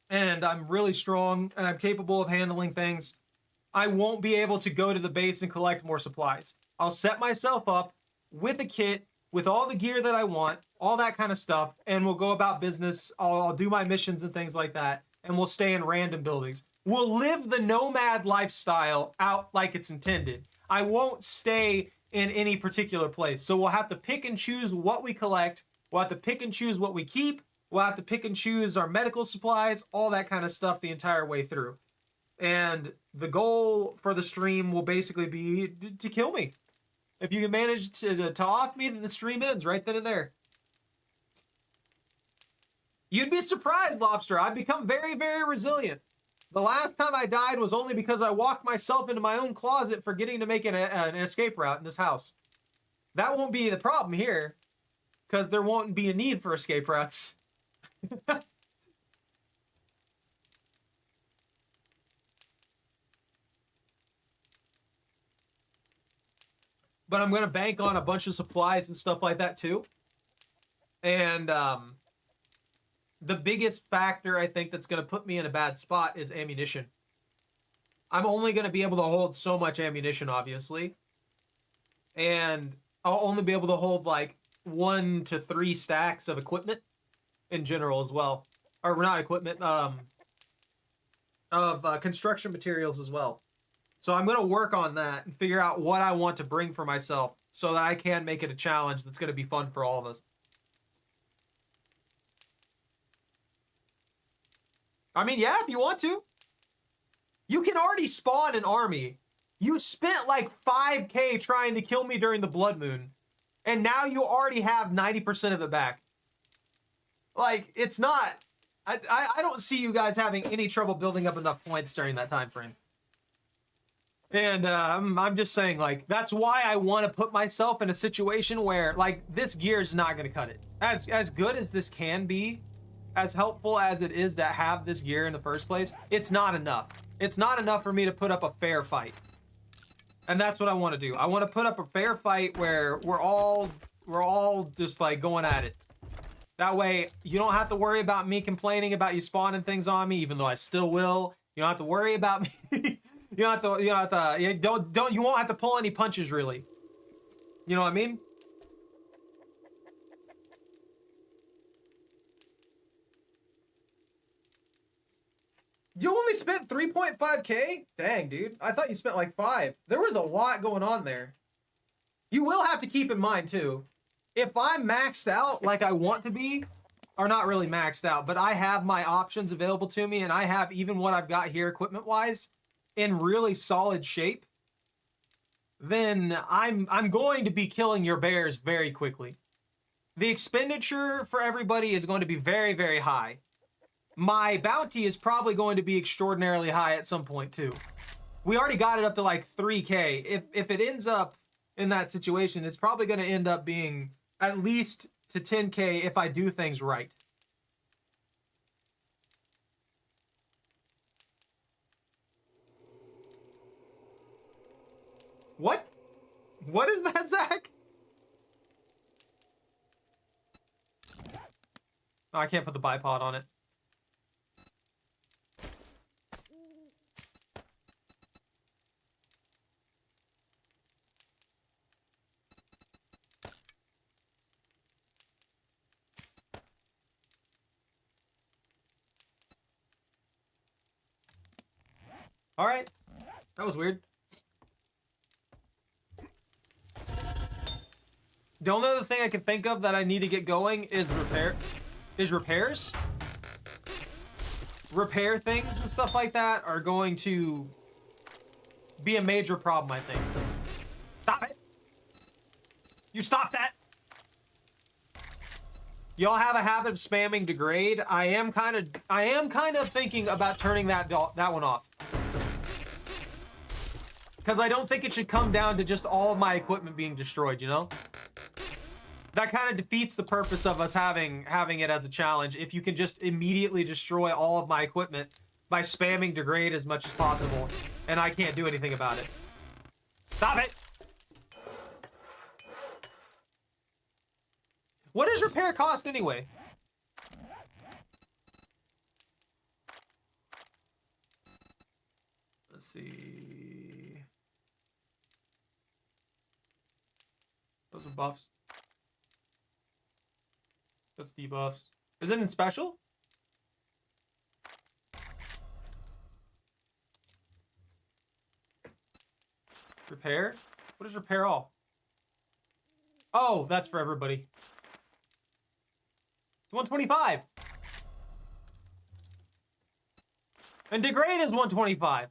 and I'm really strong, and I'm capable of handling things, I won't be able to go to the base and collect more supplies. I'll set myself up with a kit, with all the gear that I want, all that kind of stuff, and we'll go about business. I'll do my missions and things like that, and we'll stay in random buildings. We'll live the nomad lifestyle out like it's intended. I won't stay in any particular place. So we'll have to pick and choose what we collect. We'll have to pick and choose what we keep. We'll have to pick and choose our medical supplies, all that kind of stuff the entire way through. And the goal for the stream will basically be to kill me. If you can manage to off me, then the stream ends right then and there. You'd be surprised, Lobster. I've become very, very resilient. The last time I died was only because I walked myself into my own closet forgetting to make an escape route in this house. That won't be the problem here, because there won't be a need for escape routes. But I'm going to bank on a bunch of supplies and stuff like that too. And the biggest factor I think that's going to put me in a bad spot is ammunition. I'm only going to be able to hold so much ammunition, obviously. And I'll only be able to hold like 1 to 3 stacks of equipment in general as well. Or not equipment, of construction materials as well. So I'm going to work on that and figure out what I want to bring for myself so that I can make it a challenge that's going to be fun for all of us. I mean, yeah, if you want to. You can already spawn an army. You spent like 5K trying to kill me during the Blood Moon. And now you already have 90% of it back. Like, it's not... I don't see you guys having any trouble building up enough points during that time frame. And I'm just saying, like, that's why I want to put myself in a situation where, like, this gear is not going to cut it. As good as this can be, as helpful as it is to have this gear in the first place, it's not enough. It's not enough for me to put up a fair fight. And that's what I want to do. I want to put up a fair fight where we're all just like going at it. That way, you don't have to worry about me complaining about you spawning things on me, even though I still will. You don't have to worry about me. You won't have to pull any punches, really. You know what I mean? You only spent 3.5K? Dang, dude. I thought you spent like 5. There was a lot going on there. You will have to keep in mind, too, if I'm maxed out like I want to be, or not really maxed out, but I have my options available to me, and I have even what I've got here equipment-wise in really solid shape, then I'm going to be killing your bears very quickly. The expenditure for everybody is going to be very, very high. My bounty is probably going to be extraordinarily high at some point, too. We already got it up to like 3K. If it ends up in that situation, it's probably going to end up being at least to 10K if I do things right. What? What is that, Zach? Oh, I can't put the bipod on it. All right. That was weird. The only other thing I can think of that I need to get going is repairs. Repair things and stuff like that are going to be a major problem, I think. Stop it. You stop that. Y'all have a habit of spamming degrade. I am kind of thinking about turning that one off. Because I don't think it should come down to just all of my equipment being destroyed, you know? That kind of defeats the purpose of us having it as a challenge if you can just immediately destroy all of my equipment by spamming degrade as much as possible, and I can't do anything about it. Stop it! What does repair cost anyway? Let's see. Those are buffs. That's debuffs. Is it in special? Repair? What is repair all? Oh, that's for everybody. It's 125. And degrade is 125.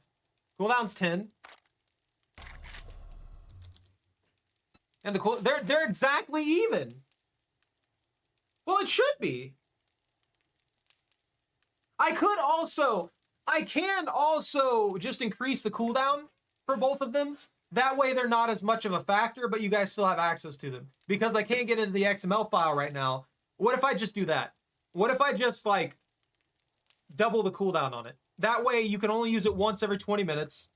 Cooldown's 10. And they're exactly even. Well, it should be. I can also just increase the cooldown for both of them. That way they're not as much of a factor, but you guys still have access to them. Because I can't get into the XML file right now. What if I just do that? What if I just, like, double the cooldown on it? That way you can only use it once every 20 minutes.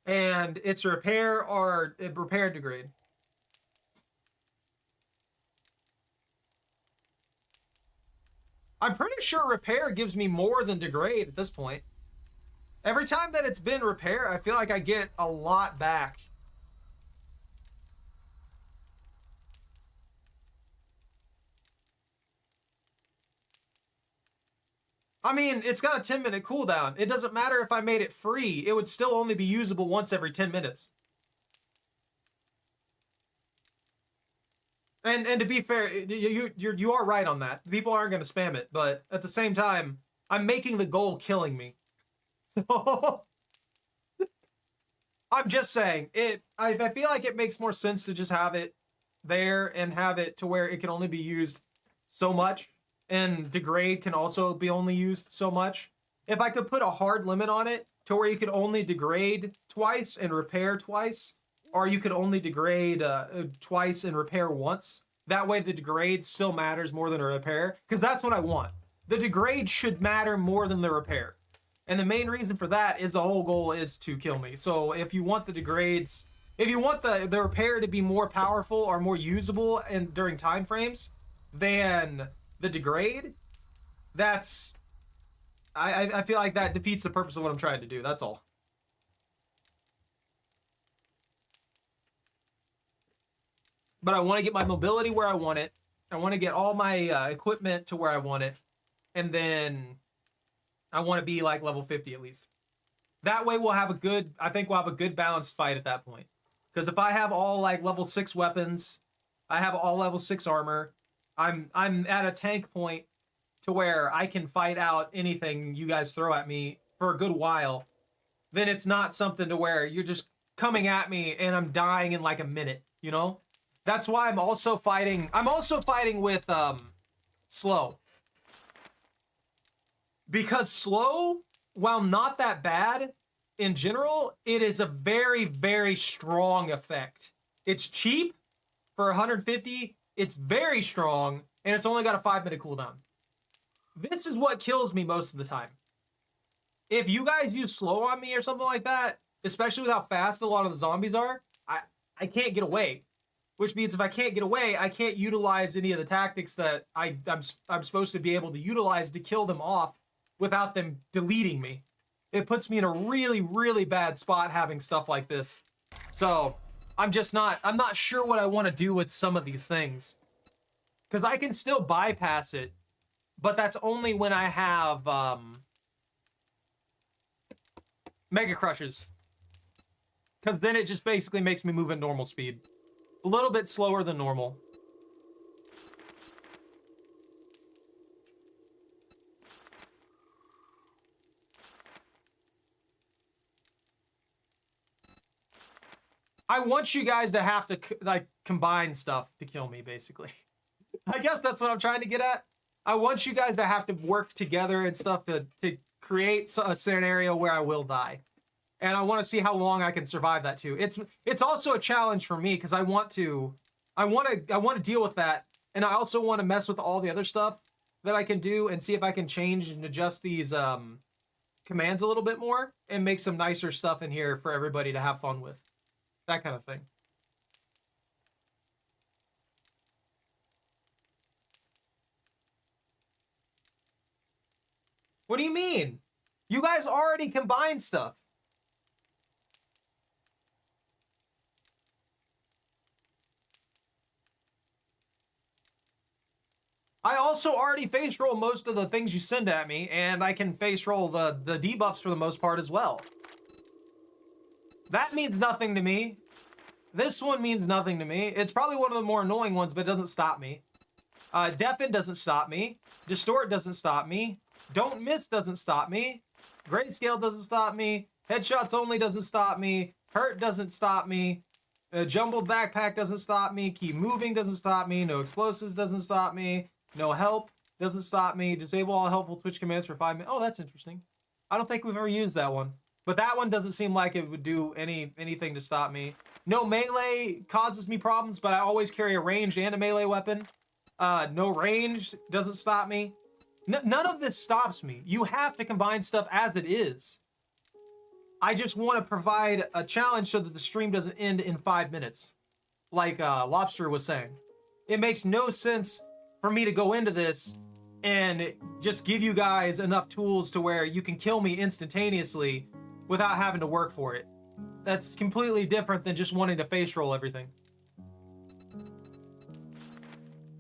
And it's repair or repair degrade. I'm pretty sure repair gives me more than degrade at this point. Every time that it's been repair, I feel like I get a lot back. I mean, it's got a 10-minute cooldown. It doesn't matter if I made it free. It would still only be usable once every 10 minutes. And to be fair, you are right on that. People aren't going to spam it, but at the same time, I'm making the goal killing me. So I'm just saying I feel like it makes more sense to just have it there and have it to where it can only be used so much, and degrade can also be only used so much. If I could put a hard limit on it to where you could only degrade twice and repair twice, or you could only degrade twice and repair once. That way the degrade still matters more than a repair, because that's what I want. the degrade should matter more than the repair. And the main reason for that is the whole goal is to kill me. So if you want the degrades, if you want the repair to be more powerful or more usable and during time frames than the degrade, that's I feel like that defeats the purpose of what I'm trying to do. That's all. But I want to get my mobility where I want it. I want to get all my equipment to where I want it. And then I want to be like level 50 at least. That way we'll have a good, I think we'll have a good balanced fight at that point. Because if I have all like level 6 weapons, I have all level 6 armor, I'm at a tank point to where I can fight out anything you guys throw at me for a good while. Then it's not something to where you're just coming at me and I'm dying in like a minute, you know? That's why I'm also fighting with slow. Because slow, while not that bad in general, it is a very, very strong effect. It's cheap for 150, it's very strong, and it's only got a 5-minute cooldown. This is what kills me most of the time. If you guys use slow on me or something like that, especially with how fast a lot of the zombies are, I can't get away. Which means if I can't get away, I can't utilize any of the tactics that I'm supposed to be able to utilize to kill them off without them deleting me. It puts me in a really, really bad spot having stuff like this. So I'm not sure what I want to do with some of these things. Because I can still bypass it, but that's only when I have Mega Crushes. Because then it just basically makes me move at normal speed. A little bit slower than normal. I want you guys to have to like combine stuff to kill me, basically. I guess that's what I'm trying to get at. I want you guys to have to work together and stuff to create a scenario where I will die. And I want to see how long I can survive that too. It's also a challenge for me because I want to deal with that, and I also want to mess with all the other stuff that I can do and see if I can change and adjust these commands a little bit more and make some nicer stuff in here for everybody to have fun with. That kind of thing. What do you mean? You guys already combined stuff. I also already face roll most of the things you send at me, and I can face roll the debuffs for the most part as well. That means nothing to me. This one means nothing to me. It's probably one of the more annoying ones, but it doesn't stop me. Deafen doesn't stop me. Distort doesn't stop me. Don't miss doesn't stop me. Grayscale doesn't stop me. Headshots only doesn't stop me. Hurt doesn't stop me. Jumbled backpack doesn't stop me. Keep moving doesn't stop me. No explosives doesn't stop me. No help doesn't stop me. Disable all helpful Twitch commands for 5 minutes. Oh, that's interesting. I don't think we've ever used that one. But that one doesn't seem like it would do anything to stop me. No melee causes me problems, but I always carry a ranged and a melee weapon. No ranged doesn't stop me. None of this stops me. You have to combine stuff as it is. I just want to provide a challenge so that the stream doesn't end in 5 minutes. Like Lobster was saying. It makes no sense for me to go into this and just give you guys enough tools to where you can kill me instantaneously without having to work for it. That's completely different than just wanting to face roll everything.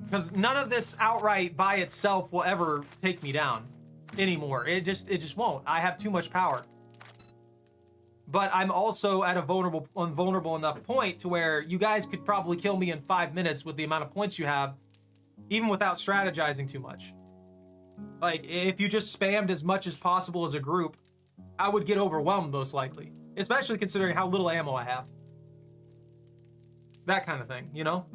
Because none of this outright by itself will ever take me down anymore. It just won't. I have too much power. But I'm also at a vulnerable enough point to where you guys could probably kill me in 5 minutes with the amount of points you have, even without strategizing too much. Like, if you just spammed as much as possible as a group, I would get overwhelmed most likely. Especially considering how little ammo I have. That kind of thing, you know?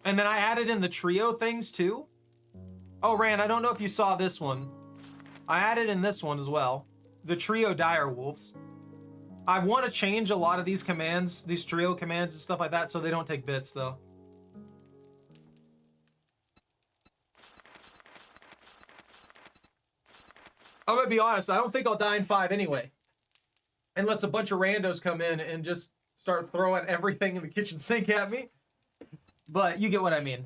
And then I added in the trio things too. Oh, Rand, I don't know if you saw this one. I added in this one as well. The trio dire wolves. I want to change a lot of these commands, these trio commands and stuff like that, so they don't take bits though. I'm gonna be honest, I don't think I'll die in 5 anyway. Unless a bunch of randos come in and just start throwing everything in the kitchen sink at me. But you get what I mean.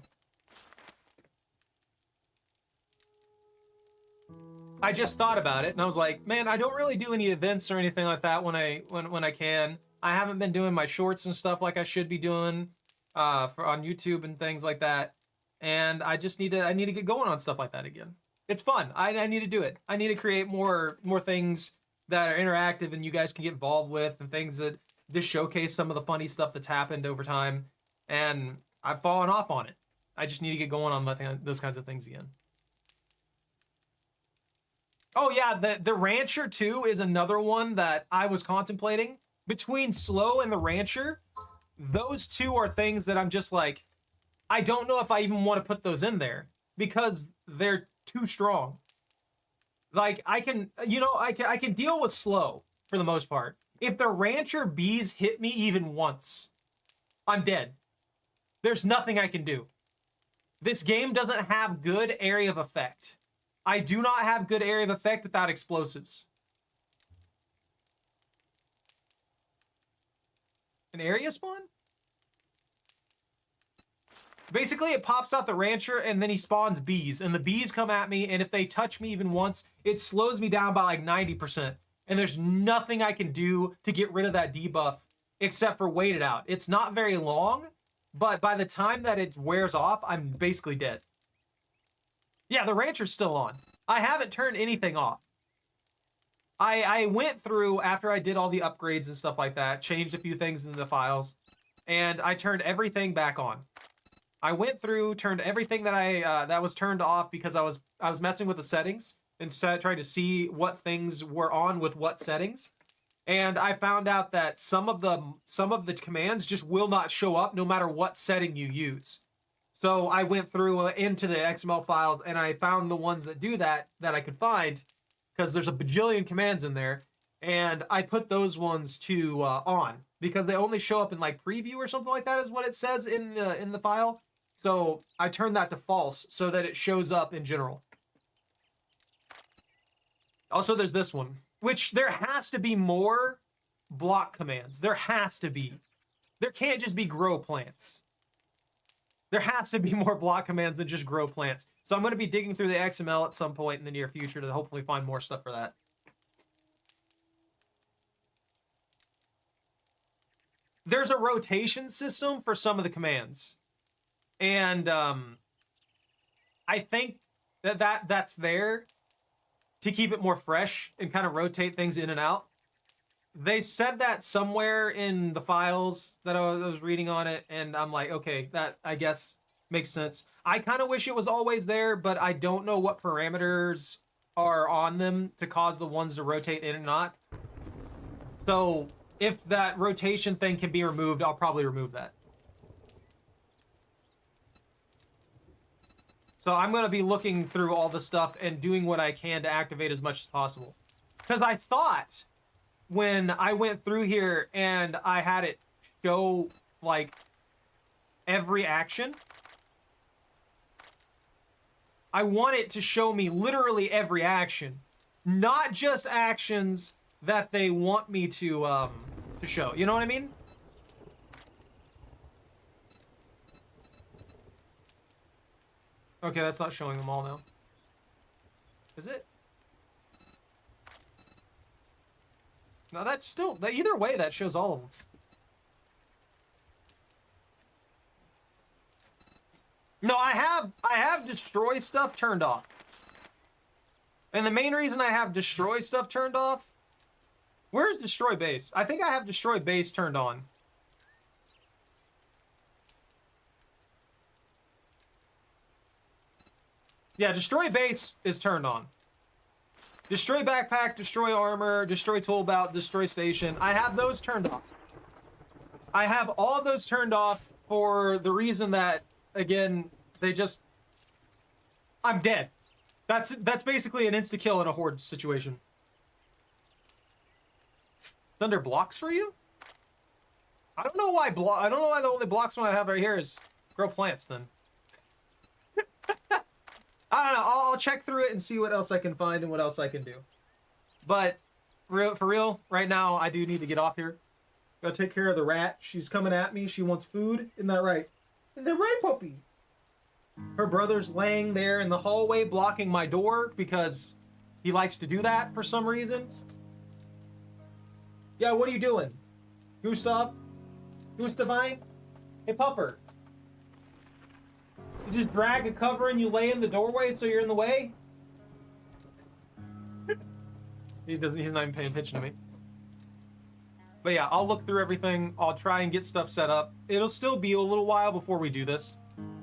I just thought about it and I was like, man, I don't really do any events or anything like that when I can. I haven't been doing my shorts and stuff like I should be doing on YouTube and things like that. And I just need to get going on stuff like that again. It's fun. I need to do it. I need to create more things that are interactive and you guys can get involved with, and things that just showcase some of the funny stuff that's happened over time. And I've fallen off on it. I just need to get going on those kinds of things again. Oh yeah, the Rancher too is another one that I was contemplating. Between Slow and the Rancher, those two are things that I'm just like, I don't know if I even want to put those in there because they're too strong. Like I can deal with Slow for the most part. If the Rancher bees hit me even once, I'm dead. There's nothing I can do. This game doesn't have good area of effect. I do not have good area of effect without explosives. An area spawn? Basically, it pops out the Rancher and then he spawns bees. And the bees come at me, and if they touch me even once, it slows me down by like 90%. And there's nothing I can do to get rid of that debuff except for wait it out. It's not very long, but by the time that it wears off, I'm basically dead. Yeah, the Rancher's still on. I haven't turned anything off. I went through, after I did all the upgrades and stuff like that, changed a few things in the files, and I turned everything back on. I went through, turned everything that that was turned off because I was messing with the settings and trying to see what things were on with what settings. And I found out that some of the commands just will not show up no matter what setting you use. So I went through into the XML files and I found the ones that do that I could find, because there's a bajillion commands in there, and I put those ones to on because they only show up in like preview or something like that is what it says in the file. So I turned that to false so that it shows up in general. Also, there's this one, which there has to be more block commands. There has to be. There can't just be grow plants. There has to be more block commands than just grow plants. So I'm going to be digging through the XML at some point in the near future to hopefully find more stuff for that. There's a rotation system for some of the commands. And I think that's there to keep it more fresh and kind of rotate things in and out. They said that somewhere in the files that I was reading on it, and I'm like, okay, that I guess makes sense. I kind of wish it was always there, but I don't know what parameters are on them to cause the ones to rotate in and not. So if that rotation thing can be removed, I'll probably remove that. So I'm going to be looking through all the stuff and doing what I can to activate as much as possible. Because I thought when I went through here and I had it show like every action, I want it to show me literally every action, not just actions that they want me to show. You know what I mean? Okay, that's not showing them all now. Is it? No, that's still, either way, that shows all of them. No, I have destroy stuff turned off. And the main reason I have destroy stuff turned off, where's destroy base? I think I have destroy base turned on. Yeah, destroy base is turned on. Destroy backpack, destroy armor, destroy tool belt, destroy station. I have those turned off. I have all of those turned off for the reason that, again, they just... I'm dead. That's basically an insta-kill in a horde situation. Thunder blocks for you? I don't know why the only blocks one I have right here is grow plants then. I don't know. I'll check through it and see what else I can find and what else I can do. But for real, right now, I do need to get off here. Gotta take care of the rat. She's coming at me. She wants food. Isn't that right? Isn't that right, puppy? Her brother's laying there in the hallway blocking my door because he likes to do that for some reason. Yeah, what are you doing? Gustav? Gustavine? Hey, pupper. You just drag a cover and you lay in the doorway so you're in the way? He's not even paying attention to me. But yeah, I'll look through everything. I'll try and get stuff set up. It'll still be a little while before we do this,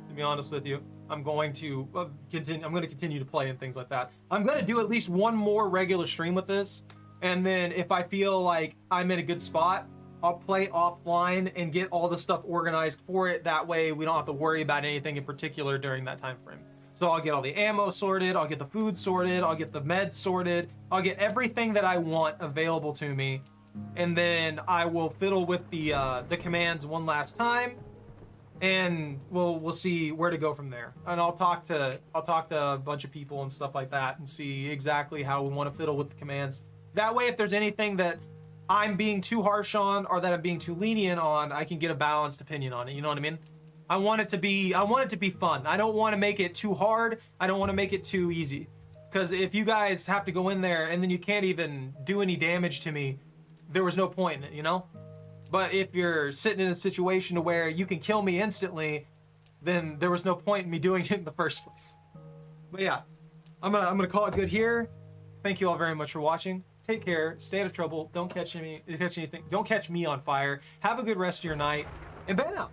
to be honest with you. I'm going to continue to play and things like that. I'm going to do at least one more regular stream with this. And then if I feel like I'm in a good spot, I'll play offline and get all the stuff organized for it. That way we don't have to worry about anything in particular during that time frame. So I'll get all the ammo sorted, I'll get the food sorted, I'll get the meds sorted, I'll get everything that I want available to me. And then I will fiddle with the commands one last time, and we'll see where to go from there. And I'll talk to a bunch of people and stuff like that and see exactly how we want to fiddle with the commands. That way, if there's anything that I'm being too harsh on or that I'm being too lenient on, I can get a balanced opinion on it. You know what I mean? I want it to be fun. I don't want to make it too hard. I don't want to make it too easy. Because if you guys have to go in there and then you can't even do any damage to me, there was no point in it, you know? But if you're sitting in a situation to where you can kill me instantly, then there was no point in me doing it in the first place. But yeah, I'm gonna call it good here. Thank you all very much for watching. Take care, stay out of trouble, don't catch anything, don't catch me on fire. Have a good rest of your night, and Ben out.